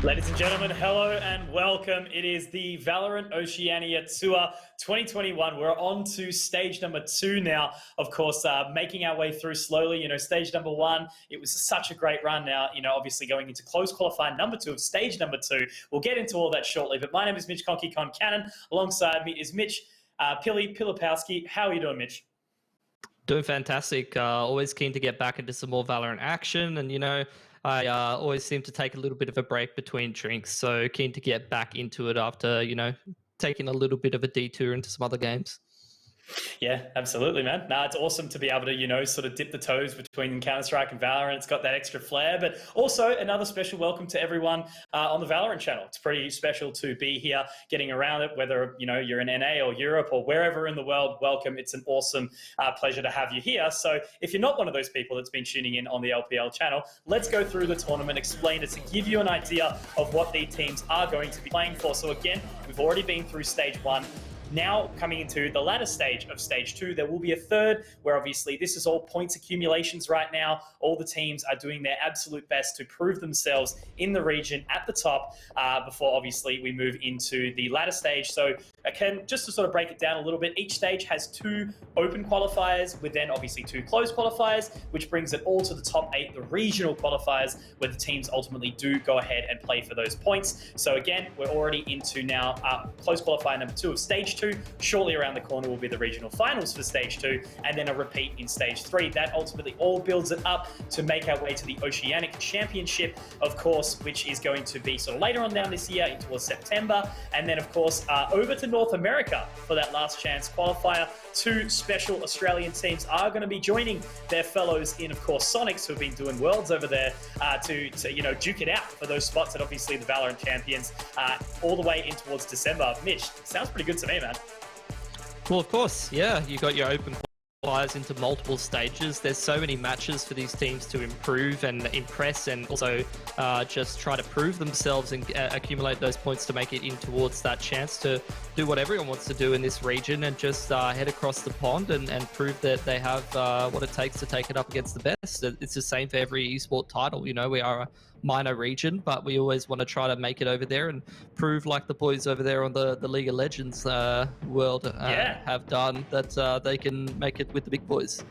Ladies and gentlemen, hello and welcome. It is the Valorant Oceania Tour 2021. We're on to stage number 2 now. Of course, making our way through slowly. Stage number 1, it was such a great run. Now, obviously going into close qualifying number 2 of stage number 2. We'll get into all that shortly. But my name is Mitch Conky Con Cannon. Alongside me is Mitch Pilipowski. How are you doing, Mitch? Doing fantastic. Always keen to get back into some more Valorant action, and I always seem to take a little bit of a break between drinks, so keen to get back into it after taking a little bit of a detour into some other games. Yeah, absolutely, man. It's awesome to be able to, sort of dip the toes between Counter-Strike and Valorant. It's got that extra flair, but also another special welcome to everyone on the Valorant channel. It's pretty special to be here, getting around it, whether, you're in NA or Europe or wherever in the world, welcome. It's an awesome pleasure to have you here. So if you're not one of those people that's been tuning in on the LPL channel, let's go through the tournament, explain it to give you an idea of what these teams are going to be playing for. So again, we've already been through stage 1. Now coming into the latter stage of stage 2, there will be a third where obviously this is all points accumulations right now. All the teams are doing their absolute best to prove themselves in the region at the top before obviously we move into the latter stage. So again, just to sort of break it down a little bit, each stage has 2 open qualifiers with then obviously 2 closed qualifiers, which brings it all to the top 8, the regional qualifiers, where the teams ultimately do go ahead and play for those points. So again, we're already into now closed qualifier number 2 of stage 2. Shortly around the corner will be the regional finals for stage 2, and then a repeat in stage 3. That ultimately all builds it up to make our way to the Oceanic Championship, of course, which is going to be sort of later on down this year towards September. And then, of course, over to North America for that last chance qualifier. 2 special Australian teams are going to be joining their fellows in, of course, Sonics, who have been doing worlds over there to duke it out for those spots at obviously the Valorant Champions all the way in towards December. Mitch, sounds pretty good to me, man. Well, of course, yeah. You got your open qualifiers into multiple stages. There's so many matches for these teams to improve and impress, and also just try to prove themselves and accumulate those points to make it in towards that chance to do what everyone wants to do in this region, and just head across the pond and prove that they have what it takes to take it up against the best. It's the same for every esport title. We are a minor region, but we always want to try to make it over there and prove, like the boys over there on the League of Legends world have done, that they can make it with the big boys.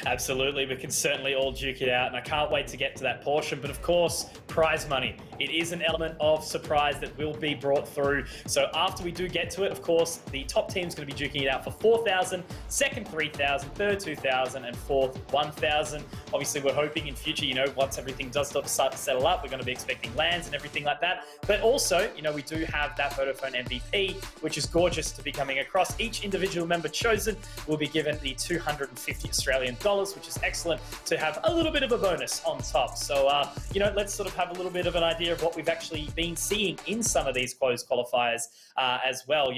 Absolutely, we can certainly all duke it out, and I can't wait to get to that portion. But of course, prize money. It is an element of surprise that will be brought through. So after we do get to it, of course, the top team's going to be duking it out for 4,000, second 3,000, third 2,000, and fourth 1,000. Obviously, we're hoping in future, once everything does start to settle up, we're going to be expecting lands and everything like that. But also, we do have that Vodafone MVP, which is gorgeous to be coming across. Each individual member chosen will be given the 250 Australian dollars, which is excellent to have a little bit of a bonus on top. So, let's sort of have a little bit of an idea of what we've actually been seeing in some of these closed qualifiers as well.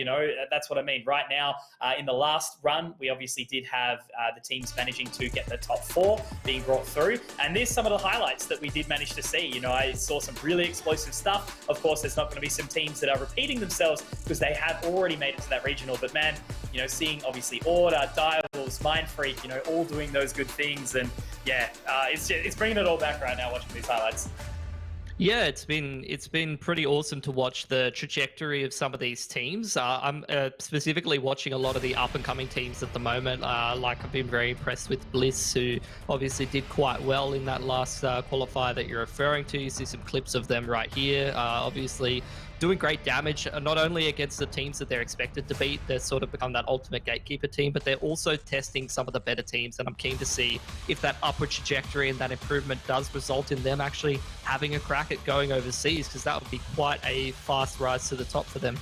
That's what I mean. Right now, in the last run, we obviously did have the teams managing to get the top 4 being brought through. And there's some of the highlights that we did manage to see. I saw some really explosive stuff. Of course, there's not going to be some teams that are repeating themselves because they have already made it to that regional. But man, seeing obviously Order, Direwolves, Mindfreak, all doing those good things. And yeah, it's bringing it all back right now watching these highlights. Yeah, it's been pretty awesome to watch the trajectory of some of these teams. I'm specifically watching a lot of the up-and-coming teams at the moment. I've been very impressed with Bliss, who obviously did quite well in that last qualifier that you're referring to. You see some clips of them right here. Obviously doing great damage, not only against the teams that they're expected to beat, they're sort of become that ultimate gatekeeper team, but they're also testing some of the better teams, and I'm keen to see if that upward trajectory and that improvement does result in them actually having a crack at going overseas, because that would be quite a fast rise to the top for them.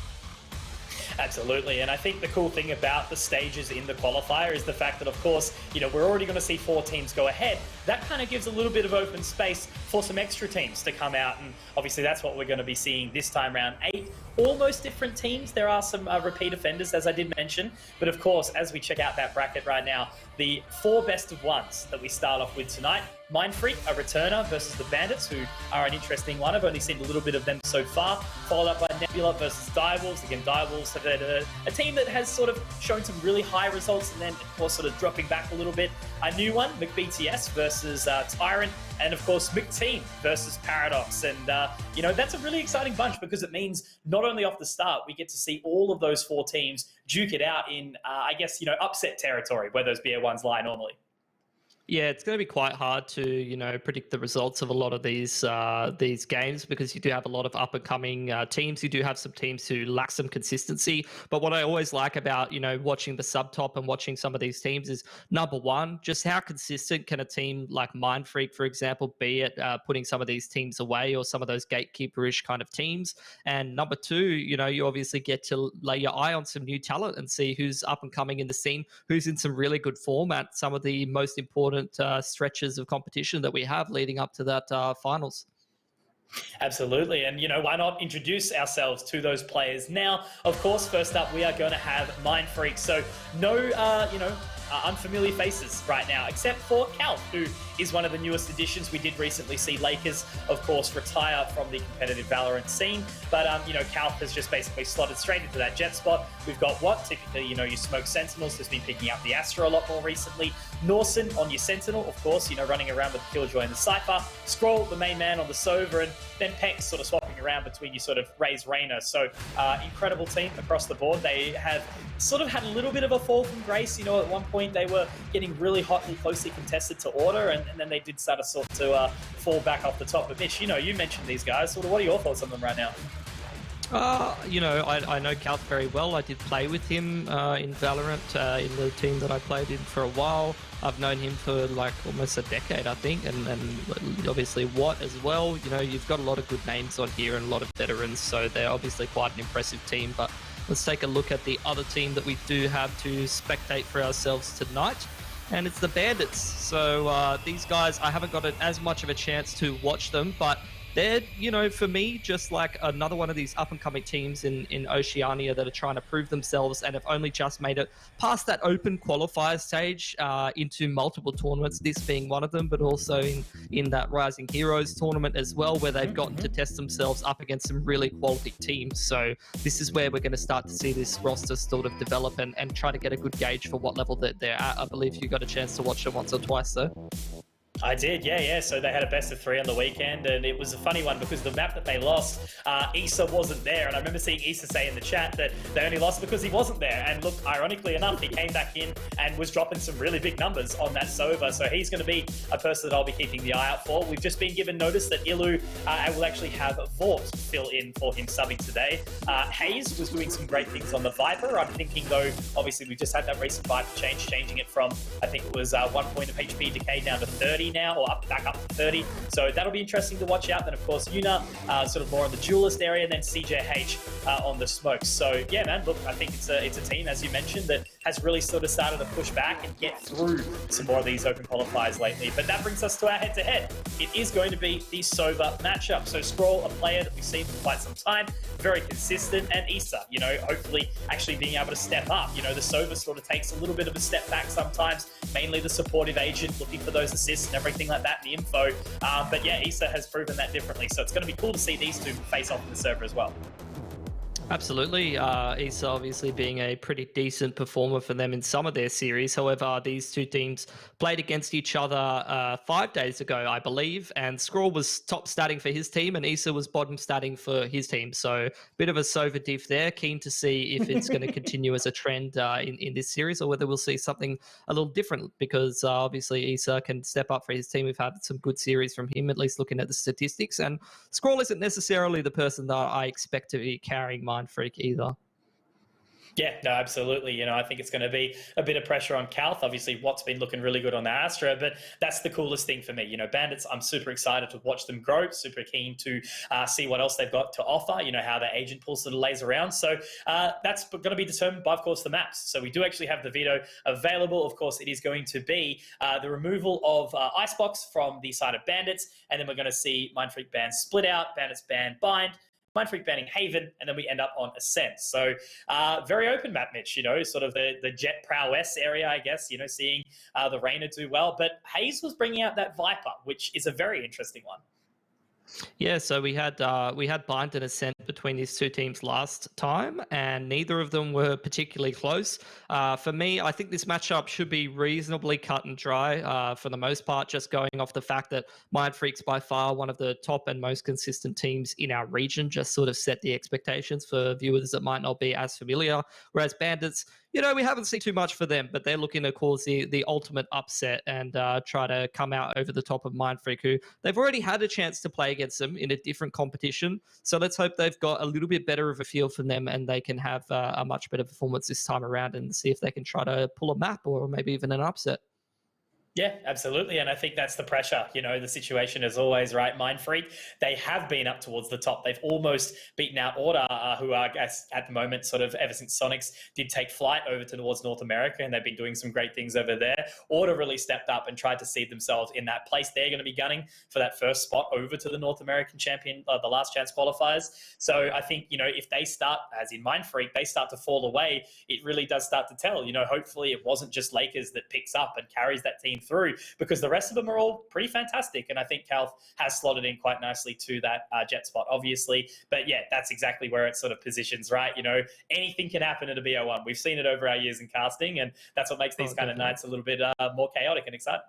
Absolutely, and I think the cool thing about the stages in the qualifier is the fact that, of course, we're already going to see 4 teams go ahead. That kind of gives a little bit of open space for some extra teams to come out, and obviously that's what we're going to be seeing this time around. 8 almost different teams. There are some repeat offenders, as I did mention, but of course, as we check out that bracket right now, the 4 best of ones that we start off with tonight. Mindfreak, a returner, versus the Bandits, who are an interesting one. I've only seen a little bit of them so far. Followed up by Nebula versus Direwolves. Again, Direwolves have that a team that has sort of shown some really high results and then, of course, sort of dropping back a little bit. A new one, McBTS versus Tyrant, and of course, McTeam versus Paradox. And, that's a really exciting bunch because it means not only off the start, we get to see all of those 4 teams duke it out in, upset territory where those BO1s lie normally. Yeah, it's going to be quite hard to, predict the results of a lot of these games because you do have a lot of up and coming teams. You do have some teams who lack some consistency. But what I always like about, watching the subtop and watching some of these teams is, number one, just how consistent can a team like Mindfreak, for example, be at putting some of these teams away or some of those gatekeeperish kind of teams. And number two, you obviously get to lay your eye on some new talent and see who's up and coming in the scene, who's in some really good form at some of the most important stretches of competition that we have leading up to that finals. Absolutely. And, why not introduce ourselves to those players now? Of course, first up, we are going to have Mindfreak. So no, unfamiliar faces right now, except for Cal, who is one of the newest additions. We did recently see Lakers, of course, retire from the competitive Valorant scene. But, Cal has just basically slotted straight into that jet spot. We've got what? Typically, your Smoke Sentinels has been picking up the Astra a lot more recently. Norson on your Sentinel, of course, running around with Killjoy and the Cypher. Scroll, the main man on the Sova, and then Pex sort of swapping around between your sort of Raze Reyna. So incredible team across the board. They have sort of had a little bit of a fall from grace. At one point they were getting really hotly, closely contested to Order, and then they did start to fall back off the top. But Mitch, you mentioned these guys. Sort of, what are your thoughts on them right now? I know Calth very well. I did play with him in Valorant in the team that I played in for a while. I've known him for like almost a decade, I think, and obviously Watt as well. You've got a lot of good names on here and a lot of veterans, so they're obviously quite an impressive team. But let's take a look at the other team that we do have to spectate for ourselves tonight. And it's the Bandits. So these guys, I haven't got as much of a chance to watch them, but they're, for me, just like another one of these up-and-coming teams in Oceania that are trying to prove themselves and have only just made it past that open qualifier stage into multiple tournaments, this being one of them, but also in that Rising Heroes tournament as well, where they've gotten to test themselves up against some really quality teams. So this is where we're going to start to see this roster sort of develop and try to get a good gauge for what level that they're at. I believe you got a chance to watch them once or twice, though. I did, yeah. So they had a best of 3 on the weekend, and it was a funny one because the map that they lost, Issa wasn't there. And I remember seeing Issa say in the chat that they only lost because he wasn't there. And look, ironically enough, he came back in and was dropping some really big numbers on that Sova. So he's going to be a person that I'll be keeping the eye out for. We've just been given notice that Ilu will actually have Vort fill in for him subbing today. Hayes was doing some great things on the Viper. I'm thinking, though, obviously we've just had that recent Viper change, changing it from, I think it was 1 point of HP decay down to 30 now, or back up to 30. So that'll be interesting to watch out. Then, of course, Yuna, sort of more on the duelist area, and then CJH on the smokes. So, yeah, man, look, I think it's a team, as you mentioned, that has really sort of started to push back and get through some more of these open qualifiers lately. But that brings us to our head-to-head. It is going to be the Sova matchup. So Scroll, a player that we've seen for quite some time, very consistent, and Issa, hopefully actually being able to step up. The Sova sort of takes a little bit of a step back sometimes, mainly the supportive agent looking for those assists and everything like that in the info. But yeah, Issa has proven that differently. So it's going to be cool to see these two face off in the server as well. Absolutely. Issa obviously being a pretty decent performer for them in some of their series. However, these two teams played against each other 5 days ago, I believe, and Scroll was top statting for his team and Issa was bottom statting for his team. So a bit of a Sova diff there. Keen to see if it's going to continue as a trend in this series or whether we'll see something a little different because obviously Issa can step up for his team. We've had some good series from him, at least looking at the statistics. And Scroll isn't necessarily the person that I expect to be carrying Mindfreak either. Yeah, no, absolutely. I think it's going to be a bit of pressure on Calth. Obviously, Watt's been looking really good on the Astra, but that's the coolest thing for me. Bandits, I'm super excited to watch them grow, super keen to see what else they've got to offer, how their agent pool sort of lays around. So that's going to be determined by, of course, the maps. So we do actually have the veto available. Of course, it is going to be the removal of Icebox from the side of Bandits, and then we're going to see Mindfreak ban Split Out, Bandits ban Bind, Mindfreak banning Haven, and then we end up on Ascent. So very open map, Mitch, sort of the Jet prowess area, I guess, seeing the Reyna do well. But Hayes was bringing out that Viper, which is a very interesting one. Yeah, so we had Bind and Ascent between these two teams last time, and neither of them were particularly close. For me, I think this matchup should be reasonably cut and dry for the most part, just going off the fact that Mind Freak's by far one of the top and most consistent teams in our region, just sort of set the expectations for viewers that might not be as familiar. Whereas Bandits, we haven't seen too much for them, but they're looking to cause the ultimate upset and try to come out over the top of Mind Freak, who they've already had a chance to play against them in a different competition. So let's hope they've got a little bit better of a feel for them and they can have a much better performance this time around and see if they can try to pull a map or maybe even an upset. Yeah, absolutely. And I think that's the pressure. The situation is always right. Mind Freak, they have been up towards the top. They've almost beaten out Order, who are, I guess, at the moment, sort of ever since Sonics did take flight over towards North America, and they've been doing some great things over there. Order really stepped up and tried to seed themselves in that place. They're going to be gunning for that first spot over to the North American champion, the last chance qualifiers. So I think, if they start, as in Mind Freak, they start to fall away, it really does start to tell. Hopefully it wasn't just Lakers that picks up and carries that team through, because the rest of them are all pretty fantastic. And I think Calf has slotted in quite nicely to that jet spot, obviously. But yeah, that's exactly where it sort of positions, right? Anything can happen at a BO1. We've seen it over our years in casting, and that's what makes these kind of nights a little bit more chaotic and exciting.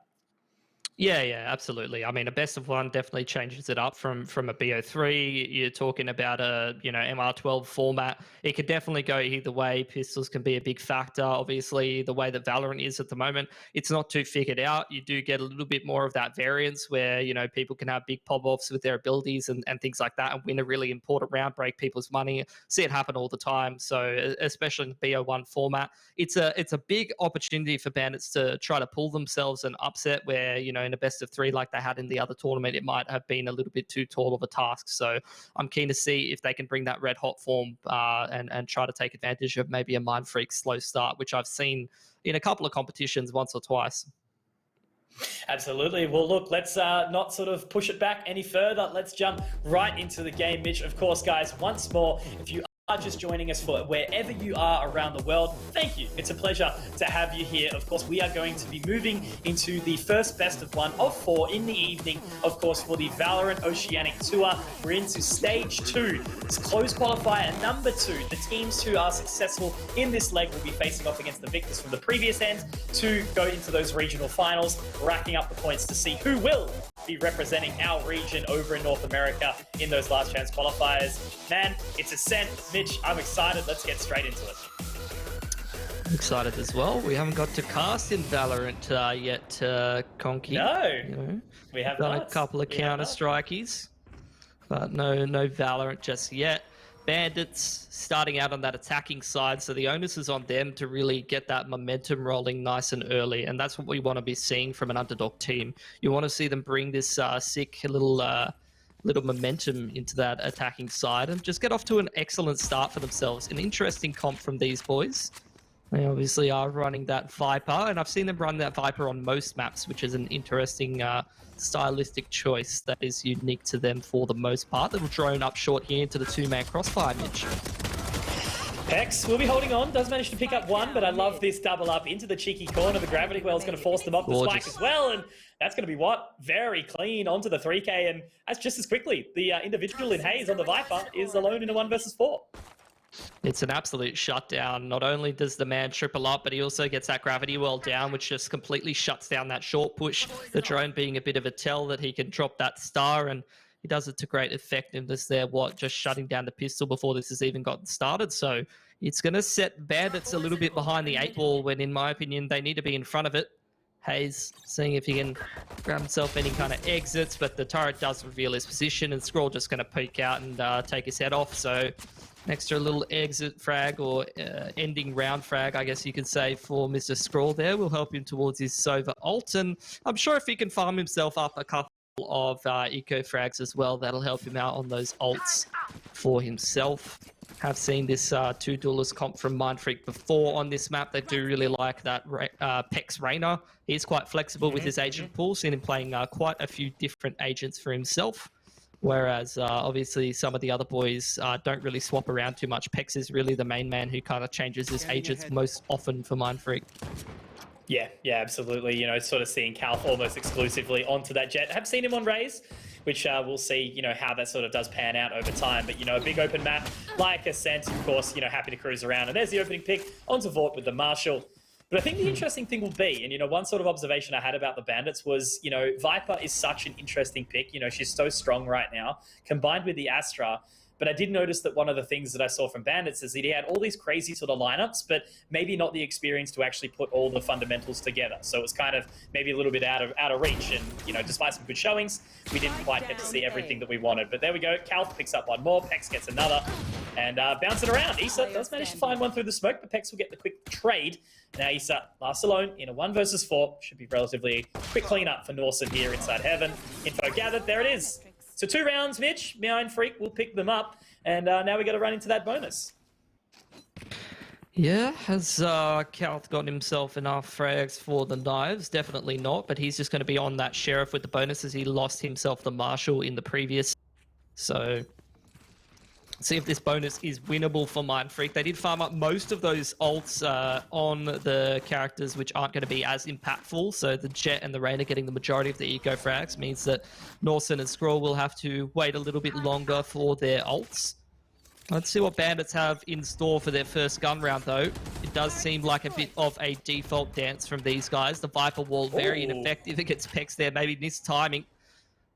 Yeah, absolutely. I mean, a best of one definitely changes it up from a BO3. You're talking about a MR12 format. It could definitely go either way. Pistols can be a big factor. Obviously, the way that Valorant is at the moment, it's not too figured out. You do get a little bit more of that variance where people can have big pop-offs with their abilities and things like that and win a really important round, break people's money. See it happen all the time. So especially in the BO1 format, it's a big opportunity for Bandits to try to pull themselves an upset where in a best of three like they had in the other tournament, it might have been a little bit too tall of a task. So I'm keen to see if they can bring that red hot form and try to take advantage of maybe a Mind Freak slow start, which I've seen in a couple of competitions once or twice. Absolutely. Well, look, let's not sort of push it back any further. Let's jump right into the game, Mitch. Of course, guys, once more, if you are just joining us for wherever you are around the world, thank you. It's a pleasure to have you here. Of course, we are going to be moving into the first best of 1 of 4 in the evening, of course, for the Valorant Oceanic Tour. We're into stage 2. It's closed qualifier number 2. The teams who are successful in this leg will be facing off against the victors from the previous end to go into those regional finals, racking up the points to see who will be representing our region over in North America in those last chance qualifiers. Man, it's Ascent. Mitch, I'm excited. Let's get straight into it. I'm excited as well. We haven't got to cast in Valorant yet, Conky. No, we have done not. A couple of counter-strikeies, but no Valorant just yet. Bandits starting out on that attacking side, so the onus is on them to really get that momentum rolling nice and early, and that's what we want to be seeing from an underdog team. You want to see them bring this sick little momentum into that attacking side and just get off to an excellent start for themselves. An interesting comp from these boys. They obviously are running that Viper, and I've seen them run that Viper on most maps, which is an interesting stylistic choice that is unique to them for the most part. Little drone up short here into the two-man crossfire, Mitch. Pex will be holding on, does manage to pick up one, but I love this double up into the cheeky corner. The gravity well is going to force them off the spike as well, and that's going to be very clean onto the 3K, and that's just as quickly. The individual in Hayes on the Viper is alone in a 1 versus 4. It's an absolute shutdown. Not only does the man triple up, but he also gets that gravity well down, which just completely shuts down that short push. The drone being a bit of a tell that he can drop that star, and he does it to great effectiveness there, just shutting down the pistol before this has even gotten started. So it's going to set Bandits a little bit behind the 8 ball when, in my opinion, they need to be in front of it. Hayes seeing if he can grab himself any kind of exits, but the turret does reveal his position, and Scroll just going to peek out and take his head off. So an extra little exit frag or ending round frag, I guess you could say, for Mr. Scroll there will help him towards his Sova ult. And I'm sure if he can farm himself up a couple of eco frags as well, that'll help him out on those ults for himself. Have seen this two duelist comp from Mind Freak before on this map. They do really like that Pex Rainer. He's quite flexible with his agent pool, seen him playing quite a few different agents for himself. Whereas obviously some of the other boys don't really swap around too much. Pex is really the main man who kind of changes his agents most often for Mind Freak. Yeah, absolutely. You know, sort of seeing Calf almost exclusively onto that jet. I have seen him on Raze, which we'll see, you know, how that sort of does pan out over time. But, you know, a big open map like Ascent, of course, you know, happy to cruise around. And there's the opening pick onto Vort with the Marshal. But I think the interesting thing will be, and, you know, one sort of observation I had about the Bandits was, you know, Viper is such an interesting pick. You know, she's so strong right now, combined with the Astra. But I did notice that one of the things that I saw from Bandits is that he had all these crazy sort of lineups, but maybe not the experience to actually put all the fundamentals together. So it was kind of maybe a little bit out of reach. And, you know, despite some good showings, we didn't quite get to see everything that we wanted. But there we go. Calf picks up one more. Pex gets another. And bouncing around. Issa does manage to find one through the smoke, but Pex will get the quick trade. Now Issa, last alone in a 1 versus 4. Should be relatively quick cleanup for Norson here inside Heaven. Info gathered. There it is. So 2 rounds, Mitch. Mindfreak will pick them up. And now we got to run into that bonus. Yeah, has Calth gotten himself enough frags for the knives? Definitely not, but he's just going to be on that Sheriff with the bonuses. He lost himself the Marshal in the previous. So, see if this bonus is winnable for Mindfreak. They did farm up most of those ults on the characters which aren't going to be as impactful. So the Jet and the Rain are getting the majority of the eco frags. Means that Norson and Skrull will have to wait a little bit longer for their ults. Let's see what Bandits have in store for their first gun round, though. It does seem like a bit of a default dance from these guys. The Viper Wall, very ineffective against Pex there. Maybe missed timing.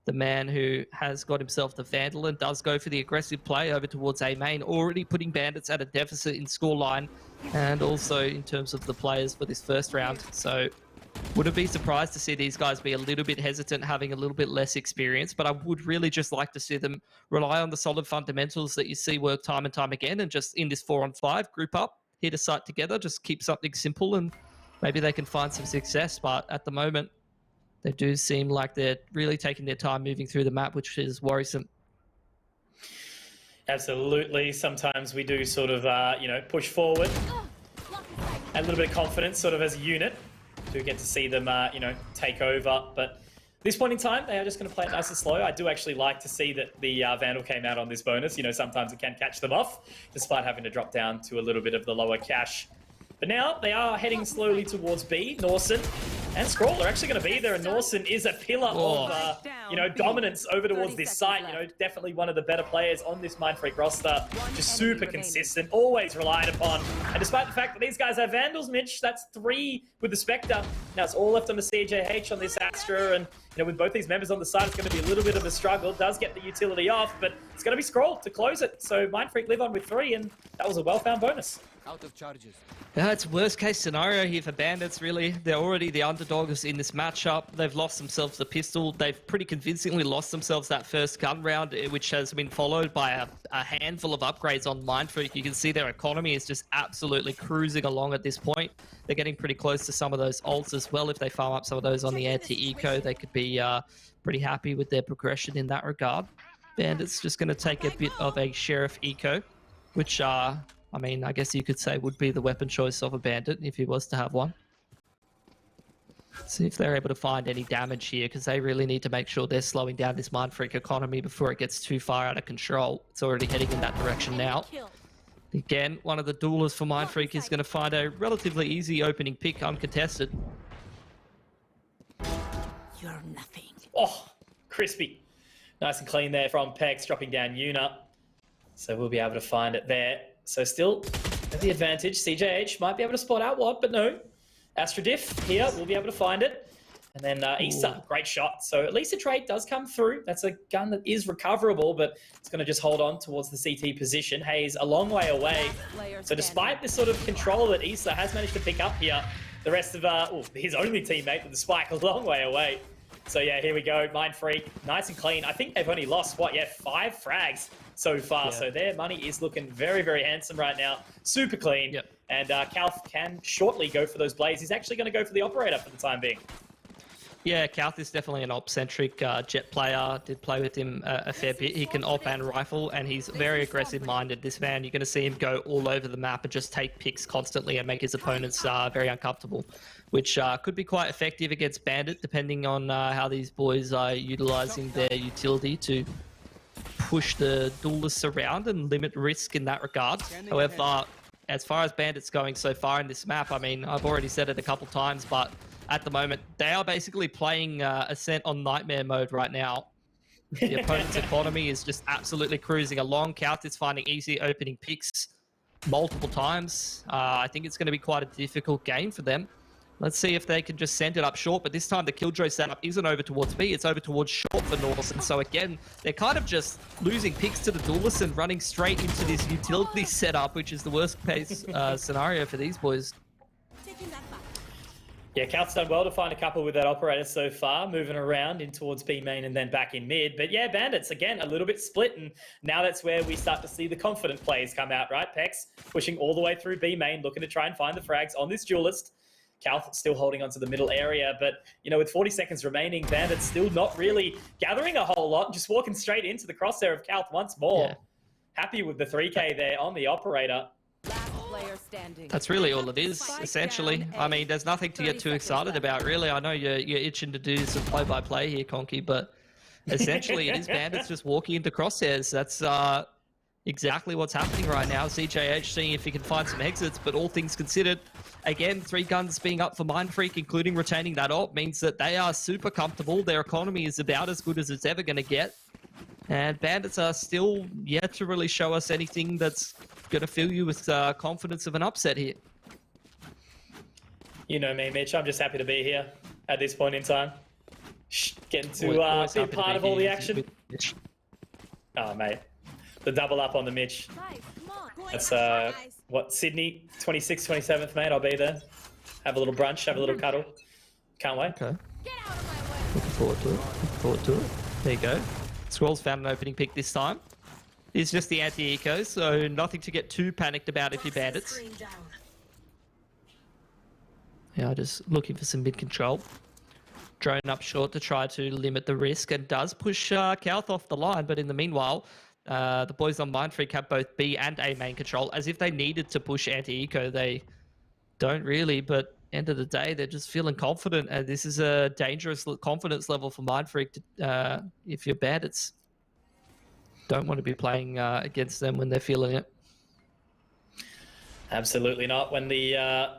The man who has got himself the Vandal and does go for the aggressive play over towards A main, already putting Bandits at a deficit in scoreline and also in terms of the players for this first round. So wouldn't be surprised to see these guys be a little bit hesitant, having a little bit less experience, but I would really just like to see them rely on the solid fundamentals that you see work time and time again, and just in this 4-on-5, group up, hit a site together, just keep something simple, and maybe they can find some success. But at the moment, they do seem like they're really taking their time moving through the map, which is worrisome. Absolutely. Sometimes we do sort of, you know, push forward. A little bit of confidence sort of as a unit. Do get to see them, you know, take over. But at this point in time, they are just going to play it nice and slow. I do actually like to see that the Vandal came out on this bonus. You know, sometimes it can catch them off, despite having to drop down to a little bit of the lower cash. But now they are heading slowly towards B. Norson and Skrull are actually going to be there, and Norson is a pillar of, you know, dominance over towards this site. You know, definitely one of the better players on this Mindfreak roster. Just super consistent, always relied upon. And despite the fact that these guys have Vandals, Mitch, that's 3 with the Spectre. Now it's all left on the CJH on this Astra, and, you know, with both these members on the side, it's going to be a little bit of a struggle. Does get the utility off, but it's going to be Skrull to close it. So Mindfreak live on with 3, and that was a well-found bonus. Out of charges. Yeah, it's worst case scenario here for Bandits, really. They're already the underdogs in this matchup. They've lost themselves the pistol. They've pretty convincingly lost themselves that first gun round, which has been followed by a handful of upgrades on Mindfreak. You can see their economy is just absolutely cruising along at this point. They're getting pretty close to some of those ults as well. If they farm up some of those on the anti-eco, they could be pretty happy with their progression in that regard. Bandits just going to take a bit of a Sheriff eco, which I mean, I guess you could say would be the weapon choice of a Bandit if he was to have one. See if they're able to find any damage here, because they really need to make sure they're slowing down this Mindfreak economy before it gets too far out of control. It's already heading in that direction now. Again, one of the duelers for Mindfreak is going to find a relatively easy opening pick uncontested. You're nothing. Oh, crispy. Nice and clean there from Pex, dropping down Yuna. So we'll be able to find it there. So still at the advantage. CJH might be able to spot out what, but no. Astra Diff here, we'll be able to find it. And then Issa, great shot. So at least a trade does come through. That's a gun that is recoverable, but it's going to just hold on towards the CT position. Hayes a long way away. So despite this sort of control that Issa has managed to pick up here, the rest of his only teammate with the spike a long way away. So yeah, here we go. Mindfreak, nice and clean. I think they've only lost, 5 frags so far. Yeah. So their money is looking very, very handsome right now. Super clean. Yep. And Calth can shortly go for those blades. He's actually going to go for the operator for the time being. Yeah, Calth is definitely an op-centric jet player. Did play with him a fair bit. He can op and rifle, and he's very aggressive-minded. This man, you're going to see him go all over the map and just take picks constantly and make his opponents very uncomfortable, which could be quite effective against Bandit, depending on how these boys are utilizing their utility to push the duelists around and limit risk in that regard. However, as far as Bandits going so far in this map, I mean, I've already said it a couple times, but at the moment, they are basically playing Ascent on Nightmare mode right now. The opponent's economy is just absolutely cruising along. Couth is finding easy opening picks multiple times. I think it's going to be quite a difficult game for them. Let's see if they can just send it up short, but this time the Killjoy setup isn't over towards B, it's over towards short for Norsen. So again, they're kind of just losing picks to the duelists and running straight into this utility setup, which is the worst case scenario for these boys. Yeah, Couth's done well to find a couple with that operator so far, moving around in towards B main and then back in mid. But yeah, Bandits, again, a little bit split, and now that's where we start to see the confident plays come out, right? Pex pushing all the way through B main, looking to try and find the frags on this duelist. Couth still holding onto the middle area, but, you know, with 40 seconds remaining, Bandits still not really gathering a whole lot, just walking straight into the crosshair of Couth once more. Yeah. Happy with the 3K there on the operator. That's really all it is, essentially. I mean, there's nothing to get too excited about, really. I know you're itching to do some play-by-play here, Conky, but essentially it is Bandits just walking into crosshairs. That's exactly what's happening right now. CJH seeing if he can find some exits, but all things considered, again, 3 guns being up for Mindfreak, including retaining that ult, means that they are super comfortable. Their economy is about as good as it's ever going to get. And Bandits are still yet to really show us anything that's going to fill you with confidence of an upset here. You know me, Mitch. I'm just happy to be here at this point in time. Getting to be a part of all the action. Oh, mate. The double up on the Mitch. That's, what, Sydney? 26th, 27th, mate. I'll be there. Have a little brunch, have a little cuddle. Can't wait. Okay. Looking forward to it. Looking forward to it. There you go. Scrolls found an opening pick this time. It's just the anti-eco, so nothing to get too panicked about if you're Bandits. Yeah, just looking for some mid control. Drone up short to try to limit the risk, and does push Couth off the line, but in the meanwhile, the boys on Mindfreak have both B and A main control, as if they needed to push anti-eco. They don't really, but end of the day, they're just feeling confident, and this is a dangerous confidence level for Mindfreak. If you're Bandits, don't want to be playing against them when they're feeling it. Absolutely not. When the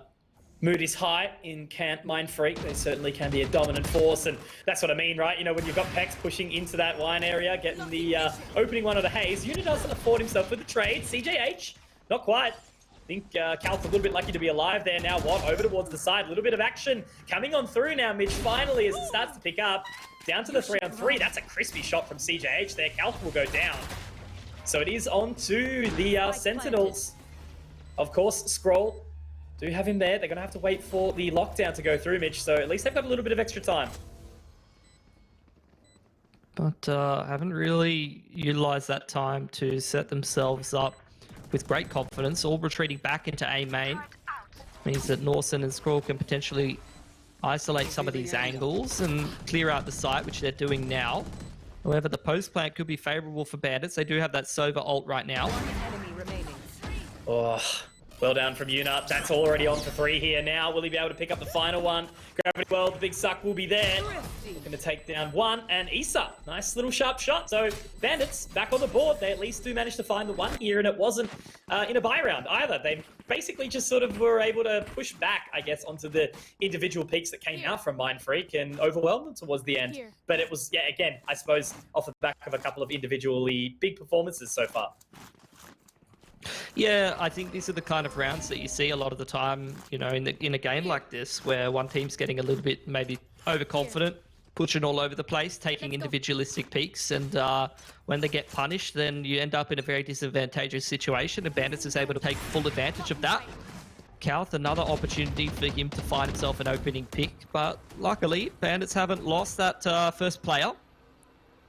mood is high in Mindfreak, they certainly can be a dominant force, and that's what I mean, right? You know, when you've got Pex pushing into that wine area, getting the opening one of the haze, Unit doesn't afford himself with the trade. CJH, not quite. I think Cal's a little bit lucky to be alive there now. What? Over towards the side. A little bit of action coming on through now, Mitch, finally, as it starts to pick up. Down to the 3-on-3. That's a crispy shot from CJH there. Cal will go down. So it is on to the Sentinels. Of course, Scroll do have him there. They're going to have to wait for the lockdown to go through, Mitch. So at least they've got a little bit of extra time. But haven't really utilised that time to set themselves up with great confidence. All retreating back into A main. Means that Norsen and Scroll can potentially isolate some of these angles and clear out the site, which they're doing now. However, the post plant could be favourable for Bandits. They do have that Sova ult right now. Oh, well done from Unut. That's already on for 3 here now. Will he be able to pick up the final one? Gravity World, the big suck will be there. Looking to take down 1, and Issa. Nice little sharp shot. So Bandits back on the board. They at least do manage to find the 1 here, and it wasn't in a buy round either. They basically just sort of were able to push back, I guess, onto the individual peaks that came out from Mindfreak and overwhelm them towards the end. But it was, yeah, again, I suppose, off the back of a couple of individually big performances so far. Yeah, I think these are the kind of rounds that you see a lot of the time, you know, in a game like this, where one team's getting a little bit maybe overconfident, pushing all over the place, taking individualistic peaks, and when they get punished, then you end up in a very disadvantageous situation, and Bandits is able to take full advantage of that. Couth, another opportunity for him to find himself an opening pick, but luckily, Bandits haven't lost that first player.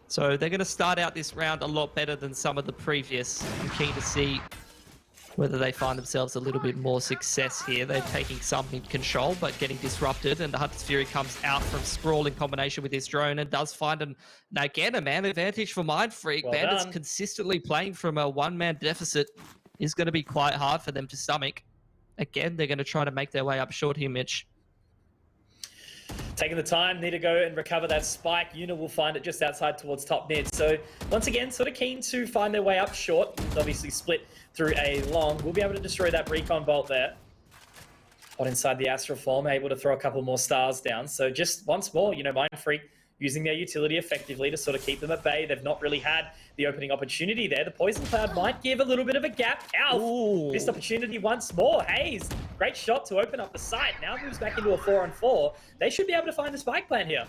So they're going to start out this round a lot better than some of the previous. I'm keen to see whether they find themselves a little bit more success here. They're taking some in control, but getting disrupted, and the Hunter's Fury comes out from Scroll in combination with his drone and does find again a man advantage for Mindfreak. Well Bandits done. Consistently playing from a one-man deficit is going to be quite hard for them to stomach. Again, they're going to try to make their way up short here, Mitch. Taking the time, need to go and recover that spike. Yuna will find it just outside towards top mid. So once again, sort of keen to find their way up short. Obviously split through a long. We'll be able to destroy that recon bolt there. But inside the Astral Form, able to throw a couple more stars down. So just once more, you know, Mind Freak using their utility effectively to sort of keep them at bay. They've not really had the opening opportunity there. The Poison Cloud might give a little bit of a gap. Alf, missed opportunity once more. Hayes, great shot to open up the site. Now moves back into a 4-on-4. They should be able to find the spike plant here.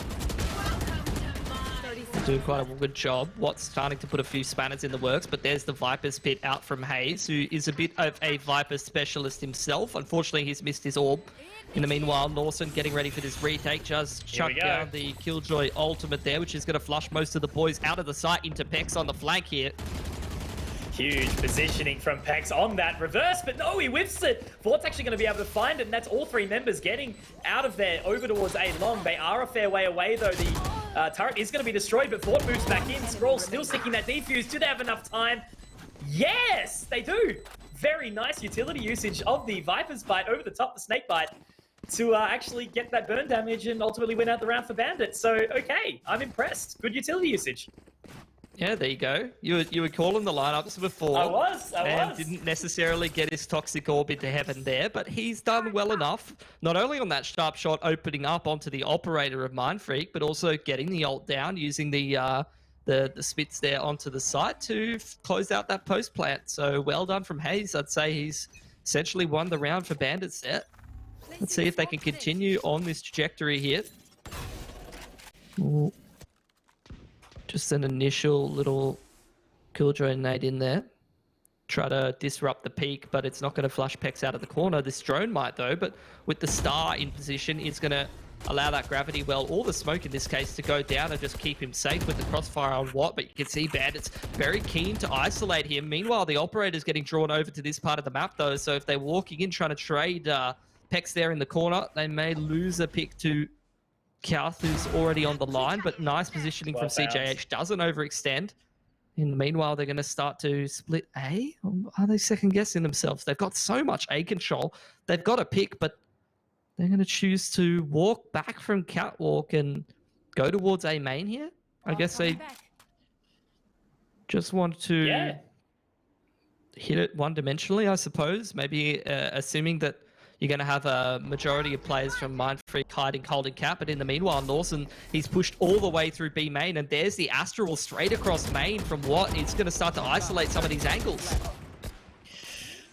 Doing quite a good job. Watt's starting to put a few spanners in the works, but there's the Viper's Pit out from Hayes, who is a bit of a Viper specialist himself. Unfortunately, he's missed his orb. In the meanwhile, Norson getting ready for this retake, just chuck down the Killjoy ultimate there, which is going to flush most of the boys out of the site into Pex on the flank here. Huge positioning from Pex on that reverse, but no, he whiffs it. Vort's actually going to be able to find it, and that's all three members getting out of there over towards A long. They are a fair way away, though. The turret is going to be destroyed, but Vort moves back in. Scroll still sticking that defuse. Do they have enough time? Yes, they do. Very nice utility usage of the Viper's Bite over the top, the Snake Bite, to actually get that burn damage and ultimately win out the round for Bandit. So, okay, I'm impressed. Good utility usage. Yeah, there you go. You were calling the lineups before. I was. Didn't necessarily get his Toxic Orb into heaven there, but he's done well enough, not only on that sharp shot opening up onto the operator of Mind Freak, but also getting the ult down using the spits there onto the site to close out that post plant. So well done from Hayes. I'd say he's essentially won the round for Bandits there. Let's see if they can continue on this trajectory here. Ooh. Just an initial little Killjoy nade in there. Try to disrupt the peak, but it's not going to flush Pex out of the corner. This drone might, though, but with the star in position, it's going to allow that gravity well, or the smoke in this case, to go down and just keep him safe with the crossfire on Watt. But you can see Bandits very keen to isolate him. Meanwhile, the operator's getting drawn over to this part of the map, though, so if they're walking in trying to trade Pex there in the corner, they may lose a pick to Kauth, who's already on the line, but nice positioning from CJH, doesn't overextend. In the meanwhile, they're going to start to split A? Or are they second-guessing themselves? They've got so much A control. They've got a pick, but they're going to choose to walk back from Catwalk and go towards A main here. I guess they just want to hit it one-dimensionally, I suppose. Maybe assuming that you're going to have a majority of players from Mind Freak holding Cap, but in the meanwhile, Norson, he's pushed all the way through B main, and there's the Astral straight across main from Watt. It's going to start to isolate some of these angles.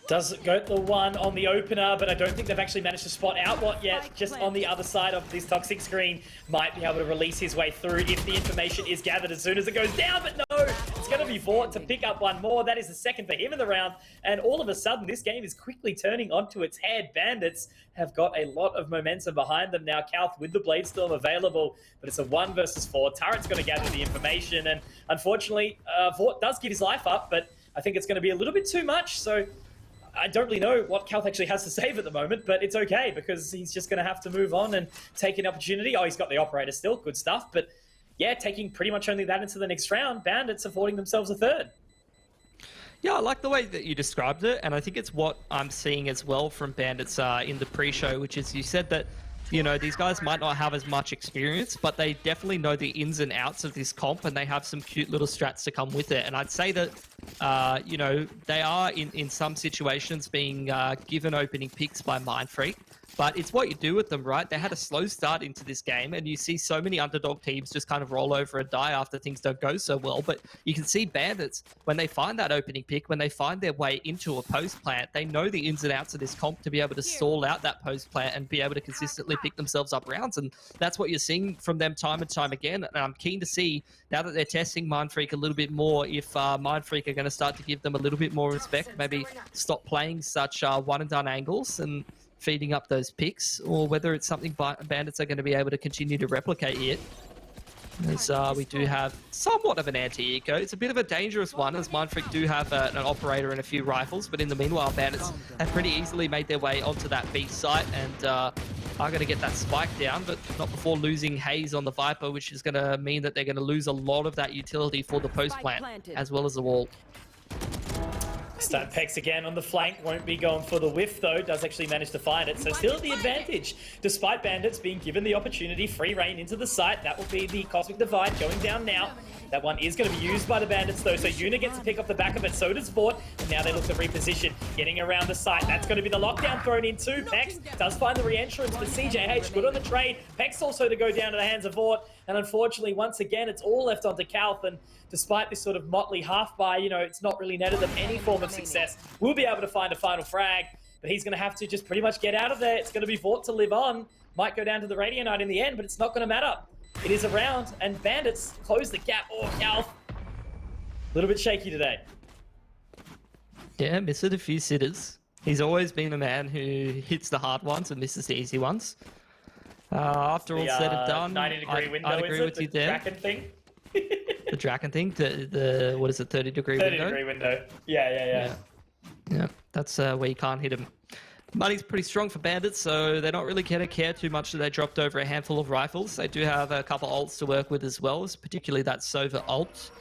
Does go the one on the opener, but I don't think they've actually managed to spot out Watt yet. Just on the other side of this toxic screen, might be able to release his way through if the information is gathered as soon as it goes down, but no, it's going to be Vort to pick up one more. That is the second for him in the round, and all of a sudden, this game is quickly turning onto its head. Bandits have got a lot of momentum behind them now. Kauth with the Blade Storm available, but it's a 1 versus 4. Turret's going to gather the information, and unfortunately, Vort does get his life up, but I think it's going to be a little bit too much, so I don't really know what Kauth actually has to save at the moment, but it's okay because he's just going to have to move on and take an opportunity. Oh, he's got the operator still. Good stuff. But yeah, taking pretty much only that into the next round. Bandits affording themselves a third. Yeah, I like the way that you described it, and I think it's what I'm seeing as well from Bandits in the pre-show, which is you said that, you know, these guys might not have as much experience, but they definitely know the ins and outs of this comp, and they have some cute little strats to come with it. And I'd say that, you know, they are in some situations being given opening picks by Mind Freak, but it's what you do with them, right? They had a slow start into this game, and you see so many underdog teams just kind of roll over and die after things don't go so well. But you can see Bandits, when they find that opening pick, when they find their way into a post plant, they know the ins and outs of this comp to be able to stall out that post plant and be able to consistently pick themselves up rounds. And that's what you're seeing from them time and time again. And I'm keen to see, now that they're testing Mind Freak a little bit more, if Mind Freak are going to start to give them a little bit more respect, maybe stop playing such one and done angles and feeding up those picks, or whether it's something Bandits are going to be able to continue to replicate here. As we do have somewhat of an anti-eco. It's a bit of a dangerous one, as Mind Freak do have an operator and a few rifles, but in the meanwhile, Bandits have pretty easily made their way onto that B site and are going to get that spike down, but not before losing Hayes on the Viper, which is going to mean that they're going to lose a lot of that utility for the post plant, as well as the wall. Stone Pex again on the flank, won't be going for the whiff though, does actually manage to find it, so still at the advantage. Despite Bandits being given the opportunity, free reign into the site, that will be the Cosmic Divide going down now. That one is going to be used by the Bandits though, so Yuna gets to pick up the back of it, so does Vort, and now they look to reposition, getting around the site. That's going to be the lockdown thrown in too. Pex does find the re-entrance, but CJH good on the trade. Pex also to go down to the hands of Vort, and unfortunately, once again, it's all left onto Calth, and despite this sort of motley half buy, you know, it's not really netted them any form of success. We'll be able to find a final frag, but he's going to have to just pretty much get out of there. It's going to be Vort to live on. Might go down to the Radio Knight in the end, but it's not going to matter. It is a round, and Bandits close the gap. Oh, Calth. A little bit shaky today. Yeah, missed a few sitters. He's always been a man who hits the hard ones and misses the easy ones. After all said and done, 90-degree window, I'd agree with you there. Draken thing? The Draken thing? The what is it, 30-degree window? 30-degree window. Yeah. Yeah, that's where you can't hit him. Money's pretty strong for Bandits, so they're not really going to care too much that they dropped over a handful of rifles. They do have a couple ults to work with as well, particularly that Sova ult.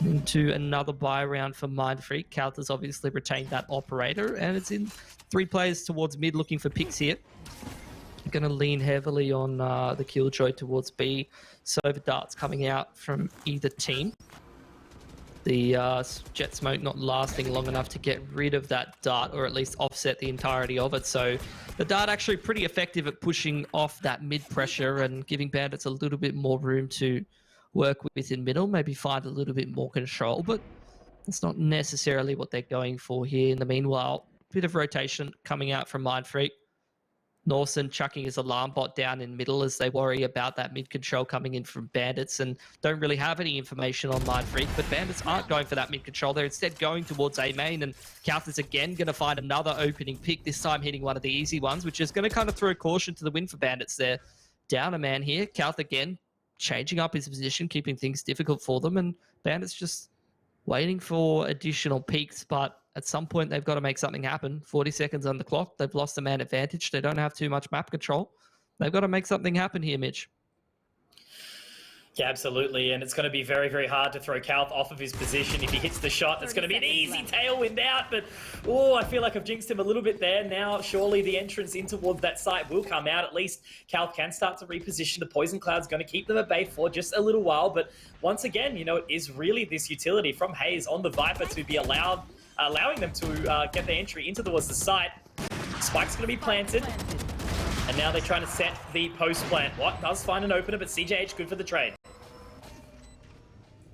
Into another buy round for Mindfreak. Calth has obviously retained that operator, and it's in 3 players towards mid looking for picks here. Going to lean heavily on the Killjoy towards B. Sova darts coming out from either team. The jet smoke not lasting long enough to get rid of that dart, or at least offset the entirety of it. So the dart actually pretty effective at pushing off that mid pressure and giving Bandits a little bit more room to work with in middle, maybe find a little bit more control, but that's not necessarily what they're going for here. In the meanwhile, bit of rotation coming out from Mindfreak. Norson chucking his alarm bot down in middle as they worry about that mid control coming in from Bandits and don't really have any information on Mindfreak, but Bandits aren't going for that mid control. They're instead going towards A main, and Calth is again going to find another opening pick, this time hitting one of the easy ones, which is going to kind of throw caution to the wind for Bandits there. Down a man here. Calth again changing up his position, keeping things difficult for them, and Bandits just waiting for additional peaks, but at some point they've got to make something happen. 40 seconds on the clock. They've lost the man advantage. They don't have too much map control. They've got to make something happen here, Mitch. Yeah, absolutely. And it's going to be very, very hard to throw Calth off of his position. If he hits the shot, it's going to be an easy tailwind out. But, oh, I feel like I've jinxed him a little bit there. Now, surely the entrance in towards that site will come out. At least Calth can start to reposition. The Poison Cloud's going to keep them at bay for just a little while. But once again, you know, it is really this utility from Hayes on the Viper to be allowing them to get their entry into towards the site. Spike's going to be planted. And now they're trying to set the post plant. What does find an opener, but CJH good for the trade.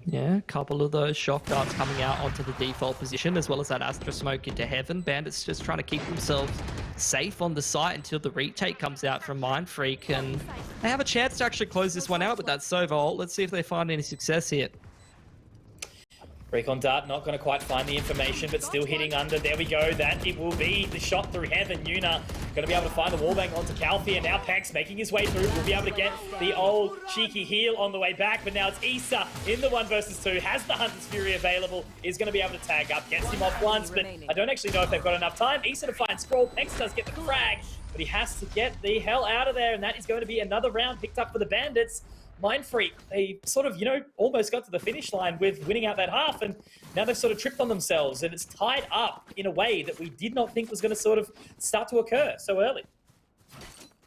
Yeah, a couple of those shock darts coming out onto the default position, as well as that Astra smoke into heaven. Bandits just trying to keep themselves safe on the site until the retake comes out from Mindfreak, and they have a chance to actually close this one out with that Sova ult. Let's see if they find any success here. Recon Dart not going to quite find the information, but still hitting under. There we go. That it will be the shot through heaven. Yuna going to be able to find the wallbang onto Calthea. Now Pax making his way through. Will be able to get the old cheeky heal on the way back, but now it's Issa in the 1 versus 2. Has the Hunter's Fury available. Is going to be able to tag up. Gets him off once, but I don't actually know if they've got enough time. Issa to find Scroll. Pex does get the frag, but he has to get the hell out of there, and that is going to be another round picked up for the Bandits. Mindfreak, they sort of, you know, almost got to the finish line with winning out that half, and now they've sort of tripped on themselves, and it's tied up in a way that we did not think was going to sort of start to occur so early.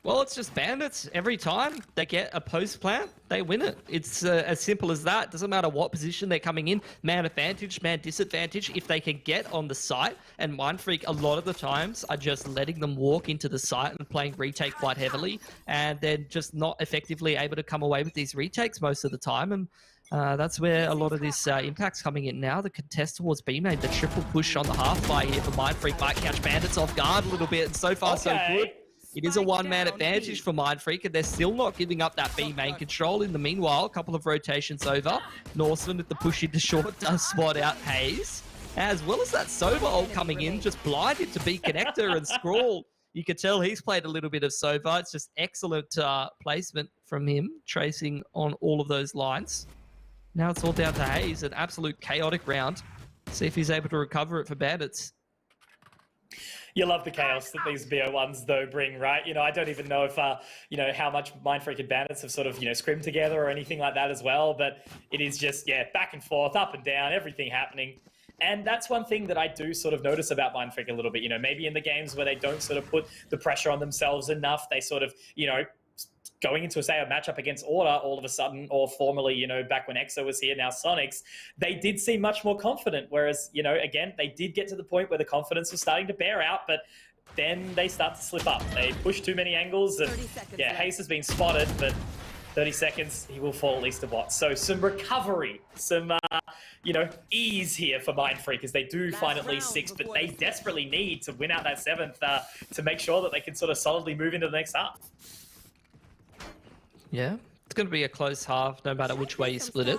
Well, it's just Bandits. Every time they get a post plant, they win it. It's as simple as that. Doesn't matter what position they're coming in. Man advantage, man disadvantage. If they can get on the site, and Mindfreak a lot of the times are just letting them walk into the site and playing retake quite heavily, and they're just not effectively able to come away with these retakes most of the time. And that's where a lot of this impact's coming in now. The contest towards B main, the triple push on the half buy here for Mindfreak might catch Bandits off guard a little bit, and so far so good. It is a one-man advantage for Mindfreak, and they're still not giving up that B main control. In the meanwhile, a couple of rotations over. Norseman with the push into short does spot out Hayes, as well as that Sova ult coming in, just blinded to B connector and Scrawl. You can tell he's played a little bit of Sova. It's just excellent placement from him, tracing on all of those lines. Now it's all down to Hayes, an absolute chaotic round. See if he's able to recover it for Bandits. You love the chaos that these BO1s, though, bring, right? You know, I don't even know if, you know, how much Mindfreak and Bandits have sort of, you know, scrimmed together or anything like that as well. But it is just, yeah, back and forth, up and down, everything happening. And that's one thing that I do sort of notice about Mindfreak a little bit. You know, maybe in the games where they don't sort of put the pressure on themselves enough, they sort of, you know, going into, say, a matchup against Order all of a sudden, or formerly, you know, back when EXO was here, now Sonics, they did seem much more confident. Whereas, you know, again, they did get to the point where the confidence was starting to bear out, but then they start to slip up. They push too many angles, and yeah, Hayes has been spotted, but 30 seconds, he will fall at least a bot. So some recovery, some, you know, ease here for Mindfreak as they do find at least 6, but they desperately need to win out that 7th to make sure that they can sort of solidly move into the next half. Yeah, it's going to be a close half no matter which way you split it.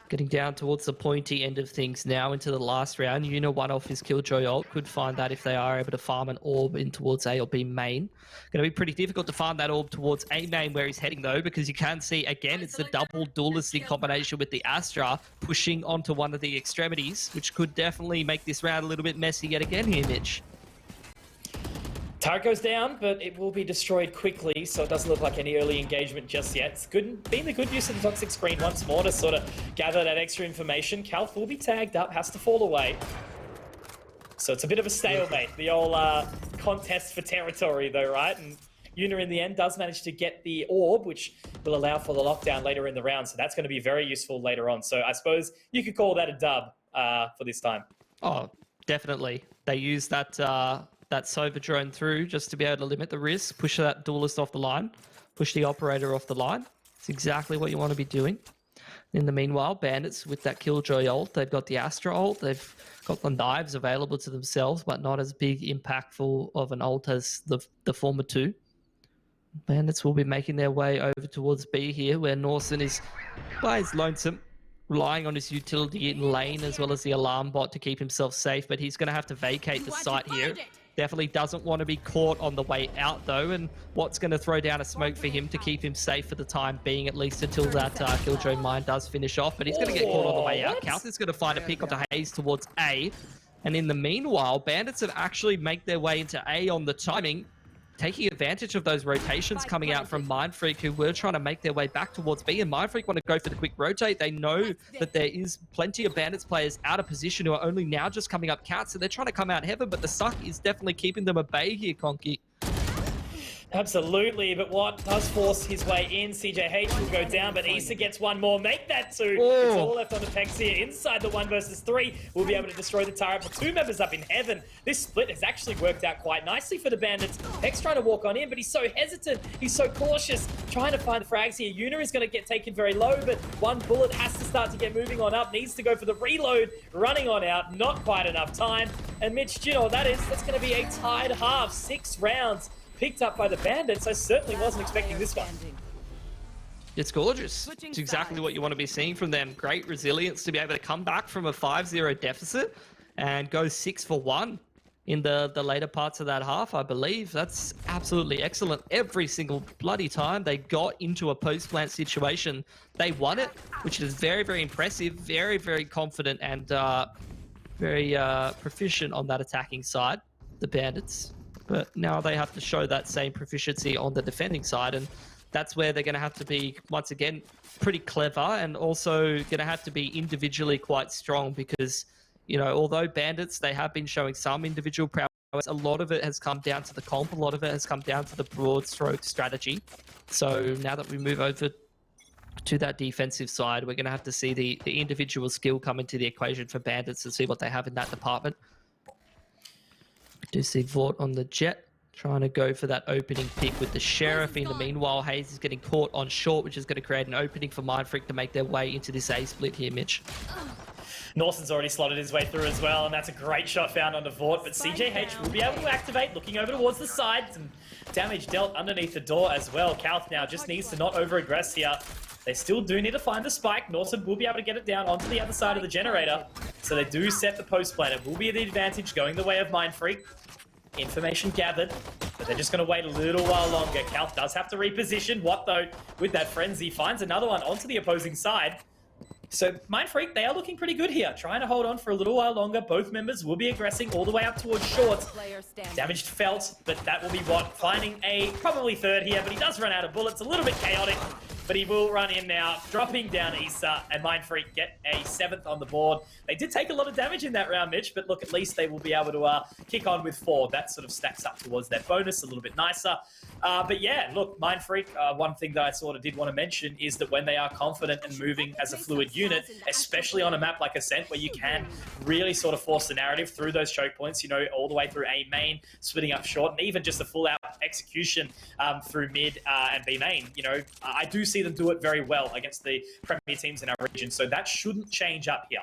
Getting down towards the pointy end of things now into the last round. Yuna one off his Killjoy ult. Could find that if they are able to farm an orb in towards A or B main. Going to be pretty difficult to farm that orb towards A main where he's heading though, because you can see again it's the double duelist in combination with the Astra pushing onto one of the extremities, which could definitely make this round a little bit messy yet again here, Mitch. Turret goes down, but it will be destroyed quickly, so it doesn't look like any early engagement just yet. It's good, been the good use of the toxic screen once more to sort of gather that extra information. Calf will be tagged up, has to fall away. So it's a bit of a stalemate, the old contest for territory though, right? And Yuna in the end does manage to get the orb, which will allow for the lockdown later in the round, so that's going to be very useful later on. So I suppose you could call that a dub for this time. Oh, definitely. They use that that Sova drone through just to be able to limit the risk, push that duelist off the line, push the operator off the line. It's exactly what you want to be doing. In the meanwhile, Bandits with that Killjoy ult, they've got the Astra ult, they've got the knives available to themselves, but not as big, impactful of an ult as the former two. Bandits will be making their way over towards B here, where Norson is by his lonesome, relying on his utility in lane as well as the alarm bot to keep himself safe, but he's going to have to vacate the site here. Definitely doesn't want to be caught on the way out though, and what's going to throw down a smoke for him to keep him safe for the time being, at least until that Killjoy mine does finish off, but he's going to get caught on the way out. Kalth is going to find a pick onto Hayes towards A, and in the meanwhile, Bandits have actually made their way into A on the timing, taking advantage of those rotations coming out from Mindfreak, who were trying to make their way back towards B, and Mindfreak want to go for the quick rotate. They know that there is plenty of Bandits players out of position who are only now just coming up Cat, so they're trying to come out heaven, but the suck is definitely keeping them at bay here, Conky. Absolutely, but what does force his way in? CJH will go down, but Issa gets one more. Make that 2. Oh. It's all left on the pegs here. Inside the 1 versus 3, we'll be able to destroy the turret, but 2 members up in heaven. This split has actually worked out quite nicely for the Bandits. Pex trying to walk on in, but he's so hesitant. He's so cautious, trying to find the frags here. Yuna is going to get taken very low, but 1 bullet has to start to get moving on up. Needs to go for the reload, running on out. Not quite enough time. And Mitch, do you know what that is? That's going to be a tied half. 6 rounds. Picked up by the Bandits. I certainly wasn't expecting this one. It's gorgeous. It's exactly what you want to be seeing from them. Great resilience to be able to come back from a 5-0 deficit and go 6 for 1 in the later parts of that half, I believe. That's absolutely excellent. Every single bloody time they got into a post-plant situation, they won it, which is very, very impressive, very, very confident, and very proficient on that attacking side, the Bandits. But now they have to show that same proficiency on the defending side, and that's where they're going to have to be, once again, pretty clever, and also going to have to be individually quite strong, because, you know, although Bandits, they have been showing some individual prowess, a lot of it has come down to the comp, a lot of it has come down to the broad stroke strategy. So now that we move over to that defensive side, we're going to have to see the individual skill come into the equation for Bandits and see what they have in that department. Do see Vort on the jet, trying to go for that opening pick with the Sheriff. In the meanwhile, Hayes is getting caught on short, which is going to create an opening for Mindfreak to make their way into this A split here, Mitch. Norton's already slotted his way through as well, and that's a great shot found onto Vort, but CJH will be able to activate, looking over towards the sides, and damage dealt underneath the door as well. Kalth now just needs to not over-aggress here. They still do need to find the spike. Norton will be able to get it down onto the other side of the generator, so they do set the post plan. It will be the advantage going the way of Mindfreak. Information gathered, but they're just going to wait a little while longer. Kalth does have to reposition. What though? With that frenzy, finds another one onto the opposing side. So Mindfreak, they are looking pretty good here, trying to hold on for a little while longer. Both members will be aggressing all the way up towards short. Damaged felt, but that will be what? Finding a probably third here, but he does run out of bullets. A little bit chaotic. but he will run in now, dropping down Issa, and Mindfreak get a 7th on the board. They did take a lot of damage in that round, Mitch, but look, at least they will be able to kick on with 4. That sort of stacks up towards their bonus a little bit nicer. But yeah, look, Mindfreak, one thing that I sort of did want to mention is that when they are confident and moving as a fluid unit, especially on a map like Ascent, where you can really sort of force the narrative through those choke points, you know, all the way through A main, splitting up short, and even just a full-out execution through mid and B main. You know, I do see them do it very well against the premier teams in our region, so that shouldn't change up here.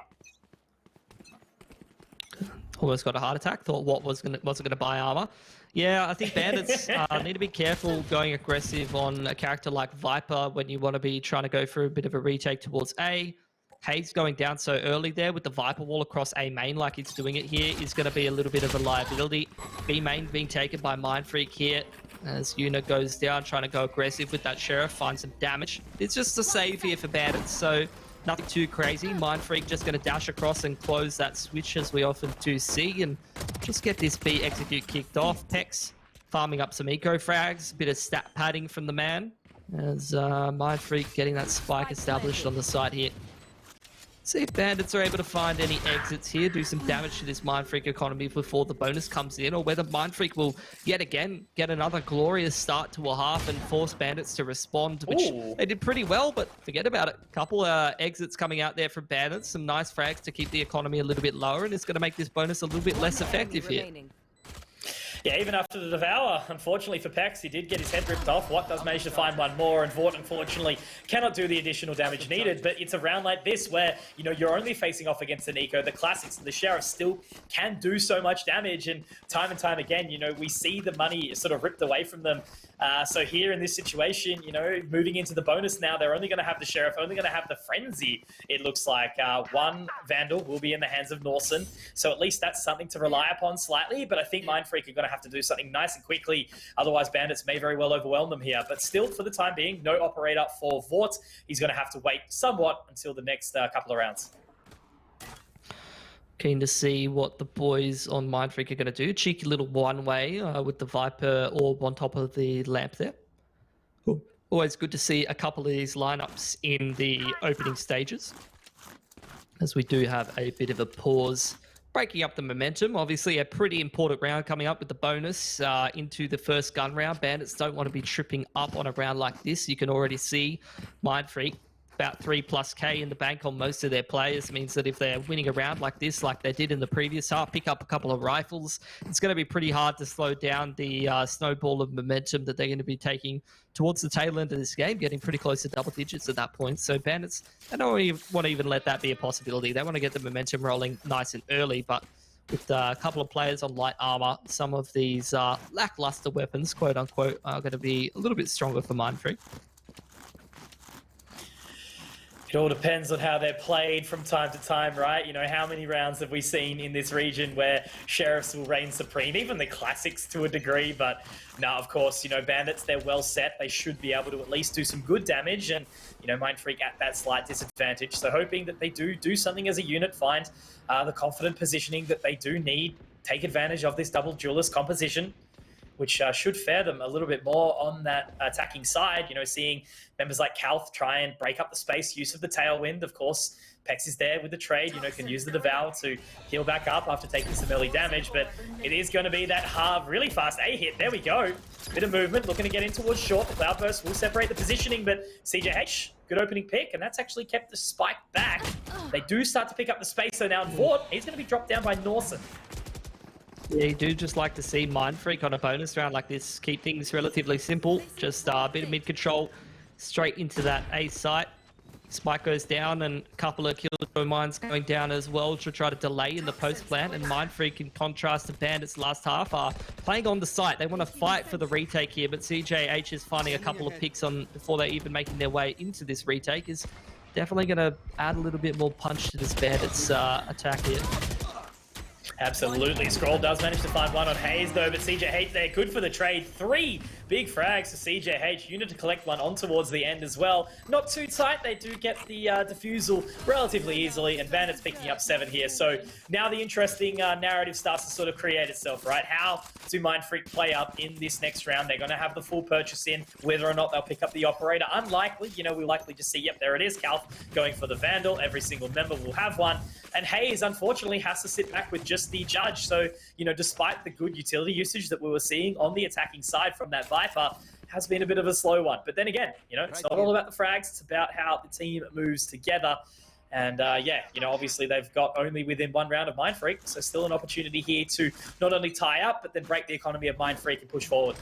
Almost got a heart attack. Thought wasn't gonna buy armor. Yeah, I think Bandits need to be careful going aggressive on a character like Viper when you want to be trying to go for a bit of a retake towards A. Hayes going down so early there with the Viper wall across A main like he's doing it here is going to be a little bit of a liability. B main being taken by Mindfreak here as Yuna goes down trying to go aggressive with that Sheriff, find some damage. It's just a save here for Bandits, so nothing too crazy. Mindfreak just going to dash across and close that switch as we often do see and just get this B execute kicked off. Pex farming up some eco frags, a bit of stat padding from the man as Mindfreak getting that spike established on the side here. See if Bandits are able to find any exits here, do some damage to this Mindfreak economy before the bonus comes in, or whether Mindfreak will yet again get another glorious start to a half and force Bandits to respond, which they did pretty well, but forget about it. A couple exits coming out there from Bandits, some nice frags to keep the economy a little bit lower, and it's going to make this bonus a little bit less effective here. Yeah, even after the Devour, unfortunately for Pax, he did get his head ripped off. Watt does manage to find one more, and Vort, unfortunately, cannot do the additional damage needed. But it's a round like this where, you know, you're only facing off against an eco. The classics and the Sheriff still can do so much damage, and time again, you know, we see the money sort of ripped away from them. So here in this situation, you know, moving into the bonus now, they're only going to have the Sheriff, only going to have the Frenzy, it looks like. One Vandal will be in the hands of Norson, so at least that's something to rely upon slightly, but I think Mindfreak are going to have to do something nice and quickly, otherwise Bandits may very well overwhelm them here. But still, for the time being, no operator for Vort. He's going to have to wait somewhat until the next couple of rounds. Keen to see what the boys on Mindfreak are going to do. Cheeky little one-way with the Viper orb on top of the lamp there. Ooh. Always good to see a couple of these lineups in the opening stages, as we do have a bit of a pause, breaking up the momentum. Obviously, a pretty important round coming up with the bonus into the first gun round. Bandits don't want to be tripping up on a round like this. You can already see Mindfreak about 3+ K in the bank on most of their players. Means that if they're winning a round like this, like they did in the previous half, pick up a couple of rifles, it's going to be pretty hard to slow down the snowball of momentum that they're going to be taking towards the tail end of this game, getting pretty close to double digits at that point. So Bandits, they don't want to even let that be a possibility. They want to get the momentum rolling nice and early, but with a couple of players on light armor, some of these lackluster weapons, quote unquote, are going to be a little bit stronger for Mindfreak. It all depends on how they're played from time to time, right? You know, how many rounds have we seen in this region where Sheriffs will reign supreme, even the classics to a degree, but now, of course, you know, Bandits, they're well set. They should be able to at least do some good damage, and, you know, Mindfreak at that slight disadvantage. So hoping that they do something as a unit, find the confident positioning that they do need, take advantage of this double duelist composition, which should fare them a little bit more on that attacking side. You know, seeing members like Kalth try and break up the space, use of the Tailwind, of course. Pex is there with the trade, you know, can use the Devour to heal back up after taking some early damage, but it is going to be that really fast A hit. There we go. Bit of movement, looking to get in towards short. The Cloudburst will separate the positioning, but CJH, good opening pick, and that's actually kept the spike back. They do start to pick up the space, so now Vort, he's going to be dropped down by Norson. Yeah, you do just like to see Mindfreak on a bonus round like this. Keep things relatively simple. Just a bit of mid control straight into that A site. Spike goes down and a couple of Killjoy mines going down as well to try to delay in the post plant. And Mindfreak, in contrast to Bandits last half, are playing on the site. They want to fight for the retake here, but CJH is finding a couple of picks on before they're even making their way into this retake. Is definitely going to add a little bit more punch to this Bandits attack here. Absolutely. Scroll does manage to find one on Hayes, though, but CJH there, good for the trade. 3 Big frags for CJH. Unit to collect one on towards the end as well. Not too tight. They do get the defusal relatively easily, and Bandits picking up 7 here. So now the interesting narrative starts to sort of create itself, right? How do Mindfreak play up in this next round? They're going to have the full purchase in. Whether or not they'll pick up the operator, unlikely. You know, we'll likely just see, yep, there it is. Calf going for the Vandal. Every single member will have one. And Hayes, unfortunately, has to sit back with just the Judge. So, you know, despite the good utility usage that we were seeing on the attacking side from that Viper, has been a bit of a slow one. But then again, you know, it's not all about the frags. It's about how the team moves together. And yeah, you know, obviously they've got only within 1 round of Mindfreak. So still an opportunity here to not only tie up, but then break the economy of Mindfreak and push forward.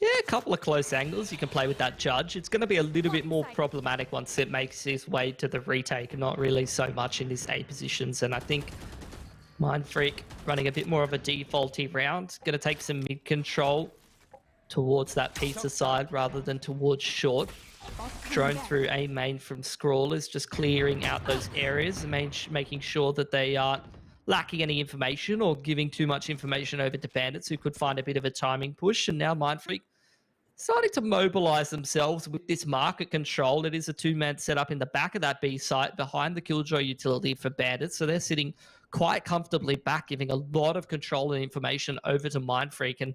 Yeah, a couple of close angles you can play with that Judge. It's going to be a little bit more problematic once it makes its way to the retake, not really so much in this A positions. And I think Mindfreak running a bit more of a defaulty round, going to take some mid control towards that pizza side rather than towards short. Drone through A main from Scrawlers, just clearing out those areas and making sure that they aren't lacking any information or giving too much information over to Bandits, who could find a bit of a timing push. And now Mindfreak starting to mobilize themselves with this market control. It is a 2-man setup in the back of that B site behind the Killjoy utility for Bandits. So they're sitting quite comfortably back, giving a lot of control and information over to Mindfreak. And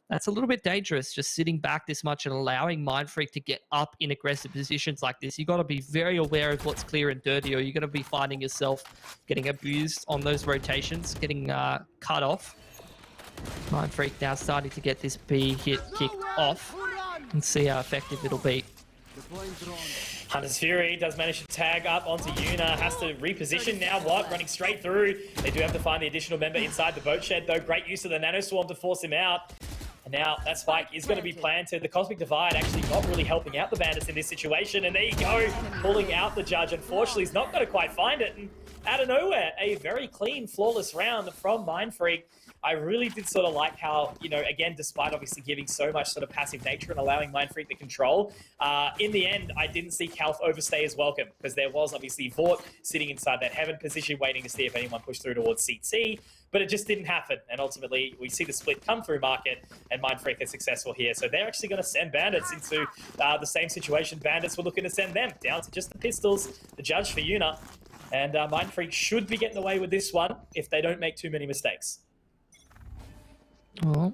that's a little bit dangerous, just sitting back this much and allowing Mindfreak to get up in aggressive positions like this. You've got to be very aware of what's clear and dirty, or you're going to be finding yourself getting abused on those rotations, getting cut off. Mindfreak now starting to get this B hit kicked off and see how effective it'll be. Hunter's Fury does manage to tag up onto Yuna, has to reposition now. What? Running straight through. They do have to find the additional member inside the boat shed, though. Great use of the Nanoswarm to force him out. And now that spike is going to be planted. The Cosmic Divide actually not really helping out the Bandits in this situation. And there you go, pulling out the Judge. Unfortunately, he's not going to quite find it. And out of nowhere, a very clean, flawless round from Mindfreak. I really did sort of like how, you know, again, despite obviously giving so much sort of passive nature and allowing Mindfreak the control, in the end, I didn't see Calf overstay his welcome, because there was obviously Vort sitting inside that Heaven position, waiting to see if anyone pushed through towards CT, but it just didn't happen. And ultimately, we see the split come through market, and Mindfreak is successful here. So they're actually going to send Bandits into the same situation Bandits were looking to send them, down to just the pistols, the Judge for Yuna. And Mindfreak should be getting away with this one if they don't make too many mistakes. Well,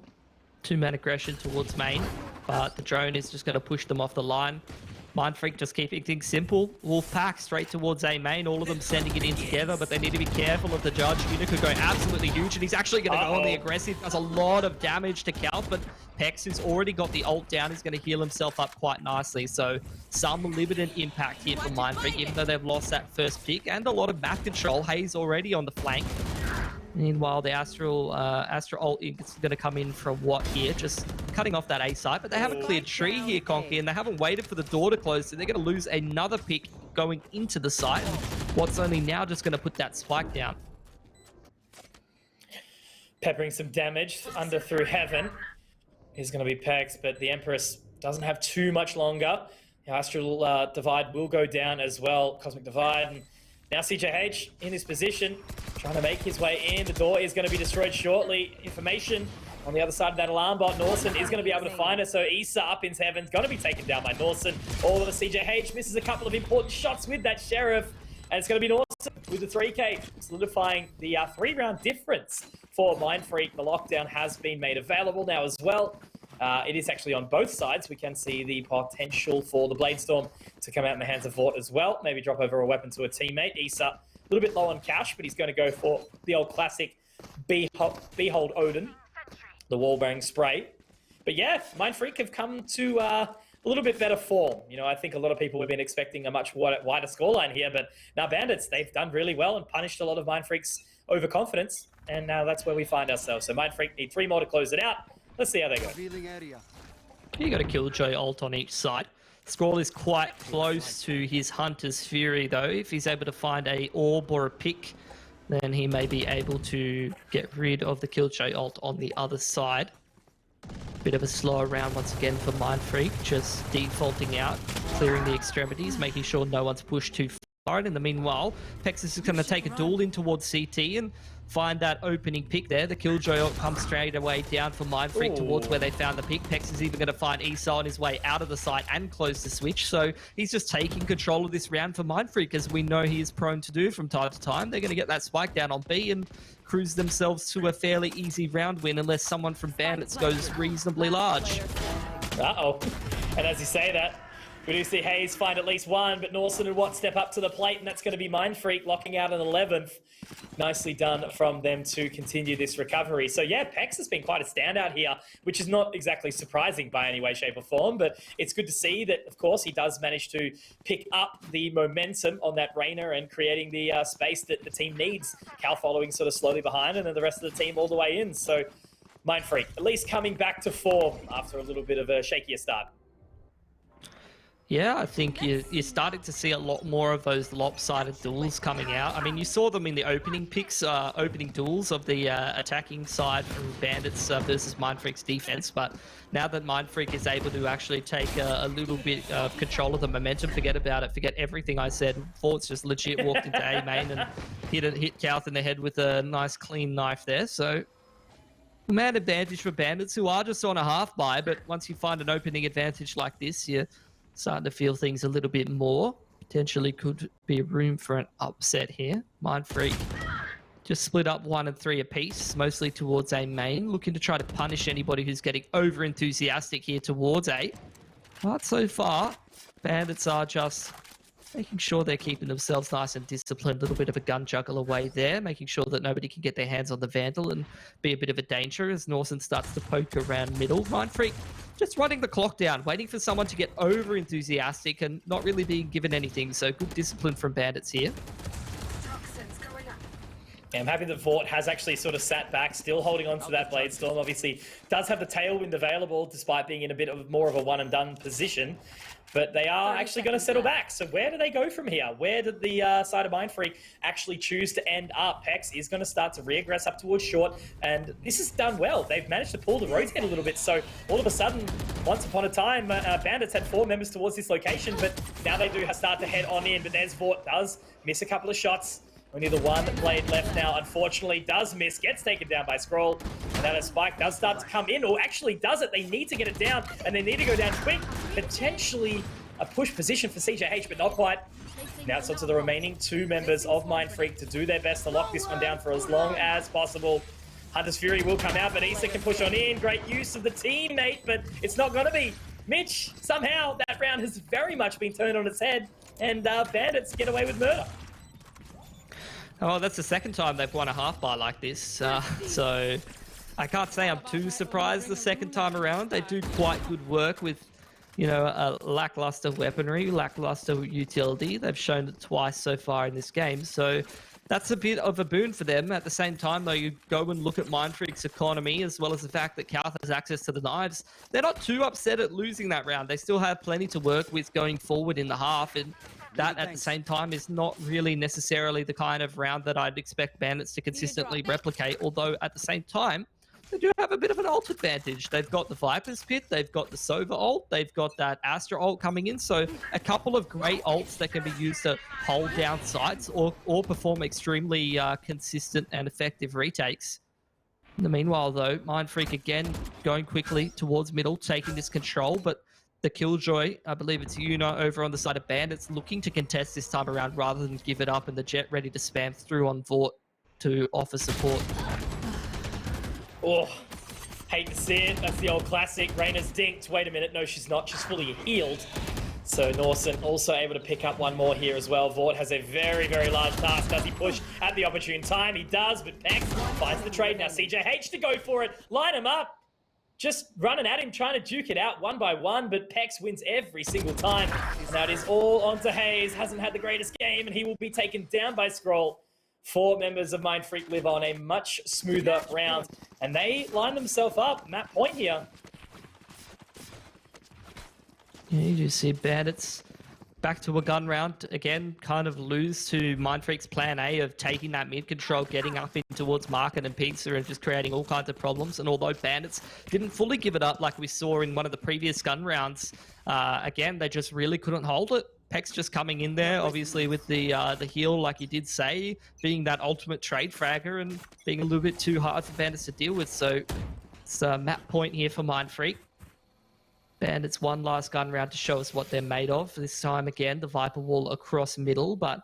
2-man aggression towards main, but the drone is just going to push them off the line. Mindfreak just keeping things simple. Wolfpack straight towards A main, all of them sending it in together, but they need to be careful of the Judge. Yuna could go absolutely huge, and he's actually going to go on the aggressive. Does a lot of damage to Calf, but Pex, who's already got the ult down, is going to heal himself up quite nicely. So some limited impact here for Mindfreak, even though they've lost that first pick, and a lot of map control. Hayes already on the flank. Meanwhile, the Astral ult is going to come in from what here, just cutting off that A site. But they haven't cleared tree here, Conky, and they haven't waited for the door to close, so they're going to lose another pick going into the site. And what's only now just going to put that spike down. Peppering some damage under through Heaven is going to be Pex, but the Empress doesn't have too much longer. The Astral Divide will go down as well, Cosmic Divide. And now CJH in his position, trying to make his way in. The door is going to be destroyed shortly. Information on the other side of that alarm bot. Norson is going to be able to find it. So Issa up into Heaven's going to be taken down by Norson. All of the CJH misses a couple of important shots with that Sheriff. And it's going to be Norson with the 3K, solidifying the 3-round difference for Mindfreak. The lockdown has been made available now as well. It is actually on both sides. We can see the potential for the Bladestorm to come out in the hands of Vort as well. Maybe drop over a weapon to a teammate. Issa, a little bit low on cash, but he's going to go for the old classic Behold Odin, the wallbang spray. But yeah, Mindfreak have come to a little bit better form. You know, I think a lot of people have been expecting a much wider scoreline here, but now Bandits, they've done really well and punished a lot of Mindfreak's overconfidence, and now that's where we find ourselves. So Mindfreak need 3 more to close it out. Let's see how they go. You got a Killjoy ult on each side. Scroll is quite close to his Hunter's Fury, though. If he's able to find a orb or a pick, then he may be able to get rid of the Killjoy ult on the other side. Bit of a slower round once again for Mindfreak, just defaulting out, clearing the extremities, making sure no one's pushed too far. In the meanwhile, Pexus is going to take a duel in towards CT and find that opening pick there. The Killjoy comes straight away down for Mindfreak towards where they found the pick. Pex is even going to find Esau on his way out of the site and close the switch. So he's just taking control of this round for Mindfreak, as we know he is prone to do from time to time. They're going to get that spike down on B and cruise themselves to a fairly easy round win, unless someone from Bandits goes reasonably large. Uh-oh. And as you say that, we do see Hayes find at least one, but Norson and Watt step up to the plate, and that's going to be Mindfreak locking out an 11th. Nicely done from them to continue this recovery. So yeah, Pex has been quite a standout here, which is not exactly surprising by any way, shape or form, but it's good to see that, of course, he does manage to pick up the momentum on that Reyna and creating the space that the team needs. Cal following sort of slowly behind, and then the rest of the team all the way in. So Mindfreak at least coming back to form after a little bit of a shakier start. Yeah, I think you're starting to see a lot more of those lopsided duels coming out. I mean, you saw them in the opening picks, opening duels of the attacking side from Bandits versus Mindfreak's defense, but now that Mindfreak is able to actually take a little bit of control of the momentum, forget about it, forget everything I said. Fort's just legit walked into A main and hit Kauth in the head with a nice clean knife there, so man advantage for Bandits, who are just on a half buy, but once you find an opening advantage like this, you're starting to feel things a little bit more. Potentially could be room for an upset here. Mindfreak just split up 1 and 3 apiece, mostly towards A main, looking to try to punish anybody who's getting over enthusiastic here towards A. But so far, Bandits are just making sure they're keeping themselves nice and disciplined. A little bit of a gun juggle away there, making sure that nobody can get their hands on the Vandal and be a bit of a danger as Norson starts to poke around middle. Mindfreak just running the clock down, waiting for someone to get over enthusiastic and not really being given anything. So good discipline from Bandits here. Yeah, I'm happy that Vort has actually sort of sat back, still holding on to that Blade Storm. Obviously does have the Tailwind available despite being in a bit of more of a one and done position. But they are actually going to settle back. So where do they go from here? Where did the side of Mindfreak actually choose to end up? Pex is going to start to reaggress up towards short, and this is done well. They've managed to pull the rotate a little bit. So all of a sudden, once upon a time, Bandits had 4 members towards this location, but now they do start to head on in. But there's Vort, does miss a couple of shots. Only the one blade left now, unfortunately, does miss, gets taken down by Scroll. And that a spike does start to come in, or actually does it. They need to get it down, and they need to go down quick. Potentially a push position for CJH, but not quite. Now it's up to the remaining 2 members of Mindfreak to do their best to lock this one down for as long as possible. Hunter's Fury will come out, but Issa can push on in. Great use of the teammate, but it's not going to be. Mitch, somehow that round has very much been turned on its head, and Bandits get away with murder. Oh, that's the second time they've won a half bar like this, so I can't say I'm too surprised the second time around. They do quite good work with, you know, a lackluster weaponry, lackluster utility. They've shown it twice so far in this game, so that's a bit of a boon for them. At the same time, though, you go and look at Mindfreak's economy, as well as the fact that Kauth has access to the knives. They're not too upset at losing that round. They still have plenty to work with going forward in the half, and that at the same time is not really necessarily the kind of round that I'd expect Bandits to consistently replicate, although at the same time, they do have a bit of an ult advantage. They've got the Viper's Pit, they've got the Sova ult, they've got that Astra ult coming in, so a couple of great ults that can be used to hold down sites or perform extremely consistent and effective retakes. In the meanwhile, though, Mindfreak again going quickly towards middle, taking this control, but the Killjoy, I believe it's Yuna over on the side of Bandits, looking to contest this time around rather than give it up, and the Jet ready to spam through on Vort to offer support. Oh, hate to see it. That's the old classic. Reyna's dinked. Wait a minute. No, she's not. She's fully healed. So Norson also able to pick up one more here as well. Vort has a very, very large task. Does he push at the opportune time? He does, but Pex finds the trade. Now CJH to go for it. Line him up. Just running at him, trying to duke it out one by one, but Pex wins every single time. Now it is all onto Hayes. Hasn't had the greatest game, and he will be taken down by Scroll. 4 members of Mindfreak live on a much smoother round, and they line themselves up. Map point here. Yeah, you just see Bandits back to a gun round again, kind of lose to Mindfreak's plan A of taking that mid control, getting up in towards Market and Pizza and just creating all kinds of problems. And although Bandits didn't fully give it up like we saw in one of the previous gun rounds, again, they just really couldn't hold it. Peck's just coming in there, obviously with the heal, like you did say, being that ultimate trade fragger and being a little bit too hard for Bandits to deal with. So it's a map point here for Mindfreak. Bandits one last gun round to show us what they're made of. This time again, the Viper wall across middle, but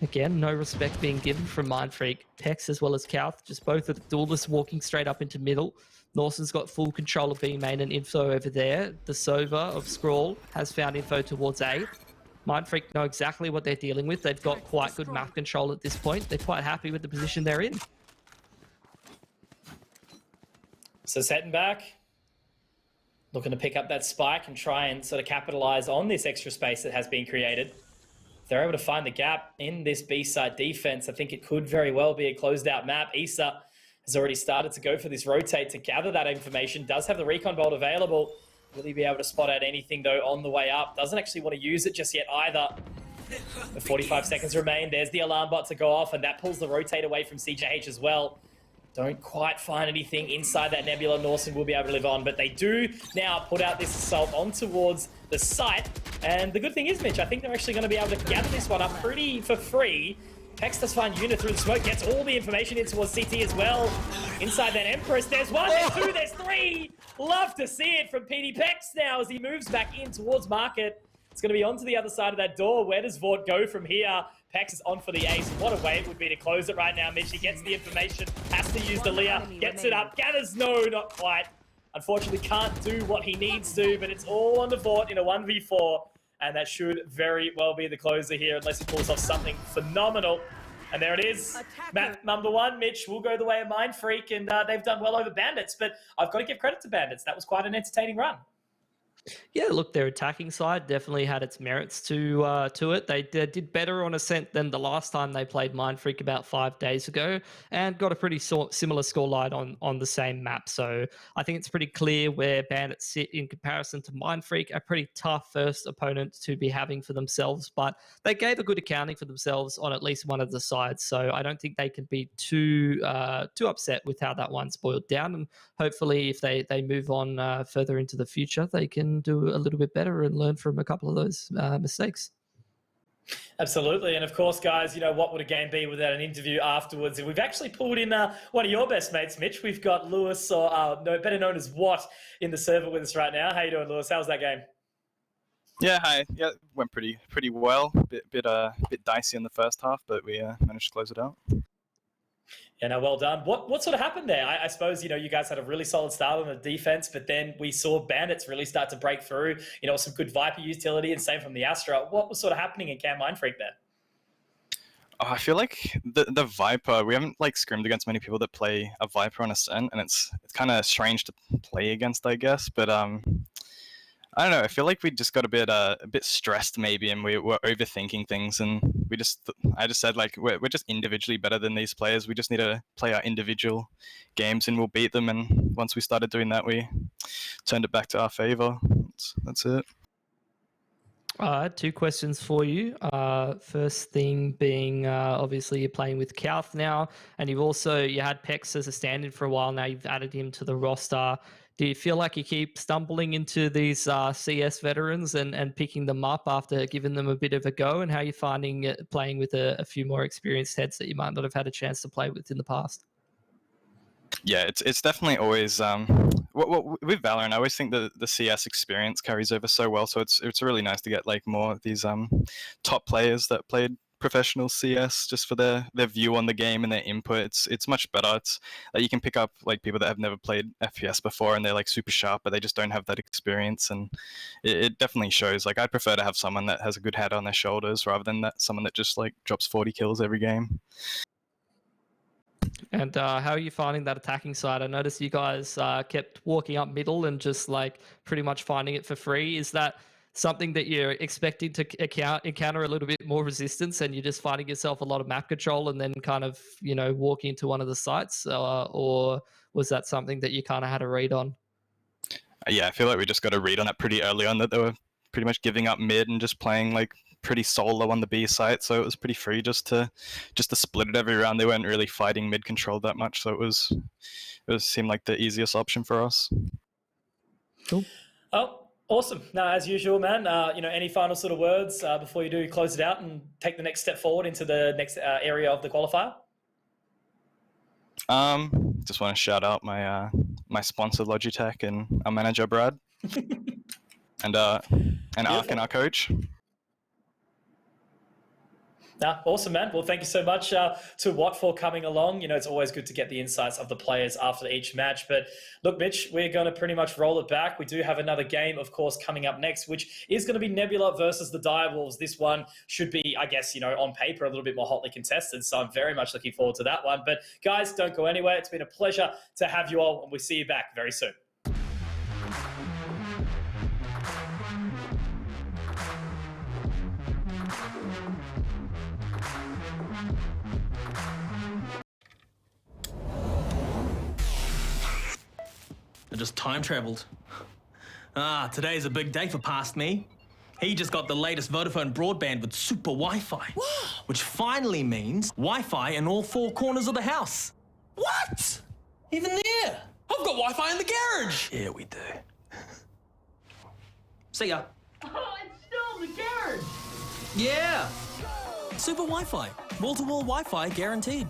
again, no respect being given from Mindfreak. Pex as well as Kauth, just both of the duelists walking straight up into middle. Nawson's got full control of B main and info over there. The Sova of Scrawl has found info towards A. Mindfreak know exactly what they're dealing with. They've got quite good map control at this point. They're quite happy with the position they're in. So setting back, looking to pick up that spike and try and sort of capitalize on this extra space that has been created. If they're able to find the gap in this B-side defense, I think it could very well be a closed out map. Issa has already started to go for this rotate to gather that information, does have the recon bolt available. Will he be able to spot out anything though on the way up? Doesn't actually want to use it just yet either. The 45 seconds remain. There's the alarm bot to go off, and that pulls the rotate away from CJH as well. Don't quite find anything inside that nebula. Norson will be able to live on, but they do now put out this assault on towards the site. And the good thing is, Mitch, I think they're actually going to be able to gather this one up pretty for free. Pex does find Una through the smoke, gets all the information in towards CT as well. Inside that Empress, there's one, there's two, there's three. Love to see it from PD Pex now as he moves back in towards Market. It's going to be onto the other side of that door. Where does Vort go from here? Pex is on for the ace. What a way it would be to close it right now, Mitch. He gets the information, has to use the Lear, gets it up, gathers, no, not quite. Unfortunately, can't do what he needs to, but it's all on the Vort in a 1v4. And that should very well be the closer here, unless he pulls off something phenomenal. And there it is. Map number one, Mitch, will go the way of Mindfreak, and they've done well over Bandits. But I've got to give credit to Bandits. That was quite an entertaining run. Yeah, look, their attacking side definitely had its merits to it. They did better on Ascent than the last time they played Mindfreak about 5 days ago, and got a pretty similar scoreline on the same map. So I think it's pretty clear where Bandits sit in comparison to Mindfreak. A pretty tough first opponent to be having for themselves, but they gave a good accounting for themselves on at least one of the sides. So I don't think they can be too upset with how that one's boiled down. And hopefully, if they move on further into the future, they can do a little bit better and learn from a couple of those mistakes. Absolutely. And of course, guys, you know, what would a game be without an interview afterwards? And we've actually pulled in one of your best mates, Mitch. We've got Lewis, or better known as Watt, in the server with us right now. How you doing, Lewis? How's that game? Yeah, hi. Yeah, it went pretty well. Bit dicey in the first half, but we managed to close it out. Yeah, no, well done. What sort of happened there? I suppose, you know, you guys had a really solid start on the defense, but then we saw Bandits really start to break through, you know, some good Viper utility, and same from the Astra. What was sort of happening in Camp Mindfreak there? Oh, I feel like the Viper, we haven't like scrimmed against many people that play a Viper on Ascent, and it's kind of strange to play against, I guess, but I don't know. I feel like we just got a bit stressed maybe, and we were overthinking things. And I just said like we're just individually better than these players. We just need to play our individual games, and we'll beat them. And once we started doing that, we turned it back to our favor. That's it. I had two questions for you. First thing being, obviously you're playing with Kauth now, and you had Pex as a stand-in for a while now. You've added him to the roster. Do you feel like you keep stumbling into these CS veterans and picking them up after giving them a bit of a go? And how are you finding it playing with a few more experienced heads that you might not have had a chance to play with in the past? Yeah, it's definitely always with Valorant. I always think that the CS experience carries over so well. So it's really nice to get like more of these top players that played professional CS just for their view on the game and their input. It's much better. It's like you can pick up like people that have never played FPS before, and they're like super sharp, but they just don't have that experience, and it definitely shows. Like I'd prefer to have someone that has a good head on their shoulders rather than someone that just like drops 40 kills every game. And how are you finding that attacking side? I noticed you guys kept walking up middle and just like pretty much finding it for free. Is that something that you're expecting to encounter a little bit more resistance, and you're just finding yourself a lot of map control and then kind of, you know, walking into one of the sites? Or was that something that you kind of had a read on? Yeah, I feel like we just got a read on it pretty early on, that they were pretty much giving up mid and just playing like pretty solo on the B site, so it was pretty free just to split it every round. They weren't really fighting mid control that much, so it seemed like the easiest option for us. Cool. Oh, Awesome. No, as usual, man. Any final sort of words before you do close it out and take the next step forward into the next area of the qualifier? Just want to shout out my my sponsor Logitech and our manager Brad, and Ark and our coach. Awesome, man. Well, thank you so much to Watt for coming along. It's always good to get the insights of the players after each match. But look, Mitch, we're going to pretty much roll it back. We do have another game, of course, coming up next, which is going to be Nebula versus the Direwolves. This one should be, I guess, on paper, a little bit more hotly contested. So I'm very much looking forward to that one. But guys, don't go anywhere. It's been a pleasure to have you all, and we'll see you back very soon. I just time traveled. Today's a big day for past me. He just got the latest Vodafone broadband with super Wi-Fi. Which finally means Wi-Fi in all 4 corners of the house. What? Even there? I've got Wi-Fi in the garage. Yeah, we do. See ya. Oh, it's still in the garage. Yeah. Super Wi-Fi. Wall-to-wall Wi-Fi guaranteed.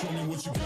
Show me what you got.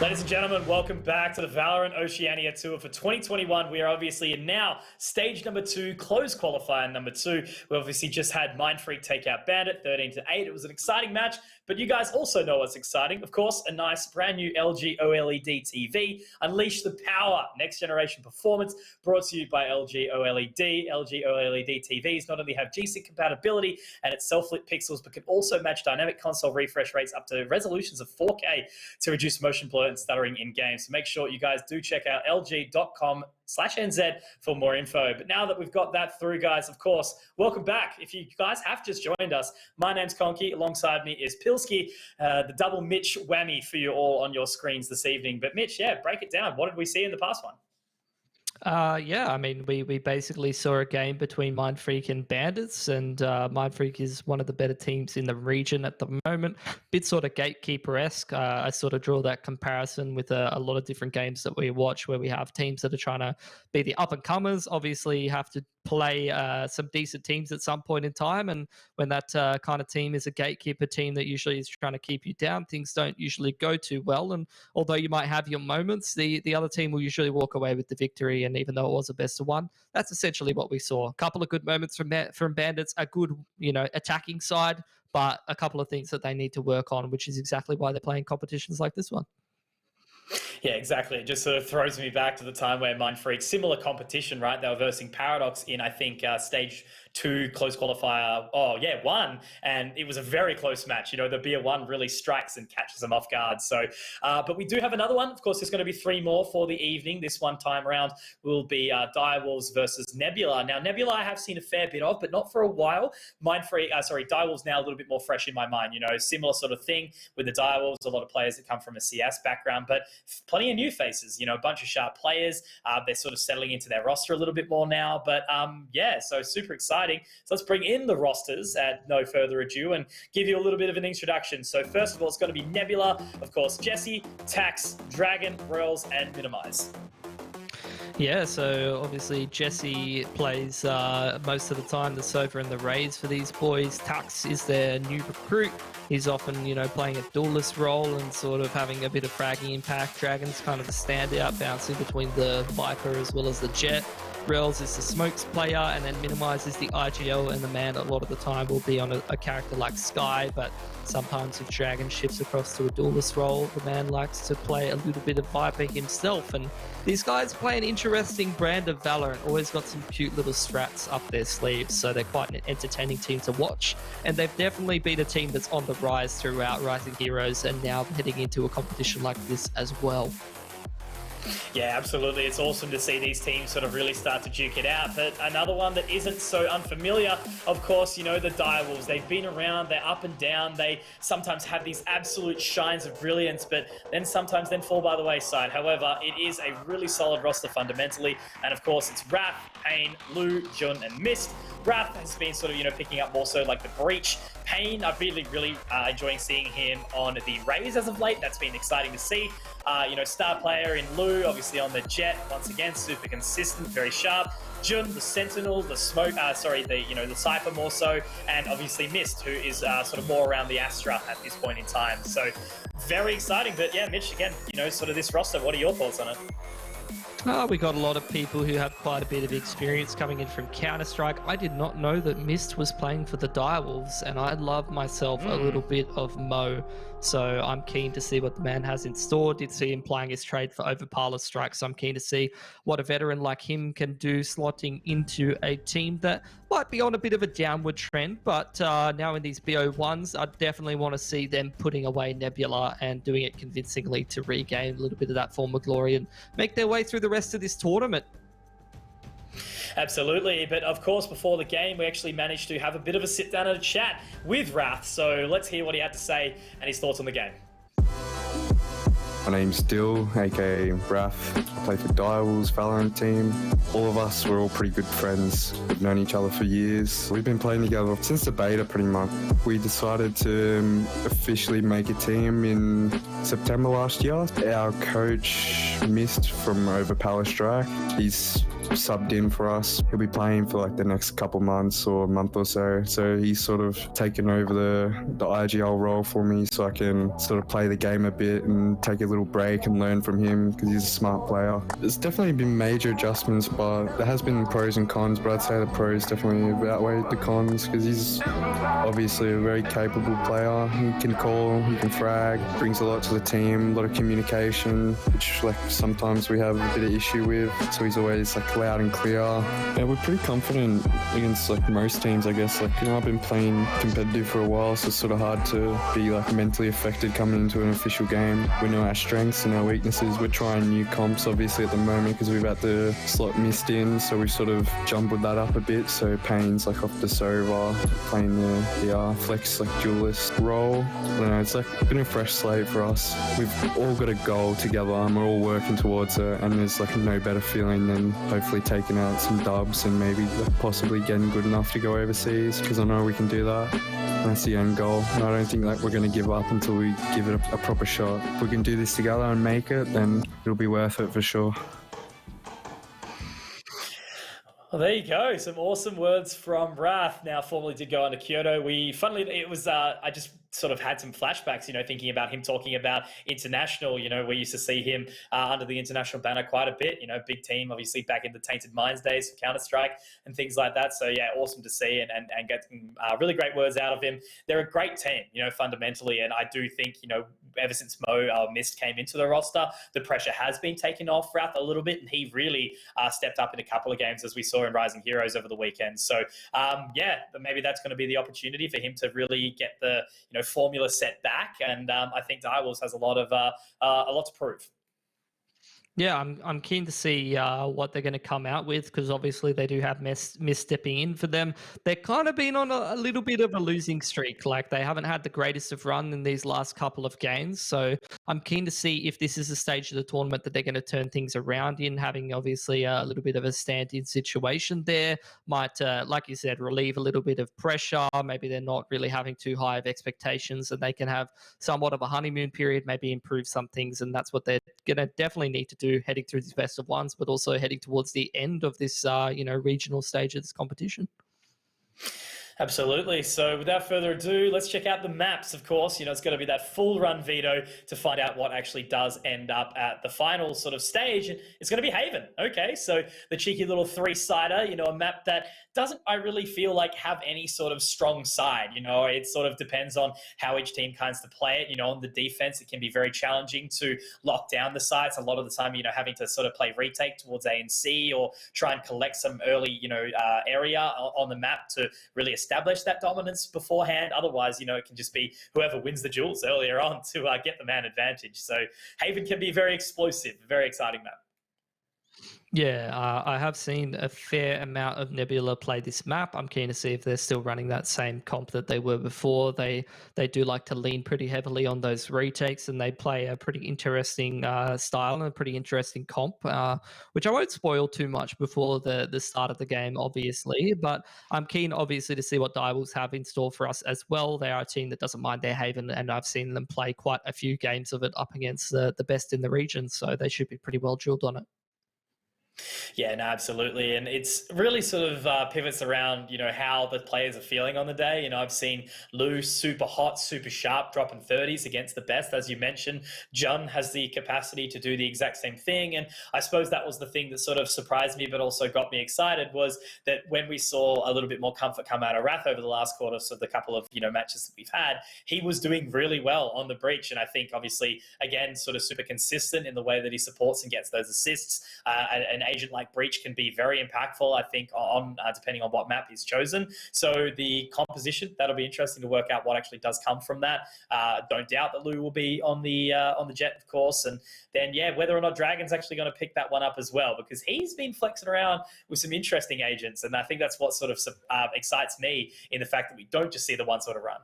Ladies and gentlemen, welcome back to the Valorant Oceania Tour for 2021. We are obviously in now stage number 2, closed qualifier number 2. We obviously just had Mindfreak take out Bandit 13-8. It was an exciting match, but you guys also know what's exciting. Of course, a nice brand new LG OLED TV. Unleash the power, next generation performance, brought to you by LG OLED. LG OLED TVs not only have G-Sync compatibility and its self-lit pixels, but can also match dynamic console refresh rates up to resolutions of 4K to reduce motion blur and stuttering in games. So make sure you guys do check out lg.com/NZ for more info. But now that we've got that through, guys, of course, welcome back. If you guys have just joined us, my name's Conky. Alongside me is Pilsky, the double Mitch whammy for you all on your screens this evening. But Mitch, yeah, break it down. What did we see in the past one? Yeah, I mean, we basically saw a game between Mindfreak and Bandits, and Mindfreak is one of the better teams in the region at the moment. Bit sort of gatekeeper-esque. I sort of draw that comparison with a lot of different games that we watch where we have teams that are trying to be the up-and-comers. Obviously, you have to play some decent teams at some point in time, and when that kind of team is a gatekeeper team that usually is trying to keep you down, things don't usually go too well. And although you might have your moments, the other team will usually walk away with the victory. And even though it was a best of one, that's essentially what we saw. A couple of good moments from Bandits, a good attacking side, but a couple of things that they need to work on, which is exactly why they're playing competitions like this one. Yeah, exactly. It just sort of throws me back to the time where Mindfreak, similar competition, right? They were versing Paradox in, I think, stage 2 close qualifier. Oh, yeah, 1. And it was a very close match. You know, the Beer 1 really strikes and catches them off guard. So, but we do have another one. Of course, there's going to be 3 more for the evening. This one time around will be Direwolves versus Nebula. Now, Nebula I have seen a fair bit of, but not for a while. Direwolves now a little bit more fresh in my mind. You know, similar sort of thing with the Direwolves. A lot of players that come from a CS background, but plenty of new faces, you know, a bunch of sharp players. They're sort of settling into their roster a little bit more now. But yeah, so super exciting. So let's bring in the rosters at no further ado and give you a little bit of an introduction. So first of all, it's going to be Nebula, of course, Jesse, Tax, Dragon, Royals, and Minimize. Yeah, so obviously Jesse plays most of the time the Sova and the Rays for these boys. Tax is their new recruit. He's often, playing a duelist role and sort of having a bit of fragging impact. Dragon's kind of the standout, bouncing between the Viper as well as the Jet. Rails is the smokes player, and then Minimize is the IGL, and the man a lot of the time will be on a character like Sky, but sometimes if Dragon shifts across to a duelist role, the man likes to play a little bit of Viper himself. And these guys play an interesting brand of Valorant, always got some cute little strats up their sleeves, so they're quite an entertaining team to watch. And they've definitely been a team that's on the rise throughout Rising Heroes and now heading into a competition like this as well. Yeah, absolutely. It's awesome to see these teams sort of really start to duke it out. But another one that isn't so unfamiliar, of course, the Direwolves. They've been around, they're up and down. They sometimes have these absolute shines of brilliance, but then sometimes fall by the wayside. However, it is a really solid roster fundamentally. And of course, it's Wrath, Pain, Lu, Jun, and Mist. Wrath has been sort of, picking up more so like the Breach. Pain, I've really enjoying seeing him on the Rays as of late. That's been exciting to see. Star player in Lu, obviously on the Jet, once again, super consistent, very sharp. Jun, the Sentinel, the Smoke, the Cypher more so, and obviously Mist, who is sort of more around the Astra at this point in time. So very exciting. But yeah, Mitch, again, sort of this roster, what are your thoughts on it? We got a lot of people who have quite a bit of experience coming in from Counter-Strike. I did not know that Mist was playing for the Direwolves, and I love myself a little bit of Mo. So I'm keen to see what the man has in store. Did see him playing his trade for Overpowerless Strike, so I'm keen to see what a veteran like him can do slotting into a team that might be on a bit of a downward trend, but now in these BO1s, I definitely want to see them putting away Nebula and doing it convincingly to regain a little bit of that former glory and make their way through the rest of this tournament. Absolutely, but of course before the game we actually managed to have a bit of a sit down and a chat with Wrath, so let's hear what he had to say and his thoughts on the game. My name's Dill, aka Wrath. I play for Direwolves Valorant team. All of us, we're all pretty good friends. We've known each other for years. We've been playing together since the beta pretty much. We decided to officially make a team in September last year. Our coach, Mist from Overpower Strike, he's subbed in for us. He'll be playing for like the next couple months or a month or so. So he's sort of taken over the IGL role for me so I can sort of play the game a bit and take a little break and learn from him because he's a smart player. There's definitely been major adjustments, but there has been pros and cons, but I'd say the pros definitely outweigh the cons because he's obviously a very capable player. He can call, he can frag, brings a lot to the team, a lot of communication, which like sometimes we have a bit of issue with. So he's always like loud and clear. Yeah, we're pretty confident against like most teams, I guess. Like, I've been playing competitive for a while, so it's sort of hard to be like mentally affected coming into an official game. We know our strengths and our weaknesses. We're trying new comps obviously at the moment because we've had the slot Mist in, so we sort of jumbled that up a bit. So Pain's like off the Sova, playing the flex like duelist role. I don't know, it's like been a fresh slate for us. We've all got a goal together and we're all working towards it, and there's like no better feeling than hopefully taking out some dubs and maybe possibly getting good enough to go overseas, because I know we can do that. That's the end goal, and I don't think like we're going to give up until we give it a proper shot. If we can do this together and make it, then it'll be worth it for sure. Well, there you go. Some awesome words from Wrath. Now, formerly did go on to Kyoto. It was, I just sort of had some flashbacks, thinking about him talking about international. We used to see him under the international banner quite a bit, big team, obviously back in the Tainted Minds days, Counter-Strike and things like that. So yeah, awesome to see and get some really great words out of him. They're a great team, fundamentally. And I do think, ever since Mist came into the roster, the pressure has been taken off Wrath a little bit, and he really stepped up in a couple of games as we saw in Rising Heroes over the weekend. So maybe that's going to be the opportunity for him to really get the formula set back, and I think Direwolves has a lot to prove. Yeah, I'm keen to see what they're going to come out with, because obviously they do have Mist stepping in for them. They've kind of been on a little bit of a losing streak. Like, they haven't had the greatest of run in these last couple of games. So I'm keen to see if this is a stage of the tournament that they're going to turn things around in, having obviously a little bit of a stand-in situation there. Might, like you said, relieve a little bit of pressure. Maybe they're not really having too high of expectations, and they can have somewhat of a honeymoon period, maybe improve some things. And that's what they're going to definitely need to do heading through these best of ones, but also heading towards the end of this, regional stage of this competition. Absolutely. So without further ado, let's check out the maps. Of course, it's going to be that full run veto to find out what actually does end up at the final sort of stage. It's going to be Haven. Okay, so the cheeky little three-sider, a map that doesn't, I really feel like, have any sort of strong side. You know, it sort of depends on how each team kinds to play it. You know, on the defense, it can be very challenging to lock down the sites. A lot of the time, you know, having to sort of play retake towards A and C, or try and collect some early, you know, area on the map to really establish that dominance beforehand. Otherwise, you know, it can just be whoever wins the duels earlier on to get the man advantage. So Haven can be very explosive, very exciting map. Yeah, I have seen a fair amount of Nebula play this map. I'm keen to see if they're still running that same comp that they were before. They do like to lean pretty heavily on those retakes, and they play a pretty interesting style and a pretty interesting comp, which I won't spoil too much before the start of the game, obviously. But I'm keen, obviously, to see what Direwolves have in store for us as well. They are a team that doesn't mind their Haven, and I've seen them play quite a few games of it up against the best in the region, so they should be pretty well drilled on it. Yeah, no, absolutely. And it's really sort of pivots around, you know, how the players are feeling on the day. You know, I've seen Lou super hot, super sharp, dropping 30s against the best. As you mentioned, Jun has the capacity to do the exact same thing. And I suppose that was the thing that sort of surprised me, but also got me excited, was that when we saw a little bit more comfort come out of Wrath over the last quarter, so the couple of, you know, matches that we've had, he was doing really well on the breach. And I think, obviously, again, sort of super consistent in the way that he supports and gets those assists. An agent like Breach can be very impactful, I think, on depending on what map he's chosen. So the composition, that'll be interesting to work out what actually does come from that. Don't doubt that Lou will be on the Jet, of course, and then whether or not Dragon's actually going to pick that one up as well, because he's been flexing around with some interesting agents, and I think that's what sort of excites me in the fact that we don't just see the one sort of run.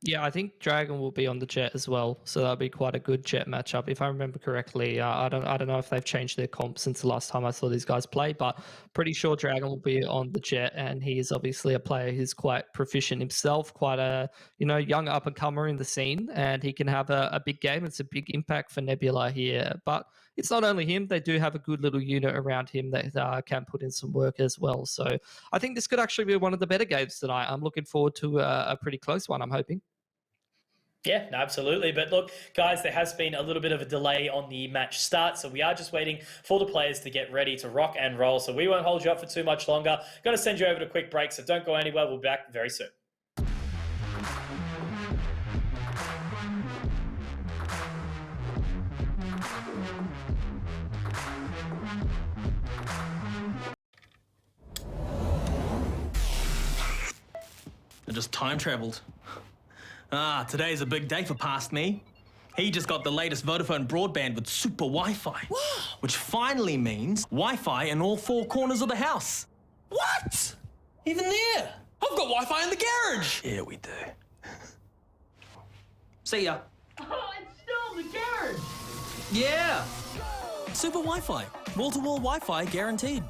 Yeah, I think Dragon will be on the Jet as well, so that'll be quite a good Jet matchup if I remember correctly. I don't know if they've changed their comp since the last time I saw these guys play, but pretty sure Dragon will be on the Jet, and he is obviously a player who's quite proficient himself, quite a young up and comer in the scene, and he can have a big game. It's a big impact for Nebula here, but it's not only him. They do have a good little unit around him that can put in some work as well. So I think this could actually be one of the better games tonight. I'm looking forward to a pretty close one, I'm hoping. Yeah, no, absolutely. But look, guys, there has been a little bit of a delay on the match start, so we are just waiting for the players to get ready to rock and roll. So we won't hold you up for too much longer. Going to send you over to a quick break, so don't go anywhere. We'll be back very soon. I just time traveled. Today's a big day for past me. He just got the latest Vodafone broadband with super Wi-Fi. Wow. Which finally means Wi-Fi in all four corners of the house. What? Even there? I've got Wi-Fi in the garage. Yeah, we do. See ya. Oh, it's still in the garage. Yeah. Super Wi-Fi. Wall-to-wall Wi-Fi guaranteed.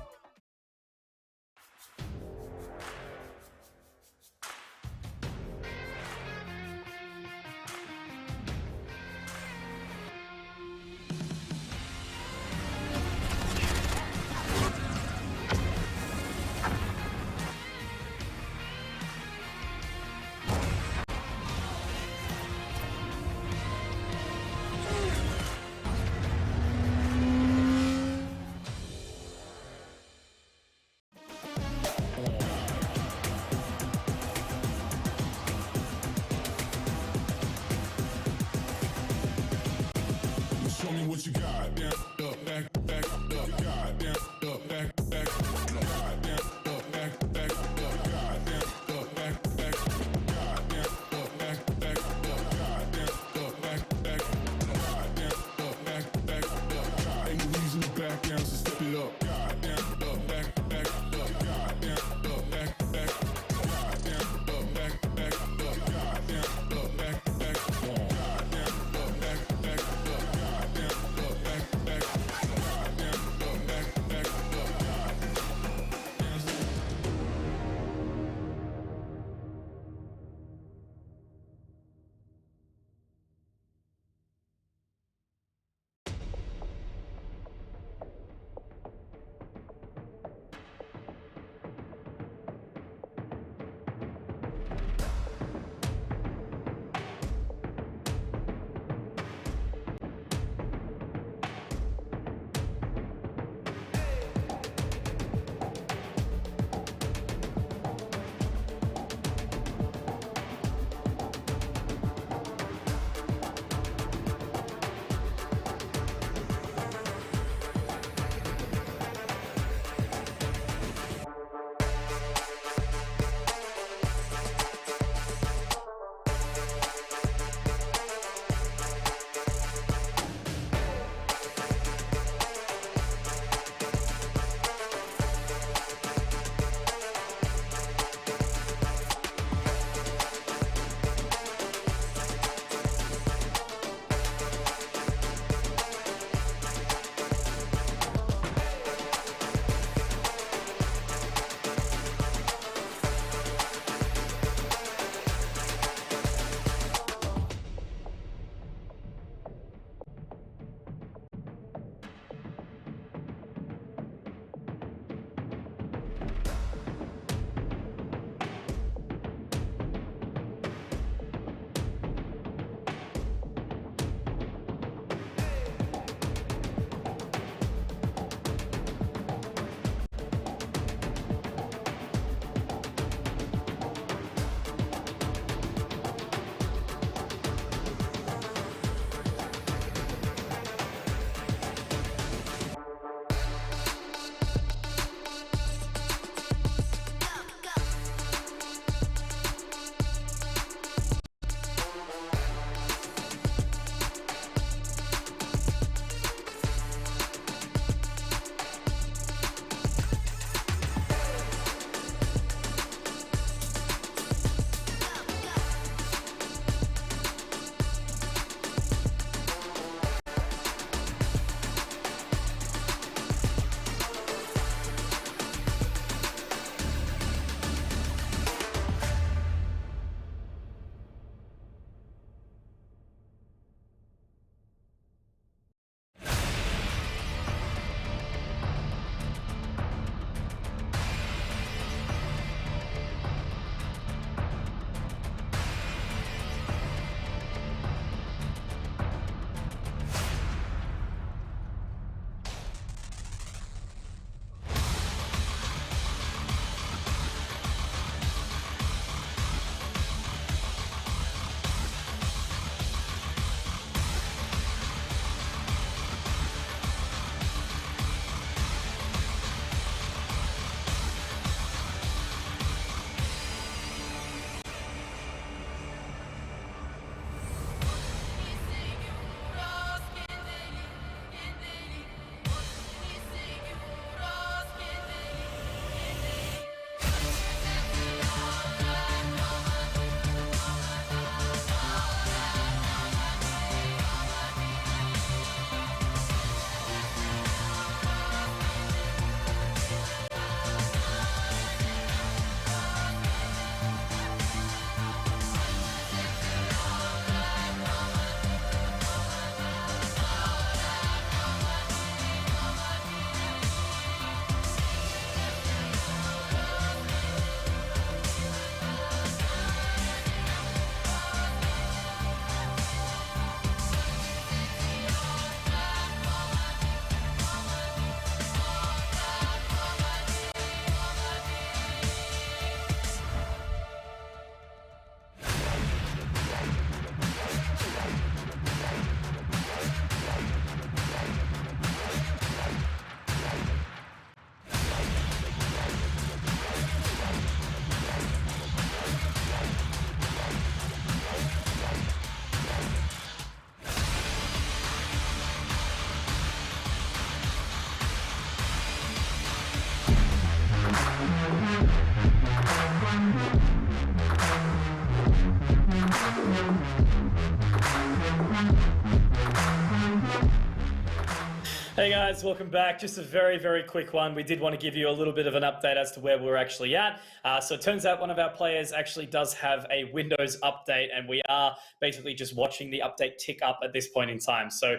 Hey guys, welcome back. Just a very, very quick one. We did want to give you a little bit of an update as to where we're actually at. So it turns out one of our players actually does have a Windows update, and we are basically just watching the update tick up at this point in time. So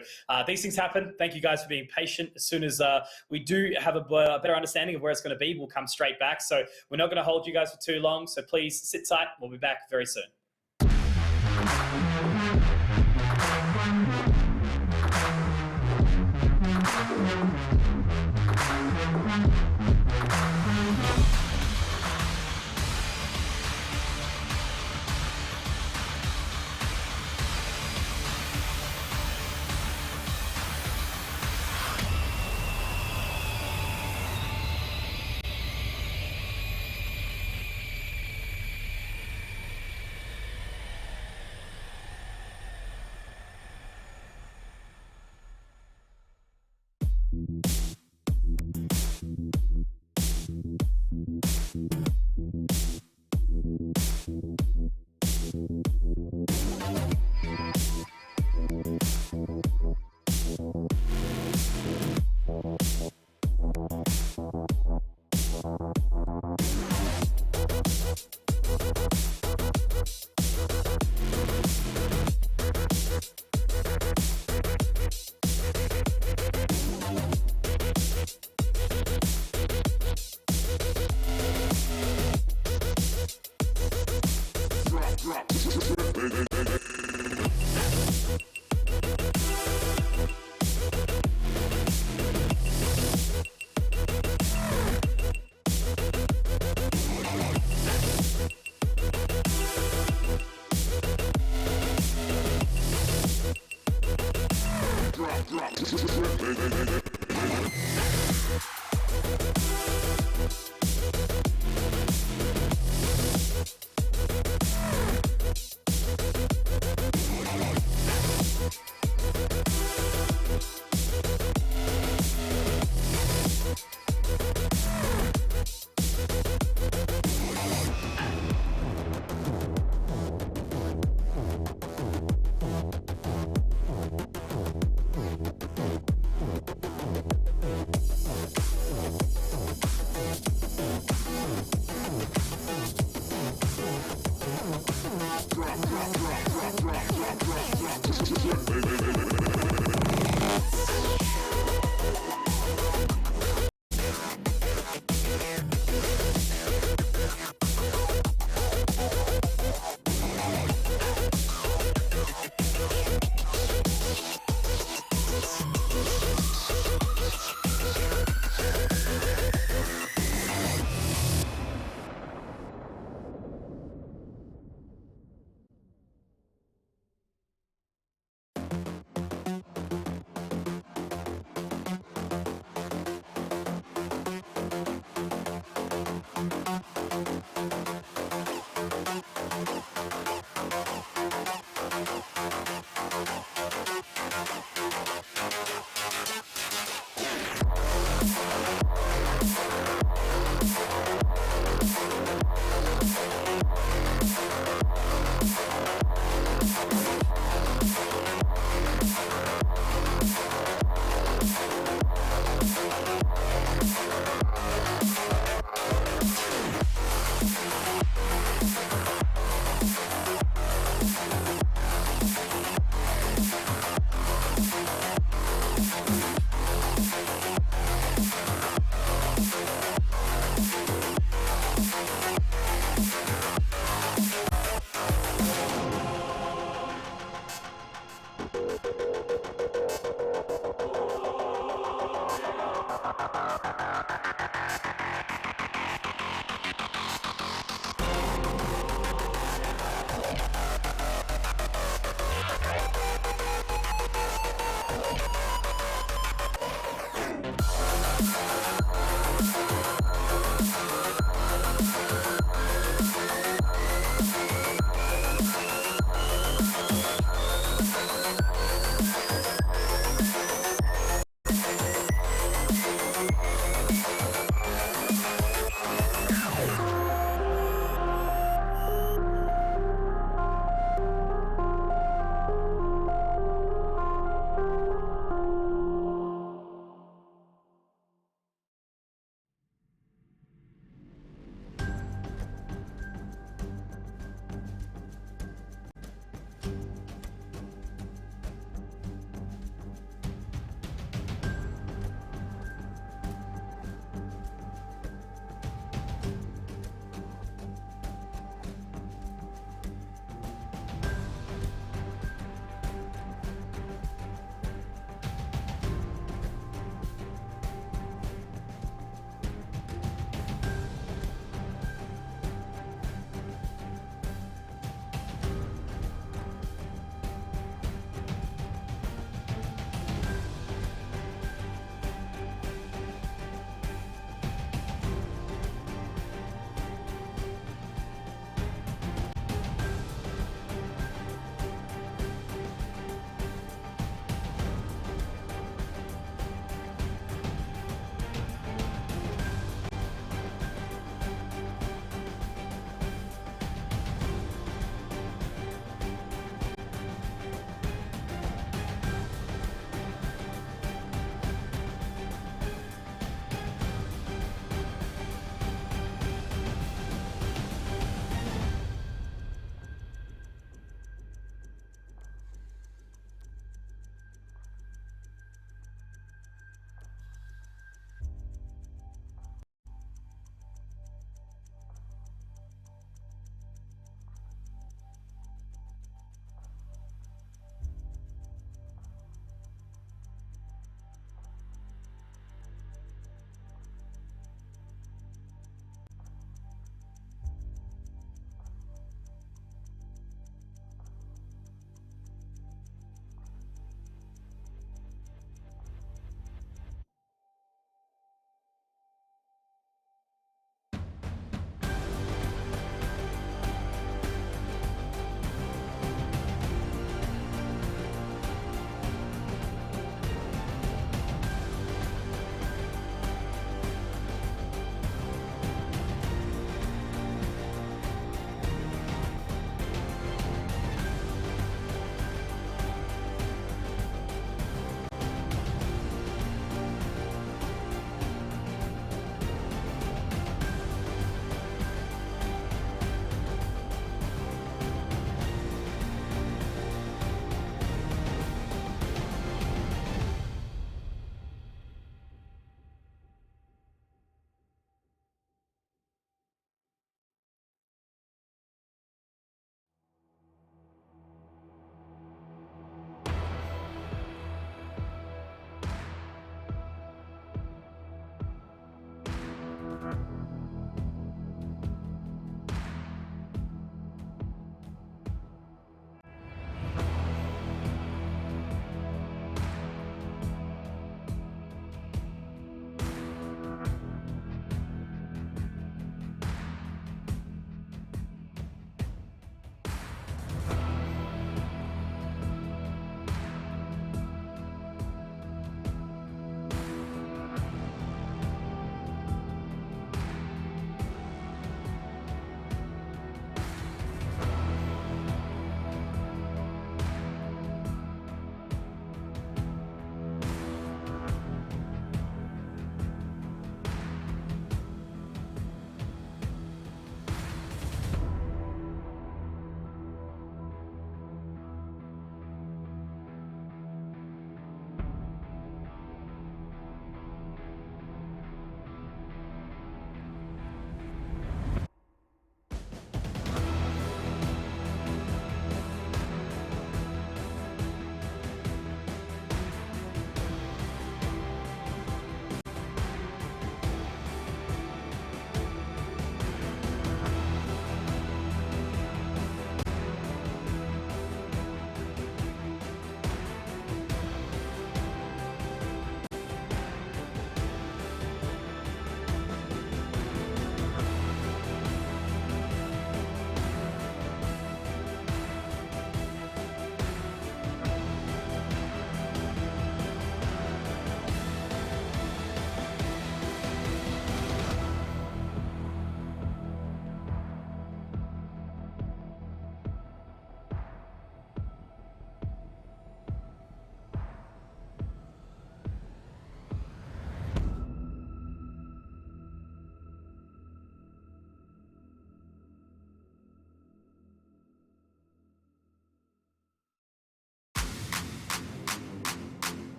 these things happen. Thank you guys for being patient. As soon as we do have a better understanding of where it's going to be, we'll come straight back. So we're not going to hold you guys for too long. So please sit tight. We'll be back very soon.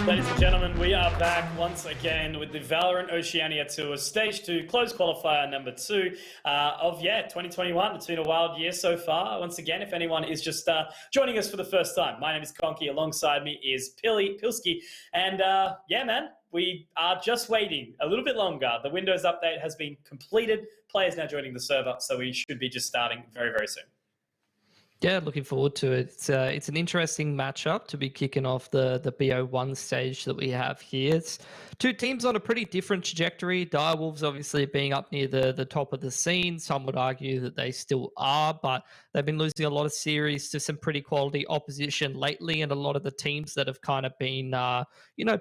Ladies and gentlemen, we are back once again with the Valorant Oceania Tour Stage 2 closed qualifier number 2 of 2021. It's been a wild year so far. Once again, if anyone is just joining us for the first time, my name is Conky. Alongside me is Pilsky. And man, we are just waiting a little bit longer. The Windows update has been completed. Players now joining the server, so we should be just starting very, very soon. Yeah, looking forward to it. It's an interesting matchup to be kicking off the BO1 stage that we have here. It's two teams on a pretty different trajectory. Direwolves obviously being up near the top of the scene. Some would argue that they still are, but they've been losing a lot of series to some pretty quality opposition lately, and a lot of the teams that have kind of been,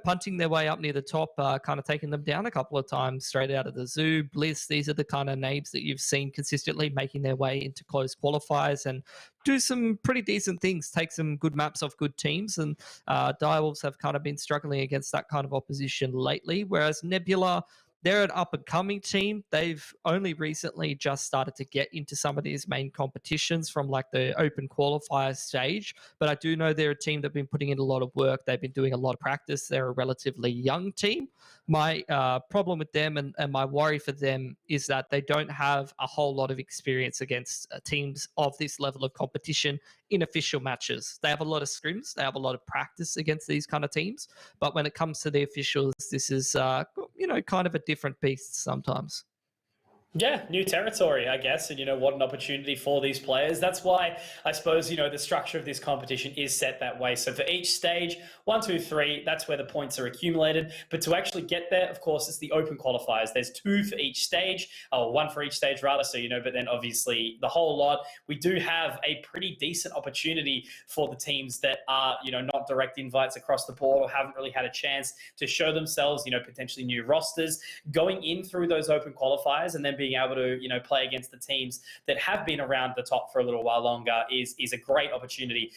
punting their way up near the top, kind of taking them down a couple of times straight out of the zoo. Bliss, these are the kind of names that you've seen consistently making their way into close qualifiers and do some pretty decent things, take some good maps off good teams, and Direwolves have kind of been struggling against that kind of opposition lately, whereas Nebula, they're an up-and-coming team. They've only recently just started to get into some of these main competitions from like the open qualifier stage, but I do know they're a team that have been putting in a lot of work. They've been doing a lot of practice. They're a relatively young team. My problem with them and my worry for them is that they don't have a whole lot of experience against teams of this level of competition in official matches. They have a lot of scrims. They have a lot of practice against these kind of teams, but when it comes to the officials, this is, kind of a different beast sometimes. Yeah, new territory, I guess, and what an opportunity for these players. That's why I suppose, the structure of this competition is set that way. So for each stage, 1, 2, 3, that's where the points are accumulated. But to actually get there, of course, it's the open qualifiers. There's 2 for each stage, or 1 for each stage rather, so but then obviously the whole lot. We do have a pretty decent opportunity for the teams that are, not direct invites across the board or haven't really had a chance to show themselves, potentially new rosters, going in through those open qualifiers and then being able to, play against the teams that have been around the top for a little while longer is a great opportunity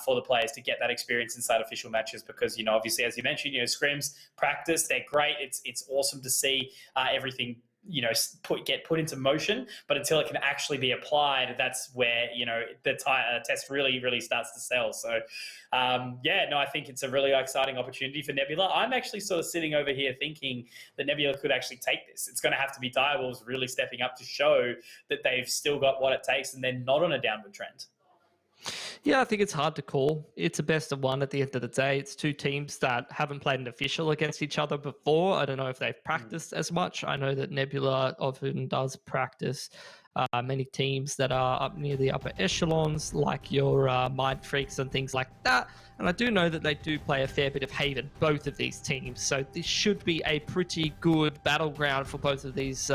for the players to get that experience inside official matches because, obviously, as you mentioned, scrims, practice, they're great. It's awesome to see everything get put into motion, but until it can actually be applied, that's where the test really starts to sell. So I think it's a really exciting opportunity for Nebula. I'm actually sort of sitting over here thinking that Nebula could actually take this. It's going to have to be Direwolves really stepping up to show that they've still got what it takes and they're not on a downward trend. Yeah, I think it's hard to call. It's a best of one at the end of the day. It's two teams that haven't played an official against each other before. I don't know if they've practiced as much. I know that Nebula often does practice many teams that are up near the upper echelons, like your Mind Freaks and things like that. And I do know that they do play a fair bit of Haven, both of these teams. So this should be a pretty good battleground for both of these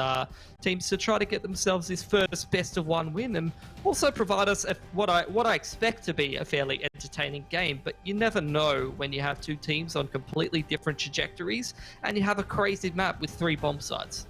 teams to try to get themselves this first best of one win and also provide us what I expect to be a fairly entertaining game. But you never know when you have two teams on completely different trajectories and you have a crazy map with 3 bomb sites.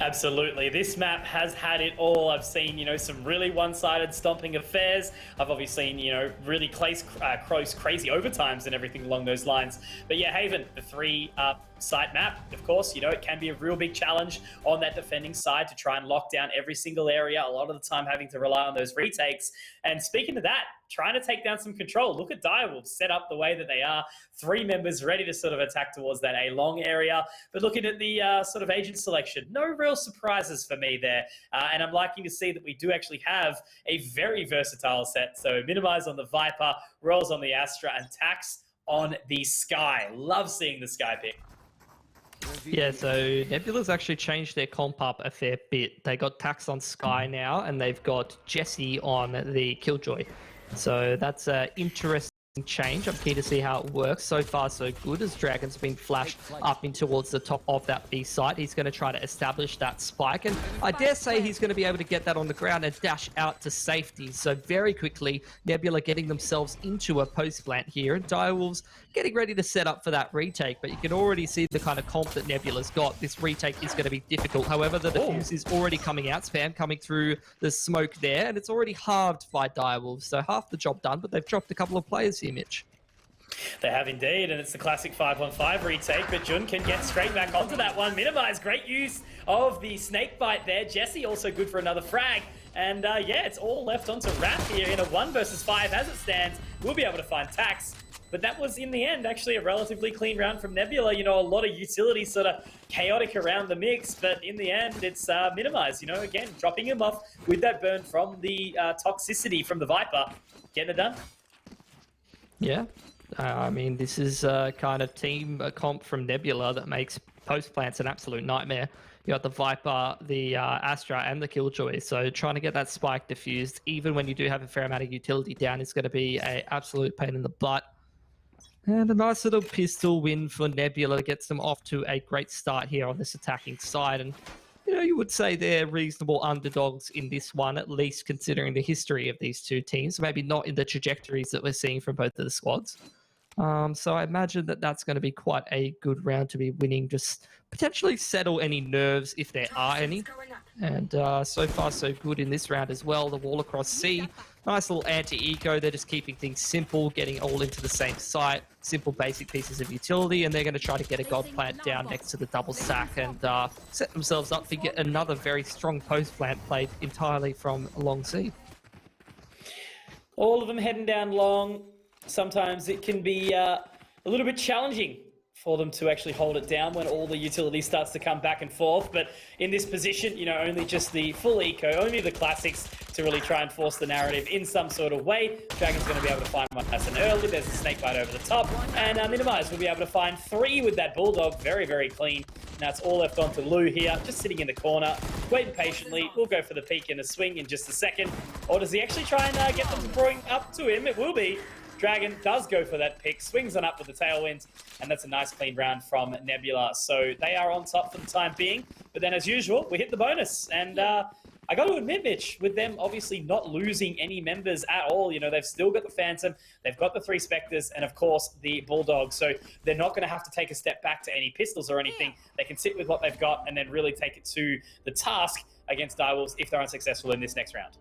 Absolutely. This map has had it all. I've seen, some really one-sided stomping affairs. I've obviously seen, really crazy overtimes and everything along those lines. But yeah, Haven, the 3 site map, of course, it can be a real big challenge on that defending side to try and lock down every single area, a lot of the time having to rely on those retakes. And speaking of that, trying to take down some control. Look at Direwolves set up the way that they are. 3 members ready to sort of attack towards that A-long area. But looking at the sort of agent selection, no real surprises for me there. And I'm liking to see that we do actually have a very versatile set. So Minimize on the Viper, Rolls on the Astra, and Tax on the Sky. Love seeing the Sky pick. Yeah, so Nebula's actually changed their comp up a fair bit. They got Tax on Sky now, and they've got Jesse on the Killjoy. So that's an interesting change. I'm keen to see how it works. So far, so good, as Dragon's been flashed up in towards the top of that B site. He's going to try to establish that spike, and I dare say he's going to be able to get that on the ground and dash out to safety. So very quickly, Nebula getting themselves into a post plant here, and Direwolves getting ready to set up for that retake. But you can already see the kind of comp that Nebula's got. This retake is going to be difficult. However, the defuse is already coming out. Spam coming through the smoke there, and it's already halved by Direwolves. So half the job done, but they've dropped a couple of players here, Mitch. They have indeed, and it's the classic 5-1-5 retake, but Jun can get straight back onto that one. Minimize, great use of the snake bite there. Jesse also good for another frag. And it's all left onto Wrath here in a 1 versus 5 as it stands. We'll be able to find Tax. But that was, in the end, actually a relatively clean round from Nebula. You know, a lot of utility sort of chaotic around the mix, but in the end, it's minimized. You know, again, dropping him off with that burn from the toxicity from the Viper. Getting it done. Yeah. I mean, this is a kind of team comp from Nebula that makes post plants an absolute nightmare. You got the Viper, the Astra, and the Killjoy. So trying to get that spike diffused, even when you do have a fair amount of utility down, is going to be an absolute pain in the butt. And a nice little pistol win for Nebula gets them off to a great start here on this attacking side. And, you know, you would say they're reasonable underdogs in this one, at least considering the history of these two teams. Maybe not in the trajectories that we're seeing from both of the squads. So I imagine that that's going to be quite a good round to be winning. Just potentially settle any nerves if there are any. And so far so good in this round as well. The wall across C. Nice little anti-eco. They're just keeping things simple, getting all into the same site. Simple basic pieces of utility. And they're going to try to get a God plant down next to the double sack and set themselves up to get another very strong post plant played entirely from long C. All of them heading down long. Sometimes it can be a little bit challenging for them to actually hold it down when all the utility starts to come back and forth. But in this position, you know, only just the full eco, only the classics to really try and force the narrative in some sort of way. Dragon's going to be able to find one nice and early. There's a snake bite over the top. And Minimize will be able to find 3 with that Bulldog. Very, very clean. Now it's all left on to Lou here, just sitting in the corner, waiting patiently. We'll go for the peek and a swing in just a second. Or does he actually try and get them throwing up to him? It will be. Dragon does go for that pick, swings on up with the tailwind, and that's a nice clean round from Nebula. So they are on top for the time being, but then as usual, we hit the bonus. And I got to admit, Mitch, with them obviously not losing any members at all, you know, they've still got the Phantom, they've got the 3 Spectres, and of course the Bulldog. So they're not going to have to take a step back to any pistols or anything. They can sit with what they've got and then really take it to the task against Direwolves if they're unsuccessful in this next round.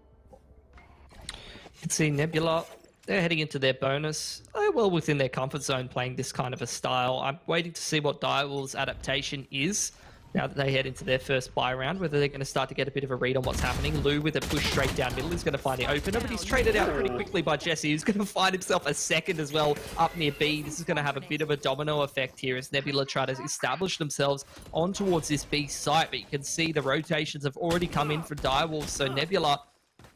You can see Nebula. They're heading into their bonus. They're well within their comfort zone playing this kind of a style. I'm waiting to see what Direwolves' adaptation is now that they head into their first buy round, whether they're going to start to get a bit of a read on what's happening. Lou with a push straight down middle is going to find the opener, but he's traded out pretty quickly by Jesse, who's going to find himself a second as well up near B. This is going to have a bit of a domino effect here as Nebula try to establish themselves on towards this B site, but you can see the rotations have already come in for Direwolves, so Nebula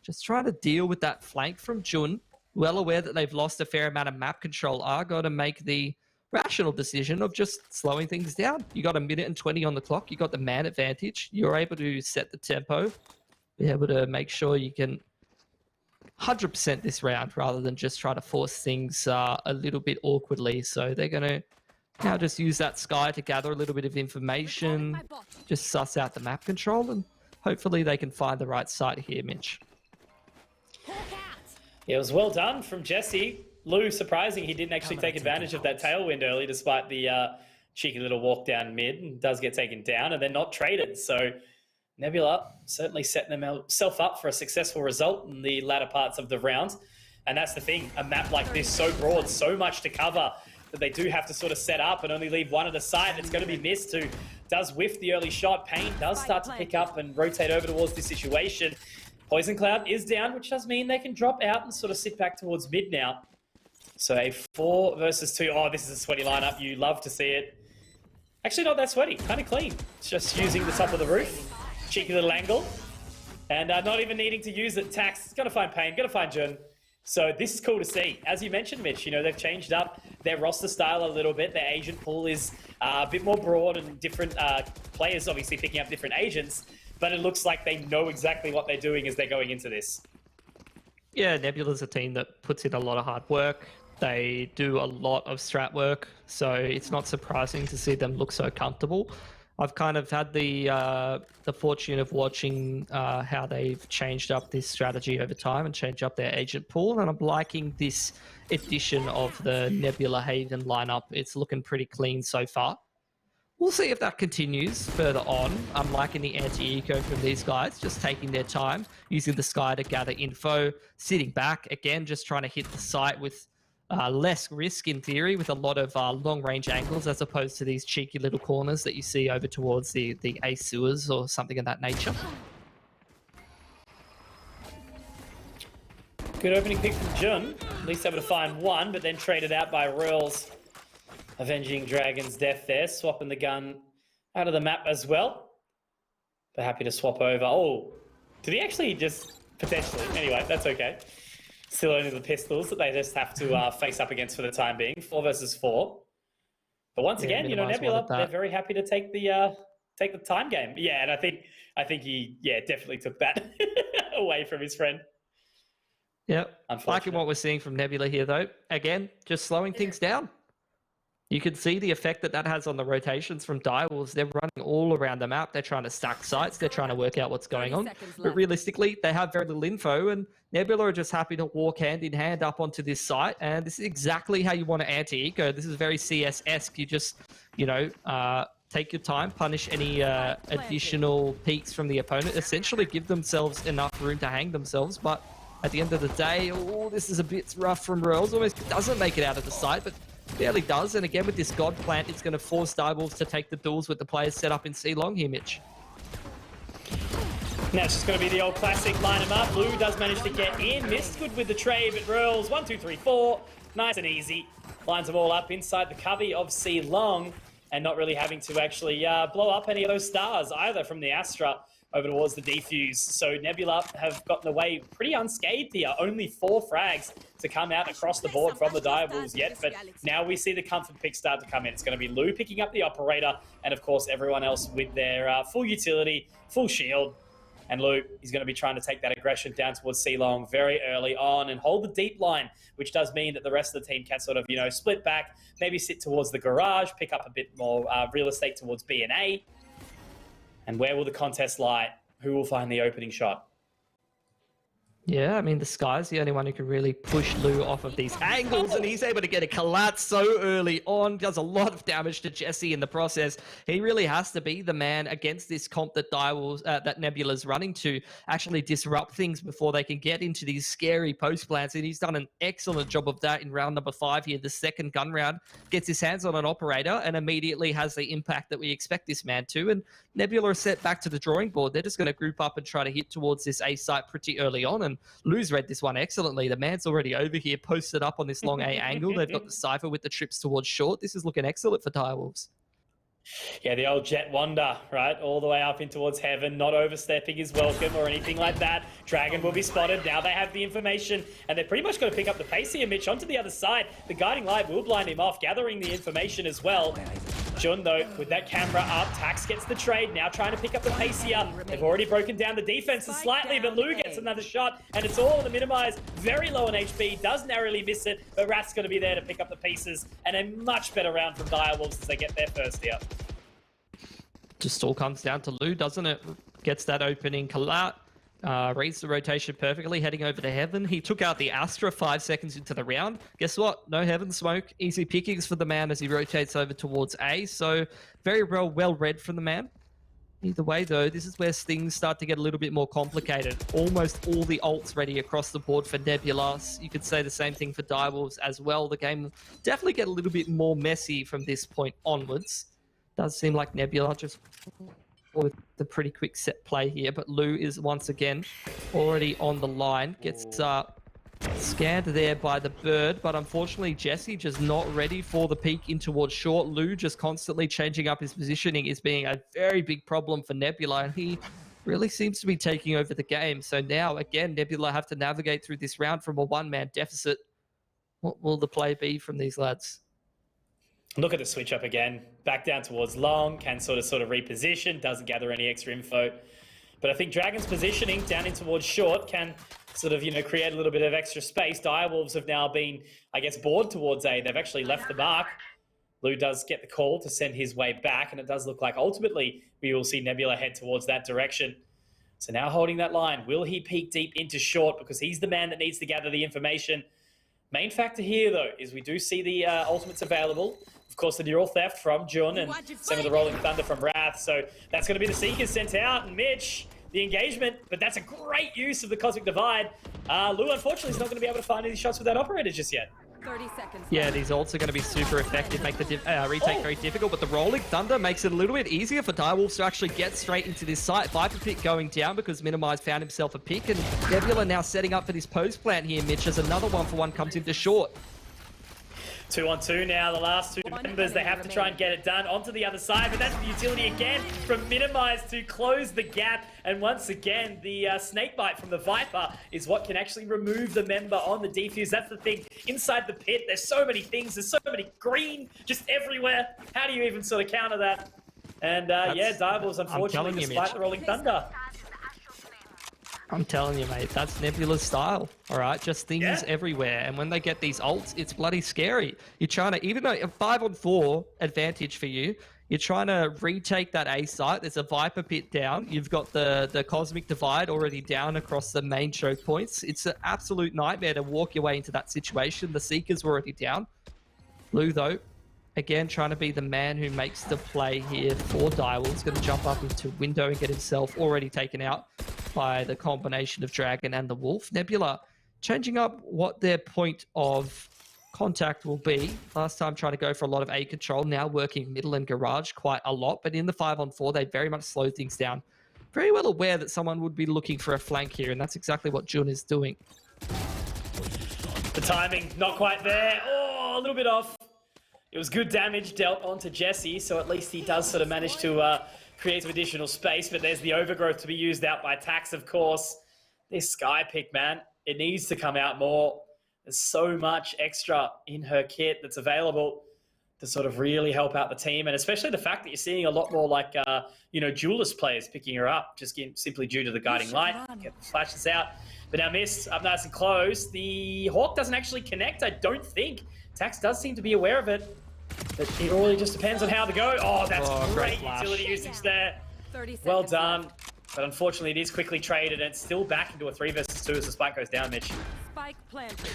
just trying to deal with that flank from Jun. Well aware that they've lost a fair amount of map control, are going to make the rational decision of just slowing things down. You got 1:20 on the clock. You got the man advantage. You're able to set the tempo, be able to make sure you can 100% this round rather than just try to force things a little bit awkwardly. So they're going to now just use that sky to gather a little bit of information, just suss out the map control, and hopefully they can find the right site here, Mitch. Yeah, it was well done from Jesse. Lou, surprising he didn't actually take advantage of that tailwind early, despite the cheeky little walk down mid, and does get taken down and then not traded. So Nebula certainly setting themselves up for a successful result in the latter parts of the round. And that's the thing, a map like this, so broad, so much to cover, that they do have to sort of set up and only leave one at a site. It's going to be missed who does whiff the early shot. Pain does start to pick up and rotate over towards this situation. Poison Cloud is down, which does mean they can drop out and sort of sit back towards mid now. So a 4 versus 2. Oh, this is a sweaty lineup. You love to see it. Actually, not that sweaty. Kind of clean. It's just using the top of the roof. Cheeky little angle. And not even needing to use it. Tax. Going to find Pain. Going to find Jun. So this is cool to see. As you mentioned, Mitch, you know, they've changed up their roster style a little bit. Their agent pool is a bit more broad and different players obviously picking up different agents. But it looks like they know exactly what they're doing as they're going into this. Yeah, Nebula's a team that puts in a lot of hard work. They do a lot of strat work, so it's not surprising to see them look so comfortable. I've kind of had the fortune of watching how they've changed up this strategy over time and changed up their agent pool, and I'm liking this edition of the Nebula Haven lineup. It's looking pretty clean so far. We'll see if that continues further on. I'm liking the anti-eco from these guys, just taking their time, using the sky to gather info, sitting back, again, just trying to hit the site with less risk in theory, with a lot of long-range angles as opposed to these cheeky little corners that you see over towards the A sewers or something of that nature. Good opening pick from Jun. at least able to find one, but then traded out by Rules. Avenging Dragon's death there, swapping the gun out of the map as well. But happy to swap over. Oh, did he actually just potentially? Anyway, that's okay. Still only the pistols that they just have to face up against for the time being. 4 versus 4. But once again, you know, Nebula, they're very happy to take the time game. Yeah, and I think he definitely took that away from his friend. Yep. Liking what we're seeing from Nebula here, though. Again, just slowing things down. You can see the effect that has on the rotations from Direwolves. They're running all around the map. They're trying to stack sites. They're trying to work out what's going on. But realistically, they have very little info, and Nebula are just happy to walk hand in hand up onto this site. And this is exactly how you want to anti-eco. This is very CS-esque. You just, you know, take your time, punish any additional peaks from the opponent, essentially give themselves enough room to hang themselves. But at the end of the day, oh, this is a bit rough from Royals. Almost doesn't make it out of the site, but barely does. And again, with this God plant, it's going to force Direwolves to take the duels with the players set up in C-Long here, Mitch. Now it's just going to be the old classic line 'em up. Blue does manage to get in. Missed good with the trade, but Royals 1, 2, 3, 4. Nice and easy. Lines them all up inside the cubby of C-Long, and not really having to actually blow up any of those stars either from the Astra over towards the defuse. So Nebula have gotten away pretty unscathed here. Only 4 frags to come out across the board from the Direwolves yet, but now we see the comfort pick start to come in. It's going to be Lou picking up the operator, and of course everyone else with their full utility, full shield. And Lou, he's going to be trying to take that aggression down towards C-Long very early on and hold the deep line, which does mean that the rest of the team can sort of, you know, split back, maybe sit towards the garage, pick up a bit more real estate towards B and A. And where will the contest lie? Who will find the opening shot? Yeah, I mean, the Sky's the only one who can really push Lou off of these angles, and he's able to get a collapse so early on. Does a lot of damage to Jesse in the process. He really has to be the man against this comp that that Nebula's running to actually disrupt things before they can get into these scary post plants, and he's done an excellent job of that in round number 5 here. The second gun round gets his hands on an operator and immediately has the impact that we expect this man to, and Nebula are set back to the drawing board. They're just going to group up and try to hit towards this A site pretty early on, and Lou's read this one excellently. The man's already over here, posted up on this long A angle. They've got the Cypher with the trips towards short. This is looking excellent for Direwolves. Yeah, the old Jet Wander, right? All the way up in towards heaven, not overstepping his welcome or anything like that. Dragon will be spotted. Now they have the information, and they're pretty much going to pick up the pace here, Mitch, onto the other side. The guiding light will blind him off, gathering the information as well. Jun, though, with that camera up, Tax gets the trade, now trying to pick up the pace here. They've already broken down the defenses slightly, but Lou gets another shot, and it's all in the minimize. Very low on HP, does narrowly miss it, but Rath's going to be there to pick up the pieces, and a much better round from Direwolves as they get their first here. Just all comes down to Lou, doesn't it? Gets that opening collapse. Reads the rotation perfectly, heading over to Heaven. He took out the Astra 5 seconds into the round. Guess what? No Heaven smoke. Easy pickings for the man as he rotates over towards A. So very well read from the man. Either way, though, this is where things start to get a little bit more complicated. Almost all the ults ready across the board for Nebula. You could say the same thing for Direwolves as well. The game will definitely get a little bit more messy from this point onwards. Does seem like Nebula just with the pretty quick set play here, but Lou is once again already on the line. Gets scanned there by the bird, but unfortunately Jesse just not ready for the peek in towards short. Lou just constantly changing up his positioning is being a very big problem for Nebula, and he really seems to be taking over the game. So now again, Nebula have to navigate through this round from a one-man deficit. What will the play be from these lads? Look at the switch up again. Back down towards long, can sort of reposition, doesn't gather any extra info. But I think Dragon's positioning down in towards short can sort of, you know, create a little bit of extra space. Direwolves have now been, I guess, bored towards A. They've actually left the mark. Lou does get the call to send his way back, and it does look like ultimately we will see Nebula head towards that direction. So now holding that line, will he peek deep into short because he's the man that needs to gather the information? Main factor here, though, is we do see the ultimates available. Of course, the neural theft from Jun and some of the rolling thunder from Wrath. So that's going to be the Seekers sent out. And Mitch, the engagement, but that's a great use of the Cosmic Divide. Lou, unfortunately, is not going to be able to find any shots with that operator just yet. 30 seconds. Yeah, these ults are going to be super effective, make the retake very difficult, but the Rolling Thunder makes it a little bit easier for Direwolves to actually get straight into this site. Viper pick going down because Minimize found himself a pick, and Nebula now setting up for this post plant here, Mitch, as another 1-for-1 comes into short. 2-on-2 now, the last two members, they have to try and get it done onto the other side, but that's the utility again from Minimize to close the gap, and once again, the snakebite from the Viper is what can actually remove the member on the defuse. That's the thing, inside the pit, there's so many things, there's so many green just everywhere. How do you even sort of counter that? And yeah, Direwolves, unfortunately, despite the Rolling Thunder. I'm telling you, mate, that's Nebula's style, all right? Just things everywhere. And when they get these ults, it's bloody scary. You're trying to, even though a 5-on-4 advantage for you, you're trying to retake that A site. There's a Viper pit down. You've got the Cosmic Divide already down across the main choke points. It's an absolute nightmare to walk your way into that situation. The Seekers were already down. Lou, though, again, trying to be the man who makes the play here for Direwolves. Going to jump up into window and get himself already taken out by the combination of Dragon and the Wolf. Nebula changing up what their point of contact will be. Last time trying to go for a lot of A control, now working middle and garage quite a lot, but in the 5-on-4, they very much slow things down. Very well aware that someone would be looking for a flank here, and that's exactly what Jun is doing. The timing, not quite there. Oh, a little bit off. It was good damage dealt onto Jesse, so at least he does sort of manage to create some additional space, but there's the overgrowth to be used out by Tax, of course. This Sky pick, man, it needs to come out more. There's so much extra in her kit that's available to sort of really help out the team, and especially the fact that you're seeing a lot more like, duelist players picking her up, just simply due to the guiding light. Get the flashes out, but now Mist up nice and close. The Hawk doesn't actually connect, I don't think. Tax does seem to be aware of it, but it really just depends on how to go. Oh, that's great utility usage there. Well done. But unfortunately, it is quickly traded, and it's still back into a 3 versus 2 as the spike goes down, Mitch. Spike planted.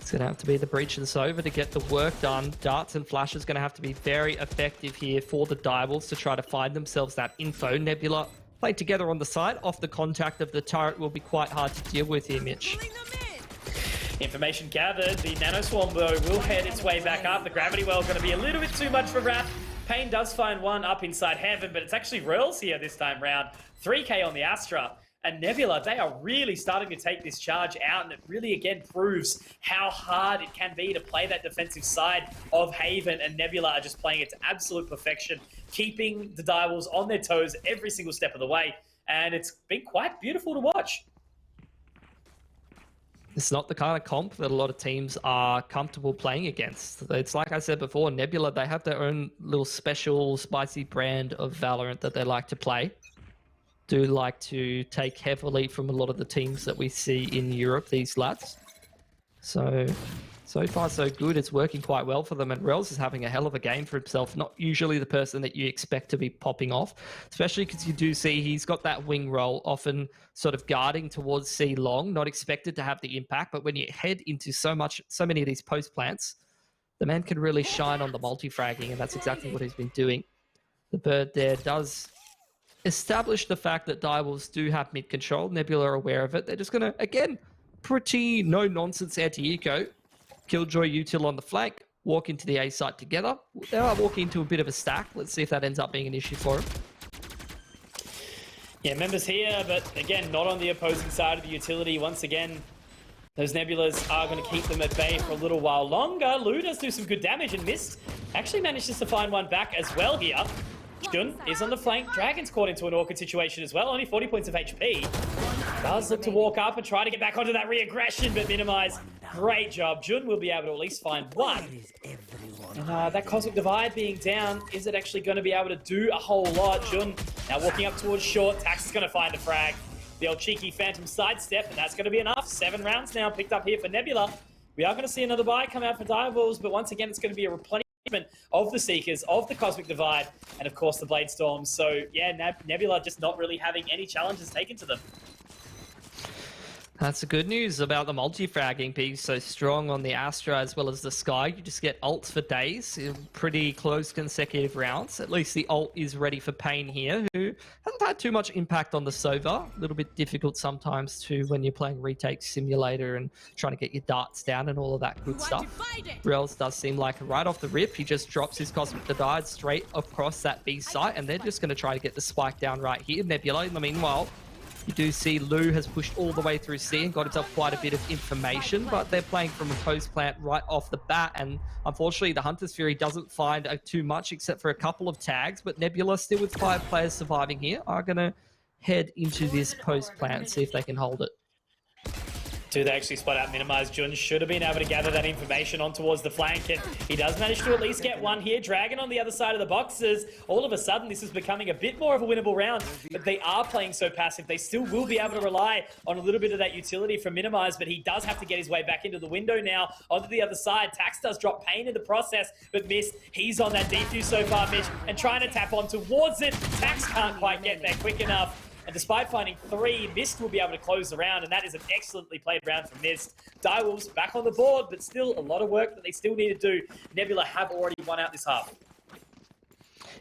It's going to have to be the breach and Sova to get the work done. Darts and flashes going to have to be very effective here for the Direwolves to try to find themselves that info. Nebula played together on the side. Off the contact of the turret will be quite hard to deal with here, Mitch. Information gathered. The Nanoswarm, though, will head its way back up. The Gravity Well going to be a little bit too much for Wrath. Pain does find one up inside Heaven, but it's actually Reals here this time round. 3k on the Astra. And Nebula, they are really starting to take this charge out, and it really, again, proves how hard it can be to play that defensive side of Haven, and Nebula are just playing it to absolute perfection, keeping the Direwolves on their toes every single step of the way, and it's been quite beautiful to watch. It's not the kind of comp that a lot of teams are comfortable playing against. It's like I said before, Nebula, they have their own little special spicy brand of Valorant that they like to play. Do like to take heavily from a lot of the teams that we see in Europe, these lads. So far so good. It's working quite well for them, and Rels is having a hell of a game for himself. Not usually the person that you expect to be popping off, especially because you do see he's got that wing roll, often sort of guarding towards C long, not expected to have the impact. But when you head into so many of these post plants, the man can really shine on the multi-fragging, and that's exactly what he's been doing. The bird there does establish the fact that Direwolves do have mid control. Nebula are aware of it. They're just going to, again, pretty no-nonsense anti-eco. Killjoy, Util on the flank, walk into the A site together. They are walking into a bit of a stack. Let's see if that ends up being an issue for them. Yeah, members here, but again, not on the opposing side of the utility. Once again, those Nebulas are going to keep them at bay for a little while longer. Lou does do some good damage, and Mist actually manages to find one back as well here. Jun is on the flank. Dragon's caught into an awkward situation as well. Only 40 points of HP. Does look to walk up and try to get back onto that re-aggression, but Minimize. Great job. Jun will be able to at least find one. And that Cosmic Divide being down, is it actually going to be able to do a whole lot? Jun now walking up towards short. Tax is going to find a frag. The old cheeky Phantom sidestep, and that's going to be enough. 7 rounds now picked up here for Nebula. We are going to see another buy come out for Direwolves, but once again, it's going to be a replenishment of the Seekers, of the Cosmic Divide, and of course the Blade Storms. So yeah, Nebula just not really having any challenges taken to them. That's the good news about the multi-fragging being so strong on the Astra as well as the Sky. You just get ults for days in pretty close consecutive rounds. At least the ult is ready for Pain here, who hasn't had too much impact on the Sova. A little bit difficult sometimes too when you're playing Retake Simulator and trying to get your darts down and all of that good stuff. Rels does seem like right off the rip, he just drops his Cosmic Divide straight across that B site, and they're just going to try to get the spike down right here. Nebula, in the meanwhile, you do see Lou has pushed all the way through C and got himself quite a bit of information, but they're playing from a post plant right off the bat, and unfortunately the Hunter's Fury doesn't find too much except for a couple of tags, but Nebula, still with 5 players surviving here, are going to head into this post plant and see if they can hold it. They actually spot out Minimize. Jun should have been able to gather that information on towards the flank, and he does manage to at least get one here. Dragon on the other side of the boxes. All of a sudden, this is becoming a bit more of a winnable round, but they are playing so passive. They still will be able to rely on a little bit of that utility from Minimize, but he does have to get his way back into the window now. Onto the other side, Tax does drop Pain in the process, but Mist, he's on that defuse so far, Mitch, and trying to tap on towards it. Tax can't quite get there quick enough. And despite finding 3, Mist will be able to close the round, and that is an excellently played round for Mist. Direwolves back on the board, but still a lot of work that they still need to do. Nebula have already won out this half.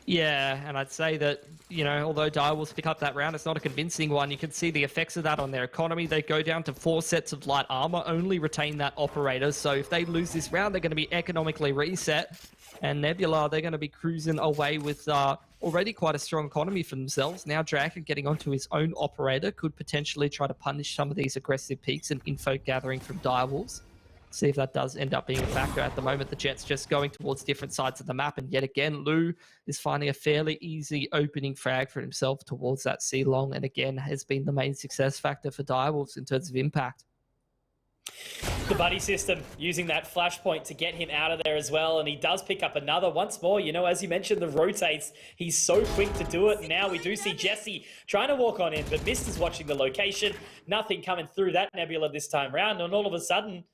Yeah, and I'd say that, you know, although Direwolves pick up that round, it's not a convincing one. You can see the effects of that on their economy. They go down to 4 sets of light armor, only retain that operator. So if they lose this round, they're going to be economically reset. And Nebula, they're going to be cruising away with already quite a strong economy for themselves. Now Dragon getting onto his own operator could potentially try to punish some of these aggressive peaks and info gathering from Direwolves. See if that does end up being a factor. At the moment, the Jets just going towards different sides of the map. And yet again, Lou is finding a fairly easy opening frag for himself towards that C-Long. And again, has been the main success factor for Direwolves in terms of impact. The buddy system using that flashpoint to get him out of there as well, and he does pick up another once more. You know, as you mentioned, the rotates, he's so quick to do it. Now we do see Jesse trying to walk on in, but Mist is watching the location. Nothing coming through that Nebula this time round, and all of a sudden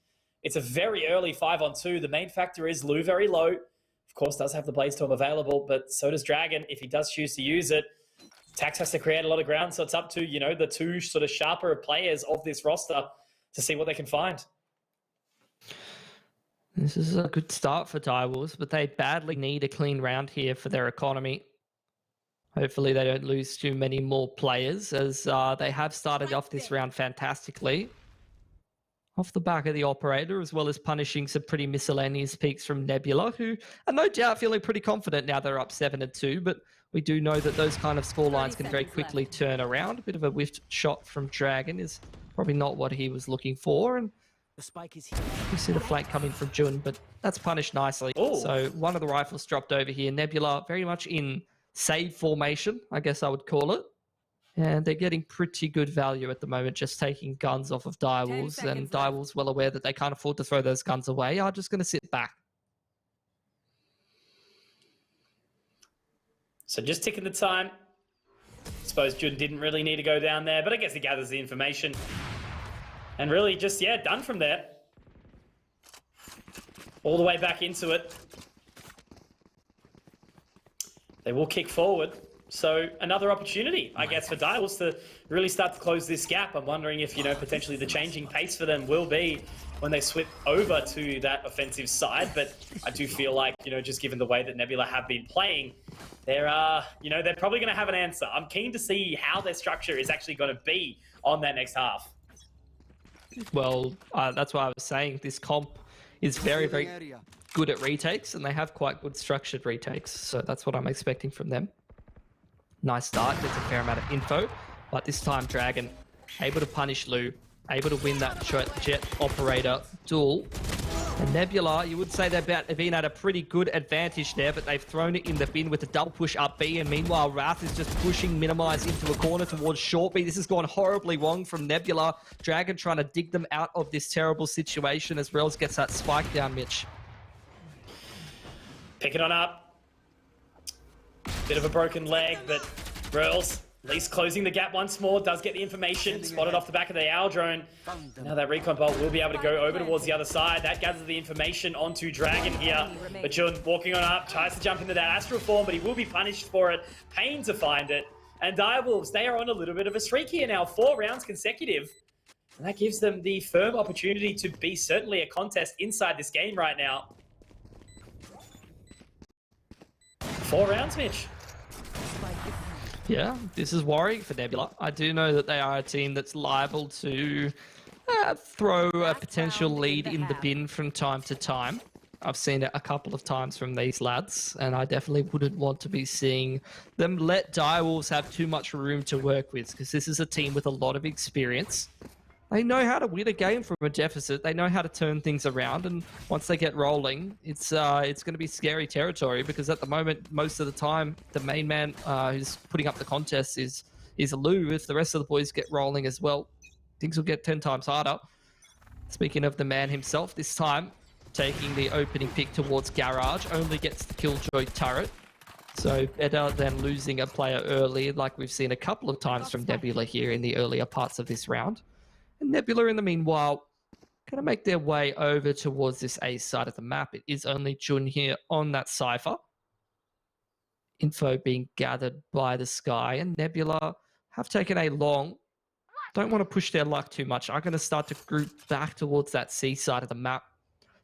it's a very early 5-on-2. The main factor is Lou very low, of course does have the Blaze Storm available, but so does Dragon if he does choose to use it. Tax has to create a lot of ground, so it's up to, you know, the 2 sort of sharper players of this roster to see what they can find. This is a good start for Direwolves, but they badly need a clean round here for their economy. Hopefully they don't lose too many more players, as they have started off this round fantastically. Off the back of the operator, as well as punishing some pretty miscellaneous peaks from Nebula, who are no doubt feeling pretty confident now they're up 7-2, but we do know that those kind of score lines can very quickly turn around. A bit of a whiffed shot from Dragon is probably not what he was looking for, and the spike is here. You see the flank coming from Jun, but that's punished nicely. Ooh. So one of the rifles dropped over here. Nebula very much in save formation, I guess I would call it. And they're getting pretty good value at the moment, just taking guns off of Direwolves. And Direwolves, well aware that they can't afford to throw those guns away, are just going to sit back. So just ticking the time. I suppose Jun didn't really need to go down there, but I guess he gathers the information. And really just, yeah, done from there. All the way back into it. They will kick forward. So another opportunity, I guess, for Direwolves to really start to close this gap. I'm wondering if, you know, potentially the changing pace for them will be when they swip over to that offensive side. But I do feel like, you know, just given the way that Nebula have been playing, they're, you know, they're probably going to have an answer. I'm keen to see how their structure is actually going to be on that next half. Well, that's why I was saying this comp is very, very good at retakes, and they have quite good structured retakes. So that's what I'm expecting from them. Nice start, gets a fair amount of info, but this time Dragon able to punish Lou, able to win that jet operator duel. And Nebula, you would say they've been at a pretty good advantage there, but they've thrown it in the bin with a double push up B, and meanwhile Wrath is just pushing Minimize into a corner towards short B. This has gone horribly wrong from Nebula. Dragon trying to dig them out of this terrible situation as Rels gets that spike down, Mitch. Pick it on up. Bit of a broken leg, but Rels at least closing the gap once more, does get the information, spotted off the back of the owl drone. Now that recon bolt will be able to go over towards the other side. That gathers the information onto Dragon here. But Jun walking on up, tries to jump into that astral form, but he will be punished for it. Pain to find it. And Direwolves, they are on a little bit of a streak here now. 4 rounds consecutive. And that gives them the firm opportunity to be certainly a contest inside this game right now. 4 rounds, Mitch. Yeah, this is worrying for Nebula. I do know that they are a team that's liable to throw a potential lead in the bin from time to time. I've seen it a couple of times from these lads, and I definitely wouldn't want to be seeing them let Direwolves have too much room to work with, because this is a team with a lot of experience. They know how to win a game from a deficit. They know how to turn things around, and once they get rolling, it's going to be scary territory, because at the moment, most of the time, the main man who's putting up the contest is Lou. If the rest of the boys get rolling as well, things will get 10 times harder. Speaking of the man himself, this time, taking the opening pick towards Garage, only gets the Killjoy turret. So better than losing a player early, like we've seen a couple of times from Nebula here in the earlier parts of this round. And Nebula, in the meanwhile, going to make their way over towards this A side of the map. It is only Jun here on that Cypher. Info being gathered by the Sky, and Nebula have taken a long. Don't want to push their luck too much. I'm going to start to group back towards that C side of the map.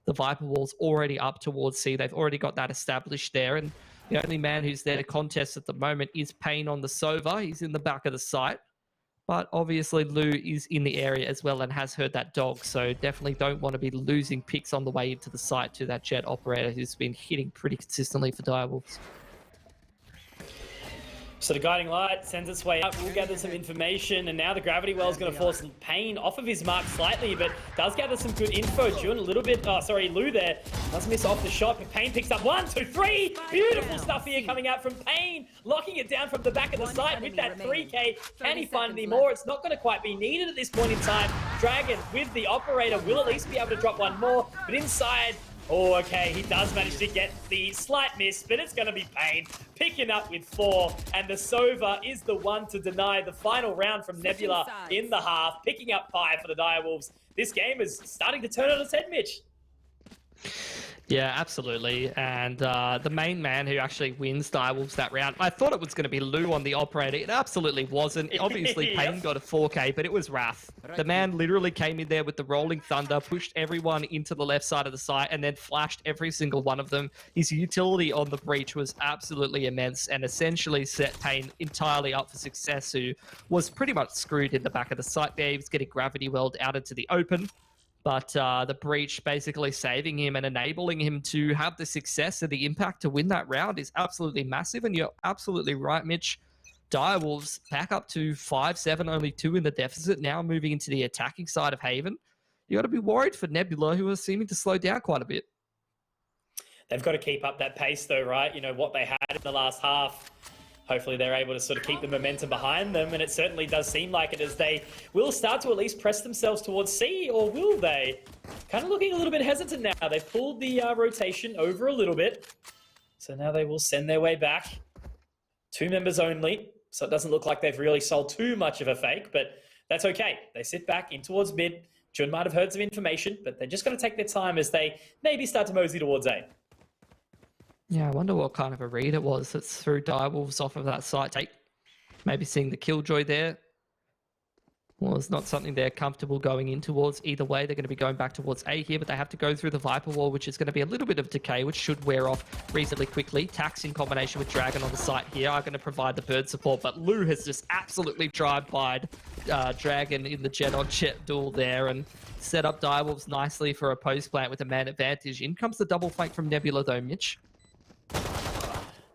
The Viper Wall's already up towards C. They've already got that established there, and the only man who's there to contest at the moment is Payne on the Sova. He's in the back of the site. But obviously Lou is in the area as well and has heard that dog, so definitely don't want to be losing picks on the way into the site to that Jet operator who's been hitting pretty consistently for Direwolves. So the guiding light sends its way up. We'll gather some information, and now the gravity well is going to force Payne off of his mark slightly, but does gather some good info. Jun a little bit, Lou there does miss off the shot, but Payne picks up 1, 2, 3. Beautiful stuff here coming out from Payne, locking it down from the back of the site with that 3K. Can he find any more? It's not going to quite be needed at this point in time. Dragon with the operator will at least be able to drop one more, but inside. Oh, okay, he does manage to get the slight miss, but it's going to be Payne picking up with 4, and the Sova is the one to deny the final round from Nebula in the half, picking up 5 for the Direwolves. This game is starting to turn on its head, Mitch. Yeah, absolutely. And the main man who actually wins Direwolves that round, I thought it was going to be Lou on the operator. It absolutely wasn't. Obviously, Payne got a 4K, but it was Wrath. The man literally came in there with the Rolling Thunder, pushed everyone into the left side of the site, and then flashed every single one of them. His utility on the breach was absolutely immense and essentially set Payne entirely up for success, who was pretty much screwed in the back of the site there. He was getting gravity welled out into the open. But the breach basically saving him and enabling him to have the success and the impact to win that round is absolutely massive. And you're absolutely right, Mitch. Direwolves back up to 5-7, only 2 in the deficit, now moving into the attacking side of Haven. You got to be worried for Nebula, who are seeming to slow down quite a bit. They've got to keep up that pace though, right? You know, what they had in the last half. Hopefully they're able to sort of keep the momentum behind them, and it certainly does seem like it, as they will start to at least press themselves towards C, or will they? Kind of looking a little bit hesitant now. They've pulled the rotation over a little bit, so now they will send their way back. 2 members only, so it doesn't look like they've really sold too much of a fake, but that's okay. They sit back in towards mid. Jun might have heard some information, but they're just going to take their time as they maybe start to mosey towards A. Yeah, I wonder what kind of a read it was that's threw Direwolves off of that site. Maybe seeing the Killjoy there. Well, it's not something they're comfortable going in towards. Either way, they're going to be going back towards A here, but they have to go through the Viper Wall, which is going to be a little bit of decay, which should wear off reasonably quickly. Tax in combination with Dragon on the site here are going to provide the bird support, but Lou has just absolutely drive-byed Dragon in the Jet-on-Jet duel there and set up Direwolves nicely for a post-plant with a man advantage. In comes the double flank from Nebula though, Mitch.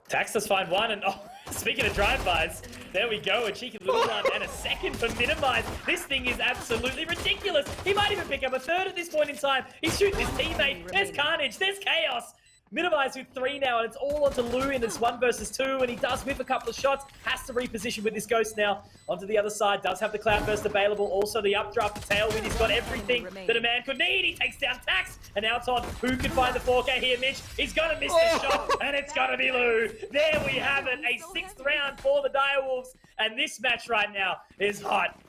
Tax does find 1, and speaking of drive-bys, there we go, a cheeky little one and a second for Minimize. This thing is absolutely ridiculous. He might even pick up a 3rd at this point in time. He's shooting his teammate. There's carnage, there's chaos. Minimize with 3 now, and it's all onto Lou in this 1 versus 2, and he does whip a couple of shots. Has to reposition with this Ghost now. Onto the other side, does have the Cloudburst available. Also the updraft, the tailwind. He's got everything that a man could need. He takes down Tax, and now it's on who can find the 4K here, Mitch. He's gonna miss the shot, and it's gonna be Lou. There we have it, a 6th round for the Direwolves, and this match right now is hot.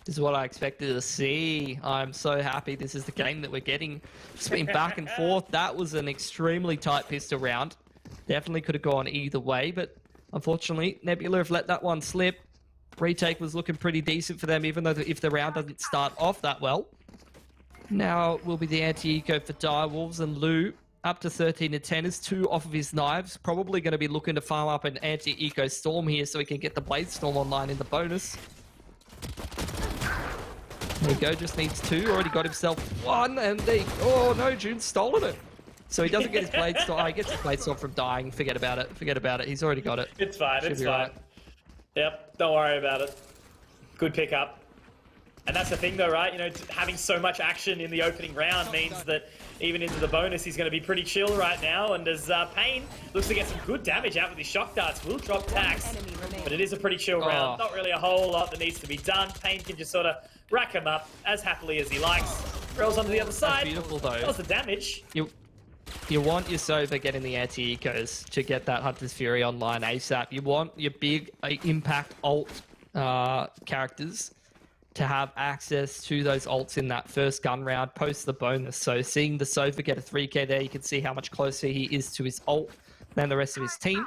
This is what I expected to see. I'm so happy this is the game that we're getting. It's been back and forth. That was an extremely tight pistol round. Definitely could have gone either way, but unfortunately, Nebula have let that one slip. Retake was looking pretty decent for them, even though if the round doesn't start off that well. Now it will be the anti-eco for Direwolves, and Lou up to 13-10 is 2 off of his knives. Probably going to be looking to farm up an anti-eco storm here so he can get the blade storm online in the bonus. There you go, just needs 2. Already got himself 1, and oh no, June's stolen it. So he doesn't get his blade storm. He gets his blade storm from dying. Forget about it. Forget about it. He's already got it. It's fine. Should It's be fine. right. Yep. Don't worry about it. Good pickup. And that's the thing, though, right? You know, having so much action in the opening round means that even into the bonus, he's going to be pretty chill right now. And as Payne looks to get some good damage out with his shock darts, will drop tax. But it is a pretty chill round. Not really a whole lot that needs to be done. Payne can just sort of rack him up as happily as he likes. Rolls onto the other side. That's beautiful, though. Does the damage. You want your Sova getting the anti-ecos to get that Hunter's Fury online ASAP. You want your big impact ult characters to have access to those ults in that first gun round post the bonus. So seeing the Sova get a 3k there, you can see how much closer he is to his ult than the rest of his team.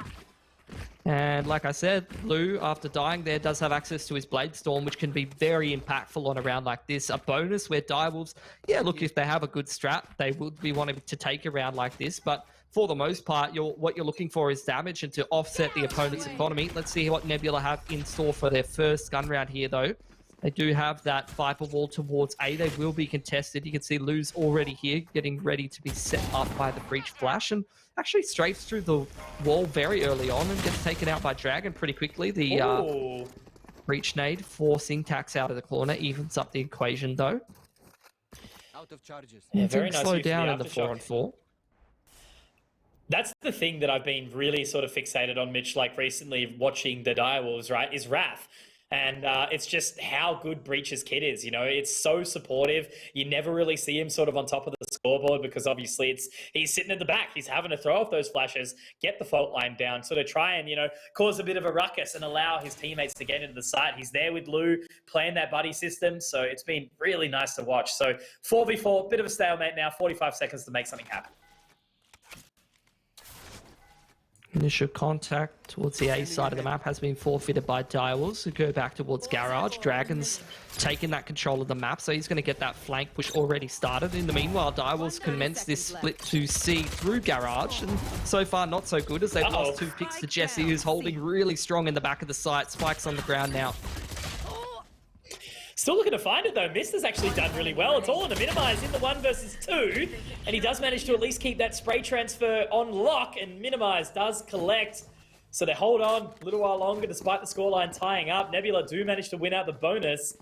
And like I said, Lou, after dying there, does have access to his Blade Storm, which can be very impactful on a round like this. A bonus where Direwolves, yeah, look, if they have a good strat, they would be wanting to take a round like this. But for the most part, what you're looking for is damage and to offset the opponent's economy. Let's see what Nebula have in store for their first gun round here, though. They do have that Viper wall towards A. They will be contested. You can see Lou's already here, getting ready to be set up by the Breach Flash, and actually strafes through the wall very early on and gets taken out by Dragon pretty quickly. The Breach nade forcing Tax out of the corner, evens up the equation, though. Out of charges. Yeah, very nice. Slow down in the 4-on-4. That's the thing that I've been really sort of fixated on, Mitch, like recently watching the Direwolves, right, is Wrath. And it's just how good Breach's kit is. You know, it's so supportive. You never really see him sort of on top of the scoreboard because obviously he's sitting at the back. He's having to throw off those flashes, get the fault line down, sort of try and, you know, cause a bit of a ruckus and allow his teammates to get into the site. He's there with Lou, playing that buddy system. So it's been really nice to watch. So 4v4, bit of a stalemate now, 45 seconds to make something happen. Initial contact towards the A side of the map has been forfeited by Direwolves, so go back towards Garage. Dragon's taking that control of the map, so he's going to get that flank push already started. In the meanwhile, Direwolves commence this split to C through Garage, and so far not so good as they've lost 2 picks to Jesse, who's holding really strong in the back of the site. Spike's on the ground now. Still looking to find it though. Mist has actually done really well. It's all in a minimize in the 1 versus 2. And he does manage to at least keep that spray transfer on lock, and minimize does collect. So they hold on a little while longer despite the scoreline tying up. Nebula do manage to win out the bonus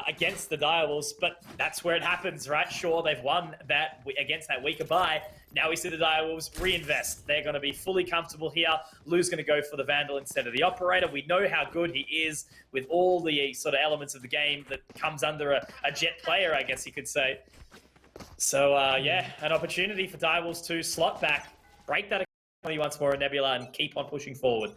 against the Direwolves, but that's where it happens, right? Sure, they've won that against that weaker buy. Now we see the Direwolves reinvest. They're going to be fully comfortable here. Lou's going to go for the Vandal instead of the Operator. We know how good he is with all the sort of elements of the game that comes under a jet player, I guess you could say. So, yeah, an opportunity for Direwolves to slot back, break that economy once more in Nebula, and keep on pushing forward.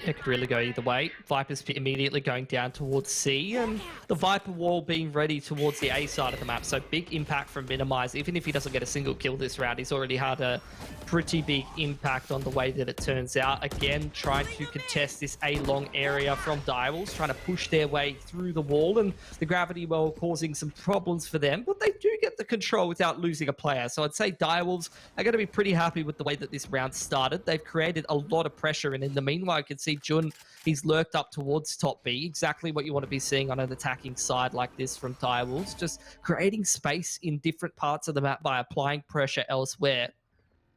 It could really go either way. Viper's immediately going down towards C, and the Viper wall being ready towards the A side of the map. So big impact from Minimize. Even if he doesn't get a single kill this round, he's already had a pretty big impact on the way that it turns out. Again, trying to contest this A long area from Direwolves, trying to push their way through the wall, and the gravity well causing some problems for them. But they do get the control without losing a player. So I'd say Direwolves are going to be pretty happy with the way that this round started. They've created a lot of pressure, and in the meanwhile, you can see Jun, he's lurked up towards top B. Exactly what you want to be seeing on an attacking side like this from Direwolves. Just creating space in different parts of the map by applying pressure elsewhere.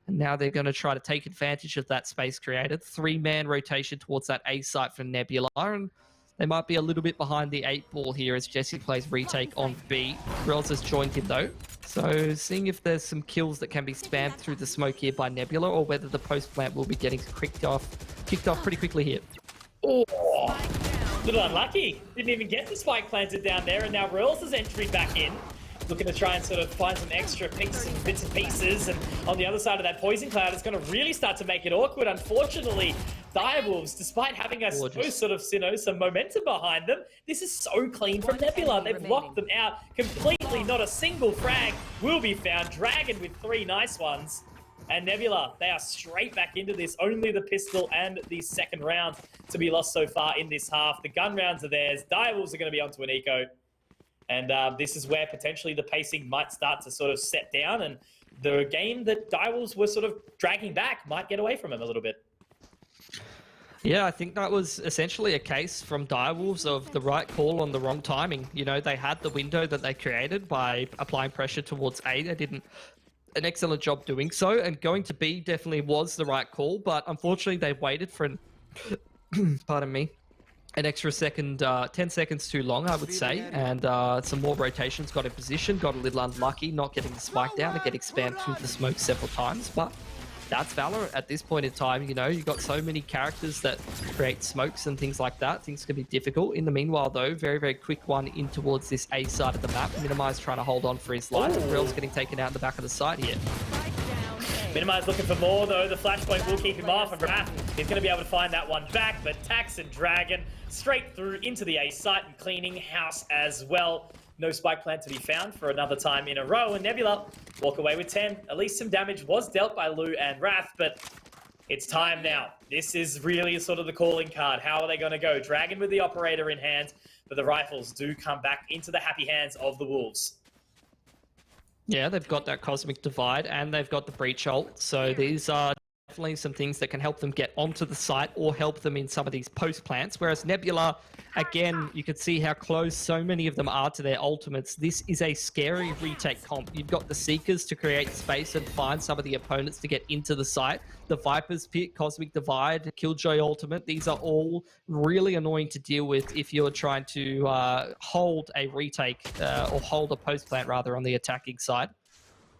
And now they're going to try to take advantage of that space created. 3-man rotation towards that A site for Nebula. And they might be a little bit behind the 8 ball here as Jesse plays retake on B. Grills has joined him though. So seeing if there's some kills that can be spammed through the smoke here by Nebula, or whether the post plant will be getting kicked off pretty quickly here. Oh, little unlucky. Didn't even get the spike planted down there, and now Reels is entering back in, looking to try and sort of find some extra picks and bits and pieces. And on the other side of that poison cloud, it's going to really start to make it awkward. Unfortunately, Direwolves, despite having, I suppose, sort of, you know, some momentum behind them, this is so clean from Nebula. They've locked them out completely. Not a single frag will be found. Dragon with 3 nice ones. And Nebula, they are straight back into this. Only the pistol and the second round to be lost so far in this half. The gun rounds are theirs. Direwolves are going to be onto an eco. And this is where potentially the pacing might start to sort of set down. And the game that Direwolves were sort of dragging back might get away from them a little bit. Yeah, I think that was essentially a case from Direwolves of the right call on the wrong timing. You know, they had the window that they created by applying pressure towards A. They did an excellent job doing so, and going to B definitely was the right call, but unfortunately they waited for an, pardon me, an extra second, 10 seconds too long, I would say, and some more rotations got in position, got a little unlucky, not getting the spike down and getting spammed through the smoke several times, but that's Valorant at this point in time. You know, you've got so many characters that create smokes and things like that. Things can be difficult. In the meanwhile, though, very, very quick one in towards this A side of the map. Minimize trying to hold on for his life. Real's getting taken out in the back of the side here. Minimize looking for more, though. The flashpoint will keep him off, and Raph is going to be able to find that one back, but Tax and Dragon straight through into the A site and cleaning house as well. No spike plant to be found for another time in a row, and Nebula walk away with 10. At least some damage was dealt by Lou and Wrath, but it's time now. This is really sort of the calling card. How are they going to go? Dragon with the operator in hand, but the rifles do come back into the happy hands of the Wolves. Yeah, they've got that Cosmic Divide and they've got the Breach ult, so these are definitely some things that can help them get onto the site or help them in some of these post plants. Whereas Nebula, again, you can see how close so many of them are to their ultimates. This is a scary retake comp. You've got the Seekers to create space and find some of the opponents to get into the site. The Viper's Pit, Cosmic Divide, Killjoy Ultimate, these are all really annoying to deal with if you're trying to hold a retake or hold a post plant rather on the attacking side.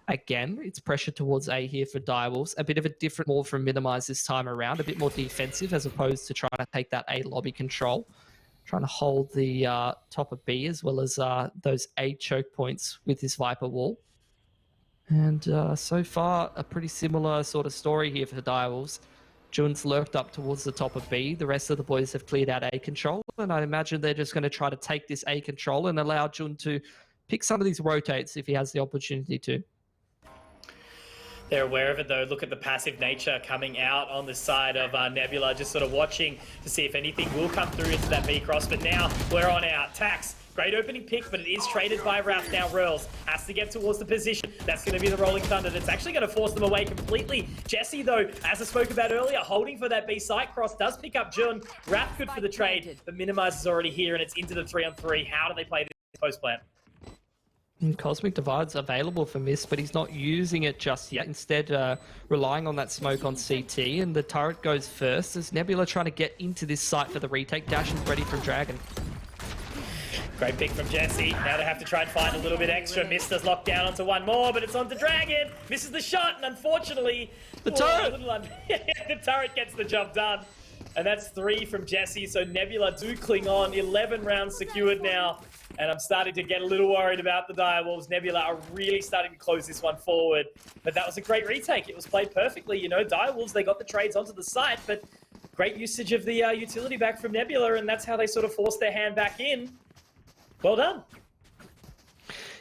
Again, it's pressure towards A here for Direwolves. A bit of a different move from Minimize this time around. A bit more defensive as opposed to trying to take that A lobby control. Trying to hold the top of B as well as those A choke points with his Viper wall. And so far, a pretty similar sort of story here for Direwolves. Jun's lurked up towards the top of B. The rest of the boys have cleared out A control. And I imagine they're just going to try to take this A control and allow Jun to pick some of these rotates if he has the opportunity to. They're aware of it, though. Look at the passive nature coming out on the side of Nebula, just sort of watching to see if anything will come through into that B cross. But now we're on out. Tax, great opening pick, but it is traded by Ralph. Now Rurls has to get towards the position. That's going to be the Rolling Thunder. That's actually going to force them away completely. Jesse, though, as I spoke about earlier, holding for that B side cross, does pick up Jun. Ralph good for the trade, but Minimize is already here, and it's into the 3-on-3. How do they play this post plan? Cosmic Divide's available for Mist, but he's not using it just yet. Instead, relying on that smoke on CT, and the turret goes first as Nebula trying to get into this site for the retake. Dash is ready from Dragon. Great pick from Jesse. Now they have to try and find a little bit extra. Mist does lock down onto one more, but it's onto Dragon. Misses the shot, and unfortunately, the turret! The turret gets the job done. And that's 3 from Jesse, so Nebula do cling on. 11 rounds secured now. And I'm starting to get a little worried about the Direwolves. Nebula are really starting to close this one forward. But that was a great retake. It was played perfectly. You know, Direwolves, they got the trades onto the site, but great usage of the utility back from Nebula, and that's how they sort of forced their hand back in. Well done.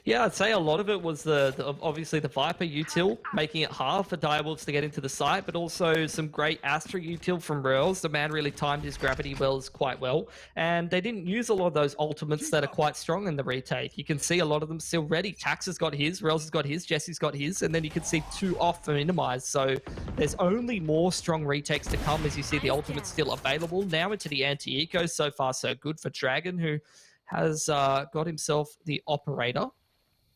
Yeah, I'd say a lot of it was obviously the Viper util, making it hard for Direwolves to get into the site, but also some great Astra util from Rurls. The man really timed his gravity wells quite well, and they didn't use a lot of those ultimates that are quite strong in the retake. You can see a lot of them still ready. Tax has got his, Rurls has got his, Jesse's got his, and then you can see 2 off for Minimize. So there's only more strong retakes to come as you see the ultimates still available. Now into the anti-eco, so far so good for Dragon, who has got himself the operator.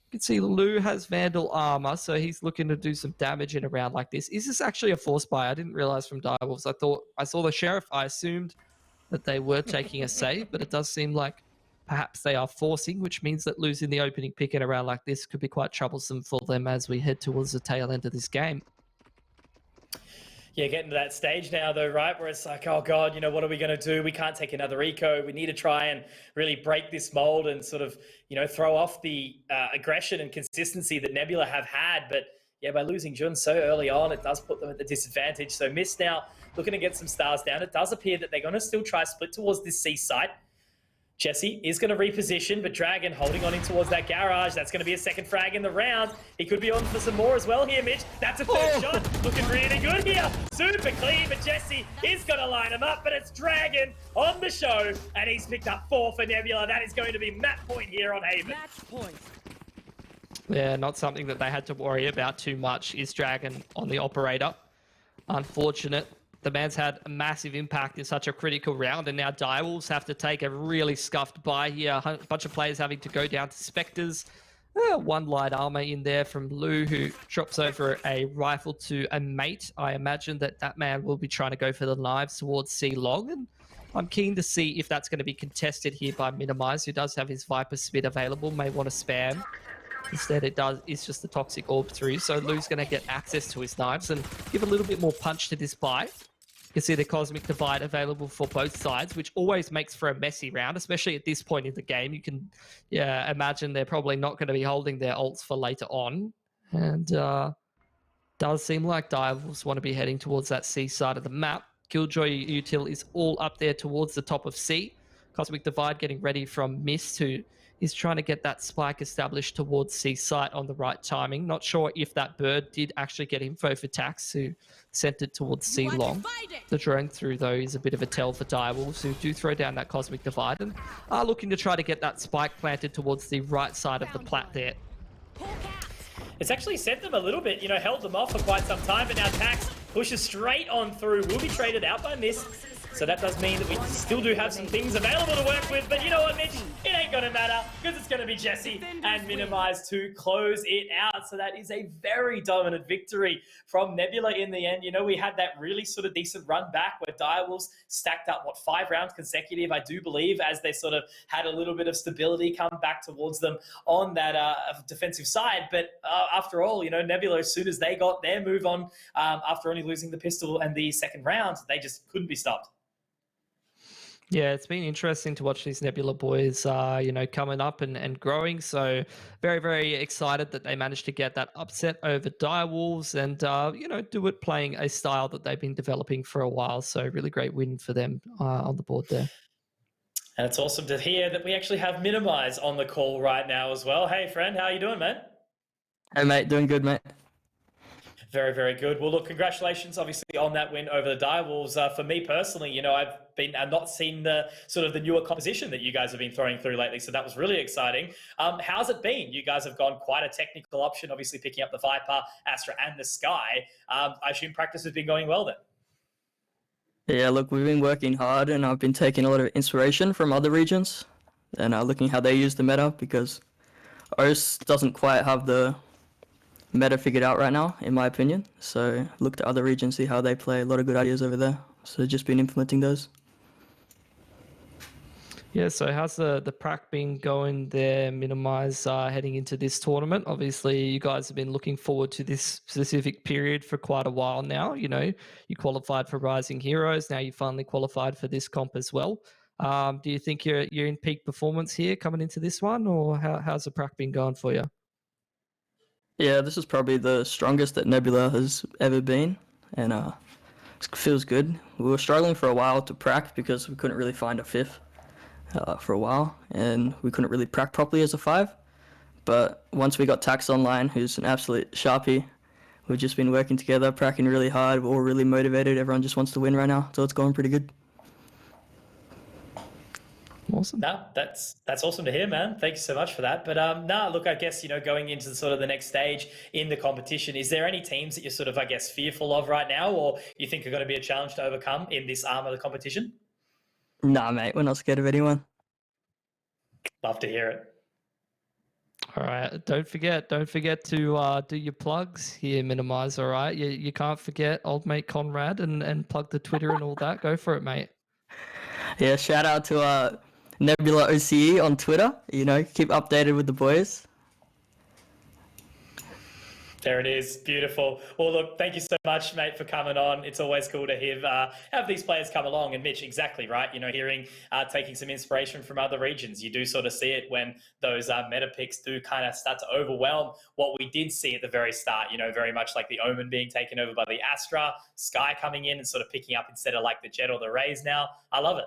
You can see Lou has Vandal armor, so he's looking to do some damage in a round like this. Is this actually a force buy? I didn't realize from Direwolves. I thought I saw the Sheriff. I assumed that they were taking a save, but it does seem like perhaps they are forcing, which means that losing the opening pick in a round like this could be quite troublesome for them as we head towards the tail end of this game. Yeah, getting to that stage now, though, right, where it's like, oh, God, you know, what are we going to do? We can't take another eco. We need to try and really break this mold and sort of, you know, throw off the aggression and consistency that Nebula have had. But, yeah, by losing Jun so early on, it does put them at the disadvantage. So Mist now looking to get some stars down. It does appear that they're going to still try split towards this C site. Jesse is going to reposition, but Dragon holding on in towards that garage. That's going to be a second frag in the round. He could be on for some more as well here, Mitch. That's a third shot. Looking really good here. Super clean, but Jesse is going to line him up, but it's Dragon on the show, and he's picked up 4 for Nebula. That is going to be match point here on Haven. Match point. Yeah, not something that they had to worry about too much is Dragon on the operator. Unfortunate. The man's had a massive impact in such a critical round, and now Direwolves have to take a really scuffed bye here. A bunch of players having to go down to Spectres. One light armor in there from Lou, who drops over a rifle to a mate. I imagine that man will be trying to go for the knives towards C-Long, and I'm keen to see if that's going to be contested here by Minimize, who does have his Viper Spit available, may want to spam. Instead, it's just the Toxic Orb through, so Lou's going to get access to his knives and give a little bit more punch to this bye. You can see the Cosmic Divide available for both sides, which always makes for a messy round, especially at this point in the game. You can imagine they're probably not going to be holding their ults for later on. And does seem like Direwolves want to be heading towards that C side of the map. Killjoy Util is all up there towards the top of C. Cosmic Divide getting ready from Mist, who is trying to get that spike established towards C site on the right timing. Not sure if that bird did actually get info for Tax, who sent it towards C long. The drone through, though, is a bit of a tell for Direwolves, who do throw down that Cosmic Divide and are looking to try to get that spike planted towards the right side of the plat there. It's actually sent them a little bit, held them off for quite some time, but now Tax pushes straight on through. Will be traded out by Mist. So that does mean that we still do have some things available to work with, but you know what, Mitch? It ain't gonna matter, because it's gonna be Jesse and Minimize to close it out. So that is a very dominant victory from Nebula in the end. We had that really sort of decent run back where Direwolves stacked up, 5 rounds consecutive, I do believe, as they sort of had a little bit of stability come back towards them on that defensive side. But after all, Nebula, as soon as they got their move on, after only losing the pistol and the second round, they just couldn't be stopped. Yeah, it's been interesting to watch these Nebula boys, coming up and growing. So very, very excited that they managed to get that upset over Direwolves and, do it playing a style that they've been developing for a while. So really great win for them on the board there. And it's awesome to hear that we actually have Minimize on the call right now as well. Hey, friend, how are you doing, man? Hey, mate. Doing good, mate. Very, very good. Well, look, congratulations, obviously, on that win over the Direwolves. For me personally, I've not seen the sort of the newer composition that you guys have been throwing through lately, so that was really exciting. How's it been? You guys have gone quite a technical option, obviously picking up the Viper, Astra, and the Sky. I assume practice has been going well then. Yeah, look, we've been working hard, and I've been taking a lot of inspiration from other regions, and looking how they use the meta, because OS doesn't quite have the meta figured out right now, in my opinion. So look to other regions, see how they play. A lot of good ideas over there. So just been implementing those. Yeah, so how's the prac been going there, Minimize, heading into this tournament? Obviously, you guys have been looking forward to this specific period for quite a while now. You qualified for Rising Heroes. Now you finally qualified for this comp as well. Do you think you're in peak performance here coming into this one, or how's the prac been going for you? Yeah, this is probably the strongest that Nebula has ever been, and it feels good. We were struggling for a while to prac because we couldn't really find a 5th for a while, and we couldn't really prac properly as a 5. But once we got Tax online, who's an absolute sharpie, we've just been working together, pracking really hard. We're all really motivated. Everyone just wants to win right now, so it's going pretty good. Awesome. No, that's awesome to hear, man. Thank you so much for that. But look, I guess, going into sort of the next stage in the competition, is there any teams that you're sort of, I guess, fearful of right now, or you think are going to be a challenge to overcome in this arm of the competition? Nah, mate, we're not scared of anyone. Love to hear it. All right, don't forget to do your plugs here, Minimize. All right, you can't forget old mate Conrad and plug the Twitter and all that. Go for it, mate. Yeah, shout out to Nebula OCE on Twitter. Keep updated with the boys. There it is. Beautiful. Well, look, thank you so much, mate, for coming on. It's always cool to have these players come along. And Mitch, exactly right. Hearing, taking some inspiration from other regions. You do sort of see it when those meta picks do kind of start to overwhelm what we did see at the very start. Very much like the Omen being taken over by the Astra, Sky coming in and sort of picking up instead of like the Jet or the Rays now. I love it.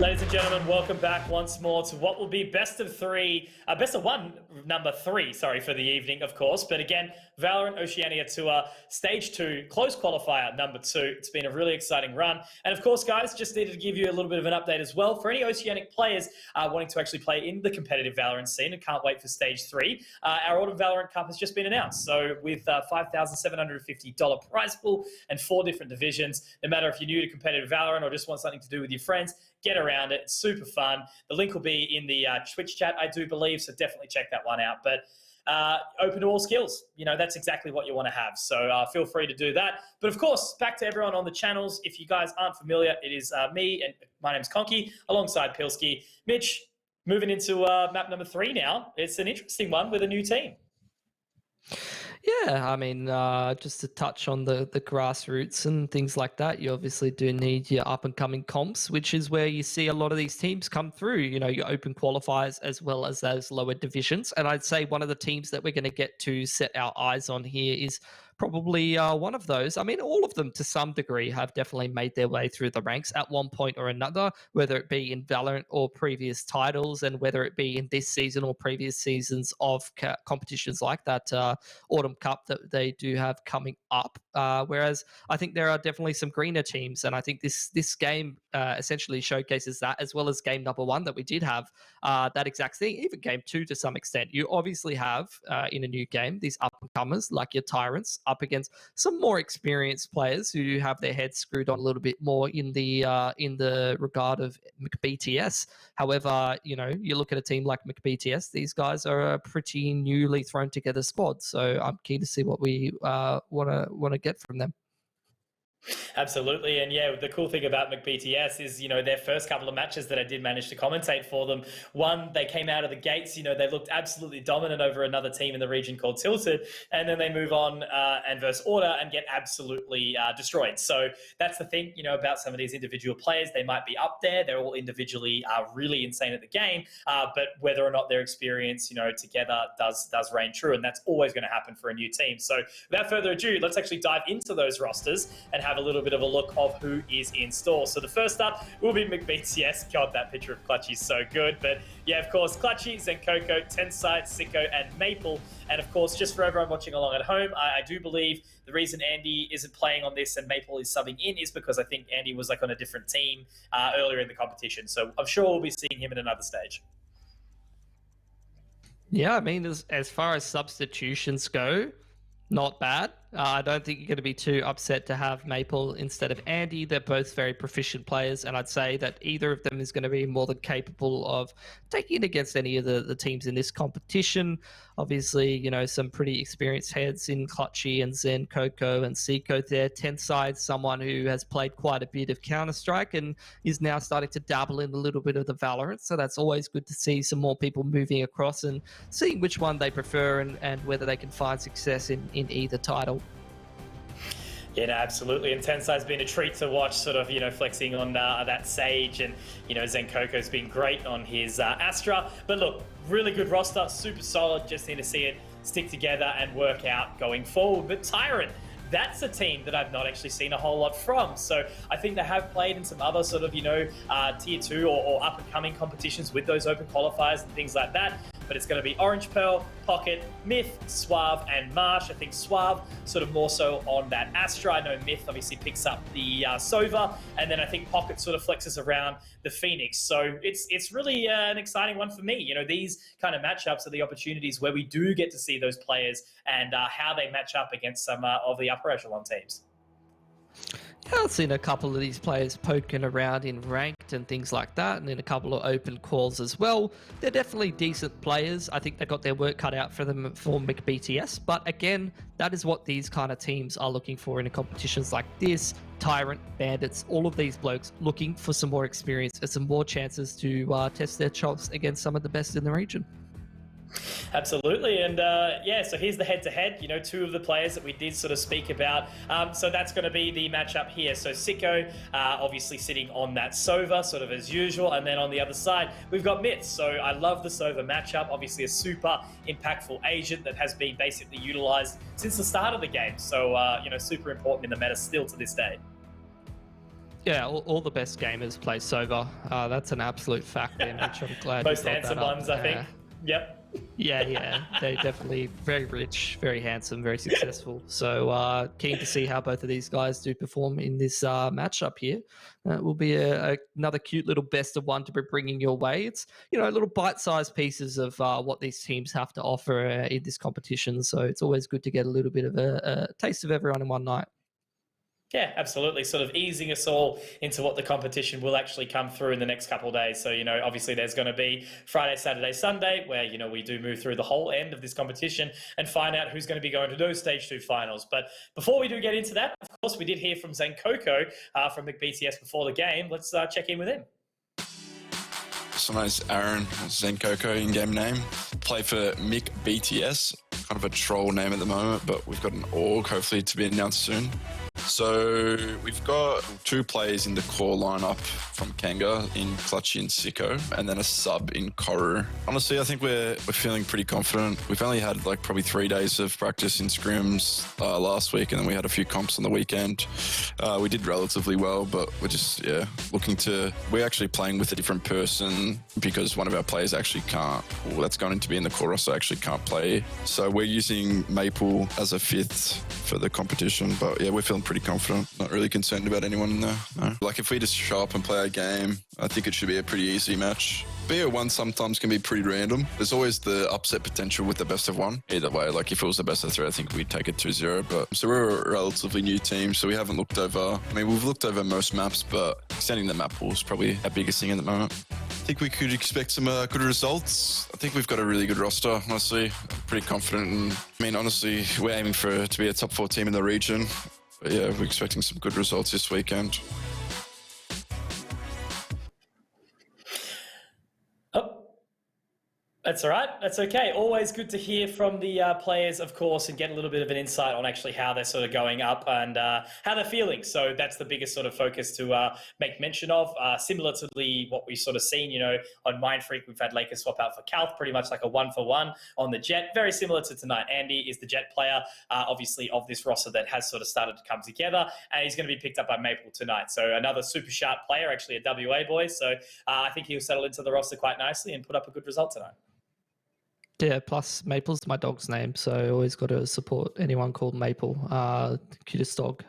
Ladies and gentlemen, welcome back once more to what will be best of one, number three, sorry, for the evening, of course. But again, Valorant Oceania Tour, Stage 2, close qualifier number 2. It's been a really exciting run. And of course, guys, just needed to give you a little bit of an update as well. For any Oceanic players wanting to actually play in the competitive Valorant scene and can't wait for Stage 3, our Autumn Valorant Cup has just been announced. So with $5,750 prize pool and 4 different divisions, no matter if you're new to competitive Valorant or just want something to do with your friends, get around it. It's super fun. The link will be in the Twitch chat, I do believe, so definitely check that one out. But open to all skills. You know, that's exactly what you want to have. So feel free to do that. But of course, back to everyone on the channels. If you guys aren't familiar, it is me, and my name's Conky, alongside Pilsky. Mitch, moving into map number 3 now. It's an interesting one with a new team. Yeah, I mean, just to touch on the grassroots and things like that, you obviously do need your up-and-coming comps, which is where you see a lot of these teams come through, you know, your open qualifiers as well as those lower divisions. And I'd say one of the teams that we're going to get to set our eyes on here is probably one of those. I mean, all of them to some degree have definitely made their way through the ranks at one point or another, whether it be in Valorant or previous titles, and whether it be in this season or previous seasons of competitions like that Autumn Cup that they do have coming up. Whereas I think there are definitely some greener teams, and I think this game essentially showcases that, as well as game number 1 that we did have that exact thing, even game 2 to some extent. You obviously have in a new game these up-and-comers like your Tyrants up against some more experienced players who have their heads screwed on a little bit more in the regard of McBTS. However, you know, you look at a team like McBTS, these guys are a pretty newly thrown together squad. So I'm keen to see what we want to get from them. Absolutely. And yeah, the cool thing about McBTS is, you know, their first couple of matches that I did manage to commentate for them, one, they came out of the gates, you know, they looked absolutely dominant over another team in the region called Tilted, and then they move on and verse Order and get absolutely destroyed. So that's the thing, you know, about some of these individual players. They might be up there, they're all individually really insane at the game, but whether or not their experience, you know, together does reign true, and that's always going to happen for a new team. So without further ado, let's actually dive into those rosters and have a little bit of a look of who is in store. So the first up will be McBTS. God, that picture of Clutchy is so good. But yeah, of course, Clutchy, Zenkoko, Tenside, Sicko, and Maple. And of course, just for everyone watching along at home, I do believe the reason Andy isn't playing on this and Maple is subbing in is because I think Andy was like on a different team earlier in the competition. So I'm sure we'll be seeing him in another stage. Yeah, I mean, as far as substitutions go, not bad. I don't think you're going to be too upset to have Maple instead of Andy. They're both very proficient players, and I'd say that either of them is going to be more than capable of taking it against any of the teams in this competition. Obviously, you know, some pretty experienced heads in Clutchy and Zen, Coco and Seiko there. Tenside, someone who has played quite a bit of Counter-Strike and is now starting to dabble in a little bit of the Valorant. So that's always good to see some more people moving across and seeing which one they prefer and whether they can find success in either title. Yeah, no, absolutely. And Tenside's been a treat to watch, sort of, you know, flexing on that Sage, and, you know, Zenkoko's been great on his Astra. But look, really good roster, super solid. Just need to see it stick together and work out going forward. But Tyrant, that's a team that I've not actually seen a whole lot from. So I think they have played in some other sort of, you know, tier 2 or up-and-coming competitions with those open qualifiers and things like that. But it's going to be Orange Pearl, Pocket, Myth, Suave, and Marsh. I think Suave sort of more so on that Astra. I know Myth obviously picks up the Sova, and then I think Pocket sort of flexes around the Phoenix. So it's really an exciting one for me. You know, these kind of matchups are the opportunities where we do get to see those players and how they match up against some of the upper echelon teams. Yeah, I've seen a couple of these players poking around in ranked and things like that, and in a couple of open calls as well. They're definitely decent players. I think they got their work cut out for them for McBTS, but again, that is what these kind of teams are looking for in competitions like this. Tyrant, Bandits, all of these blokes looking for some more experience and some more chances to test their chops against some of the best in the region. Absolutely. And yeah, so here's the head-to-head, you know, 2 of the players that we did sort of speak about. So that's going to be the matchup here. So Sicko obviously sitting on that Sova, sort of as usual. And then on the other side, we've got Myth. So I love the Sova matchup. Obviously a super impactful agent that has been basically utilized since the start of the game. So, you know, super important in the meta still to this day. Yeah, all the best gamers play Sova. That's an absolute fact there, Mitch. I'm glad Most you brought handsome that up. ones, I think. Yep. Yeah, they're definitely very rich, very handsome, very successful. So keen to see how both of these guys do perform in this matchup here. It will be another cute little best of one to be bringing your way. It's little bite-sized pieces of what these teams have to offer in this competition. So it's always good to get a little bit of a taste of everyone in one night. Yeah, absolutely. Sort of easing us all into what the competition will actually come through in the next couple of days. So, obviously there's going to be Friday, Saturday, Sunday, where, we do move through the whole end of this competition and find out who's going to be going to those Stage 2 finals. But before we do get into that, of course, we did hear from Zenkoko from McBTS before the game. Let's check in with him. So my name's Aaron, Zenkoko in-game name. Play for Mick BTS, kind of a troll name at the moment, but we've got an org hopefully to be announced soon. So we've got 2 players in the core lineup from Kanga in Clutchy and Sicko, and then a sub in Koru. Honestly, I think we're feeling pretty confident. We've only had probably 3 days of practice in scrims last week, and then we had a few comps on the weekend. We did relatively well, but we're just we're actually playing with a different person because one of our players actually that's going to be in the core roster actually can't play. So we're using Maple as a 5th for the competition, but yeah, we're feeling pretty confident. Not really concerned about anyone in there. No. If we just show up and play our game, I think it should be a pretty easy match. BO1 sometimes can be pretty random. There's always the upset potential with the best of 1. Either way, if it was the best of 3, I think we'd take it 2-0. So we're a relatively new team, so we haven't looked over... we've looked over most maps, but extending the map pool is probably our biggest thing at the moment. I think we could expect some good results. I think we've got a really good roster, honestly. I'm pretty confident. And, honestly, we're aiming to be a top 4 team in the region. But yeah, we're expecting some good results this weekend. That's all right. That's okay. Always good to hear from the players, of course, and get a little bit of an insight on actually how they're sort of going up and how they're feeling. So that's the biggest sort of focus to make mention of. Similar to what we've sort of seen, on Mindfreak, we've had Lakers swap out for Calth, pretty much like a 1-for-1 on the Jet. Very similar to tonight. Andy is the Jet player, obviously, of this roster that has sort of started to come together, and he's going to be picked up by Maple tonight. So another super sharp player, actually a WA boy. So I think he'll settle into the roster quite nicely and put up a good result tonight. Yeah, plus Maple's my dog's name, so I always got to support anyone called Maple. Cutest dog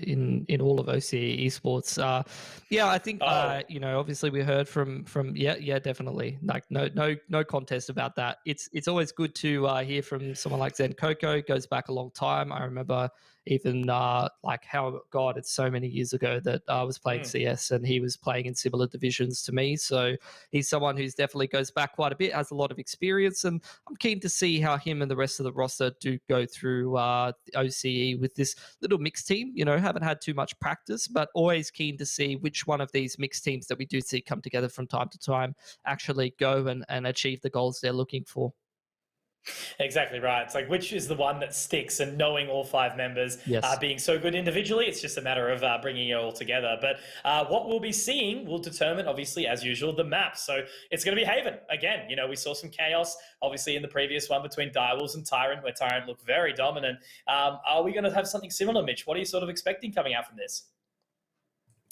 in all of OCE Esports. I think obviously we heard from definitely no contest about that. It's always good to hear from someone like Zenkoko. It goes back a long time. I remember even it's so many years ago that I was playing CS and he was playing in similar divisions to me. So he's someone who's definitely goes back quite a bit, has a lot of experience, and I'm keen to see how him and the rest of the roster do go through the OCE with this little mixed team. Haven't had too much practice, but always keen to see which one of these mixed teams that we do see come together from time to time actually go and achieve the goals they're looking for. Exactly right. It's which is the one that sticks, and knowing all 5 members being so good individually, it's just a matter of bringing it all together. But what we'll be seeing will determine, obviously, as usual, the map. So it's going to be Haven. Again, we saw some chaos, obviously, in the previous one between Direwolves and Tyrant, where Tyrant looked very dominant. Are we going to have something similar, Mitch? What are you sort of expecting coming out from this?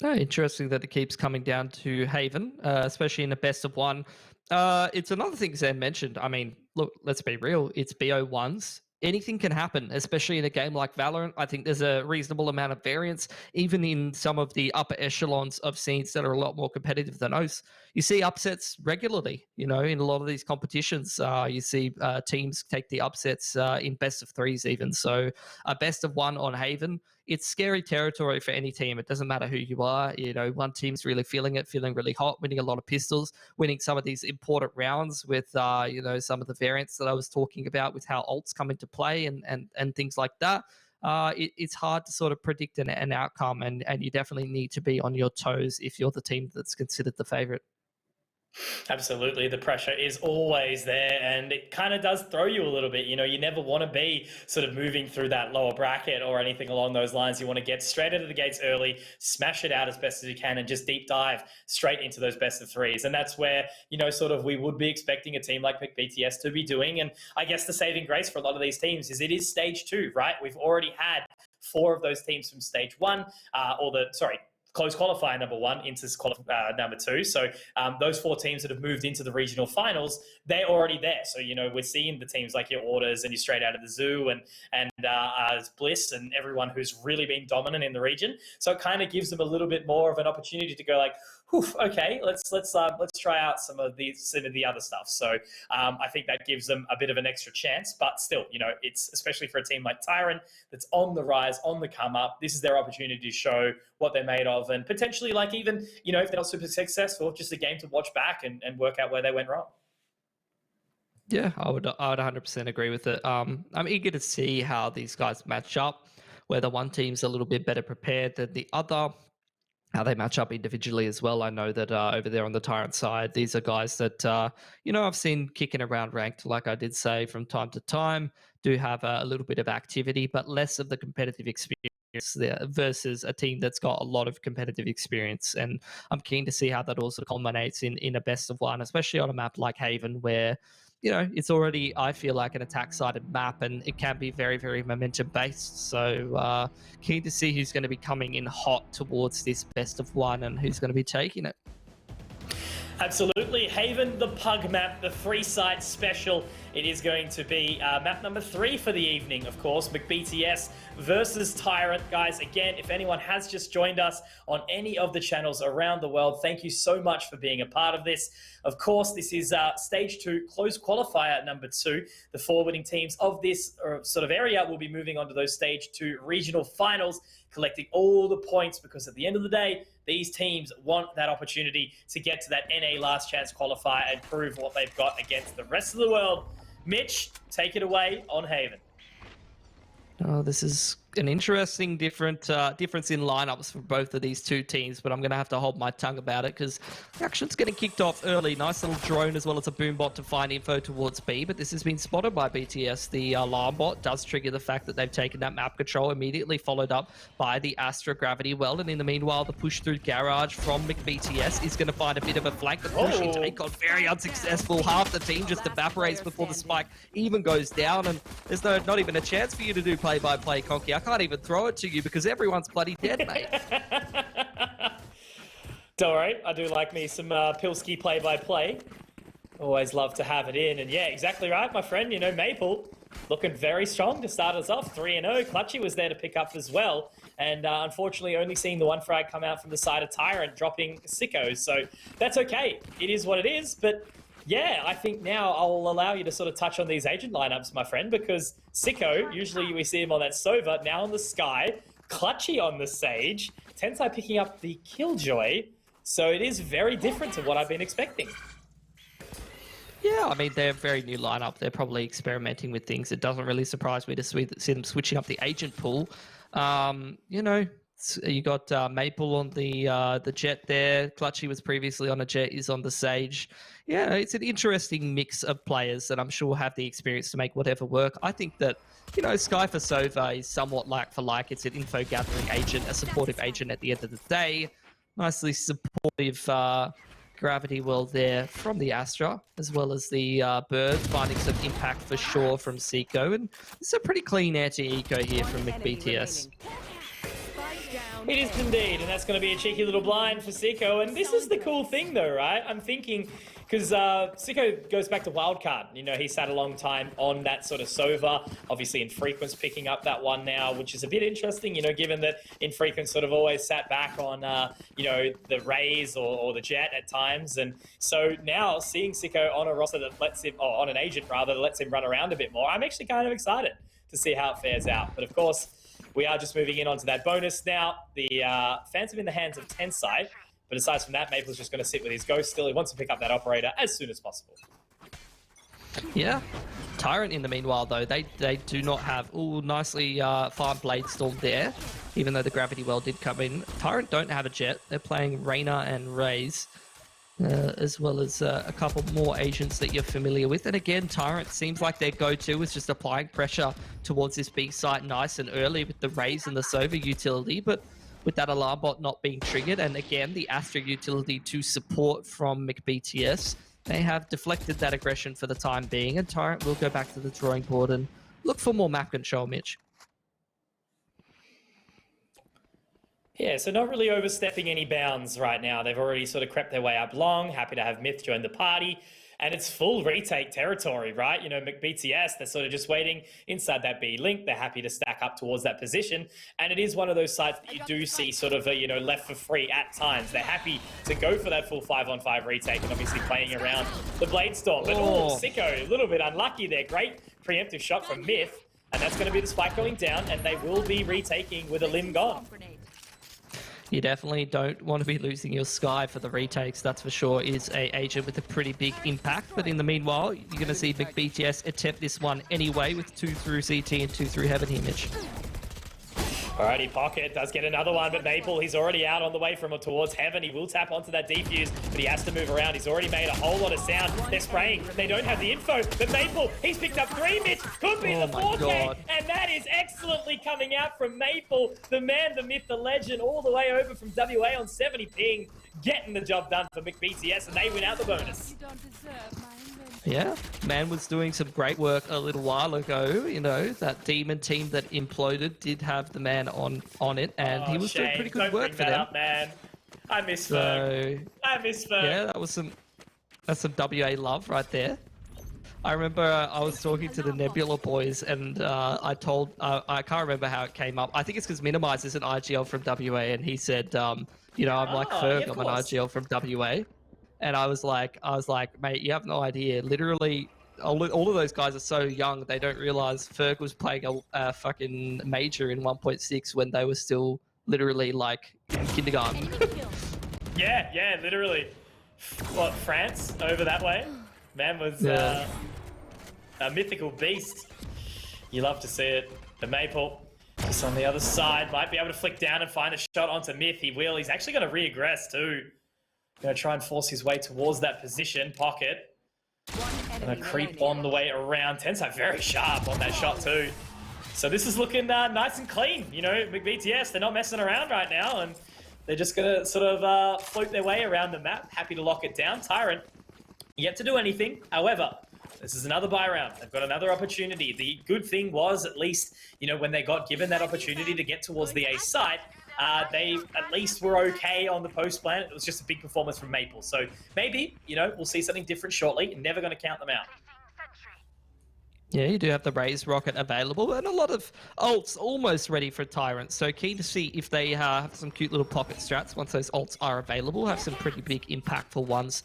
Interesting that it keeps coming down to Haven, especially in a best of 1. It's another thing Zen mentioned. Look, let's be real. It's BO1s. Anything can happen, especially in a game like Valorant. I think there's a reasonable amount of variance, even in some of the upper echelons of scenes that are a lot more competitive than us. You see upsets regularly, in a lot of these competitions. You see teams take the upsets in best of 3s even. So a best of 1 on Haven, it's scary territory for any team. It doesn't matter who you are. One team's really feeling it, feeling really hot, winning a lot of pistols, winning some of these important rounds with, some of the variants that I was talking about with how ults come into play and things like that. It's hard to sort of predict an outcome, and you definitely need to be on your toes if you're the team that's considered the favorite. Absolutely. The pressure is always there, and it kind of does throw you a little bit. You never want to be sort of moving through that lower bracket or anything along those lines. You want to get straight into the gates early, smash it out as best as you can, and just deep dive straight into those best of 3s. And that's where, sort of we would be expecting a team like BTS to be doing. And I guess the saving grace for a lot of these teams is it is stage 2, right? We've already had 4 of those teams from stage 1, close qualifier number 1 into number 2. So those 4 teams that have moved into the regional finals, they're already there. So, you know, we're seeing the teams like your Orders and your Straight Out of the Zoo and Bliss and everyone who's really been dominant in the region. So it kind of gives them a little bit more of an opportunity to go like, okay, let's try out some of the other stuff. So I think that gives them a bit of an extra chance. But still, you know, it's especially for a team like Tyrant that's on the rise, on the come up. This is their opportunity to show what they're made of, and potentially, like, even, you know, if they're not super successful, just a game to watch back and work out where they went wrong. Yeah, I would 100% agree with it. I'm eager to see how these guys match up, whether one team's a little bit better prepared than the other, how they match up individually as well. I know that over there on the Tyrant side, these are guys that, you know, I've seen kicking around ranked, like I did say, from time to time, do have a little bit of activity, but less of the competitive experience there versus a team that's got a lot of competitive experience. And I'm keen to see how that also culminates in a best of one, especially on a map like Haven, where, you know, it's already, I feel like, an attack-sided map, and it can be very, very momentum-based. So keen to see who's going to be coming in hot towards this best of one and who's going to be taking it. Absolutely. Haven, the Pug map, the 3-site special. It is going to be map number 3 for the evening, of course. McBTS versus Tyrant. Guys, again, if anyone has just joined us on any of the channels around the world, thank you so much for being a part of this. Of course, this is Stage 2 close qualifier number 2. The 4 winning teams of this sort of area will be moving on to those Stage 2 regional finals, collecting all the points, because at the end of the day, these teams want that opportunity to get to that NA last chance qualifier and prove what they've got against the rest of the world. Mitch, take it away on Haven. Oh, this is an interesting difference in lineups for both of these two teams, but I'm going to have to hold my tongue about it because the action's getting kicked off early. Nice little drone as well as a boom bot to find info towards B, but this has been spotted by BTS. The alarm bot does trigger the fact that they've taken that map control, immediately followed up by the Astra Gravity Well, and in the meanwhile, the push through garage from McBTS is going to find a bit of a flank. The push intake got very unsuccessful. Half the team just evaporates before the spike even goes down, and there's not even a chance for you to do play-by-play, Conky. I can't even throw it to you because everyone's bloody dead, mate. Don't worry, I do like me some Pilski play-by-play. Always love to have it in. And yeah, exactly right, my friend. You know, Maple looking very strong to start us off, 3-0. Clutchy was there to pick up as well. And unfortunately, only seeing the one frag come out from the side of Tyrant, dropping Sicko. So that's okay. It is what it is. But yeah, I think now I'll allow you to sort of touch on these agent lineups, my friend, because Sicko, usually we see him on that Sova, now on the Sky, Clutchy on the Sage, Tensai picking up the Killjoy. So it is very different to what I've been expecting. Yeah, I mean, they're a very new lineup. They're probably experimenting with things. It doesn't really surprise me to see them switching up the agent pool. You know, you got Maple on the Jet there. Clutchy was previously on a Jet, is on the Sage. Yeah, it's an interesting mix of players that I'm sure will have the experience to make whatever work. I think that, you know, Sky for Sova is somewhat like for like. It's an info gathering agent, a supportive agent at the end of the day. Nicely supportive Gravity Well there from the Astra, as well as the Bird, finding some impact for sure from Sicko. And it's a pretty clean anti-eco here from McBTS. It is indeed, and that's going to be a cheeky little blind for Sicko. And this is the cool thing, though, right? I'm thinking, because Sicko goes back to Wildcard. You know, he sat a long time on that sort of Sova. Obviously, Infrequent's picking up that one now, which is a bit interesting, you know, given that Infrequent sort of always sat back on, you know, the Rays or the Jet at times. And so now seeing Sicko on a roster that lets him, or on an agent rather, that lets him run around a bit more, I'm actually kind of excited to see how it fares out. But of course, we are just moving in onto that bonus now. The Phantom in the hands of Tensai. But aside from that, Maple's just going to sit with his Ghost still. He wants to pick up that operator as soon as possible. Yeah. Tyrant, in the meanwhile, though, they do not have... Ooh, nicely farmed Blade Storm there, even though the Gravity Well did come in. Tyrant don't have a Jet. They're playing Reyna and Raze, as well as a couple more agents that you're familiar with. And again, Tyrant seems like their go-to is just applying pressure towards this B site nice and early with the Raze and the Sova utility, but with that alarm bot not being triggered, and again, the Astra utility to support from McBTS, they have deflected that aggression for the time being, and Tyrant will go back to the drawing board and look for more map control, Mitch. Yeah, so not really overstepping any bounds right now. They've already sort of crept their way up long. Happy to have Myth join the party. And it's full retake territory, right? You know, McBTS, they're sort of just waiting inside that B link. They're happy to stack up towards that position. And it is one of those sites that you do see sort of, you know, left for free at times. They're happy to go for that full 5-on-5 retake and obviously playing around the Blade Storm. But Sicko, a little bit unlucky there. Great preemptive shot from Myth. And that's going to be the spike going down. And they will be retaking with a limb gone. You definitely don't want to be losing your Sky for the retakes, that's for sure. Is a agent with a pretty big impact, but in the meanwhile, you're going to see McBTS attempt this one anyway with 2 through CT and 2 through Heaven Image. Alrighty, Pocket does get another one, but Maple, he's already out on the way from or towards Heaven. He will tap onto that defuse, but he has to move around. He's already made a whole lot of sound. They're spraying. They don't have the info, but Maple, he's picked up 3 Mitch. Could be the 4K, and that is excellently coming out from Maple. The man, the myth, the legend, all the way over from WA on 70 ping, getting the job done for McBTS, and they win out the bonus. Yeah, man was doing some great work a little while ago. You know, that Demon team that imploded did have the man on it, and he was doing pretty good work for them. Up, man. I miss Ferg. I miss Ferg. Yeah, that's some WA love right there. I remember I was talking to the Nebula boys, and I told I can't remember how it came up. I think it's because Minimize is an IGL from WA, and he said, you know, I'm like Ferg, I'm an IGL from WA. And I was like, mate, you have no idea. Literally, all of those guys are so young, they don't realize Ferg was playing a fucking major in 1.6 when they were still literally like in kindergarten. yeah, literally. What, France over that way? Man was a mythical beast. You love to see it. The Maple, just on the other side, might be able to flick down and find a shot onto Myth. He will. He's actually going to re-aggress too. Going to try and force his way towards that position. Pocket. Going to creep on the way around. Tensai very sharp on that shot too. So this is looking nice and clean. You know, McBTS, they're not messing around right now. And they're just going to sort of float their way around the map. Happy to lock it down. Tyrant, yet to do anything. However, this is another buy round. They've got another opportunity. The good thing was, at least, you know, when they got given that opportunity to get towards the A site, they at least were okay on the post plan. It was just a big performance from Maple. So maybe, you know, we'll see something different shortly. Never going to count them out. Yeah, you do have the Raise Rocket available, and a lot of ults almost ready for Tyrant. So keen to see if they have some cute little pocket strats once those ults are available. Have some pretty big impactful ones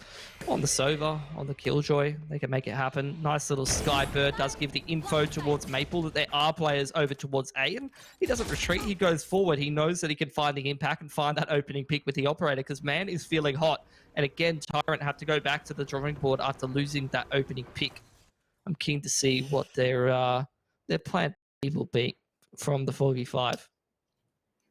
on the Sova, on the Killjoy. They can make it happen. Nice little Skybird does give the info towards Maple that there are players over towards A, and he doesn't retreat. He goes forward. He knows that he can find the impact and find that opening pick with the Operator, because man is feeling hot. And again, Tyrant had to go back to the drawing board after losing that opening pick. I'm keen to see what their plan will be from the 4v5.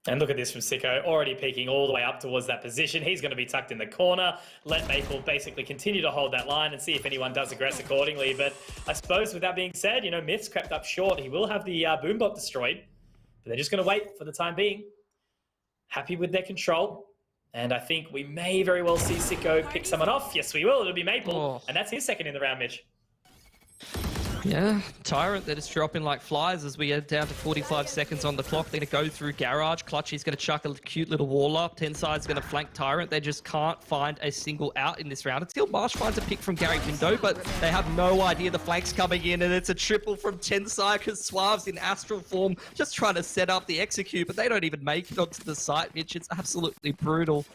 And look at this from Sicko, already peeking all the way up towards that position. He's going to be tucked in the corner. Let Maple basically continue to hold that line and see if anyone does aggress accordingly. But I suppose with that being said, you know, Myth's crept up short. He will have the Boombot destroyed. But they're just going to wait for the time being. Happy with their control. And I think we may very well see Sicko pick someone off. Yes, we will. It'll be Maple. And that's his second in the round, Mitch. Yeah, Tyrant, they're just dropping like flies as we head down to 45 seconds on the clock. They're going to go through Garage. Clutchy's going to chuck a cute little wall up. Tensai's going to flank Tyrant. They just can't find a single out in this round until Marsh finds a pick from Gary Window, but they have no idea the flank's coming in, and it's a triple from Tensai because Suave's in astral form just trying to set up the execute, but they don't even make it onto the site, Mitch. It's absolutely brutal.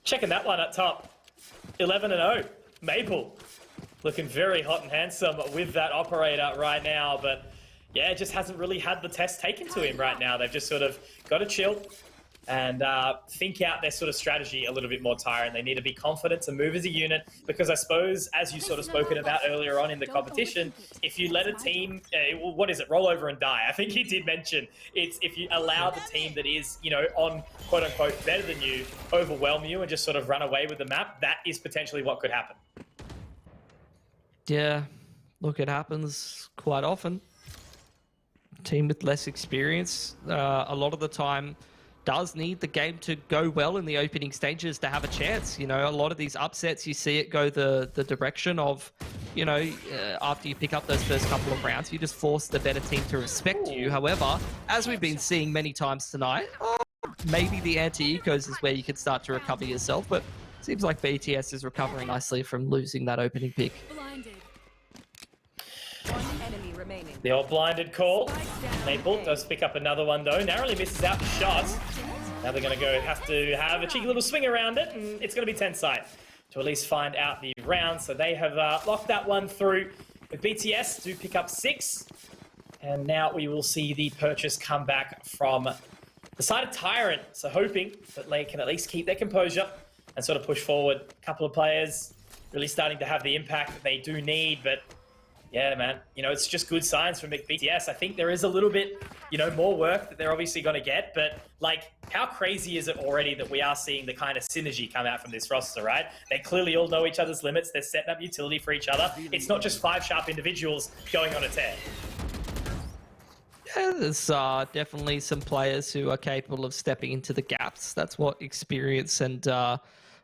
Checking that one up top. 11-0. Maple. Looking very hot and handsome with that Operator right now, but yeah, just hasn't really had the test taken to him right now. They've just sort of got to chill and think out their sort of strategy a little bit more, Tyrant. They need to be confident to move as a unit, because I suppose, as you sort of spoken about earlier on in the competition, if you let a team, what is it, roll over and die? I think he did mention it's if you allow the team that is, you know, on quote unquote better than you, overwhelm you and just sort of run away with the map, that is potentially what could happen. Yeah, look, it happens quite often. Team with less experience, a lot of the time, does need the game to go well in the opening stages to have a chance. You know, a lot of these upsets, you see it go the direction of, you know, after you pick up those first couple of rounds, you just force the better team to respect you. However, as we've been seeing many times tonight, maybe the anti-ecos is where you can start to recover yourself, but seems like BTS is recovering nicely from losing that opening pick. The old blinded call. Maple does pick up another one though. Narrowly misses out the shot. Now they're going to have to have a cheeky little swing around it, and it's going to be 10 side to at least find out the round. So they have locked that one through. But BTS do pick up 6. And now we will see the purchase come back from the side of Tyrant. So hoping that they can at least keep their composure and sort of push forward. A couple of players really starting to have the impact that they do need, but yeah, man, you know, it's just good signs from BTS. I think there is a little bit, you know, more work that they're obviously going to get, but like, how crazy is it already that we are seeing the kind of synergy come out from this roster, right? They clearly all know each other's limits. They're setting up utility for each other. It's not just 5 sharp individuals going on a tear. Yeah, there's definitely some players who are capable of stepping into the gaps. That's what experience and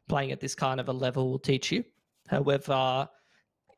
playing at this kind of a level will teach you. However,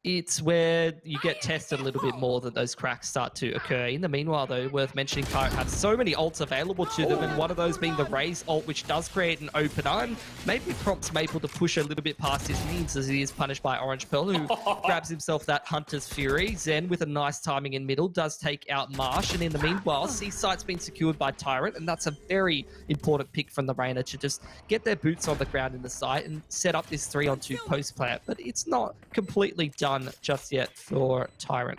it's where you get tested a little bit more that those cracks start to occur. In the meanwhile, though, worth mentioning, Tyrant have so many ults available to them, and one of those being the Raze ult, which does create an opener, and maybe prompts Maple to push a little bit past his means as he is punished by Orange Pearl, who grabs himself that Hunter's Fury. Zen, with a nice timing in middle, does take out Marsh, and in the meanwhile, C-Site's been secured by Tyrant, and that's a very important pick from the Reina to just get their boots on the ground in the site and set up this 3-on-2 post-plant, but it's not completely done just yet for Tyrant.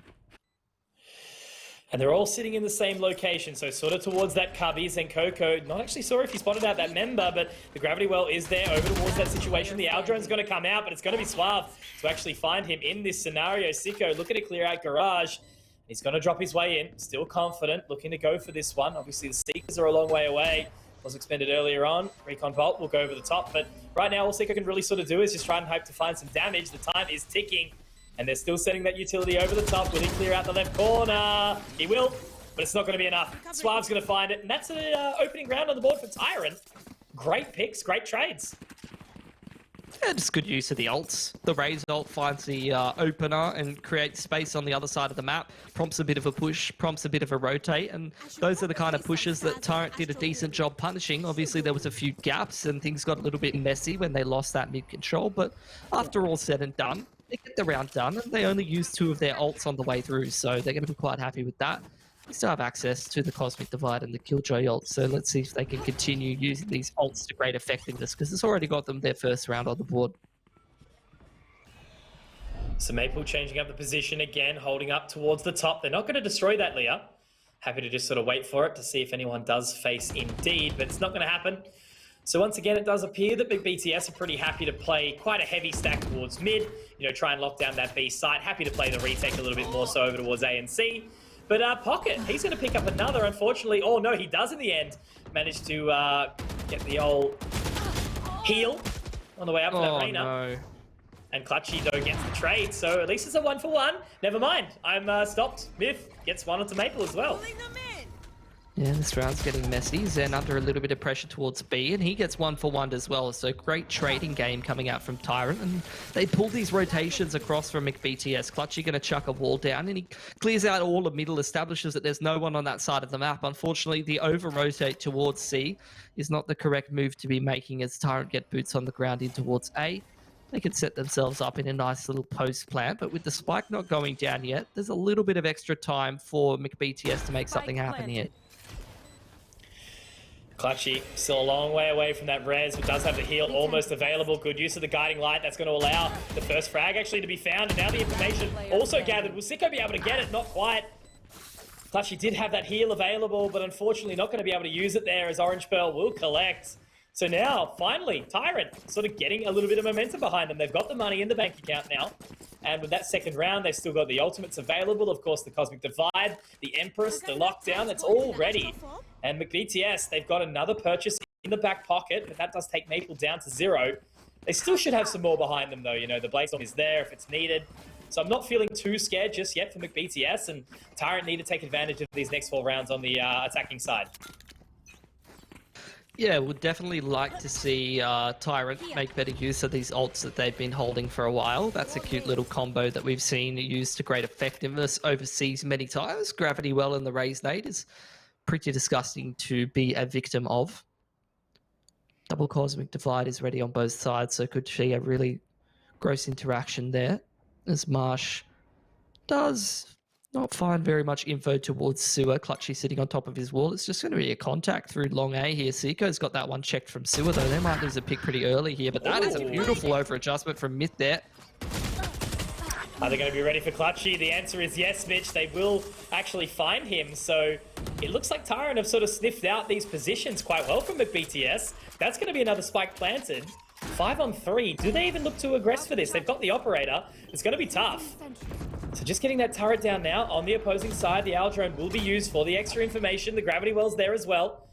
And they're all sitting in the same location, so sort of towards that cubby. Zenkoko, not actually sure if he spotted out that member, but the gravity well is there over towards that situation. The Aldron's going to come out, but it's going to be Suave to actually find him in this scenario. Sicko looking to clear out Garage. He's going to drop his way in, still confident, looking to go for this one. Obviously, the Seekers are a long way away. Was expended earlier on. Recon Vault will go over the top, but right now all Sicko can really sort of do is just try and hope to find some damage. The time is ticking. And they're still setting that utility over the top. Will he clear out the left corner? He will, but it's not going to be enough. Suave's going to find it, and that's an opening round on the board for Tyrant. Great picks, great trades. Yeah, just good use of the ults. The Raze ult finds the opener and creates space on the other side of the map, prompts a bit of a push, prompts a bit of a rotate, and those are the kind of pushes that Tyrant did a decent job punishing. Obviously, there was a few gaps, and things got a little bit messy when they lost that mid-control, but after all said and done, they get the round done, and they only use 2 of their ults on the way through, so they're going to be quite happy with that. They still have access to the Cosmic Divide and the Killjoy ult, so let's see if they can continue using these ults to great effectiveness, because it's already got them their first round on the board. So Maple changing up the position again, holding up towards the top. They're not going to destroy that, Leah. Happy to just sort of wait for it to see if anyone does face Indeed, but it's not going to happen. So once again, it does appear that BTS are pretty happy to play quite a heavy stack towards mid, you know, try and lock down that B site. Happy to play the retake a little bit more so over towards A and C. But Pocket, he's going to pick up another, unfortunately. Oh, no, he does in the end. Managed to get the old heal on the way up to that Reina. No. And Clutchy, though, gets the trade. So at least it's a 1-for-1. Never mind. I'm stopped. Myth gets one onto Maple as well. Yeah, this round's getting messy. Zen under a little bit of pressure towards B, and he gets 1-for-1 as well. So great trading game coming out from Tyrant, and they pull these rotations across from McBTS. Clutchy going to chuck a wall down, and he clears out all the middle, establishes that there's no one on that side of the map. Unfortunately, the over-rotate towards C is not the correct move to be making as Tyrant get boots on the ground in towards A. They could set themselves up in a nice little post plant, but with the spike not going down yet, there's a little bit of extra time for McBTS to make something happen here. Clutchy still a long way away from that res, but does have the heal almost available. Good use of the guiding light. That's going to allow the first frag actually to be found. And now the information also gathered. Will Sicko be able to get it? Not quite. Clutchy did have that heal available, but unfortunately not going to be able to use it there as Orange Pearl will collect. So now, finally, Tyrant sort of getting a little bit of momentum behind them. They've got the money in the bank account now. And with that second round, they've still got the ultimates available. Of course, the Cosmic Divide, the Empress, the Lockdown. It's all ready. And McBTS, they've got another purchase in the back pocket, but that does take Maple down to 0. They still should have some more behind them, though. You know, the Blazestorm is there if it's needed. So I'm not feeling too scared just yet for McBTS. And Tyrant need to take advantage of these next 4 rounds on the attacking side. Yeah, we'd definitely like to see Tyrant make better use of these ults that they've been holding for a while. That's a cute little combo that we've seen used to great effectiveness overseas many times. Gravity Well and the Raze Nade is pretty disgusting to be a victim of. Double Cosmic Divide is ready on both sides, so could see a really gross interaction there. As Marsh does not find very much info towards Sewer. Clutchy sitting on top of his wall. It's just going to be a contact through long A here. Seiko's got that one checked from Sewer, though. They might lose a pick pretty early here, but that is a beautiful over adjustment from Myth there. Are they going to be ready for Clutchy? The answer is yes, Mitch. They will actually find him. So it looks like Tyrant have sort of sniffed out these positions quite well from BTS. That's going to be another spike planted. 5 on 3. Do they even look to aggress for this? They've got the operator. It's going to be tough. So just getting that turret down now. On the opposing side, the Owl Drone will be used for the extra information. The Gravity Well's there as well.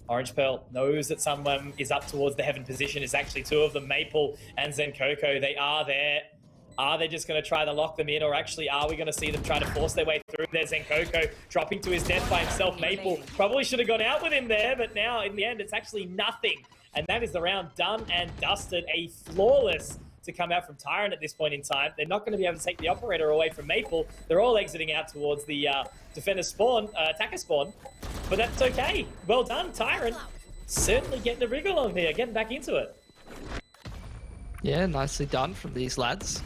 Orange Pearl knows that someone is up towards the Heaven position. It's actually two of them, Maple and Zenkoko. They are there. Are they just going to try to lock them in, or actually are we going to see them try to force their way through? There's Zenkoko dropping to his death by himself. Maple probably should have gone out with him there, but now in the end it's actually nothing. And that is the round done and dusted. A flawless to come out from Tyrant at this point in time. They're not going to be able to take the operator away from Maple. They're all exiting out towards the defender spawn, attacker spawn, but that's okay. Well done, Tyrant. Certainly getting the wriggle on here, getting back into it. Yeah, nicely done from these lads.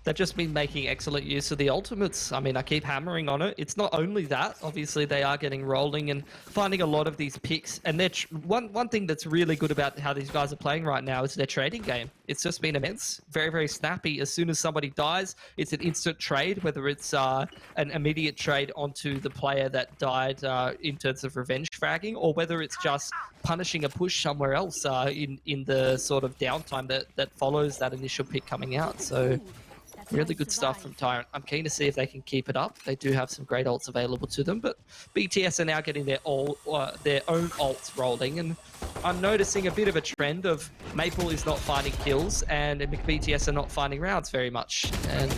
They've just been making excellent use of the ultimates. I mean, I keep hammering on it. It's not only that. Obviously, they are getting rolling and finding a lot of these picks. And they're one thing that's really good about how these guys are playing right now is their trading game. It's just been immense. Very, very snappy. As soon as somebody dies, it's an instant trade, whether it's an immediate trade onto the player that died in terms of revenge fragging, or whether it's just punishing a push somewhere else in the sort of downtime that follows that initial pick coming out. So really good stuff from Tyrant. I'm keen to see if they can keep it up. They do have some great ults available to them, but BTS are now getting their own ults rolling, and I'm noticing a bit of a trend of Maple is not finding kills, and BTS are not finding rounds very much. And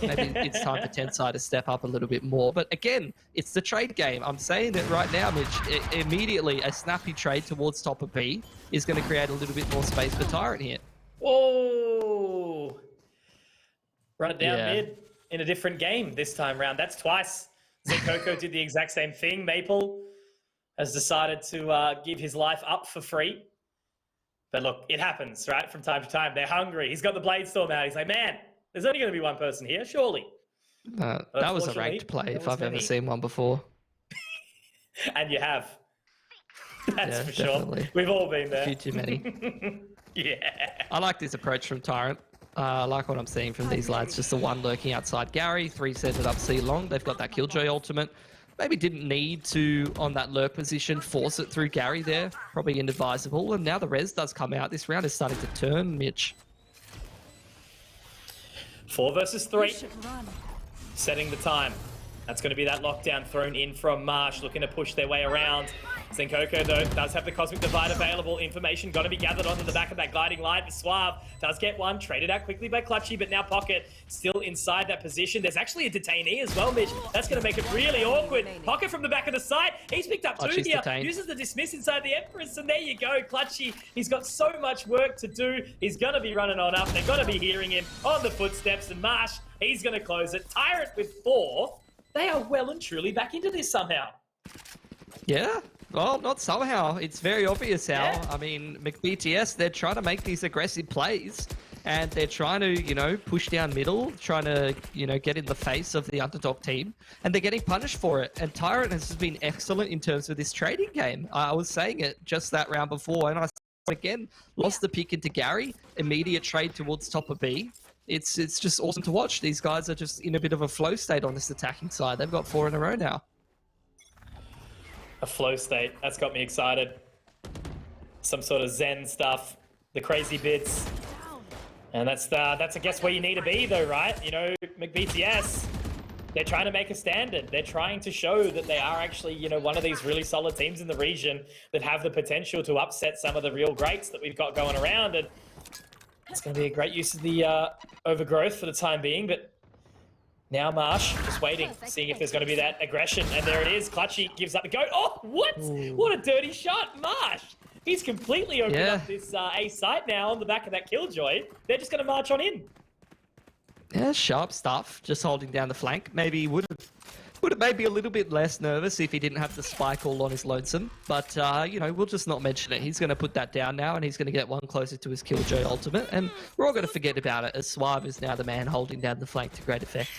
maybe it's time for Tensai to step up a little bit more. But again, it's the trade game. I'm saying it right now, Mitch. Immediately, a snappy trade towards top of B is going to create a little bit more space for Tyrant here. Whoa! Run it down mid in a different game this time round. That's twice. Zenkoko did the exact same thing. Maple has decided to give his life up for free. But look, it happens, right? From time to time. They're hungry. He's got the Bladestorm out. He's like, man, there's only going to be one person here, surely. That was a ranked play if I've ever seen one before. And you have. That's for definitely. Sure. We've all been there. A few too many. Yeah. I like this approach from Tyrant. I like what I'm seeing from these lads. Just the one lurking outside Gary, 3 set it up C long. They've got that Killjoy ultimate. Maybe didn't need to, on that lurk position, force it through Gary there. Probably inadvisable. And now the res does come out. This round is starting to turn, Mitch. 4 versus 3. Setting the time. That's going to be that lockdown thrown in from Marsh, looking to push their way around. Zenkoko, though, does have the Cosmic Divide available. Information got to be gathered onto the back of that Guiding Light. The Suave does get one, traded out quickly by Clutchy, but now Pocket still inside that position. There's actually a detainee as well, Mitch. That's going to make it really awkward. Pocket from the back of the site. He's picked up 2 here. Detained. Uses the Dismiss inside the Empress, and there you go. Clutchy, he's got so much work to do. He's going to be running on up. They're going to be hearing him on the footsteps, and Marsh, he's going to close it. Tyrant with 4. They are well and truly back into this somehow. Yeah. Well, not somehow. It's very obvious how. Yeah. I mean, BTS, they're trying to make these aggressive plays, and they're trying to, push down middle, trying to, get in the face of the underdog team, and they're getting punished for it. And Tyrant has been excellent in terms of this trading game. I was saying it just that round before, and I again lost the pick into Gary, immediate trade towards top of B. It's just awesome to watch. These guys are just in a bit of a flow state on this attacking side. They've got 4 in a row now. A flow state. That's got me excited. Some sort of Zen stuff. The crazy bits. And that's I guess where you need to be though, right? BTS, they're trying to make a standard. They're trying to show that they are actually, one of these really solid teams in the region that have the potential to upset some of the real greats that we've got going around. And it's going to be a great use of the overgrowth for the time being, but now Marsh just waiting, seeing if there's going to be that aggression, and there it is. Clutchy gives up the go. Oh, what? Ooh. What a dirty shot, Marsh. He's completely opened up this A site now on the back of that Killjoy. They're just going to march on in. Yeah, sharp stuff, just holding down the flank. Maybe would have Would have made me a little bit less nervous if he didn't have the spike all on his lonesome. But, you know, we'll just not mention it. He's going to put that down now, and he's going to get one closer to his Killjoy ultimate. And we're all going to forget about it, as Suave is now the man holding down the flank to great effect.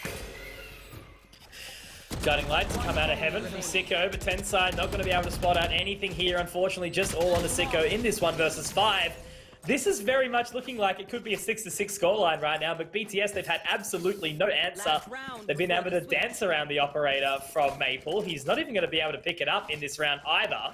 Guiding Light to come out of heaven from Sicko, but Tenside not going to be able to spot out anything here, unfortunately, just all on the Sicko in this 1 versus 5. This is very much looking like it could be a 6-6 scoreline right now, but BTS, they've had absolutely no answer. They've been able to dance around the operator from Maple. He's not even going to be able to pick it up in this round either.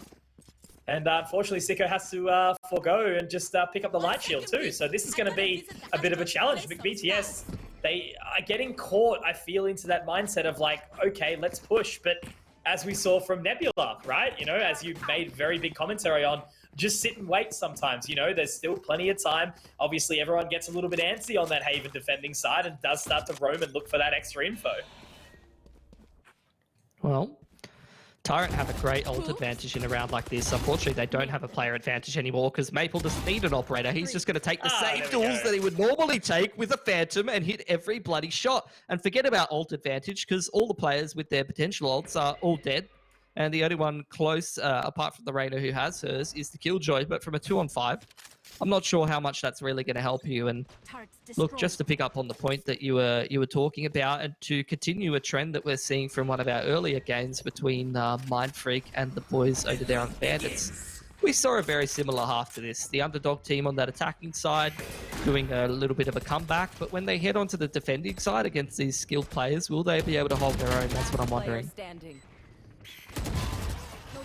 And unfortunately, Sicko has to forego and just pick up the light shield too. So this is going to be a bit of a challenge. But BTS, they are getting caught, I feel, into that mindset of like, okay, let's push. But as we saw from Nebula, right? You know, as you made very big commentary on, just sit and wait sometimes. You know, there's still plenty of time. Obviously, everyone gets a little bit antsy on that Haven defending side and does start to roam and look for that extra info. Well, Tyrant have a great ult advantage in a round like this. Unfortunately, they don't have a player advantage anymore because Maple doesn't need an operator. He's just going to take the same duels that he would normally take with a Phantom and hit every bloody shot. And forget about ult advantage because all the players with their potential ults are all dead. And the only one close, apart from the Reyna who has hers, is the Killjoy. But from a 2-on-5, I'm not sure how much that's really going to help you. And look, just to pick up on the point that you were talking about, and to continue a trend that we're seeing from one of our earlier games between Mindfreak and the boys over there on Bandits, we saw a very similar half to this. The underdog team on that attacking side doing a little bit of a comeback, but when they head onto the defending side against these skilled players, will they be able to hold their own? That's what I'm wondering.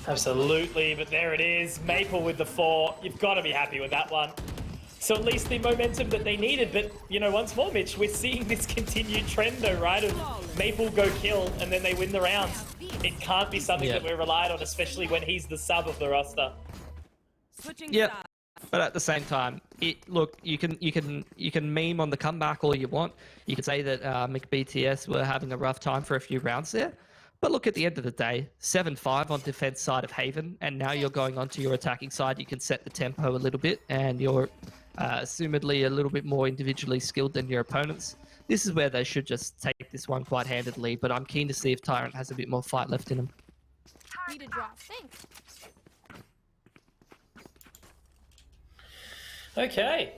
Absolutely, but there it is. Maple with the 4. You've got to be happy with that one. So at least the momentum that they needed. But, you know, once more, Mitch, we're seeing this continued trend, though, right? Of Maple go kill, and then they win the rounds. It can't be something that we're relied on, especially when he's the sub of the roster. Yep. But at the same time, look, you can meme on the comeback all you want. You can say that McBTS were having a rough time for a few rounds there. But look, at the end of the day, 7-5 on defense side of Haven, and now you're going onto your attacking side. You can set the tempo a little bit, and you're assumedly a little bit more individually skilled than your opponents. This is where they should just take this one quite handedly, but I'm keen to see if Tyrant has a bit more fight left in him. Need a drop. Thanks. Okay.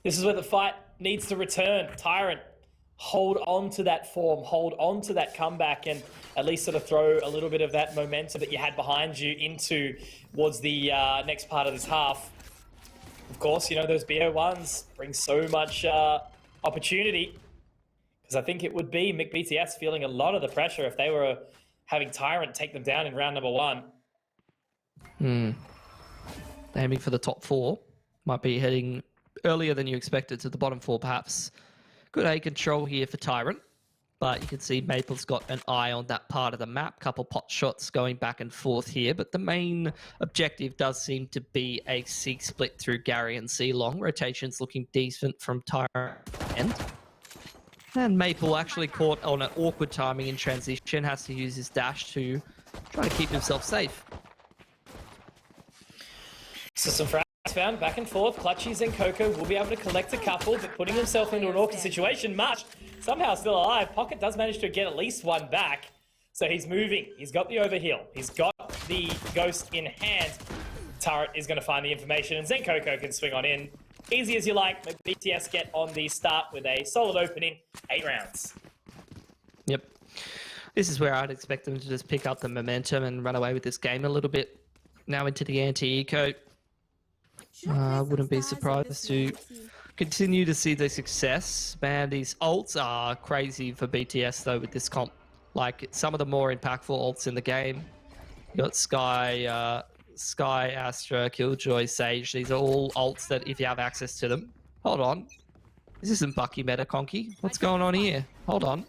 This is where the fight needs to return. Tyrant, hold on to that form, hold on to that comeback, and at least sort of throw a little bit of that momentum that you had behind you into towards the next part of this half. Of course, you know, those BO1s bring so much opportunity, because I think it would be McBTS feeling a lot of the pressure if they were having Tyrant take them down in round number 1. Aiming for the top 4. Might be heading earlier than you expected to the bottom 4, perhaps. Good A control here for Tyrant, but you can see Maple's got an eye on that part of the map. Couple pot shots going back and forth here, but the main objective does seem to be a Seek split through Gary and C-Long. Rotations looking decent from Tyrant end. And Maple actually caught on an awkward timing in transition, has to use his dash to try to keep himself safe. So some frags found back and forth. Clutchies and Coco will be able to collect a couple, but putting himself into an awkward situation. Much somehow still alive. Pocket does manage to get at least one back. So he's moving. He's got the overheal. He's got the ghost in hand. Turret is going to find the information, and Zenkoko can swing on in. Easy as you like, but BTS get on the start with a solid opening. 8 rounds. Yep. This is where I'd expect them to just pick up the momentum and run away with this game a little bit. Now into the anti-eco. I wouldn't be surprised to continue to see the success. Man, these ults are crazy for BTS though with this comp. Like some of the more impactful ults in the game. You got Sky, Astra, Killjoy, Sage. These are all ults that if you have access to them. Hold on. This isn't Bucky meta, Conky. What's going on here? Hold on.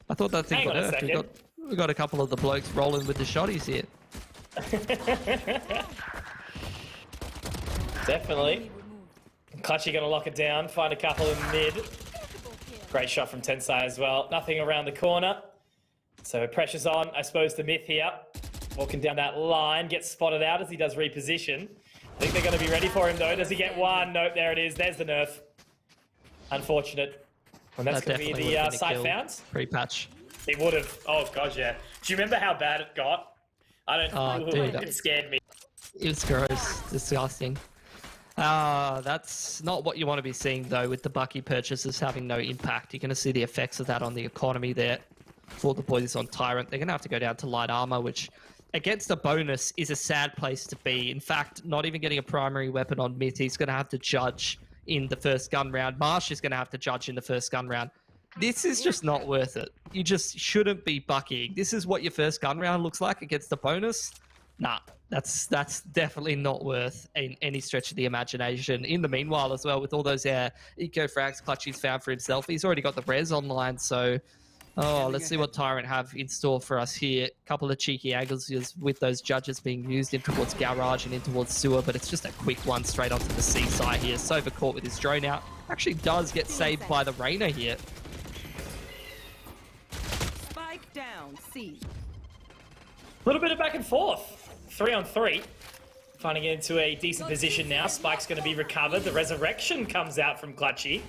I thought that thing got nerfed. We got a couple of the blokes rolling with the shotties here. Definitely. Clutchy going to lock it down, find a couple in mid. Great shot from Tensai as well. Nothing around the corner. So pressure's on, I suppose, to Myth here. Walking down that line, gets spotted out as he does reposition. I think they're going to be ready for him though. Does he get one? Nope, there it is. There's the nerf. Unfortunate. And that's going to be the side found. Pre-patch. He would have. Oh, God, yeah. Do you remember how bad it got? I don't... Oh, dude. It scared me. It was gross. Disgusting. That's not what you want to be seeing, though, with the Bucky purchases having no impact. You're going to see the effects of that on the economy there for the boys on Tyrant. They're going to have to go down to light armor, which, against a bonus, is a sad place to be. In fact, not even getting a primary weapon on Myth, he's going to have to judge in the first gun round. Marsh is going to have to judge in the first gun round. This is just not worth it. You just shouldn't be buckying. This is what your first gun round looks like against the bonus. Nah, that's definitely not worth in any stretch of the imagination. In the meanwhile, as well, with all those eco frags Clutchy's found for himself, he's already got the res online. So, let's see what Tyrant have in store for us here. Couple of cheeky angles with those judges being used in towards Garage and in towards Sewer, but it's just a quick one straight onto the C side here. Sova caught with his drone out. Actually does get saved by the Rainer here. Spike down, C. A little bit of back and forth. 3-on-3. Finding it into a decent position now. Spike's going to be recovered. The resurrection comes out from Clutchy.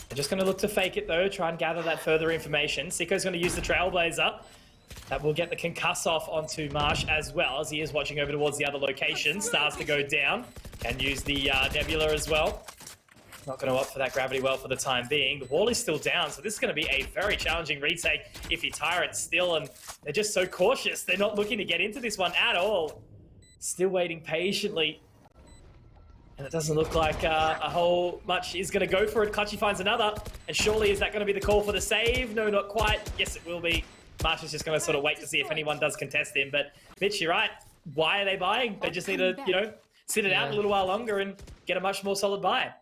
They're just going to look to fake it, though. Try and gather that further information. Sicko's going to use the Trailblazer. That will get the concuss off onto Marsh as well, as he is watching over towards the other location. Stars to go down. Can use the Nebula as well. Not going to opt for that gravity well for the time being. The wall is still down, so this is going to be a very challenging retake if your Tyrant's still, and they're just so cautious. They're not looking to get into this one at all. Still waiting patiently. And it doesn't look like a whole much is going to go for it. Clutchy finds another, and surely is that going to be the call for the save? No, not quite. Yes, it will be. Marsh is just going to sort of wait to see if anyone does contest him. But Mitch, you're right. Why are they buying? They just need to, sit it out a little while longer and get a much more solid buy.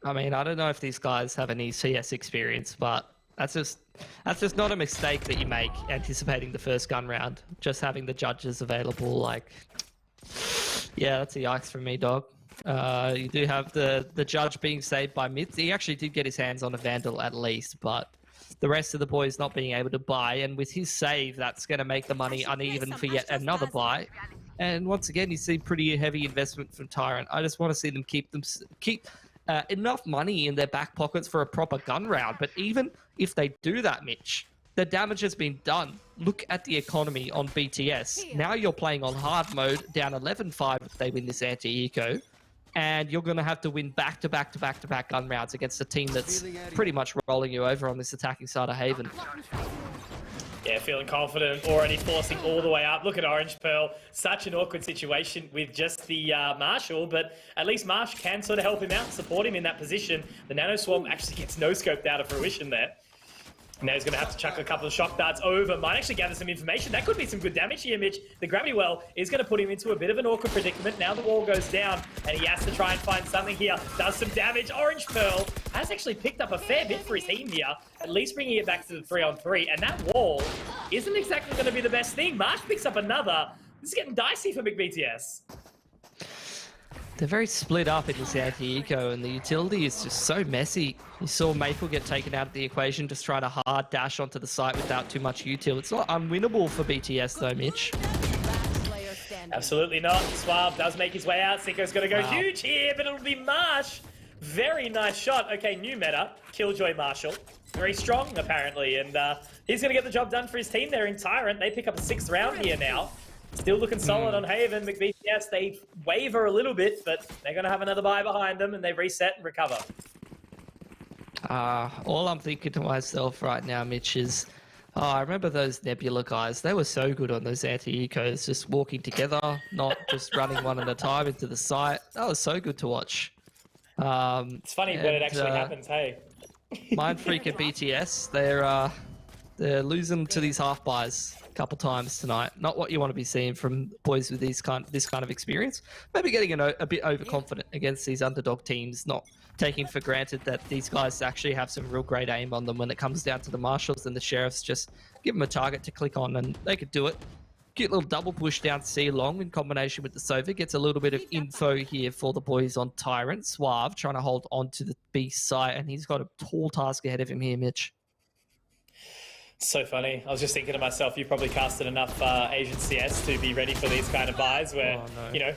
I mean, I don't know if these guys have any CS experience, but that's just not a mistake that you make anticipating the first gun round. Just having the judges available, yeah, that's a yikes from me, dog. You do have the judge being saved by Myth. He actually did get his hands on a Vandal at least, but the rest of the boys not being able to buy, and with his save, that's going to make the money uneven for yet another buy. And once again, you see pretty heavy investment from Tyrant. I just want to see them keep enough money in their back pockets for a proper gun round. But even if they do that, Mitch, the damage has been done. Look at the economy on BTS. Now you're playing on hard mode, down 11-5 if they win this anti-eco. And you're going to have to win back-to-back gun rounds against a team that's pretty much rolling you over on this attacking side of Haven. Yeah, feeling confident, already forcing all the way up. Look at Orange Pearl. Such an awkward situation with just the Marshall, but at least Marsh can sort of help him out, support him in that position. The Nano Swarm actually gets no-scoped out of fruition there. Now he's going to have to chuck a couple of shock darts over. Might actually gather some information. That could be some good damage here, Mitch. The gravity well is going to put him into a bit of an awkward predicament. Now the wall goes down, and he has to try and find something here. Does some damage. Orange Pearl has actually picked up a fair bit for his team here, at least bringing it back to the 3-on-3. And that wall isn't exactly going to be the best thing. Marsh picks up another. This is getting dicey for McBTS. They're very split up in this anti-eco, and the utility is just so messy. You saw Maple get taken out of the equation, just trying to hard dash onto the site without too much util. It's not unwinnable for BTS though, Mitch. Absolutely not. Suave does make his way out. Sicko's going to go huge here, but it'll be Marsh. Very nice shot. Okay, new meta. Killjoy Marshall. Very strong, apparently, and he's going to get the job done for his team there in Tyrant. They pick up a 6th round here now. Still looking solid on Haven. McBTS, they waver a little bit, but they're going to have another buy behind them, and they reset and recover. All I'm thinking to myself right now, Mitch, is I remember those Nebula guys. They were so good on those anti-ecos, just walking together, not just running one at a time into the site. That was so good to watch. It's funny when it actually happens, hey? Mind Freak and BTS, they're losing to these half buys a couple times tonight. Not what you want to be seeing from boys with this kind of experience. Maybe getting a bit overconfident against these underdog teams, not taking for granted that these guys actually have some real great aim on them when it comes down to the Marshals and the Sheriffs. Just give them a target to click on and they could do it. Cute little double push down C long in combination with the Sova. Gets a little bit of info here for the boys on Tyrant. Suave trying to hold on to the B site, and he's got a tall task ahead of him here, Mitch. So funny. I was just thinking to myself, you probably casted enough Asian CS to be ready for these kind of buys where,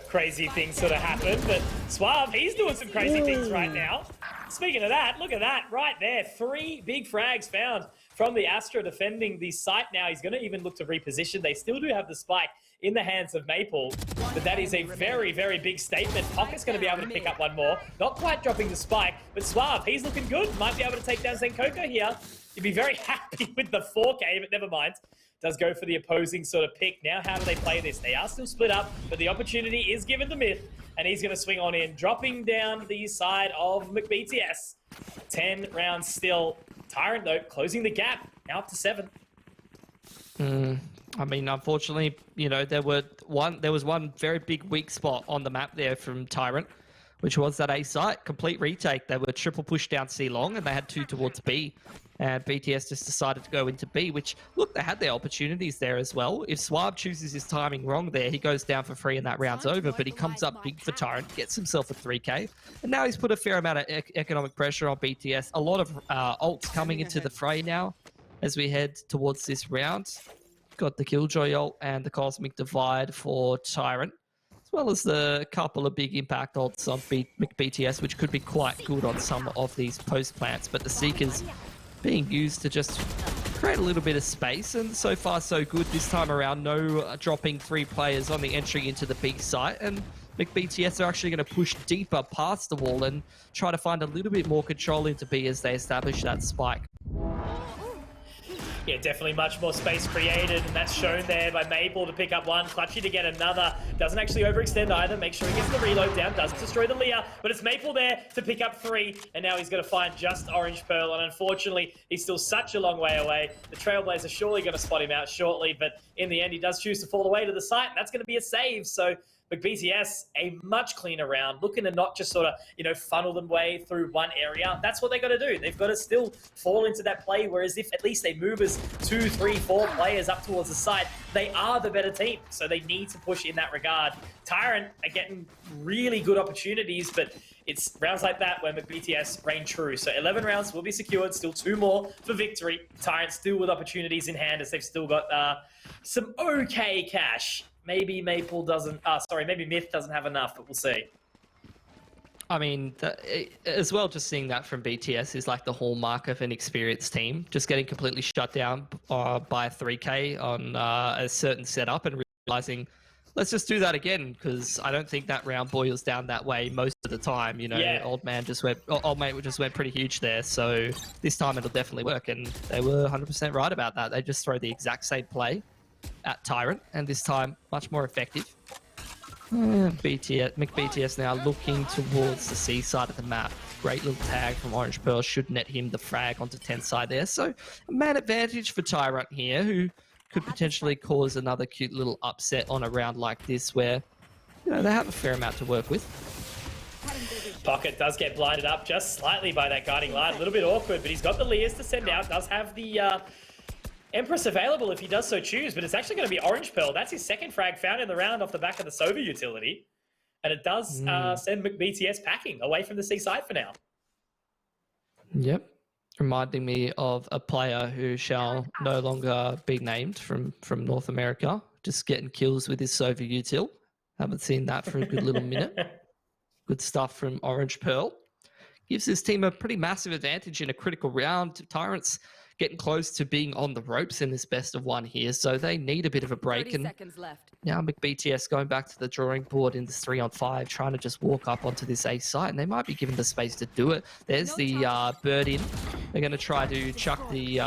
crazy things sort of happen. But Suave, he's doing some crazy things right now. Speaking of that, look at that right there. 3 big frags found from the Astra defending the site now. He's going to even look to reposition. They still do have the spike in the hands of Maple, but that is a very, very big statement. Pocket's going to be able to pick up one more. Not quite dropping the spike, but Suave, he's looking good. Might be able to take down Zenkoko here. You'd be very happy with the 4K, but never mind. Does go for the opposing sort of pick. Now, how do they play this? They are still split up, but the opportunity is given to Myth, and he's going to swing on in, dropping down the side of McBTS. 10 rounds still. Tyrant, though, closing the gap, now up to 7. I mean, unfortunately, you know, there was one very big weak spot on the map there from Tyrant, which was that A site, complete retake. They were triple push down C long, and they had 2 towards B. And BTS just decided to go into B, which, look, they had their opportunities there as well. If Suave chooses his timing wrong there, he goes down for free and that round's over, but he comes up big for Tyrant, gets himself a 3K, and now he's put a fair amount of economic pressure on BTS. A lot of ults coming into the fray now as we head towards this round. Got the Killjoy ult and the Cosmic Divide for Tyrant, as well as the couple of big impact ults on BTS, which could be quite good on some of these post plants, but the Seekers being used to just create a little bit of space, and so far so good this time around. No dropping 3 players on the entry into the B site, and McBTS are actually going to push deeper past the wall and try to find a little bit more control into B as they establish that spike. Yeah, definitely much more space created, and that's shown there by Maple to pick up one. Clutchy to get another. Doesn't actually overextend either. Make sure he gets the reload down. Doesn't destroy the Leah, but it's Maple there to pick up 3, and now he's going to find just Orange Pearl, and unfortunately, he's still such a long way away. The Trailblazer surely going to spot him out shortly, but in the end, he does choose to fall away to the site, and that's going to be a save. So McBTS, a much cleaner round, looking to not just sort of, you know, funnel them way through one area. That's what they got to do. They've got to still fall into that play, whereas if at least they move as 2, 3, 4 players up towards the side, they are the better team. So they need to push in that regard. Tyrant are getting really good opportunities, but it's rounds like that where McBTS reign true. So 11 rounds will be secured, still 2 more for victory. Tyrant still with opportunities in hand as they've still got some okay cash. Maybe Maple doesn't, maybe Myth doesn't have enough, but we'll see. I mean, as well, just seeing that from BTS is like the hallmark of an experienced team. Just getting completely shut down by 3K on a certain setup and realizing, let's just do that again, because I don't think that round boils down that way most of the time. You know, Yeah. Old mate just went pretty huge there. So this time it'll definitely work, and they were 100% right about that. They just throw the exact same play at Tyrant, and this time much more effective. McBTS now looking towards the C side of the map. Great little tag from Orange Pearl should net him the frag onto 10 side there. So a man advantage for Tyrant here, who could potentially cause another cute little upset on a round like this where, you know, they have a fair amount to work with. Pocket does get blinded up just slightly by that guiding light. A little bit awkward, but he's got the Leas to send out. Does have the Empress available if he does so choose, but it's actually going to be Orange Pearl. That's his second frag found in the round off the back of the Sova utility. And it does send McBTS packing away from the C side for now. Yep. Reminding me of a player who shall no longer be named from North America, just getting kills with his Sova util. Haven't seen that for a good little minute. Good stuff from Orange Pearl. Gives this team a pretty massive advantage in a critical round. Tyrants getting close to being on the ropes in this best of 1 here, so they need a bit of a break. 30 and seconds left. Now McBTS going back to the drawing board in this 3-on-5, trying to just walk up onto this A site, and they might be given the space to do it. There's the bird in. They're going to try to chuck the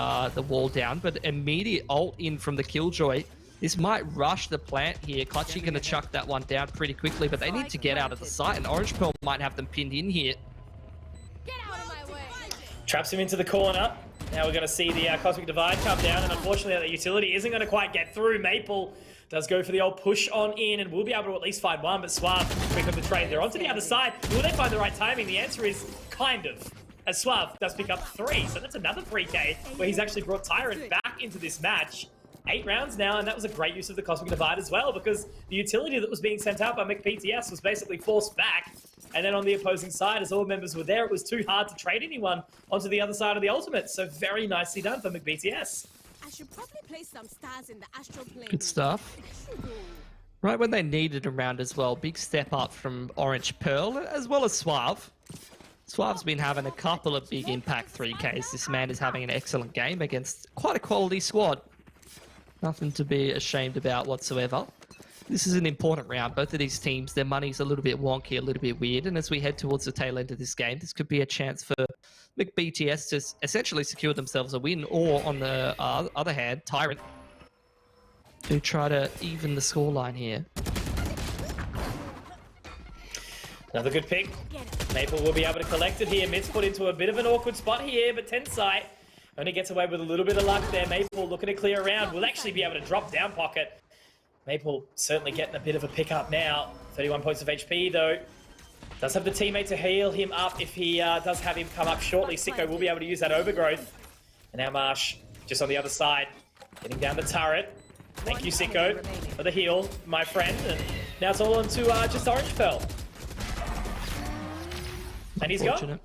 wall down, but immediate ult in from the Killjoy. This might rush the plant here. Clutchy going to chuck that one down pretty quickly, but they need to get out of the site, and Orange Pearl might have them pinned in here. Get out of my way. Traps him into the corner. Now we're going to see the Cosmic Divide come down, and unfortunately the utility isn't going to quite get through. Maple does go for the old push on in, and we'll be able to at least find one, but Suave quick on the trade. They're onto the other side. Will they find the right timing? The answer is kind of, as Suave does pick up 3, so that's another 3K where he's actually brought Tyrant back into this match. 8 rounds now, and that was a great use of the Cosmic Divide as well, because the utility that was being sent out by McBTS was basically forced back. And then on the opposing side, as all members were there, it was too hard to trade anyone onto the other side of the ultimate. So very nicely done for McBTS. I should probably place some stars in the astral plane. Good stuff. Right when they needed a round as well. Big step up from Orange Pearl, as well as Suave. Suave's been having a couple of big impact 3Ks. This man is having an excellent game against quite a quality squad. Nothing to be ashamed about whatsoever. This is an important round. Both of these teams, their money's a little bit wonky, a little bit weird. And as we head towards the tail end of this game, this could be a chance for BTS to essentially secure themselves a win, or on the other hand, Tyrant to try to even the scoreline here. Another good pick. Maple will be able to collect it here. Mid's put into a bit of an awkward spot here, but Tensai only gets away with a little bit of luck there. Maple looking to clear around. Will actually be able to drop down Pocket. Maple certainly getting a bit of a pickup now. 31 points of HP though. Does have the teammate to heal him up if he does have him come up shortly. Sicko will be able to use that overgrowth. And now Marsh just on the other side, getting down the turret. Thank you, Sicko, for the heal, my friend. And now it's all on to just Orange Pearl. And he's gone.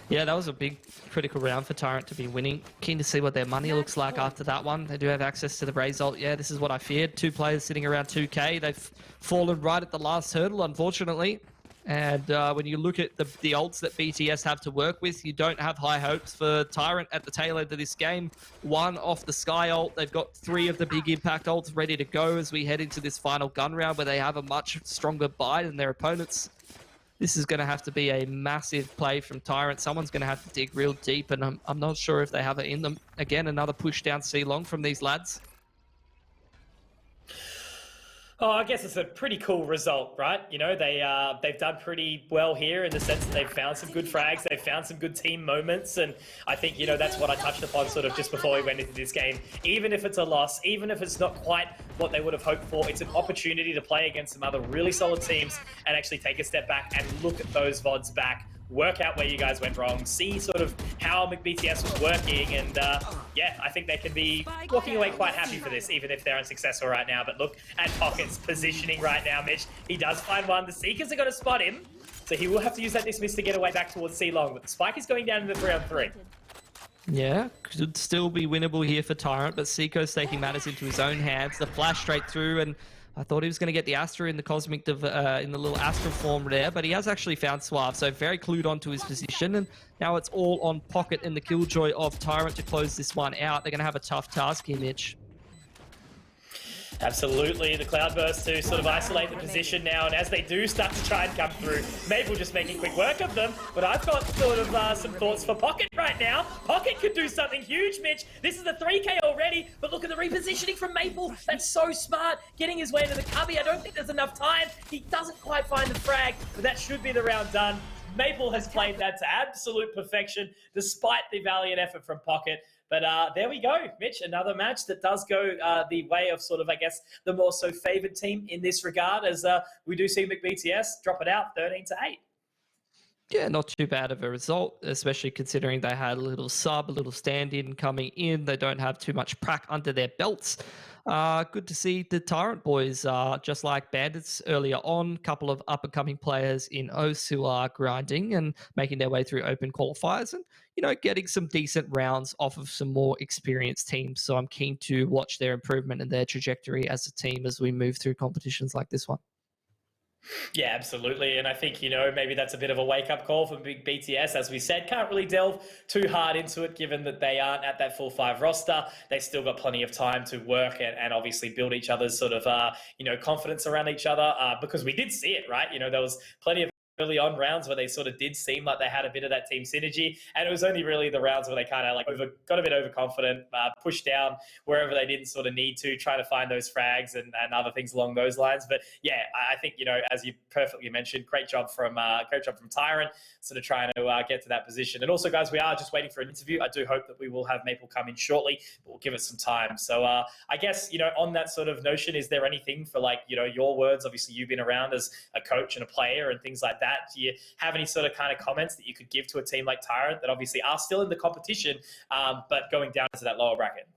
Yeah, that was a big critical round for Tyrant to be winning. Keen to see what their money looks like after that one. They do have access to the Raze ult. Yeah, this is what I feared. 2 players sitting around 2k. They've fallen right at the last hurdle, unfortunately. And when you look at the ults that BTS have to work with, you don't have high hopes for Tyrant at the tail end of this game. 1 off the Sky ult. They've got 3 of the big impact ults ready to go as we head into this final gun round where they have a much stronger buy than their opponents. This is going to have to be a massive play from Tyrant. Someone's going to have to dig real deep, and I'm not sure if they have it in them. Again, another push down C-Long from these lads. Oh, I guess it's a pretty cool result, right? You know, they've done pretty well here in the sense that they've found some good frags, they've found some good team moments, and I think, you know, that's what I touched upon sort of just before we went into this game. Even if it's a loss, even if it's not quite what they would have hoped for, it's an opportunity to play against some other really solid teams and actually take a step back and look at those VODs back, work out where you guys went wrong, see sort of how McBTS was working, and yeah, I think they can be walking away quite happy for this, even if they're unsuccessful right now. But look at Pocket's positioning right now, Mitch. He does find one. The Seekers are going to spot him, so he will have to use that dismiss to get away back towards C-Long, but the spike is going down in the 3-on-3. Yeah, could still be winnable here for Tyrant, but Seiko's taking matters into his own hands. The flash straight through, and I thought he was going to get the Astra in the Cosmic, in the little Astra form there, but he has actually found Suave, so very clued onto his position, and now it's all on Pocket and the Killjoy of Tyrant to close this one out. They're going to have a tough task here, Mitch. Absolutely, the Cloudburst to sort of isolate the position now, and as they do start to try and come through, Maple just making quick work of them, but I've got sort of some thoughts for Pocket right now. Pocket could do something huge, Mitch. This is a 3K already, but look at the repositioning from Maple. That's so smart, getting his way into the cubby. I don't think there's enough time. He doesn't quite find the frag, but that should be the round done. Maple has played that to absolute perfection, despite the valiant effort from Pocket. But there we go, Mitch, another match that does go the way of sort of, I guess, the more so favoured team in this regard, as we do see McBTS drop it out 13-8. Yeah, not too bad of a result, especially considering they had a little sub, a little stand-in coming in. They don't have too much prac under their belts. Good to see the Tyrant boys, just like Bandits earlier on, couple of up-and-coming players in OS who are grinding and making their way through open qualifiers and, you know, getting some decent rounds off of some more experienced teams. So I'm keen to watch their improvement and their trajectory as a team as we move through competitions like this one. Yeah, absolutely. And I think, you know, maybe that's a bit of a wake-up call for big BTS. As we said, can't really delve too hard into it, given that they aren't at that full 5 roster. They still got plenty of time to work and obviously build each other's sort of, you know, confidence around each other, because we did see it, right? You know, there was plenty of early on rounds where they sort of did seem like they had a bit of that team synergy, and it was only really the rounds where they kind of like got a bit overconfident, pushed down wherever they didn't sort of need to, try to find those frags and other things along those lines. But yeah, I think, you know, as you perfectly mentioned, great job from Tyrant, sort of trying to get to that position. And also, guys, we are just waiting for an interview. I do hope that we will have Maple come in shortly, but we'll give it some time. So I guess, you know, on that sort of notion, is there anything for, like, you know, your words? Obviously, you've been around as a coach and a player and things like that. Do you have any sort of kind of comments that you could give to a team like Tyrant that obviously are still in the competition, but going down to that lower bracket?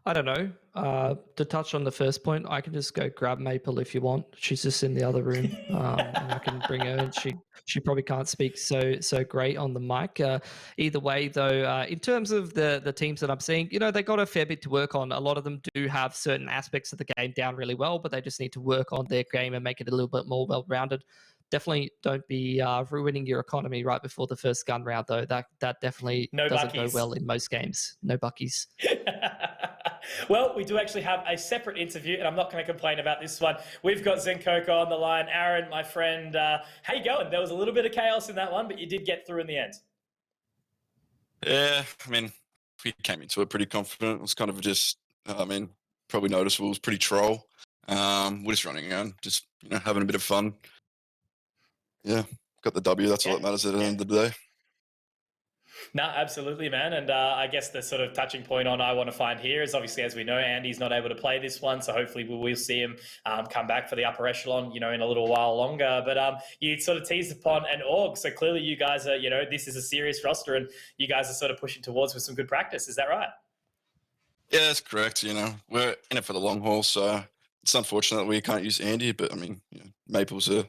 I don't know. To touch on the first point, I can just go grab Maple if you want. She's just in the other room, and I can bring her. And she probably can't speak so great on the mic. Either way, though, in terms of the teams that I'm seeing, you know, they got a fair bit to work on. A lot of them do have certain aspects of the game down really well, but they just need to work on their game and make it a little bit more well-rounded. Definitely don't be ruining your economy right before the first gun round, though. That definitely No doesn't buckies. go well in most games. No buckies. Well, we do actually have a separate interview, and I'm not going to complain about this one. We've got Zenkoko on the line. Aaron, my friend, how you going? There was a little bit of chaos in that one, but you did get through in the end. Yeah, I mean, we came into it pretty confident. It was kind of just, probably noticeable. It was pretty troll. We're just running around, just having a bit of fun. Yeah, got the W. That's all that matters at the end of the day. No, absolutely, man. And I guess the sort of touching point on I want to find here is obviously, as we know, Andy's not able to play this one. So hopefully we will see him come back for the upper echelon, in a little while longer. But you sort of teased upon an org. So clearly you guys are, this is a serious roster and you guys are sort of pushing towards with some good practice. Is that right? Yeah, that's correct. We're in it for the long haul. So it's unfortunate that we can't use Andy. But, Maple's a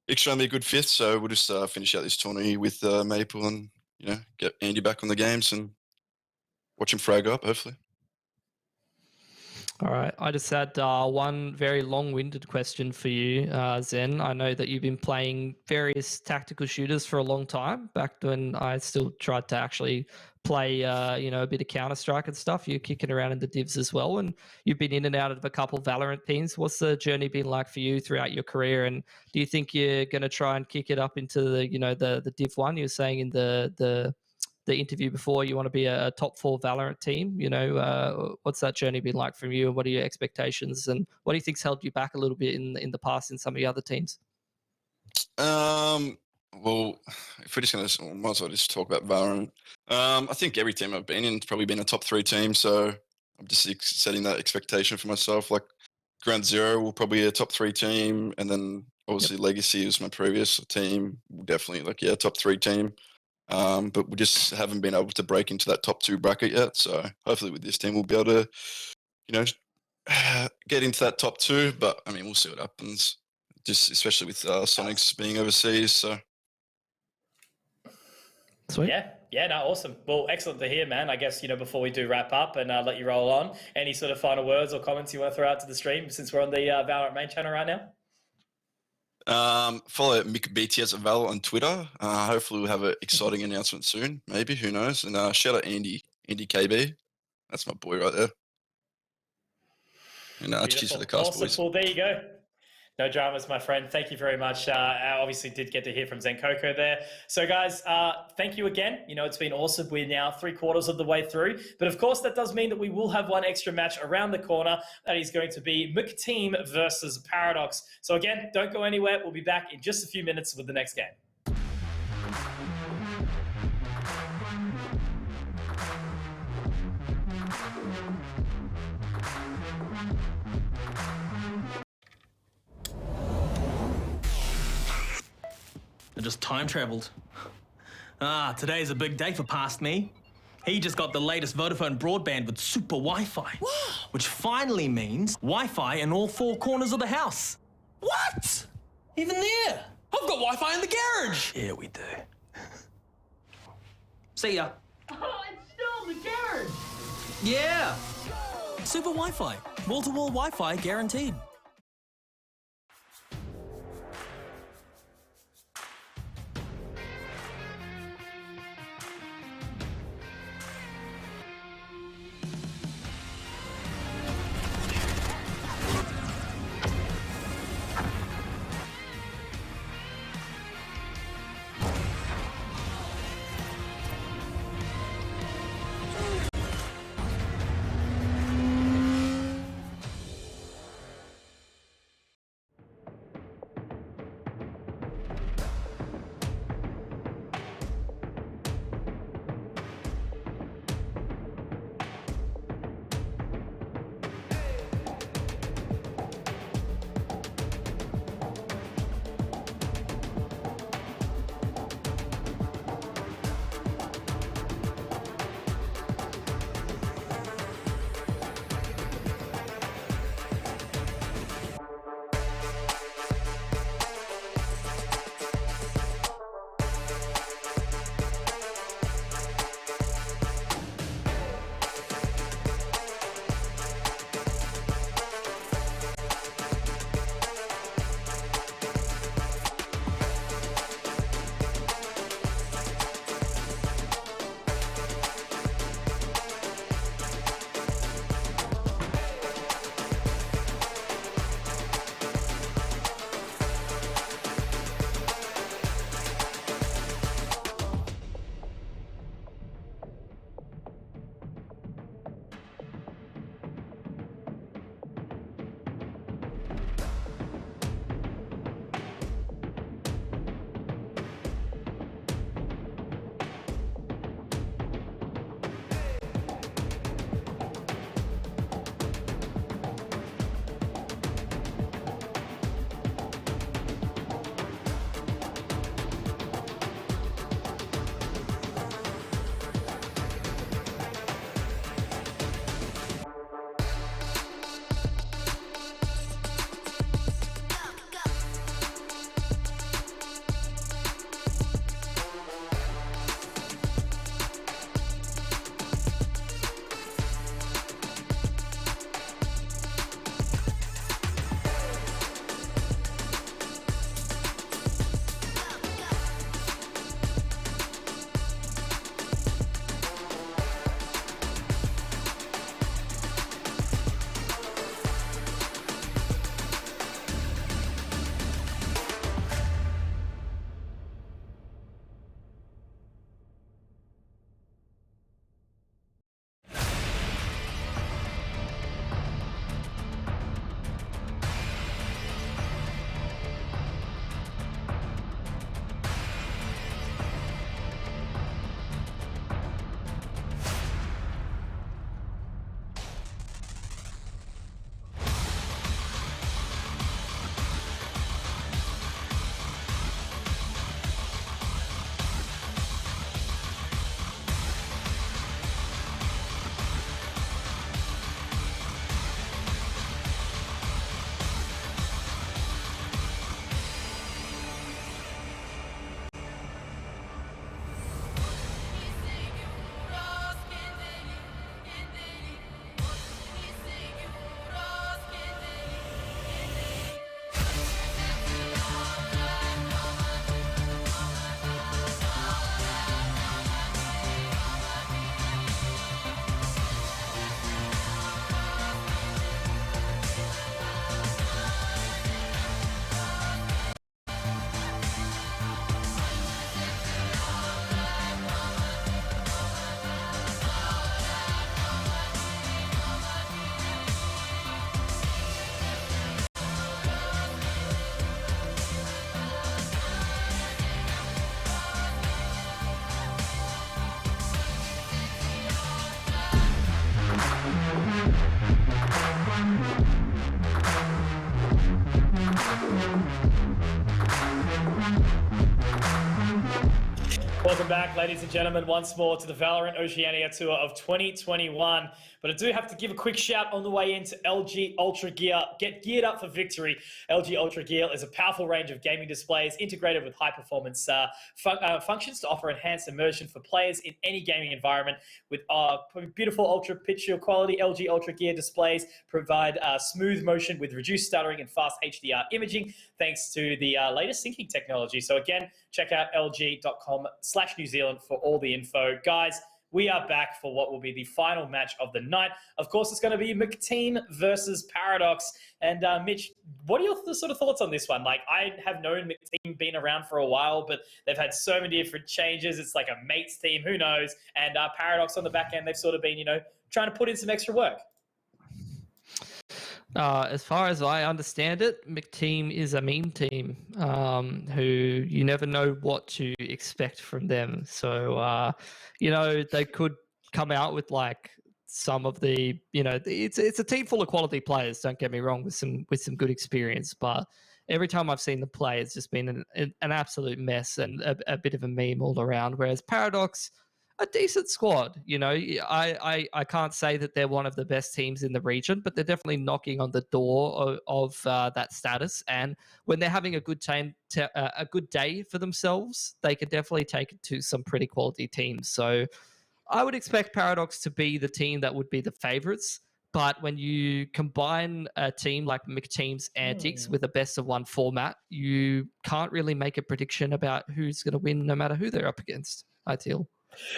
extremely good fifth. So we'll just finish out this tournament with Maple and, get Andy back on the games and watch him frag up, hopefully. All right. I just had one very long-winded question for you, Zen. I know that you've been playing various tactical shooters for a long time. Back when I still tried to actually play, a bit of Counter-Strike and stuff, you're kicking around in the divs as well, and you've been in and out of a couple Valorant teams. What's the journey been like for you throughout your career? And do you think you're going to try and kick it up into the Div 1? You were saying in the interview before you want to be a top 4 Valorant team. What's that journey been like from you, and what are your expectations, and what do you think's held you back a little bit in the past in some of the other teams? Well, if we're just going to, might as well just talk about Valorant. I think every team I've been in has probably been a top 3 team, so I'm just setting that expectation for myself. Like Ground Zero will probably be a top 3 team, and then obviously Legacy was my previous team. Definitely top 3 team. But we just haven't been able to break into that top 2 bracket yet. So hopefully with this team we'll be able to, get into that top 2. But we'll see what happens. Just especially with Sonics being overseas. So. Sweet. Yeah, no, awesome. Well, excellent to hear, man. I guess, before we do wrap up and let you roll on, any sort of final words or comments you want to throw out to the stream since we're on the Valorant main channel right now? Follow Mick BTS at Val on Twitter. Hopefully we'll have an exciting announcement soon. Maybe, who knows? And shout out Andy KB. That's my boy right there. And cheers to the cast, boys. Well, there you go. No dramas, my friend. Thank you very much. I obviously did get to hear from Zenkoko there. So, guys, thank you again. It's been awesome. We're now 3/4 of the way through. But, of course, that does mean that we will have one extra match around the corner. That is going to be Mook Team versus Paradox. So, again, don't go anywhere. We'll be back in just a few minutes with the next game. I just time traveled. Today's a big day for past me. He just got the latest Vodafone broadband with super Wi-Fi. Wow. Which finally means Wi-Fi in all 4 corners of the house. What? Even there? I've got Wi-Fi in the garage. Yeah, we do. See ya. Oh, it's still in the garage. Yeah. Super Wi-Fi. Wall-to-wall Wi-Fi guaranteed. Welcome back, ladies and gentlemen, once more to the Valorant Oceania Tour of 2021. But I do have to give a quick shout on the way into LG Ultra Gear. Get geared up for victory. LG Ultra Gear is a powerful range of gaming displays integrated with high-performance functions to offer enhanced immersion for players in any gaming environment. With beautiful ultra picture quality, LG Ultra Gear displays provide smooth motion with reduced stuttering and fast HDR imaging thanks to the latest syncing technology. So again, check out lg.com/New Zealand for all the info. Guys, we are back for what will be the final match of the night. Of course, it's going to be McTeam versus Paradox. And Mitch, what are your sort of thoughts on this one? Like, I have known McTeam been around for a while, but they've had so many different changes. It's like a mates team, who knows? And Paradox on the back end, they've sort of been, trying to put in some extra work. As far as I understand it, McTeam is a meme team who you never know what to expect from them. So, they could come out with like some of the, it's a team full of quality players. Don't get me wrong, with some good experience, but every time I've seen them play, it's just been an absolute mess and a bit of a meme all around. Whereas Paradox, a decent squad. I can't say that they're one of the best teams in the region, but they're definitely knocking on the door of that status. And when they're having a good day for themselves, they can definitely take it to some pretty quality teams. So I would expect Paradox to be the team that would be the favorites. But when you combine a team like McTeam's antics with a best-of-1 format, you can't really make a prediction about who's going to win no matter who they're up against, I feel.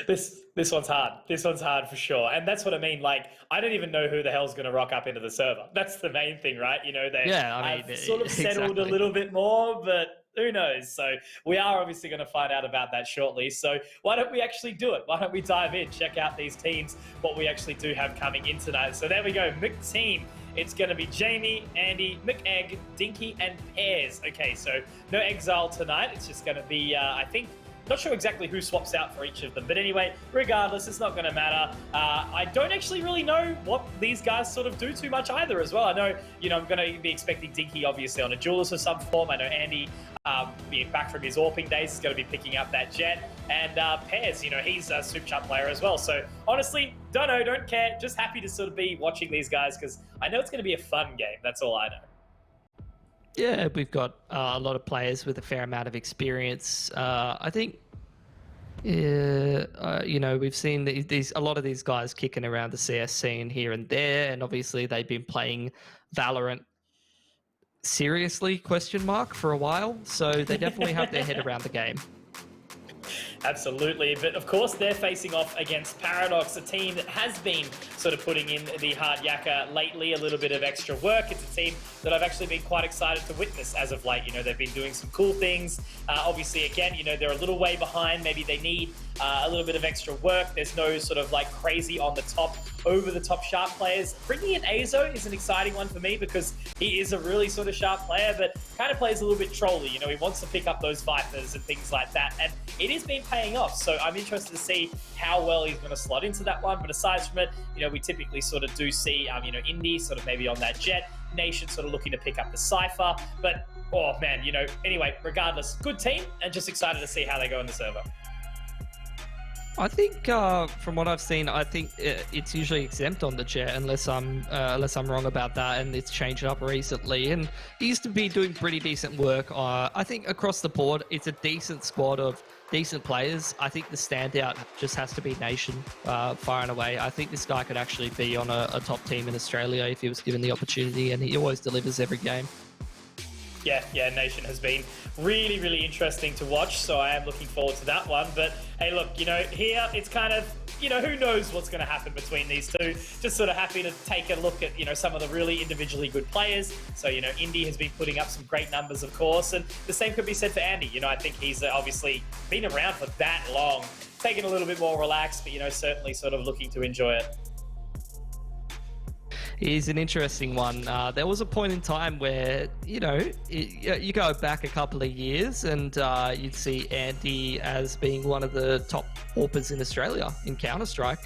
This one's hard. This one's hard for sure. And that's what I mean. Like, I don't even know who the hell's going to rock up into the server. That's the main thing, right? They've sort of settled a little bit more, but who knows? So we are obviously going to find out about that shortly. So why don't we actually do it? Why don't we dive in, check out these teams, what we actually do have coming in tonight. So there we go. McTeam. It's going to be Jamie, Andy, McEgg, Dinky, and Pears. Okay, so no Exile tonight. It's just going to be, I think, not sure exactly who swaps out for each of them. But anyway, regardless, it's not going to matter. I don't actually really know what these guys sort of do too much either as well. I know, I'm going to be expecting Dinky obviously on a duelist of some form. I know Andy, being back from his AWPing days, is going to be picking up that jet. And Pears, he's a Super Chump player as well. So honestly, don't know, don't care. Just happy to sort of be watching these guys because I know it's going to be a fun game. That's all I know. Yeah, we've got a lot of players with a fair amount of experience. I think, we've seen a lot of these guys kicking around the CS scene here and there, and obviously they've been playing Valorant seriously, for a while. So they definitely have their head around the game. Absolutely, but of course they're facing off against Paradox, a team that has been sort of putting in the hard yakka lately, a little bit of extra work. It's a team that I've actually been quite excited to witness as of late. They've been doing some cool things. Obviously, again, they're a little way behind. Maybe they need a little bit of extra work. There's no sort of like crazy on the top, over the top sharp players. Bringing in Azo is an exciting one for me because he is a really sort of sharp player, but kind of plays a little bit trolly. He wants to pick up those Vipers and things like that. And it has been paying off. So I'm interested to see how well he's going to slot into that one. But aside from it, we typically sort of do see, Indy sort of maybe on that jet, Nation sort of looking to pick up the Cypher. But, oh man, anyway, regardless, good team and just excited to see how they go in the server. I think from what I've seen, I think it's usually exempt on the jet unless I'm wrong about that, and it's changed up recently. And he used to be doing pretty decent work. I think across the board, it's a decent squad of decent players. I think the standout just has to be Nation, far and away. I think this guy could actually be on a top team in Australia if he was given the opportunity, and he always delivers every game. Yeah, Nation has been really, really interesting to watch, so I am looking forward to that one. But hey, look, here it's kind of, who knows what's going to happen between these two. Just sort of happy to take a look at, some of the really individually good players. So, Indy has been putting up some great numbers, of course, and the same could be said for Andy. I think he's obviously been around for that long, taking a little bit more relaxed, but, certainly sort of looking to enjoy it. Is an interesting one. There was a point in time where, you go back a couple of years and you'd see Andy as being one of the top AWPers in Australia in Counter-Strike.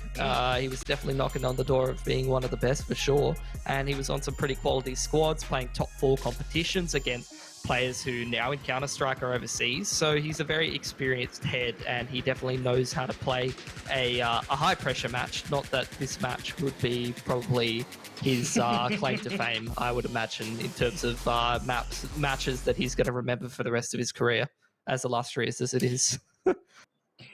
He was definitely knocking on the door of being one of the best for sure. And he was on some pretty quality squads, playing top 4 competitions against players who now in Counter-Strike are overseas. So he's a very experienced head, and he definitely knows how to play a high-pressure match. Not that this match would be probably his claim to fame, I would imagine, in terms of matches that he's going to remember for the rest of his career, as illustrious as it is.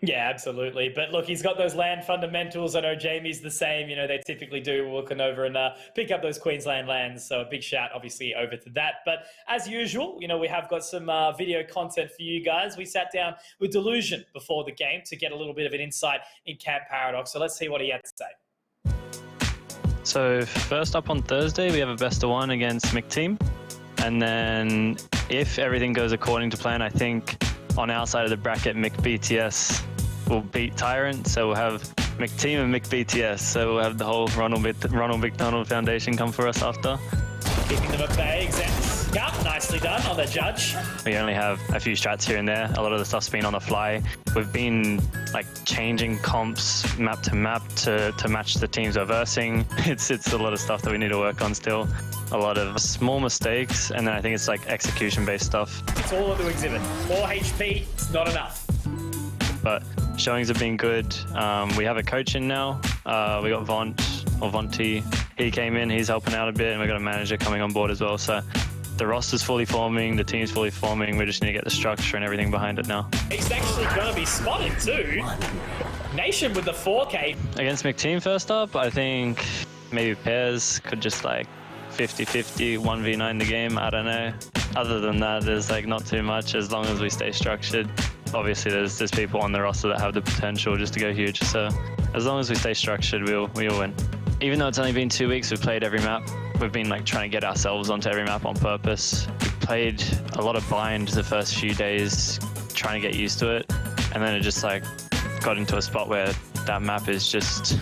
Yeah, absolutely. But look, he's got those land fundamentals. I know Jamie's the same. You know, they typically do looking over and pick up those Queensland lands. So a big shout, obviously, over to that. But as usual, you know, we have got some video content for you guys. We sat down with Delusion before the game to get a little bit of an insight in Camp Paradox. So let's see what he had to say. So first up on Thursday, we have a best of one against McTeam. And then if everything goes according to plan, I think on our side of the bracket, McBTS will beat Tyrant. So we'll have McTeam and McBTS. So we'll have the whole Ronald McDonald Foundation come for us after. Keeping them at bay, yeah, nicely done on the judge. We only have a few strats here and there. A lot of the stuff's been on the fly. We've been like changing comps map to map to match the teams we're versing. It's a lot of stuff that we need to work on still. A lot of small mistakes, and then I think it's like execution-based stuff. It's all at the exhibit. 4 HP, it's not enough. But showings have been good. We have a coach in now. We got Vonti. He came in, he's helping out a bit, and we've got a manager coming on board as well. So the roster's fully forming, the team's fully forming. We just need to get the structure and everything behind it now. He's actually going to be spotted too. Nation with the 4K. Against McTeam first up, I think maybe pairs could just like 50-50, 1v9 the game, I don't know. Other than that, there's like not too much as long as we stay structured. Obviously, there's people on the roster that have the potential just to go huge, so as long as we stay structured, we'll win. Even though it's only been 2 weeks, we've played every map. We've been like trying to get ourselves onto every map on purpose. We played a lot of blind the first few days, trying to get used to it, and then it just like got into a spot where that map is just...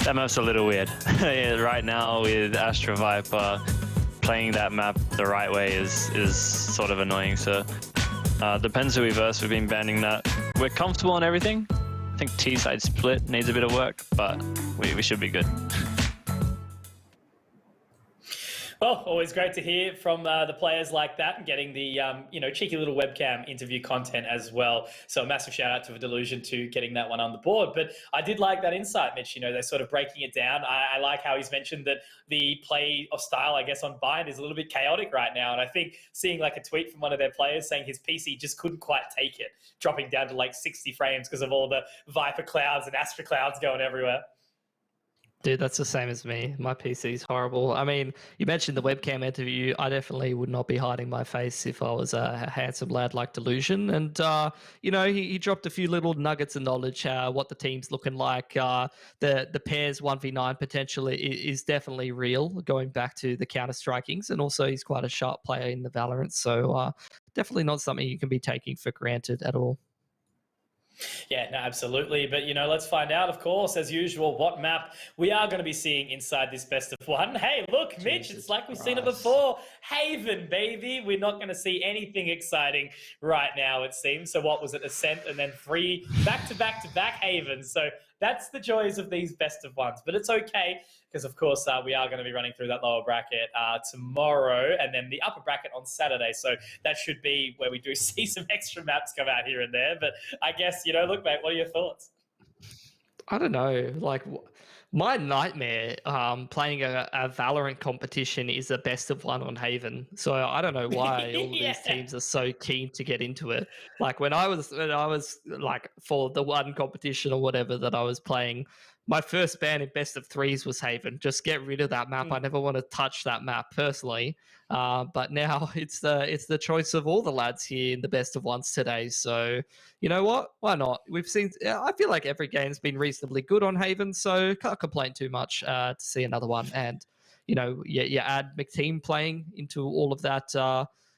That map's a little weird. Right now with Astra Viper, playing that map the right way is sort of annoying. So depends who we verse. We've been banning that. We're comfortable on everything. I think T-side split needs a bit of work, but we should be good. Well, always great to hear from the players like that and getting the cheeky little webcam interview content as well. So a massive shout out to Delusion to getting that one on the board. But I did like that insight, Mitch. You know, they're sort of breaking it down. I like how he's mentioned that the play or style, I guess, on Bind is a little bit chaotic right now. And I think seeing like a tweet from one of their players saying his PC just couldn't quite take it, dropping down to like 60 frames because of all the Viper clouds and Astra clouds going everywhere. Dude, that's the same as me. My PC's horrible. I mean, you mentioned the webcam interview. I definitely would not be hiding my face if I was a handsome lad like Delusion. And, he dropped a few little nuggets of knowledge, what the team's looking like. The pairs 1v9 potential is definitely real, going back to the Counter-Strikings. And also he's quite a sharp player in the Valorant. So definitely not something you can be taking for granted at all. Yeah, no, absolutely. But, let's find out, of course, as usual, what map we are going to be seeing inside this best of one. Hey, look, Mitch, it's like we've seen it before. Haven, baby. We're not going to see anything exciting right now, it seems. So what was it? Ascent and then 3 back-to-back Haven. So that's the joys of these best of ones. But it's okay because, of course, we are going to be running through that lower bracket tomorrow and then the upper bracket on Saturday. So that should be where we do see some extra maps come out here and there. But I guess, look, mate, what are your thoughts? I don't know. Like, my nightmare playing a Valorant competition is a best of one on Haven. So I don't know why all these teams are so keen to get into it. Like when I was like for the one competition or whatever that I was playing, my first ban in best of threes was Haven. Just get rid of that map. I never want to touch that map personally. But now it's the choice of all the lads here in the best of ones today. So you know what? Why not? We've seen. I feel like every game's been reasonably good on Haven, so can't complain too much to see another one. And you add McTeam playing into all of that.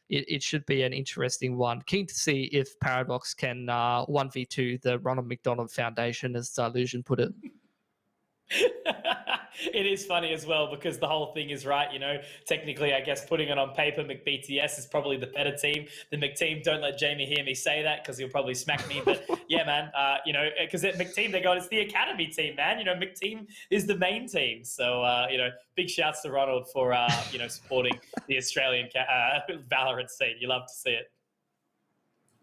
It should be an interesting one. Keen to see if Paradox can 1v2 the Ronald McDonald Foundation, as Delusion put it. It is funny as well because the whole thing is right. Technically, I guess putting it on paper, McBTS is probably the better team. The McTeam, don't let Jamie hear me say that because he'll probably smack me. But yeah, man, because at McTeam they got it's the academy team, man. McTeam is the main team. So big shouts to Ronald for supporting the Australian Valorant scene. You love to see it.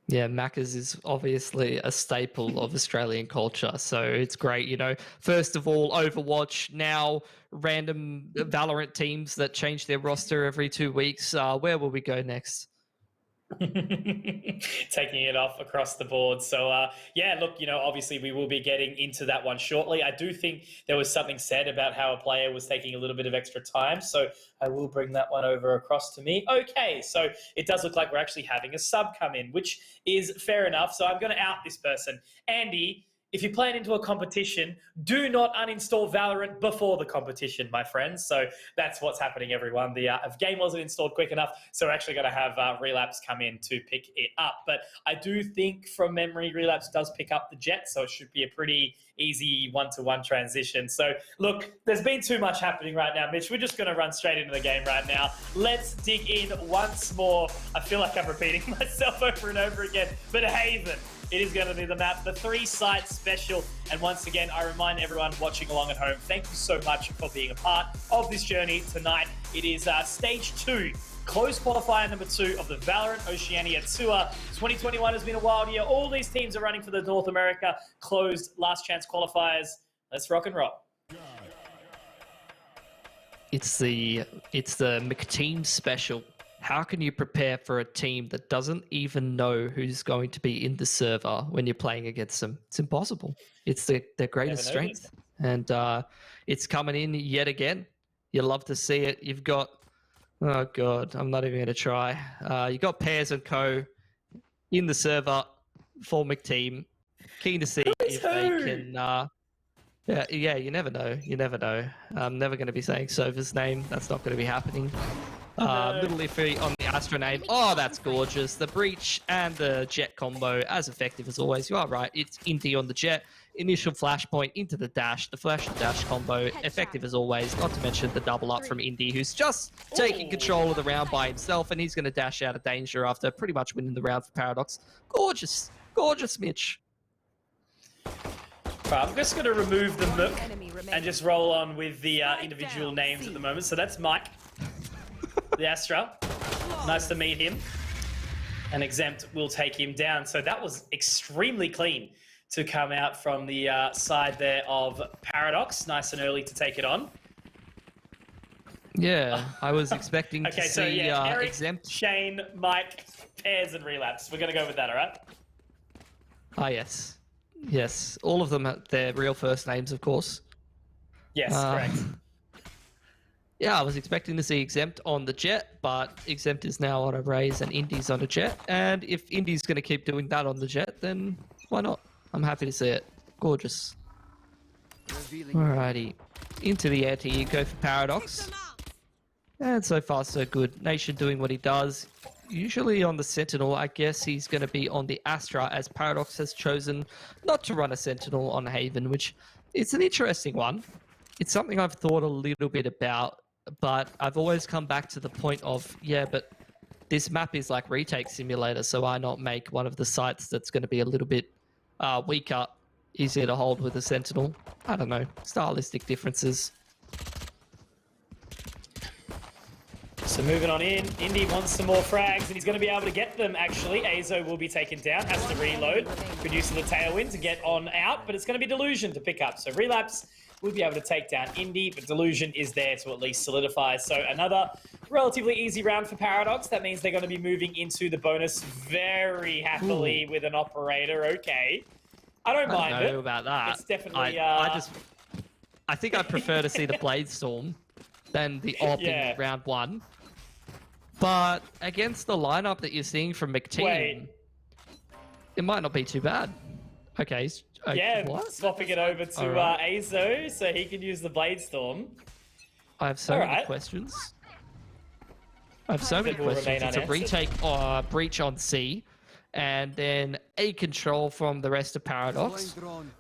Yeah, Macca's is obviously a staple of Australian culture, so it's great. First of all, Overwatch, now random Valorant teams that change their roster every 2 weeks. Where will we go next? Taking it off across the board. So look, obviously we will be getting into that one shortly. I do think there was something said about how a player was taking a little bit of extra time, so I will bring that one over across to me. Okay, so it does look like we're actually having a sub come in, which is fair enough. So I'm going to out this person. Andy, if you're playing into a competition, do not uninstall Valorant before the competition, my friends. So that's what's happening, everyone. The game wasn't installed quick enough, so we're actually going to have Relapse come in to pick it up. But I do think from memory, Relapse does pick up the Jet, so it should be a pretty easy one-to-one transition. So look, there's been too much happening right now, Mitch. We're just going to run straight into the game right now. Let's dig in once more. I feel like I'm repeating myself over and over again, but Haven. It is going to be the map, the 3-site special. And once again, I remind everyone watching along at home, thank you so much for being a part of this journey tonight. It is stage 2, closed qualifier number 2 of the Valorant Oceania Tour. 2021 has been a wild year. All these teams are running for the North America closed last chance qualifiers. Let's rock and roll. It's the McTeam special. How can you prepare for a team that doesn't even know who's going to be in the server when you're playing against them? It's impossible. It's their greatest strength. And it's coming in yet again. You love to see it. You've got, oh God, I'm not even going to try. You got Pears and Co. in the server for McTeam. Keen to see if they can... Yeah, you never know. You never know. I'm never going to be saying Sova's name. That's not going to be happening. Little iffy on the Astra name. Oh, that's gorgeous. The Breach and the Jet combo, as effective as always. You are right. It's Indy on the Jet. Initial flashpoint into the dash. The flash and dash combo, effective as always. Not to mention the double up from Indy, who's just taking control of the round by himself, and he's going to dash out of danger after pretty much winning the round for Paradox. Gorgeous. Gorgeous, Mitch. Right, I'm just going to remove the Mook and just roll on with the individual names at the moment. So that's Mike. The Astra. Nice to meet him. And Exempt will take him down. So that was extremely clean to come out from the side there of Paradox. Nice and early to take it on. Yeah, I was expecting to see so yeah, Eric, Exempt. Shane, Mike, Pears, and Relapse. We're going to go with that, all right? Ah, yes. Yes. All of them have their real first names, of course. Yes, correct. Yeah, I was expecting to see Exempt on the Jet, but Exempt is now on a Raze and Indy's on a Jet. And if Indy's going to keep doing that on the Jet, then why not? I'm happy to see it. Gorgeous. Alrighty. Into the anti-eco for Paradox. And so far, so good. Nation doing what he does. Usually on the Sentinel, I guess he's going to be on the Astra, as Paradox has chosen not to run a Sentinel on Haven, which it's an interesting one. It's something I've thought a little bit about, but I've always come back to the point of, yeah, but this map is like Retake Simulator, so why not make one of the sites that's going to be a little bit weaker, easier to hold with a Sentinel? I don't know. Stylistic differences. So moving on in, Indy wants some more frags, and he's going to be able to get them, actually. Azo will be taken down, has to reload. Good use of the tailwind to get on out, but it's going to be Delusion to pick up. So Relapse will be able to take down Indy, but Delusion is there to at least solidify. So another relatively easy round for Paradox. That means they're going to be moving into the bonus very happily with an Operator. Okay. I don't mind it. I don't know about that. It's definitely... I think I prefer to see the Blade Storm than the Op in round 1. But against the lineup that you're seeing from McTeam, it might not be too bad. Okay. Swapping it over to Azo so he can use the Blade Storm. I have so many questions. I have so many questions. It's a retake Breach on C. and then a control from the rest of Paradox.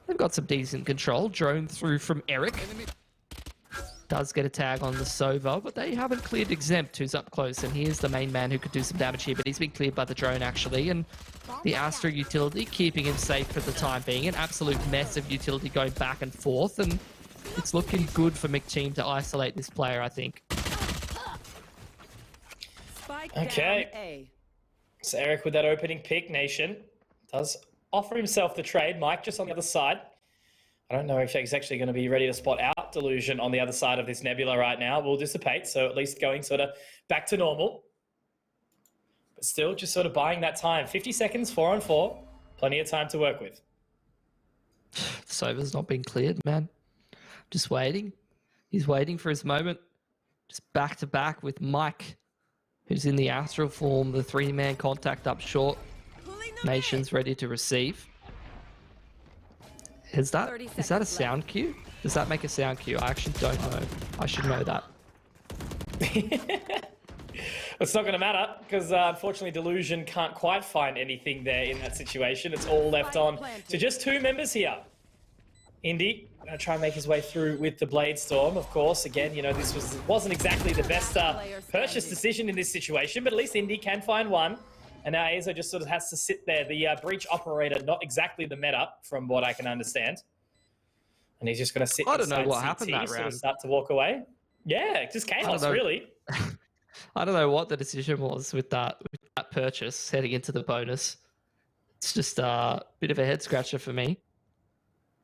They've got some decent control. Drone through from Eric. Does get a tag on the Sova, but they haven't cleared Exempt, who's up close, and he is the main man who could do some damage here, but he's been cleared by the drone, actually, and the Astra utility keeping him safe for the time being. An absolute mess of utility going back and forth, and it's looking good for McTeam to isolate this player, I think. Okay. So Eric with that opening pick, Nation, does offer himself the trade. Mike just on the other side. I don't know if he's actually going to be ready to spot out Delusion on the other side of this nebula right now. Will dissipate, so at least going sort of back to normal. But still just sort of buying that time. 50 seconds, 4-on-4. Plenty of time to work with. Sova's not been cleared, man. Just waiting. He's waiting for his moment. Just back to back with Mike, who's in the Astral form, the 3-man contact up short. Nation's ready to receive. Is that a sound cue? Does that make a sound cue? I actually don't know. I should know that. It's not going to matter because unfortunately Delusion can't quite find anything there in that situation. It's all left on to just 2 members here. Indy going to try and make his way through with the Blade Storm, of course. Again, you know, this wasn't exactly the best purchase decision in this situation, but at least Indy can find one. And now Azo just sort of has to sit there. The breach operator, not exactly the meta, from what I can understand. And he's just going to sit. I don't know what CT, happened that sort round. of start to walk away. Yeah, just chaos, really. I don't know what the decision was with that purchase heading into the bonus. It's just a bit of a head scratcher for me.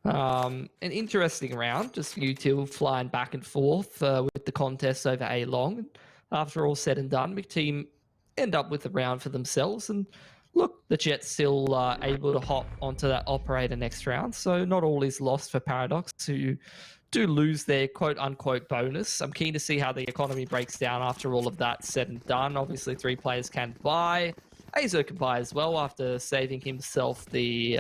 An interesting round, just you two flying back and forth with the contest over A long. After all said and done, McTeam end up with the round for themselves, and look, the Jets still able to hop onto that operator next round, so not all is lost for Paradox, who do lose their quote-unquote bonus. I'm keen to see how the economy breaks down after all of that said and done. Obviously 3 players can buy. Azo can buy as well after saving himself the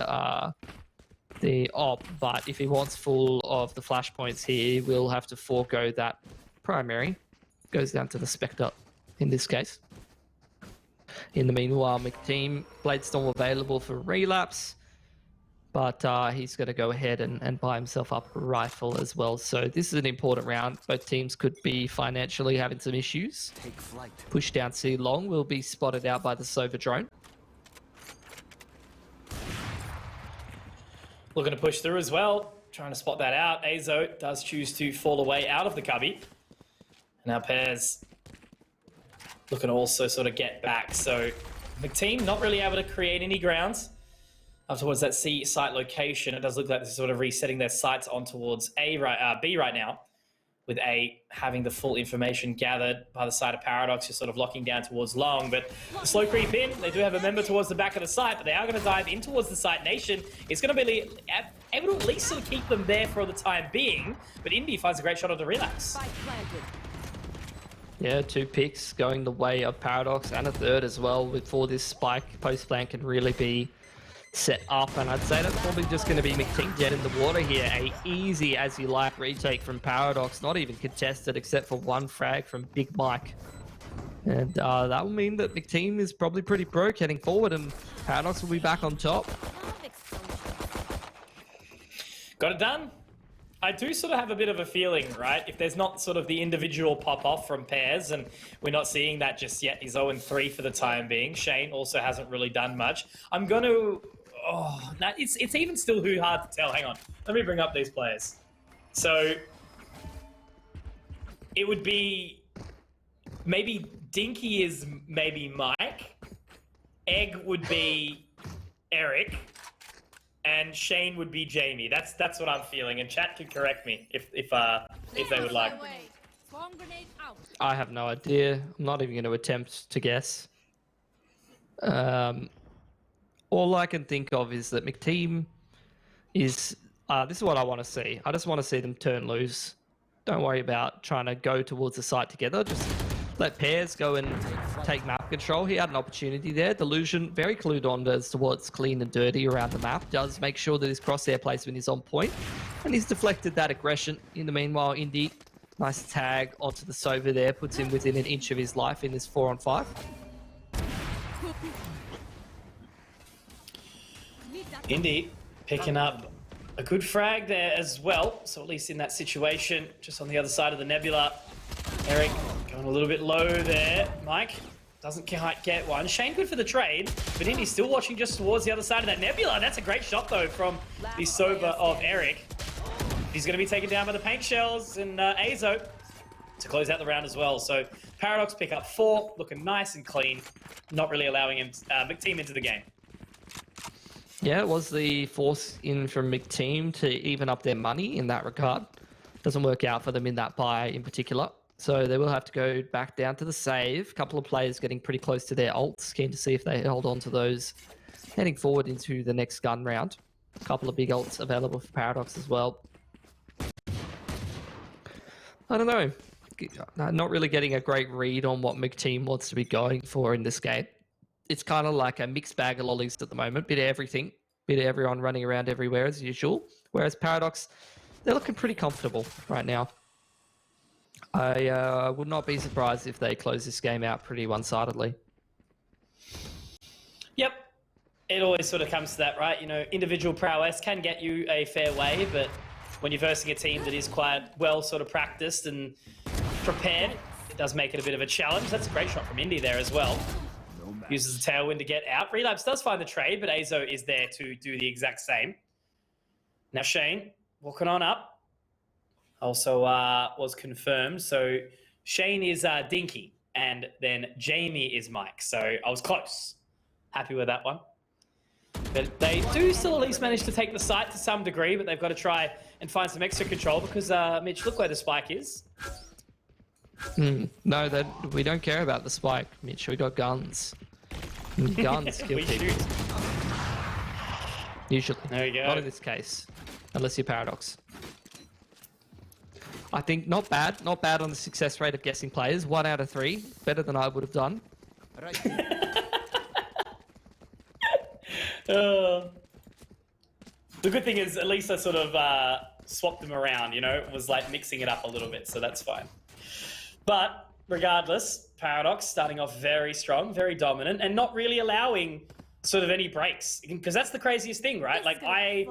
op, but if he wants full of the flashpoints here, we'll have to forego that primary. Goes down to the Spectre in this case. In the meanwhile, McTeam, Blade Storm available for relapse, but he's going to go ahead and buy himself up a rifle as well. So this is an important round. Both teams could be financially having some issues. Take flight. Push down C long will be spotted out by the Sova drone. Looking to push through as well. Trying to spot that out. Azo does choose to fall away out of the cubby. Now Pairs looking to also sort of get back. So McTeam not really able to create any grounds up towards that C site location. It does look like they're sort of resetting their sights on towards B right now, with A having the full information gathered by the side of Paradox, just sort of locking down towards long. But the slow creep in, they do have a member towards the back of the site, but they are going to dive in towards the site. Nation is going to be able to at least sort of keep them there for the time being, but Indy finds a great shot of the relapse. Yeah, 2 picks going the way of Paradox, and a third as well for this spike. Post plan can really be set up, and I'd say that's probably just going to be McTeam dead in the water here. A easy as you like retake from Paradox, not even contested except for 1 frag from Big Mike. And that will mean that McTeam is probably pretty broke heading forward, and Paradox will be back on top. Got it done. I do sort of have a bit of a feeling, right? If there's not sort of the individual pop-off from Pairs, and we're not seeing that just yet. He's 0-3 for the time being. Shane also hasn't really done much. I'm going to... Oh, no, it's even still hard to tell. Hang on. Let me bring up these players. So, it would be... Maybe Dinky is maybe Mike. Egg would be Eric. And Shane would be Jamie. That's what I'm feeling, and chat could correct me if they would like. I have no idea. I'm not even going to attempt to guess. All I can think of is that McTeam is... this is what I want to see. I just want to see them turn loose. Don't worry about trying to go towards the site together. Just let Pairs go and take map control. He had an opportunity there. Delusion, very clued on as to what's clean and dirty around the map. Does make sure that his crosshair placement is on point. And he's deflected that aggression. In the meanwhile, Indy, nice tag onto the Sova there. Puts him within an inch of his life in this 4-on-5. Indy picking up a good frag there as well. So at least in that situation, just on the other side of the Nebula. Eric going a little bit low there. Mike doesn't quite get one. Shane good for the trade, but Indy's still watching just towards the other side of that Nebula. That's a great shot though from the Sova of Eric. He's going to be taken down by the paint shells and Azo to close out the round as well. So Paradox pick up 4, looking nice and clean, not really allowing him McTeam into the game. Yeah, it was the force in from McTeam to even up their money in that regard. Doesn't work out for them in that buy in particular. So they will have to go back down to the save. A couple of players getting pretty close to their ults. Keen to see if they hold on to those heading forward into the next gun round. A couple of big ults available for Paradox as well. I don't know. Not really getting a great read on what McTeam wants to be going for in this game. It's kind of like a mixed bag of lollies at the moment. Bit of everything. Bit of everyone running around everywhere as usual. Whereas Paradox, they're looking pretty comfortable right now. I would not be surprised if they close this game out pretty one-sidedly. Yep. It always sort of comes to that, right? You know, individual prowess can get you a fair way, but when you're versing a team that is quite well sort of practiced and prepared, it does make it a bit of a challenge. That's a great shot from Indy there as well. Uses the tailwind to get out. Relapse does find the trade, but Azo is there to do the exact same. Now Shane, walking on up. Also was confirmed. So Shane is Dinky, and then Jamie is Mike. So I was close. Happy with that one. But they do still at least manage to take the site to some degree, but they've got to try and find some extra control because, Mitch, look where the spike is. No, we don't care about the spike, Mitch. We got guns. Guns kill people. Shoot. Usually. There we go. Not in this case. Unless you're Paradox. I think not bad. Not bad on the success rate of guessing players. 1 out of 3. Better than I would have done. Right. The good thing is at least I sort of swapped them around, you know, was like mixing it up a little bit, so that's fine. But regardless, Paradox starting off very strong, very dominant, and not really allowing sort of any breaks, because that's the craziest thing, right? Like I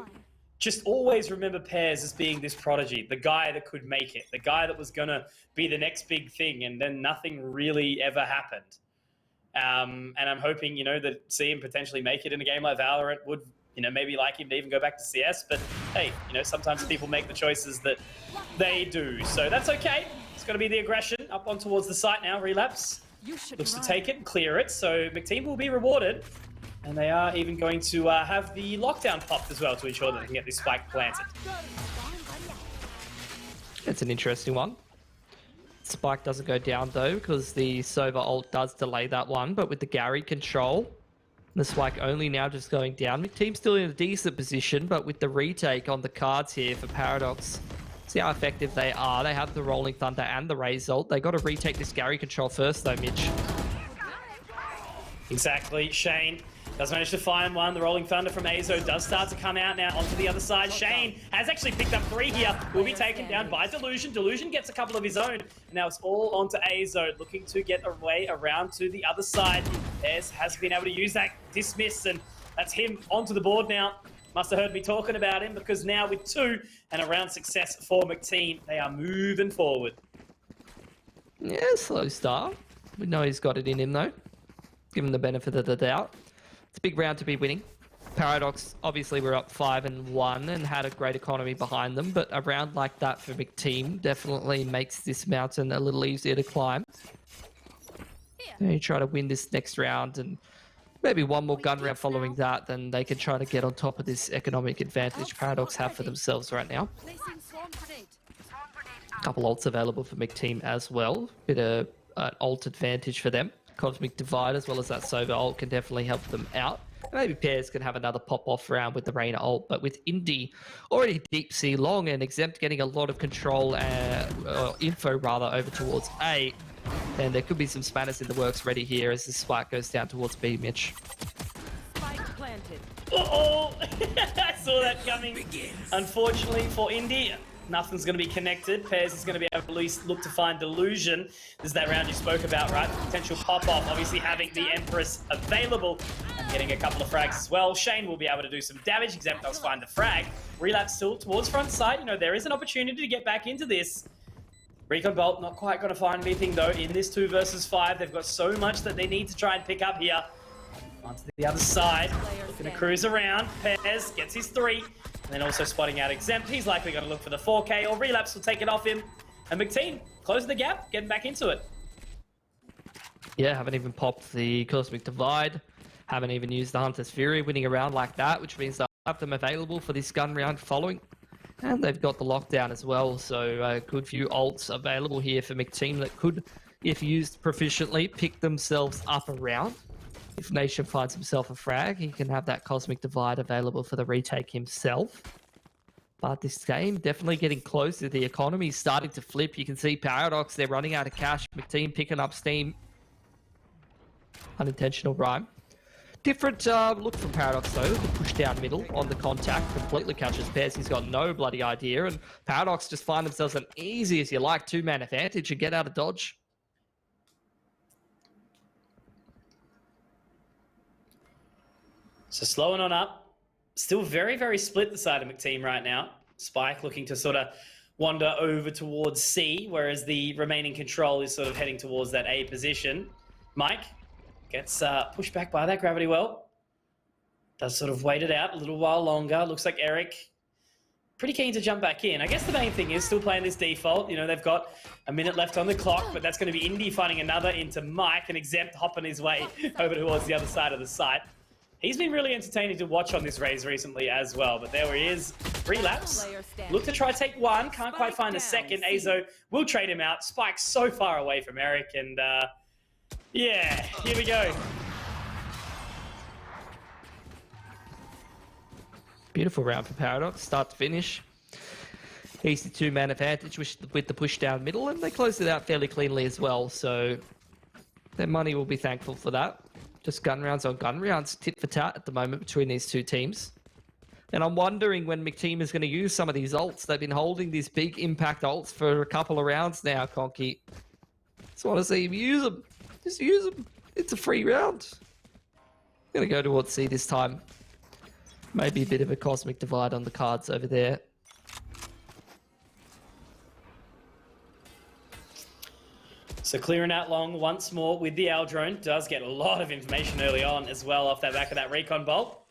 just always remember Pears as being this prodigy, the guy that could make it, the guy that was gonna be the next big thing, and then nothing really ever happened. And I'm hoping, you know, that see him potentially make it in a game like Valorant would, you know, maybe like him to even go back to CS. But hey, you know, sometimes people make the choices that they do. So that's okay. It's got to be the aggression up on towards the site now. Relapse looks to take it and clear it. So McTeam will be rewarded. And they are even going to have the lockdown popped as well to ensure that they can get this spike planted. It's an interesting one. Spike doesn't go down though because the Sova ult does delay that one, but with the Gary control, the spike only now just going down. McTeam's still in a decent position, but with the retake on the cards here for Paradox, see how effective they are. They have the Rolling Thunder and the Raze ult. They got to retake this Gary control first though, Mitch. Exactly. Shane does manage to find one. The Rolling Thunder from Azo does start to come out now onto the other side. Shane has actually picked up 3 here. Will be taken down by Delusion. Delusion gets a couple of his own. Now it's all onto Azo, looking to get a way around to the other side. Ez has been able to use that dismiss, and that's him onto the board now. Must have heard me talking about him, because now with 2 and a round success for McTeam, they are moving forward. Yeah, slow start. We know he's got it in him though. Give him the benefit of the doubt. It's a big round to be winning. Paradox, obviously we're up 5-1 and had a great economy behind them, but a round like that for McTeam definitely makes this mountain a little easier to climb. They try to win this next round, and maybe one more gun round following that, then they can try to get on top of this economic advantage Paradox have for themselves right now. A couple ults available for McTeam as well. Bit of an ult advantage for them. Cosmic Divide as well as that Sova ult can definitely help them out. Maybe Pears can have another pop-off round with the Reyna ult, but with Indy already deep sea long and Exempt getting a lot of control, info rather, over towards A, then there could be some spanners in the works ready here as the spike goes down towards B, Mitch. Spike planted. Uh-oh! I saw that coming. Unfortunately for Indy, Nothing's going to be connected. Pairs is going to be able to at least look to find Delusion. This is that round you spoke about, right? Potential pop-off, obviously having the Empress available and getting a couple of frags as well. Shane will be able to do some damage. Exempt does find the frag. Relapse still towards front side. You know, there is an opportunity to get back into this. Recon Bolt not quite going to find anything, though, in this 2 versus 5. They've got so much that they need to try and pick up here. Onto the other side, looking to cruise around. Pairs gets his 3, and then also spotting out Exempt. He's likely going to look for the 4K, or Relapse will take it off him. And McTeam closing the gap, getting back into it. Yeah, haven't even popped the Cosmic Divide. Haven't even used the Hunter's Fury, winning a round like that, which means they'll have them available for this gun round following. And they've got the lockdown as well, so a good few ults available here for McTeam that could, if used proficiently, pick themselves up around. If Nation finds himself a frag, he can have that Cosmic Divide available for the retake himself. But this game definitely getting closer. The economy is starting to flip. You can see Paradox, they're running out of cash. McTeam picking up steam. Unintentional rhyme. Different look from Paradox though. The push down middle on the contact completely catches Pairs. He's got no bloody idea. And Paradox just find themselves an easy as you like 2-man advantage and get out of dodge. So slowing on up. Still very, very split the side of McTeam right now. Spike looking to sort of wander over towards C, whereas the remaining control is sort of heading towards that A position. Mike gets pushed back by that gravity well. Does sort of wait it out a little while longer. Looks like Eric pretty keen to jump back in. I guess the main thing is still playing this default. You know, they've got a minute left on the clock, but that's going to be Indy finding another into Mike and Exempt hopping his way over towards the other side of the site. He's been really entertaining to watch on this raise recently as well, but there he is. Relapse. Look to try take 1. Can't quite find a second. Azo will trade him out. Spike's so far away from Eric, and yeah, here we go. Beautiful round for Paradox, start to finish. Easy 2-man advantage with the push down middle, and they closed it out fairly cleanly as well, so their money will be thankful for that. Just gun rounds on gun rounds, tit for tat at the moment between these two teams. And I'm wondering when McTeam is going to use some of these ults. They've been holding these big impact ults for a couple of rounds now, Conky. Just want to see him use them. Just use them. It's a free round. Going to go towards C this time. Maybe a bit of a Cosmic Divide on the cards over there. So clearing out long once more with the Aldrone. Does get a lot of information early on as well off that back of that Recon Bolt.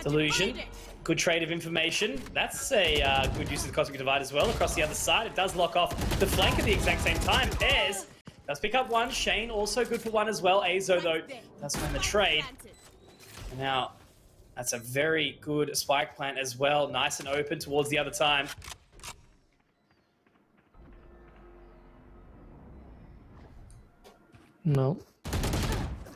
Delusion. Good trade of information. That's a good use of the Cosmic Divide as well across the other side. It does lock off the flank at the exact same time. Pairs does pick up 1. Shane also good for 1 as well. Azo though does find the trade. And now that's a very good spike plant as well. Nice and open towards the other time. No.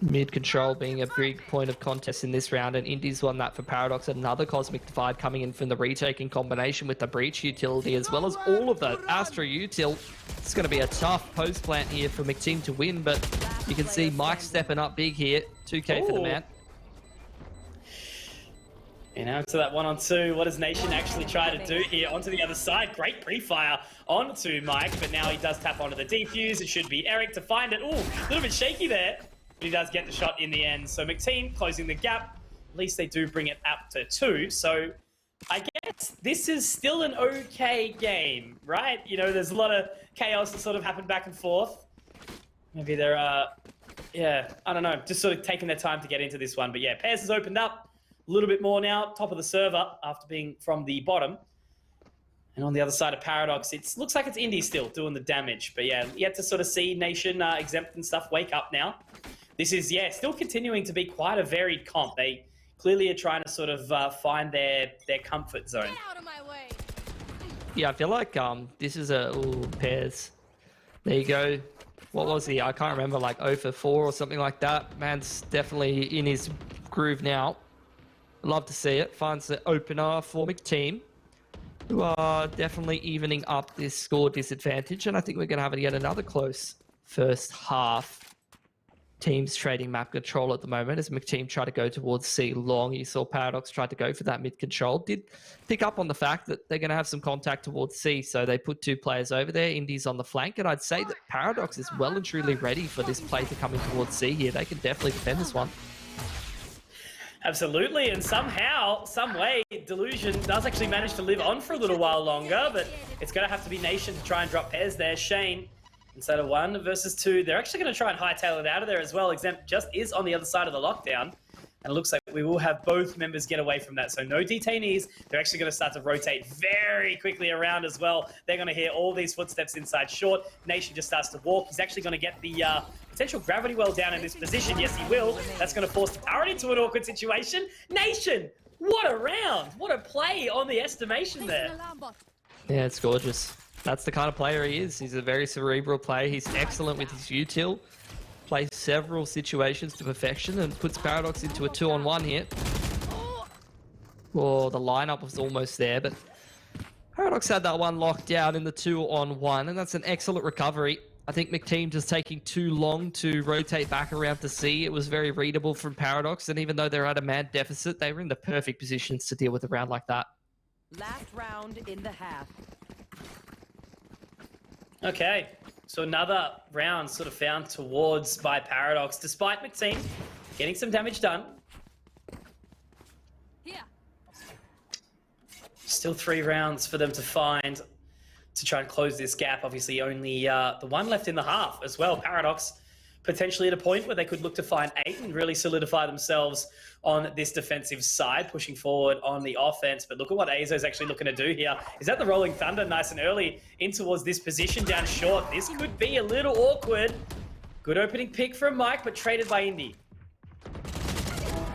Mid control being a big point of contest in this round, and Indy's won that for Paradox. Another Cosmic Divide coming in from the retake in combination with the Breach utility, as well as all of that Astra util. It's going to be a tough post plant here for McTeam to win, but you can see Mike stepping up big here. 2K for the man. And now to that 1-on-2. What does Nation actually try to do here? Onto the other side. Great pre-fire onto Mike, but now he does tap onto the defuse. It should be Eric to find it. Ooh, a little bit shaky there, but he does get the shot in the end. So McTeam closing the gap. At least they do bring it up to 2. So I guess this is still an okay game, right? You know, there's a lot of chaos that sort of happened back and forth. Maybe they're, yeah, I don't know, just sort of taking their time to get into this one. But yeah, Pairs has opened up a little bit more now, top of the server after being from the bottom. And on the other side of Paradox, it looks like it's Indy still doing the damage. But yeah, yet to sort of see Nation, Exempt and stuff wake up now. This is, yeah, still continuing to be quite a varied comp. They clearly are trying to sort of find their comfort zone. Get out of my way. Yeah, I feel like this is a... Ooh, Pairs. There you go. What was he? I can't remember, like 0 for 4 or something like that. Man's definitely in his groove now. Love to see it. Finds the opener for McTeam, who are definitely evening up this score disadvantage. And I think we're going to have yet another close first half. teams trading map control at the moment as McTeam try to go towards C long. You saw Paradox tried to go for that mid control. Did pick up on the fact that they're going to have some contact towards C, so they put 2 players over there. Indy's on the flank, and I'd say that Paradox is well and truly ready for this play to come in towards C here. They can definitely defend this one. Absolutely, and somehow, some way, Delusion does actually manage to live on for a little while longer, but it's going to have to be Nation to try and drop pairs there. Shane, instead of 1 versus 2, they're actually going to try and hightail it out of there as well. Exempt just is on the other side of the lockdown, and it looks like we will have both members get away from that. So no detainees. They're actually going to start to rotate very quickly around as well. They're going to hear all these footsteps inside short. Nation just starts to walk. He's actually going to get the potential gravity well down in this position. Yes, he will. That's going to force the turret into an awkward situation. Nation, what a round. What a play on the estimation there. Yeah, it's gorgeous. That's the kind of player he is. He's a very cerebral player. He's excellent with his util. Plays several situations to perfection and puts Paradox into a 2-on-1 here. Oh, the lineup was almost there, but Paradox had that one locked down in the 2-on-1, and that's an excellent recovery. I think McTeam just taking too long to rotate back around to C. It was very readable from Paradox, and even though they're at a man deficit, they were in the perfect positions to deal with a round like that. Last round in the half. Okay, so another round sort of found towards by Paradox, despite McTeam getting some damage done. Here. Still 3 rounds for them to find to try and close this gap. Obviously, only the 1 left in the half as well. Paradox potentially at a point where they could look to find 8 and really solidify themselves on this defensive side, pushing forward on the offense. But look at what Azo's actually looking to do here. Is that the Rolling Thunder nice and early in towards this position down short? This could be a little awkward. Good opening pick from Mike, but traded by Indy.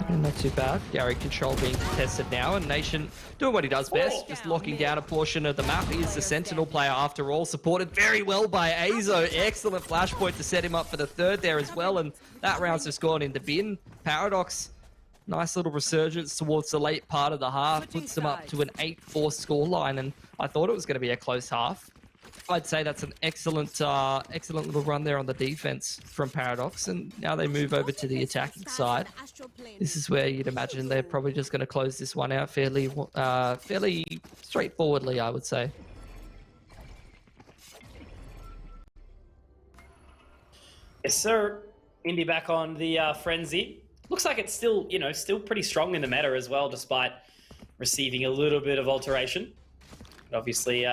Not too bad. Gary control being contested now, and Nation doing what he does best, just locking down a portion of the map. He is the Sentinel player after all, supported very well by Azo. Excellent flashpoint to set him up for the 3rd there as well, and that round's just gone in the bin. Paradox, nice little resurgence towards the late part of the half, puts them up to an 8-4 scoreline, and I thought it was going to be a close half. I'd say that's an excellent little run there on the defense from Paradox, and now they move over to the attacking side. This is where you'd imagine they're probably just going to close this one out fairly straightforwardly, I would say. Yes, sir. Indy back on the frenzy. Looks like it's still, still pretty strong in the meta as well, despite receiving a little bit of alteration. But obviously,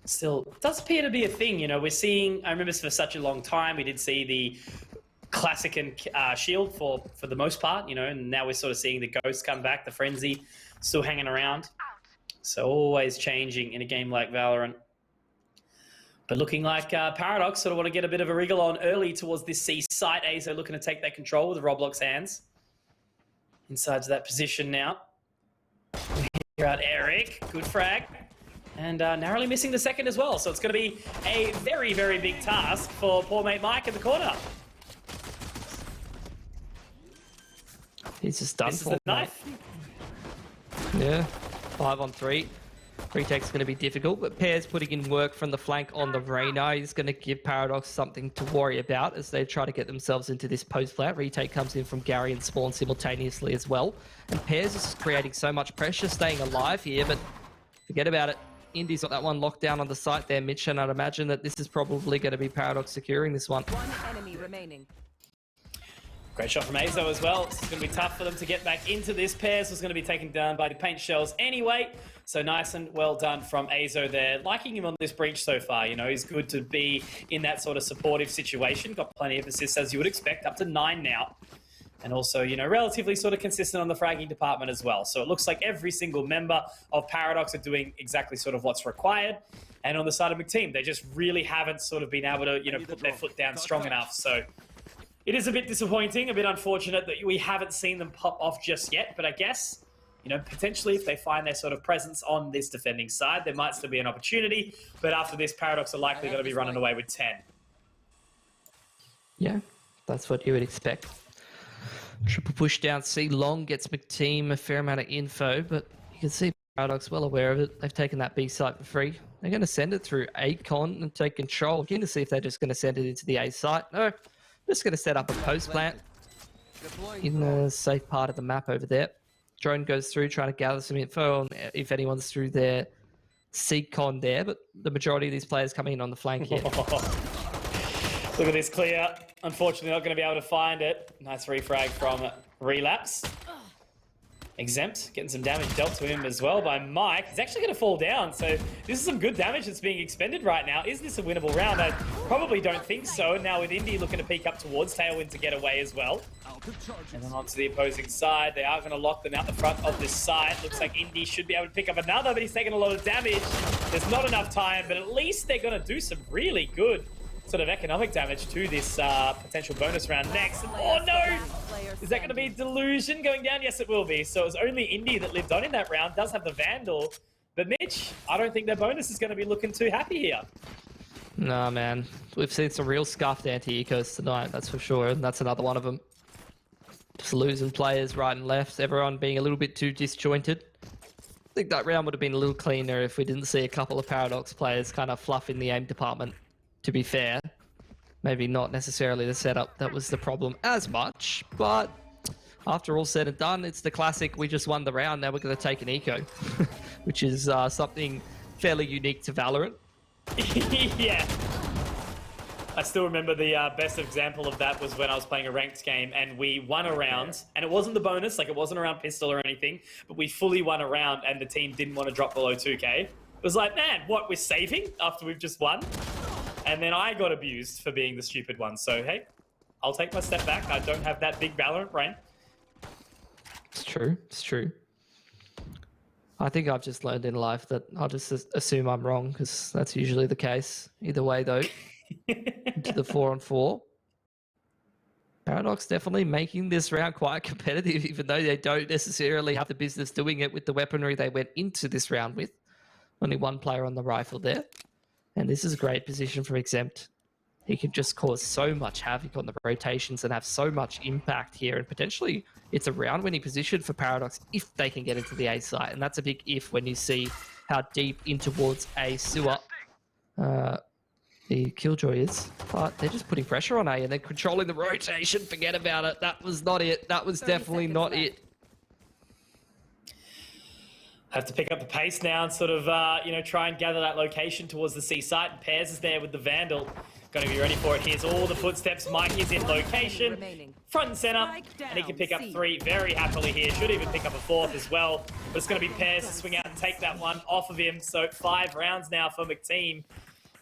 still does appear to be a thing. We're seeing, I remember for such a long time, we did see the classic and shield for the most part, and now we're sort of seeing the ghost come back, the frenzy still hanging around. So always changing in a game like Valorant. But looking like Paradox sort of want to get a bit of a wriggle on early towards this C site. Azo looking to take that control with the Roblox hands. Inside that position now. Here out Eric, good frag. And narrowly missing the 2nd as well. So it's going to be a very, very big task for poor mate Mike in the corner. He's just done This for is the knife. Yeah, 5-on-3. Retake's going to be difficult, but Pear's putting in work from the flank on the Reyna. He's going to give Paradox something to worry about as they try to get themselves into this post-plant. Retake comes in from Gary and Spawn simultaneously as well. And Pear's is creating so much pressure, staying alive here, but forget about it. Indy's got that one locked down on the site there, Mitch, and I'd imagine that this is probably going to be Paradox securing this one. 1 enemy remaining. Great shot from Azo as well. It's going to be tough for them to get back into this. Pairs was going to be taken down by the paint shells anyway. So nice and well done from Azo there. Liking him on this breach so far. He's good to be in that sort of supportive situation. Got plenty of assists as you would expect, up to 9 now. And also, relatively sort of consistent on the fragging department as well. So it looks like every single member of Paradox are doing exactly sort of what's required. And on the side of McTeam, they just really haven't sort of been able to, put their foot down strong enough. So it is a bit disappointing, a bit unfortunate that we haven't seen them pop off just yet. But I guess, potentially if they find their sort of presence on this defending side, there might still be an opportunity. But after this, Paradox are likely going to be running away with 10. Yeah, that's what you would expect. Triple push down C long gets McTeam a fair amount of info, but you can see Paradox well aware of it. They've taken that B site for free. They're going to send it through Acon and take control. I'm keen to see if they're just going to send it into the A site. No, Just going to set up a post plant in the safe part of the map over there. Drone goes through, trying to gather some info on if anyone's through their seek con there, but the majority of these players coming in on the flank here. Look at this clear. Unfortunately, not going to be able to find it. Nice refrag from Relapse. Exempt, getting some damage dealt to him as well by Mike. He's actually going to fall down, so this is some good damage that's being expended right now. Is this a winnable round? I probably don't think so. And now with Indy looking to peek up towards Tailwind to get away as well. And then onto the opposing side. They are going to lock them out the front of this side. Looks like Indy should be able to pick up another, but he's taking a lot of damage. There's not enough time, but at least they're going to do some really good sort of economic damage to this potential bonus round next. And, oh no! Is that going to be Delusion going down? Yes, it will be. So it was only Indy that lived on in that round. Does have the Vandal. But Mitch, I don't think their bonus is going to be looking too happy here. Nah, man. We've seen some real scuffed anti-ecos tonight, that's for sure. And that's another one of them. Just losing players right and left. Everyone being a little bit too disjointed. I think that round would have been a little cleaner if we didn't see a couple of Paradox players kind of fluff in the aim department. To be fair, maybe not necessarily the setup that was the problem as much, but after all said and done, it's the classic, we just won the round, now we're going to take an eco, which is something fairly unique to Valorant. Yeah. I still remember the best example of that was when I was playing a ranked game and we won a round, and it wasn't the bonus, like it wasn't around pistol or anything, but we fully won a round and the team didn't want to drop below 2k. It was like, man, what, we're saving after we've just won? And then I got abused for being the stupid one. So, hey, I'll take my step back. I don't have that big Valorant brain. It's true. It's true. I think I've just learned in life that I'll just assume I'm wrong, because that's usually the case. Either way, though, into the 4-on-4. Paradox definitely making this round quite competitive, even though they don't necessarily have the business doing it with the weaponry they went into this round with. Only one player on the rifle there. And this is a great position for Exempt. He can just cause so much havoc on the rotations and have so much impact here. And potentially it's a round-winning position for Paradox if they can get into the A site. And that's a big if when you see how deep in towards A sewer the Killjoy is. But they're just putting pressure on A and they're controlling the rotation. Forget about it. That was not it. That was definitely not it. Have to pick up the pace now and sort of, try and gather that location towards the C site. And Pears is there with the Vandal. Going to be ready for it. Here's all the footsteps. Mike is in location. Front and center. And he can pick up 3 very happily here. Should even pick up a 4th as well. But it's going to be Pears to swing out and take that one off of him. So 5 rounds now for McTeam.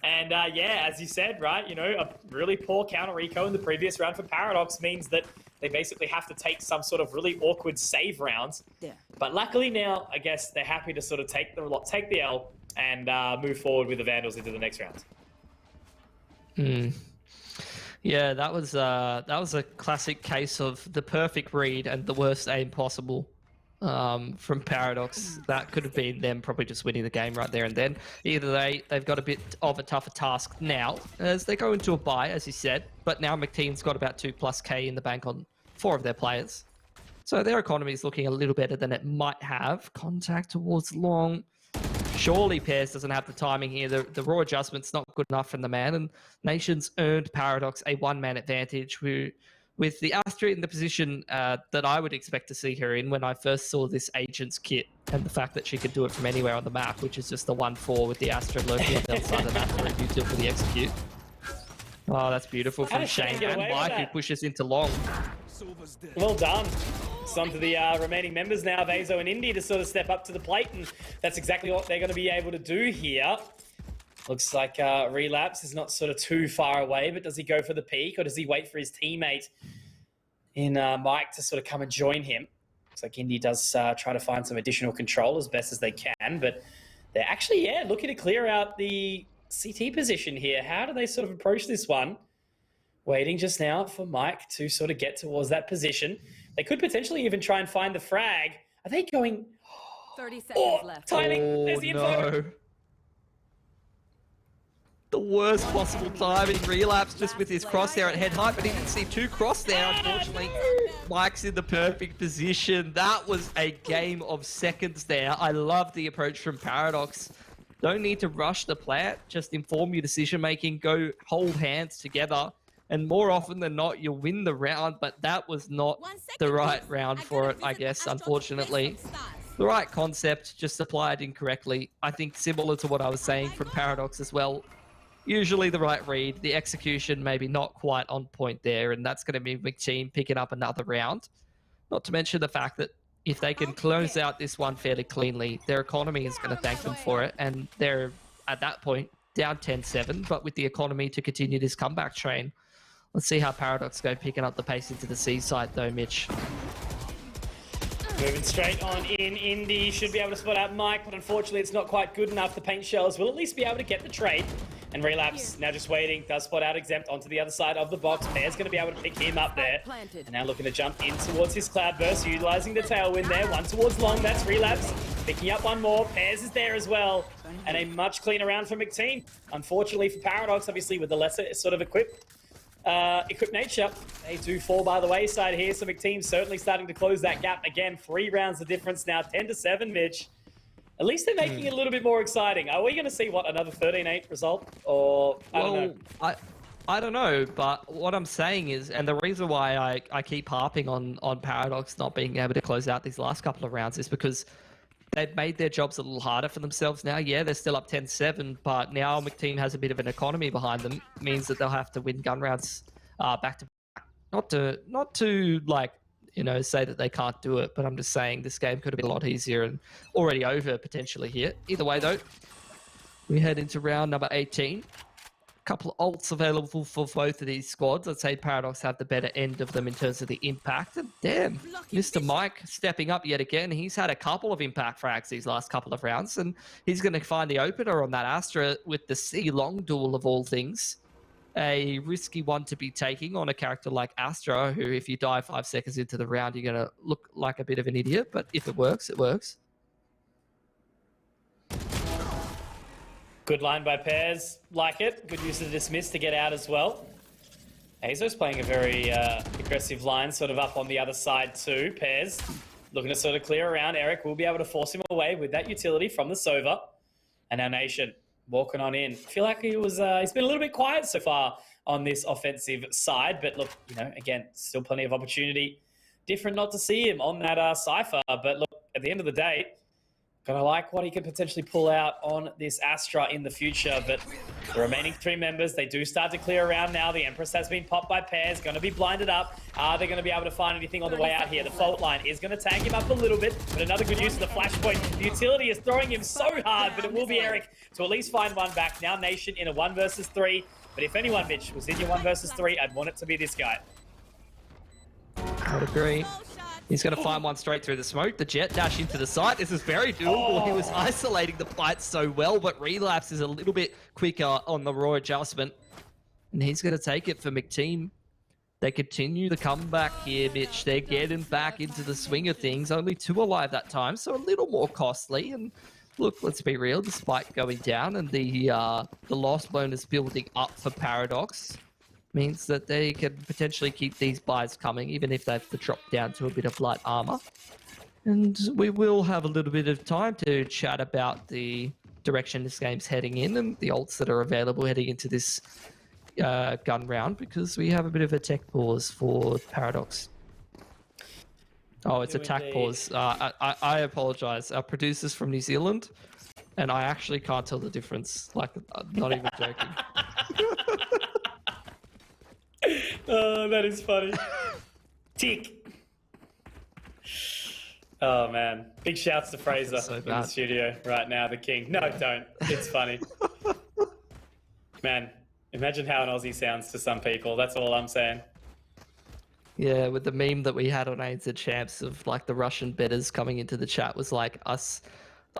And as you said, right, a really poor counter eco in the previous round for Paradox means that they basically have to take some sort of really awkward save rounds. Yeah. But luckily now, I guess they're happy to sort of take the L and move forward with the Vandals into the next round. Yeah, that was a classic case of the perfect read and the worst aim possible from Paradox. That could have been them probably just winning the game right there and then. Either they've got a bit of a tougher task now as they go into a bye, as you said, but now McTeam's got about 2+ K in the bank on 4 of their players. So their economy is looking a little better than it might have. Contact towards long. Surely Pears doesn't have the timing here. The raw adjustment's not good enough from the man, and Nations earned Paradox a 1-man advantage with the Astra in the position that I would expect to see her in when I first saw this Agent's kit, and the fact that she could do it from anywhere on the map, which is just the 1-4 with the Astra lurking on the outside of that, very beautiful for the execute. Oh, that's beautiful from Shane and Mike, who pushes into long. Well done. It's on to the remaining members now, Vazo and Indy, to sort of step up to the plate, and that's exactly what they're going to be able to do here. Looks like Relapse is not sort of too far away, but does he go for the peak, or does he wait for his teammate in Mike to sort of come and join him? Looks like Indy does try to find some additional control as best as they can, but they're actually, looking to clear out the CT position here. How do they sort of approach this one? Waiting just now for Mike to sort of get towards that position. They could potentially even try and find the frag. Are they going... 30 seconds left. Timing. There's the info. No. The worst possible timing. Relapse just with his crosshair at head height, but he didn't see 2 cross there, unfortunately. Mike's in the perfect position. That was a game of seconds there. I love the approach from Paradox. Don't need to rush the plant. Just inform your decision-making. Go hold hands together. and more often than not, you'll win the round, but that was not the right round for it, I guess, unfortunately. The right concept, just applied incorrectly. I think similar to what I was saying from Paradox as well. Usually the right read, the execution maybe not quite on point there, and that's going to be McTeam picking up another round. Not to mention the fact that if they can close out this one fairly cleanly, their economy is going to thank them for it, and they're, at that point, down 10-7, but with the economy to continue this comeback train. Let's see how Paradox go picking up the pace into the C side though, Mitch. Moving straight on in, Indy should be able to spot out Mike, but unfortunately it's not quite good enough. The paint shells will at least be able to get the trade. And Relapse now just waiting, does spot out Exempt onto the other side of the box. Pear's going to be able to pick him up there. And now looking to jump in towards his Cloudburst, utilising the tailwind there. One towards long, that's Relapse. Picking up one more, Pears is there as well. And a much cleaner round for McTeam. Unfortunately for Paradox, obviously with the lesser sort of equipped nature, they do fall by the wayside here. So McTeam certainly starting to close that gap again. 3 rounds the difference now, 10-7, Mitch. At least they're making it a little bit more exciting. Are we going to see, what, another 13-8 result? Or, I don't know. I don't know, but what I'm saying is, and the reason why I keep harping on Paradox not being able to close out these last couple of rounds is because they've made their jobs a little harder for themselves now. Yeah, they're still up 10-7, but now McTeam has a bit of an economy behind them. It means that they'll have to win gun rounds back to back. Not to like, you know, say that they can't do it, but I'm just saying this game could have been a lot easier and already over potentially here. Either way though, we head into round number 18. Couple of ults available for both of these squads. I'd say Paradox have the better end of them in terms of the impact. And damn, Mr. Mike stepping up yet again. He's had a couple of impact frags these last couple of rounds, and he's going to find the opener on that Astra with the C-Long duel of all things. A risky one to be taking on a character like Astra, who if you die 5 seconds into the round, you're going to look like a bit of an idiot. But if it works, it works. Good line by Pears, like it. Good use of the dismiss to get out as well. Azo's playing a very aggressive line, sort of up on the other side too. Pears looking to sort of clear around. Eric will be able to force him away with that utility from the Sova. And our Nation walking on in. I feel like he's been a little bit quiet so far on this offensive side, but look, you know, again, still plenty of opportunity. Different not to see him on that Cypher, but look, at the end of the day, gonna like what he could potentially pull out on this Astra in the future, but the remaining 3 members, they do start to clear around now. The Empress has been popped by Pears, gonna be blinded up. Are they gonna be able to find anything on the way out here? The fault line is gonna tag him up a little bit, but another good use of the flashpoint. The utility is throwing him so hard, but it will be Eric to at least find one back. Now Nation in a 1 versus 3, but if anyone, Mitch, was in your 1 versus 3, I'd want it to be this guy. I would agree. He's going to find one straight through the smoke. The jet dash into the site. This is very doable. He was isolating the fight so well, but Relapse is a little bit quicker on the raw adjustment. And he's going to take it for McTeam. They continue the comeback here, Mitch. They're getting back into the swing of things. Only 2 alive that time, so a little more costly. And look, let's be real, the spike going down and the loss bonus building up for Paradox means that they can potentially keep these buys coming, even if they have to drop down to a bit of light armor. And we will have a little bit of time to chat about the direction this game's heading in and the ults that are available heading into this gun round, because we have a bit of a tech pause for Paradox. Oh, it's a tac pause. I apologize. Our producer's from New Zealand, and I actually can't tell the difference. Like, I'm not even joking. Oh, that is funny. Tick. Oh, man. Big shouts to Fraser in the studio right now, the king. No, don't. It's funny. Man, imagine how an Aussie sounds to some people. That's all I'm saying. Yeah, with the meme that we had on ANZ Champs of like the Russian betters coming into the chat was like us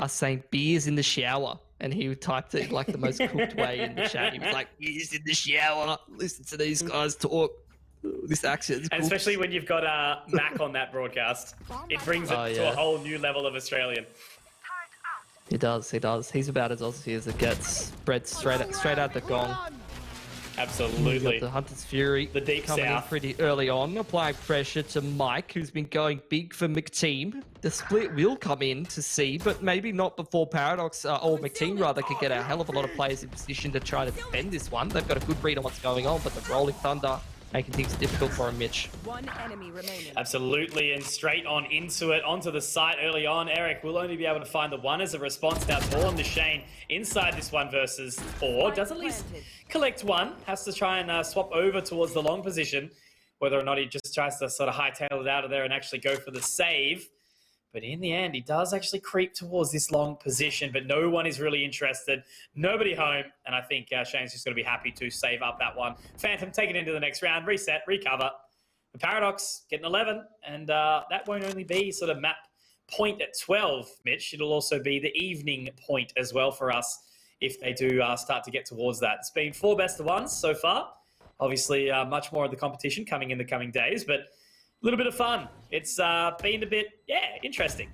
saying beers in the shower. And he typed it like the most cooked way in the chat. He was like, beers in the shower. Listen to these guys talk. This accent's cool. And especially when you've got Mac on that broadcast. It brings it to a whole new level of Australian. He does, he does. He's about as Aussie as it gets. Bred straight out the gong. Absolutely. You've got the Hunter's Fury The deep coming south. in pretty early on, applying pressure to Mike, who's been going big for McTeam. The split will come in to see, but maybe not before Paradox, or McTeam rather, can get a hell of a lot of players in position to try to defend this one. They've got a good read on what's going on, but the Rolling Thunder making things difficult for him, Mitch. One enemy remaining. Absolutely, and straight on into it, onto the site early on. Eric will only be able to find the one as a response. Now it's all on the Shane inside this 1 versus 4. Does at least collect one. Has to try and swap over towards the long position. Whether or not he just tries to sort of hightail it out of there and actually go for the save. But in the end, he does actually creep towards this long position, but no one is really interested. Nobody home, and I think Shane's just going to be happy to save up that one. Phantom, take it into the next round, reset, recover. The Paradox getting 11, and that won't only be sort of map point at 12, Mitch. It'll also be the evening point as well for us if they do start to get towards that. It's been 4 best of ones so far. Obviously, much more of the competition coming in the coming days, but a little bit of fun. It's been a bit, interesting.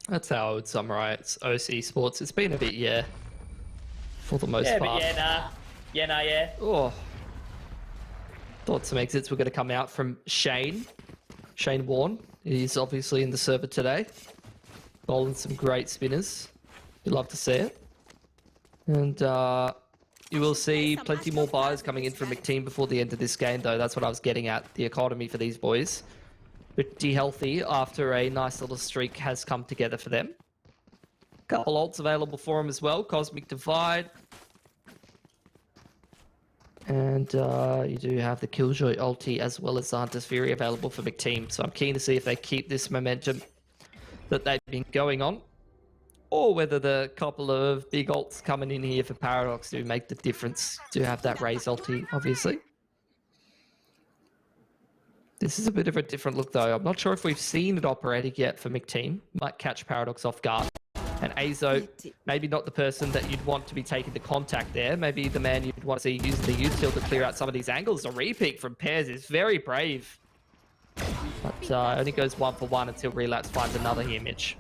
That's how I would summarize OC Sports. It's been a bit, for the most part. Yeah. Oh. Thought some exits were going to come out from Shane Warne. He's obviously in the server today. Bowling some great spinners. You'd love to see it. And you will see plenty more buys coming in from McTeam before the end of this game, though. That's what I was getting at. The economy for these boys. Pretty healthy after a nice little streak has come together for them. Couple ults available for them as well. Cosmic Divide. And you do have the Killjoy ulti as well as the Hunter's Fury available for McTeam. So I'm keen to see if they keep this momentum that they've been going on, or whether the couple of big ults coming in here for Paradox do make the difference to have that Raze ulti, obviously. This is a bit of a different look, though. I'm not sure if we've seen it operating yet for McTeam. Might catch Paradox off guard. And Azo, maybe not the person that you'd want to be taking the contact there. Maybe the man you'd want to see using the util to clear out some of these angles. The repeat from Pairs is very brave. But only goes 1 for 1 until Relapse finds another here, Mitch.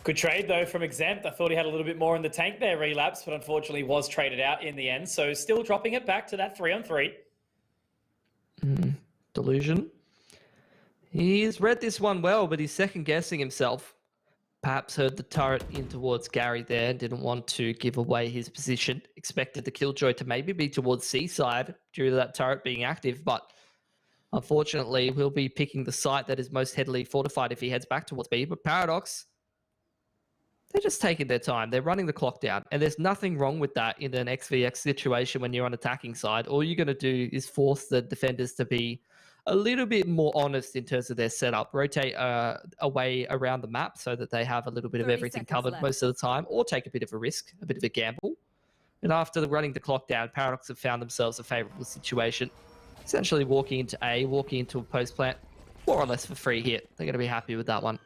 Good trade, though, from Exempt. I thought he had a little bit more in the tank there, Relapse, but unfortunately was traded out in the end. So still dropping it back to that 3-on-3. Delusion. He's read this one well, but he's second-guessing himself. Perhaps heard the turret in towards Gary there and didn't want to give away his position. Expected the Killjoy to maybe be towards Seaside due to that turret being active, but unfortunately he'll be picking the site that is most heavily fortified if he heads back towards B. But Paradox, they're just taking their time. They're running the clock down, and there's nothing wrong with that in an XVX situation when you're on attacking side. All you're going to do is force the defenders to be a little bit more honest in terms of their setup, rotate away around the map so that they have a little bit of everything covered most of the time, or take a bit of a risk, a bit of a gamble. And after running the clock down, Paradox have found themselves a favorable situation. Essentially walking into A, walking into a post plant, more or less for free here. They're going to be happy with that one.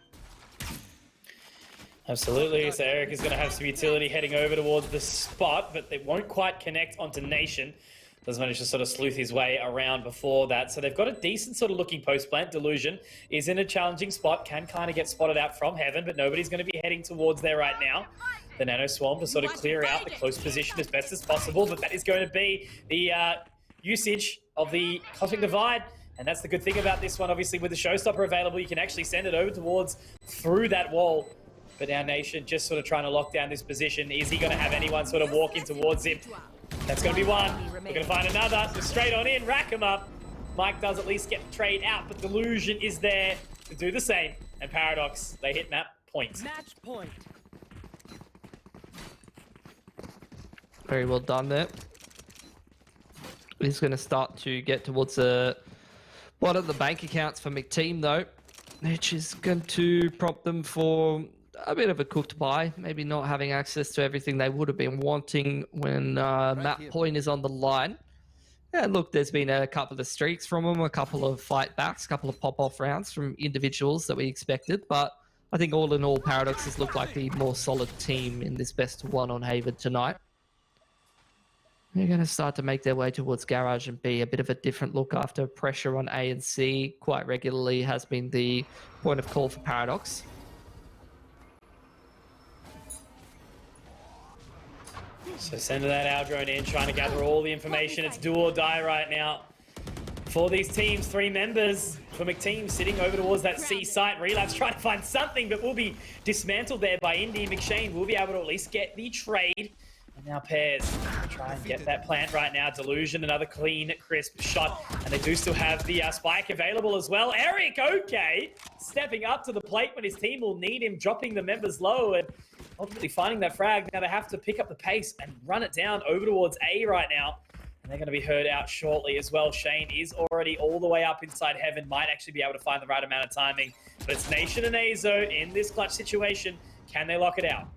Absolutely. So Eric is going to have some utility heading over towards the spot, but they won't quite connect onto Nation. Does manage to sort of sleuth his way around before that. So they've got a decent sort of looking post plant. Delusion is in a challenging spot, can kind of get spotted out from heaven, but nobody's going to be heading towards there right now. The Nano Swarm to sort of clear out the close position as best as possible, but that is going to be the usage of the Cosmic Divide. And that's the good thing about this one. Obviously, with the Showstopper available, you can actually send it over towards through that wall. But our Nation just sort of trying to lock down this position. Is he going to have anyone sort of walking towards him? That's going to be one. We're going to find another. So straight on in, rack him up. Mike does at least get the trade out, but Delusion is there to do the same. And Paradox, they hit map point. Match point. Very well done there. He's going to start to get towards one of the bank accounts for McTeam, though, which is going to prompt them for a bit of a cooked buy, maybe not having access to everything they would have been wanting when map point is on the line. And look, there's been a couple of streaks from them, a couple of fight backs, a couple of pop-off rounds from individuals that we expected, but I think all in all, Paradoxes look like the more solid team in this best of one on Haven tonight. They're going to start to make their way towards Garage and B. A bit of a different look after pressure on A and C quite regularly has been the point of call for Paradox. So sending that our drone in, trying to gather all the information. It's do or die right now for these teams. 3 members for McTeam sitting over towards that C site. Relapse trying to find something, but will be dismantled there by Indy. McShane will be able to at least get the trade. And now Pairs try and get that plant right now. Delusion, another clean, crisp shot. And they do still have the spike available as well. Eric, okay, stepping up to the plate when his team will need him, dropping the members low and ultimately finding that frag. Now they have to pick up the pace and run it down over towards A right now. And they're going to be heard out shortly as well. Shane is already all the way up inside heaven. Might actually be able to find the right amount of timing. But it's Nation and Azo in this clutch situation. Can they lock it out?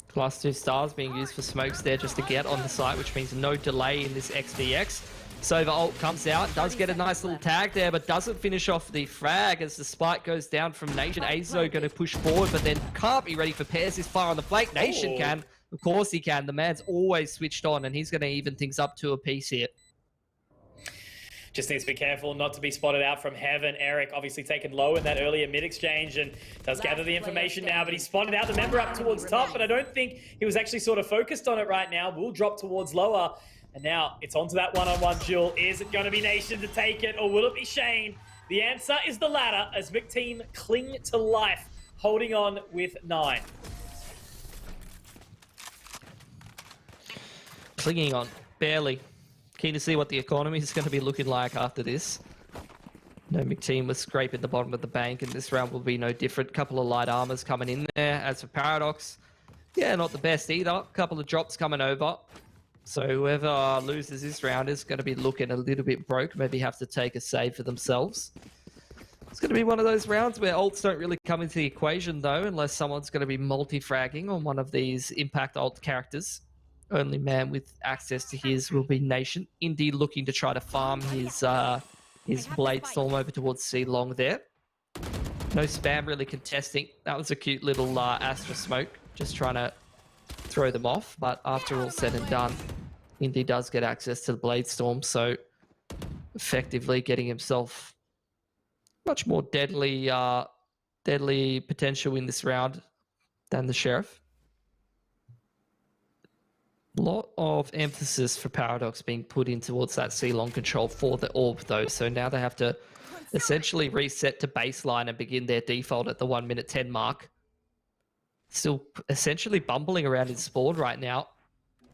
Plus 2 stars being used for smokes there just to get on the site, which means no delay in this XVX. Sova ult comes out, does get a nice little tag there, but doesn't finish off the frag as the spike goes down from Nation. Azo going to push forward, but then can't be ready for Pairs this far on the flank. Nation can. Of course he can. The man's always switched on, and he's going to even things up to a piece here. Just needs to be careful not to be spotted out from heaven. Eric obviously taken low in that earlier mid exchange and does gather the information now, but he spotted out the member up towards top, but I don't think he was actually sort of focused on it right now. Will drop towards lower, and now it's onto that one-on-one duel. Is it going to be Nation to take it, or will it be Shane? The answer is the latter, as McTeam cling to life, holding on with 9. Clinging on, barely. Keen to see what the economy is going to be looking like after this. No, McTeam was scraping the bottom of the bank, and this round will be no different. Couple of light armors coming in there. As for Paradox, yeah, not the best either. Couple of drops coming over. So whoever loses this round is going to be looking a little bit broke. Maybe have to take a save for themselves. It's going to be one of those rounds where ults don't really come into the equation, though, unless someone's going to be multi-fragging on one of these impact ult characters. Only man with access to his will be Nation. Indy looking to try to farm his Blade Storm over towards C long there. No spam really contesting. That was a cute little Astra smoke, just trying to throw them off. But after all said and done, Indy does get access to the Blade Storm, so effectively getting himself much more deadly potential in this round than the Sheriff. A lot of emphasis for Paradox being put in towards that C-long control for the orb, though. So now they have to essentially reset to baseline and begin their default at the 1 minute 10 mark. Still essentially bumbling around in spawn right now.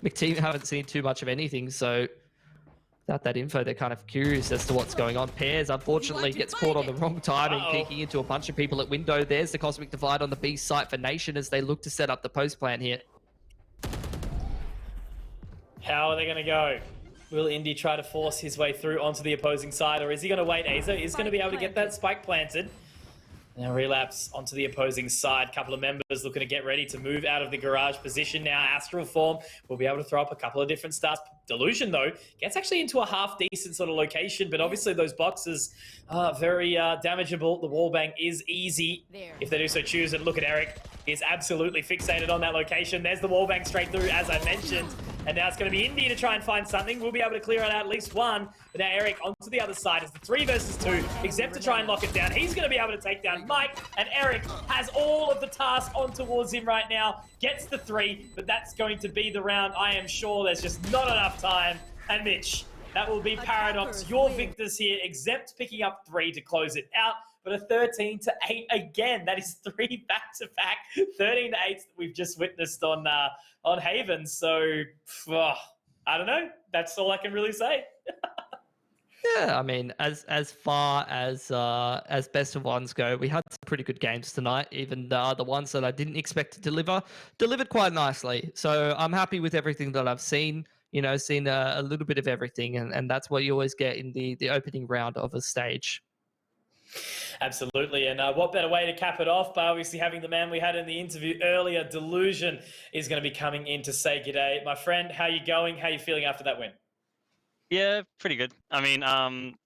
McTeam haven't seen too much of anything, so without that info, they're kind of curious as to what's going on. Pairs, unfortunately, gets caught on the wrong timing, peeking into a bunch of people at window. There's the Cosmic Divide on the B site for Nation as they look to set up the post plan here. How are they going to go? Will Indy try to force his way through onto the opposing side, or is he going to wait? Azo is going to be able to get that spike planted. Now Relapse onto the opposing side. Couple of members looking to get ready to move out of the garage position now. Astral Form will be able to throw up a couple of different stars. Delusion, though, gets actually into a half-decent sort of location, but obviously those boxes are very damageable. The wallbang is easy if they do so choose it. Look at Eric. He's absolutely fixated on that location. There's the wallbang straight through, as I mentioned. And now it's going to be Indy to try and find something. We'll be able to clear it out at least one. But now Eric onto the other side. It's the 3 versus 2. Except to try and lock it down. He's going to be able to take down Mike. And Eric has all of the task on towards him right now. Gets the 3. But that's going to be the round. I am sure there's just not enough time. And Mitch, that will be Paradox. Your victors here. Exempt picking up 3 to close it out. But a 13-8 again. That is 3 back-to-back 13-8 that we've just witnessed on Haven. So, I don't know. That's all I can really say. Yeah, I mean, as far as best of ones go, we had some pretty good games tonight. Even the ones that I didn't expect to delivered quite nicely. So I'm happy with everything that I've seen. You know, seen a little bit of everything, and that's what you always get in the opening round of a stage. Absolutely, and what better way to cap it off by obviously having the man we had in the interview earlier, Delusion, is going to be coming in to say g'day. My friend, how you going? How you feeling after that win? Yeah, pretty good. I mean,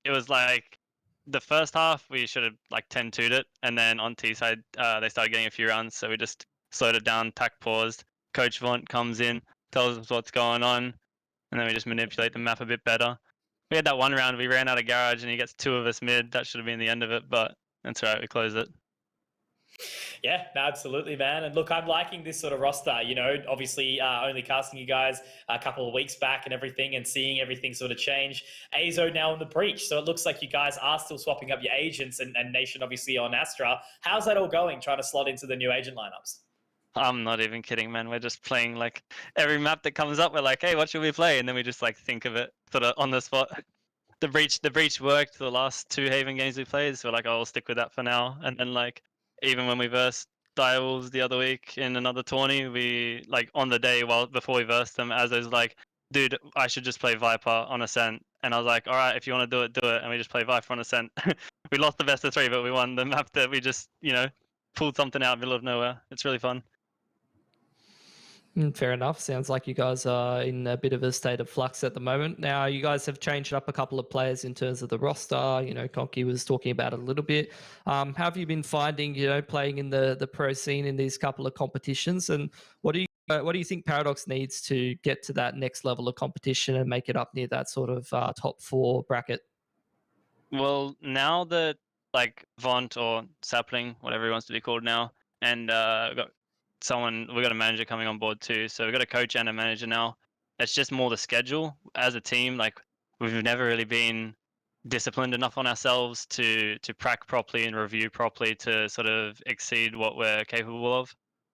it was like the first half we should have like 10-2'd it, and then on T side they started getting a few runs, so we just slowed it down, tack paused. Coach Vaunt comes in, tells us what's going on, and then we just manipulate the map a bit better. We had that one round, we ran out of garage and he gets 2 of us mid. That should have been the end of it, but that's all right, we closed it. Yeah, no, absolutely, man. And look, I'm liking this sort of roster. You know, obviously, only casting you guys a couple of weeks back and everything, and seeing everything sort of change. Azo now in the breach, so it looks like you guys are still swapping up your agents, and Nation obviously on Astra. How's that all going? Trying to slot into the new agent lineups? I'm not even kidding, man. We're just playing like every map that comes up. We're like, hey, what should we play? And then we just like think of it sort of on the spot. The breach worked the last 2 Haven games we played, so we're like, oh, I'll stick with that for now. And then like even when we versed Direwolves the other week in another tourney, we like on the day before we versed them, as was like, dude, I should just play Viper on Ascent. And I was like, all right, if you want to do it, do it. And we just play Viper on Ascent. We lost the best of 3, but we won the map that we just, pulled something out middle of nowhere. It's really fun. Fair enough. Sounds like you guys are in a bit of a state of flux at the moment. Now, you guys have changed up a couple of players in terms of the roster. You know, Conky was talking about it a little bit. How have you been finding, playing in the pro scene in these couple of competitions? And what do you think Paradox needs to get to that next level of competition and make it up near that sort of top 4 bracket? Well, now that like Vont or Sapling, whatever he wants to be called now, and we've got a manager coming on board too. So we've got a coach and a manager now. It's just more the schedule as a team. Like we've never really been disciplined enough on ourselves to prac properly and review properly to sort of exceed what we're capable of.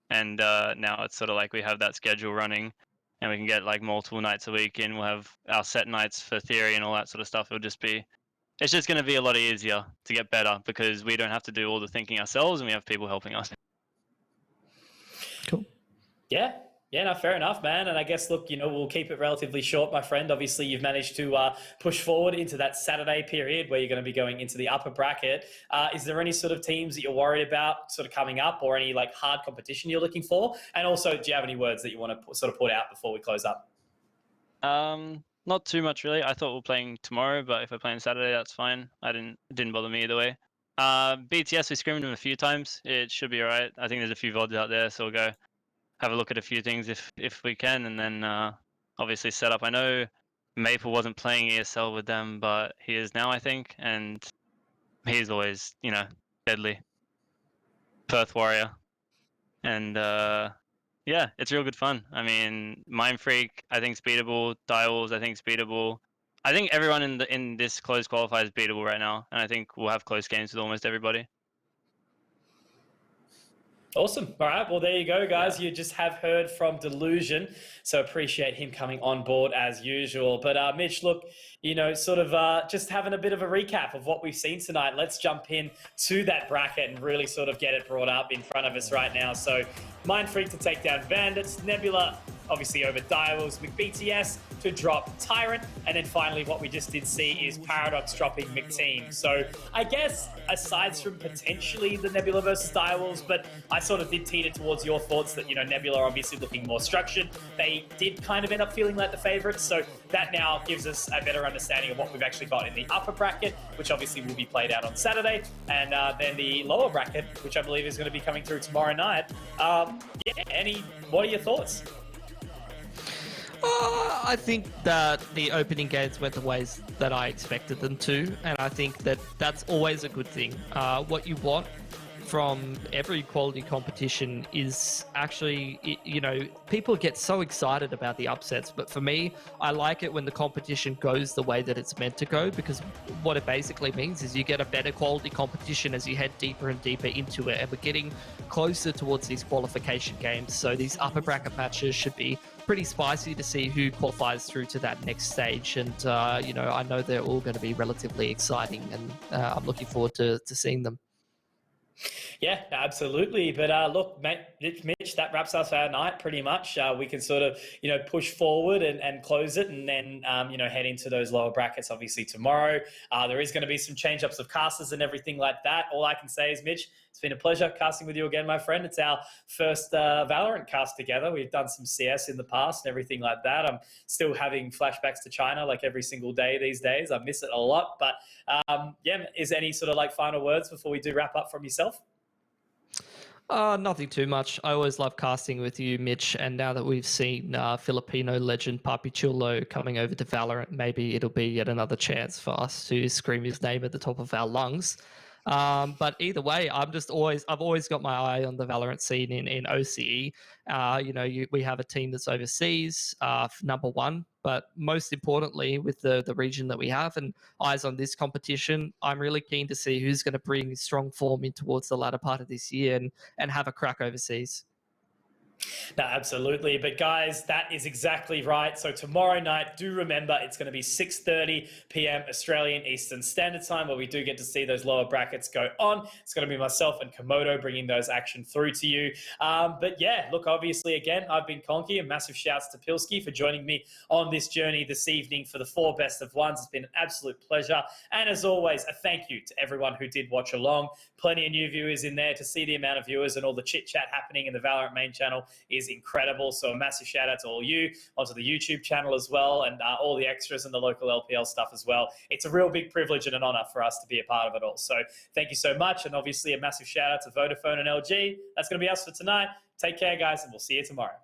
And now it's sort of like we have that schedule running, and we can get like multiple nights a week in. We'll have our set nights for theory and all that sort of stuff. It's just going to be a lot easier to get better because we don't have to do all the thinking ourselves, and we have people helping us. Cool. Yeah, no, fair enough, man. And I guess, look, we'll keep it relatively short, my friend. Obviously, you've managed to push forward into that Saturday period where you're going to be going into the upper bracket. Is there any sort of teams that you're worried about sort of coming up, or any like hard competition you're looking for? And also, do you have any words that you want to sort of put out before we close up? Not too much really. I thought we were playing tomorrow, but if we're playing Saturday, that's fine. It didn't bother me either way. BTS, we scrimmed them a few times. It should be alright. I think there's a few VODs out there, so we'll go have a look at a few things if we can, and then obviously set up. I know Maple wasn't playing ESL with them, but he is now, I think, and he's always, deadly. Perth Warrior. And yeah, it's real good fun. I mean, Mind Freak, I think is beatable. Direwolves, I think is beatable. I think everyone in this closed qualifier is beatable right now, and I think we'll have close games with almost everybody. Awesome. All right. Well, there you go, guys. You just have heard from Delusion. So appreciate him coming on board as usual. But Mitch, look, sort of just having a bit of a recap of what we've seen tonight. Let's jump in to that bracket and really sort of get it brought up in front of us right now. So Mind Freak to take down Bandits, Nebula obviously over Direwolves, McBTS to drop Tyrant, and then finally what we just did see is Paradox dropping McTeam. So I guess aside from potentially the Nebula versus Direwolves, but I sort of did teeter towards your thoughts that, Nebula are obviously looking more structured. They did kind of end up feeling like the favorites, so that now gives us a better understanding of what we've actually got in the upper bracket, which obviously will be played out on Saturday, and then the lower bracket, which I believe is going to be coming through tomorrow night. What are your thoughts? I think that the opening games went the ways that I expected them to, and I think that that's always a good thing. What you want from every quality competition is actually, people get so excited about the upsets, but for me, I like it when the competition goes the way that it's meant to go, because what it basically means is you get a better quality competition as you head deeper and deeper into it, and we're getting closer towards these qualification games, so these upper bracket matches should be pretty spicy to see who qualifies through to that next stage, and I know they're all going to be relatively exciting, and I'm looking forward to seeing them. Yeah, absolutely. But look, Mitch, that wraps us our night pretty much. We can sort of, push forward and close it, and then, head into those lower brackets, obviously, tomorrow. There is going to be some change-ups of casters and everything like that. All I can say is, Mitch, it's been a pleasure casting with you again, my friend. It's our first Valorant cast together. We've done some CS in the past and everything like that. I'm still having flashbacks to China like every single day these days. I miss it a lot. But, is any sort of like final words before we do wrap up from yourself? Nothing too much. I always love casting with you, Mitch, and now that we've seen Filipino legend Papi Chulo coming over to Valorant, maybe it'll be yet another chance for us to scream his name at the top of our lungs. But either way, I've always got my eye on the Valorant scene in OCE. We have a team that's overseas, number one, but most importantly, with the region that we have and eyes on this competition, I'm really keen to see who's going to bring strong form in towards the latter part of this year and have a crack overseas. No, absolutely. But guys, that is exactly right. So tomorrow night, do remember it's going to be 6:30 p.m. Australian Eastern Standard Time, where we do get to see those lower brackets go on. It's going to be myself and Komodo bringing those action through to you. But yeah, look, obviously, again, I've been Conky, and massive shouts to Pilski for joining me on this journey this evening for the 4 best of ones. It's been an absolute pleasure. And as always, a thank you to everyone who did watch along. Plenty of new viewers in there. To see the amount of viewers and all the chit chat happening in the Valorant main channel is incredible. So a massive shout out to all you, onto the YouTube channel as well, and all the extras and the local LPL stuff as well. It's a real big privilege and an honor for us to be a part of it all. So thank you so much. And obviously a massive shout out to Vodafone and LG. That's going to be us for tonight. Take care, guys, and we'll see you tomorrow.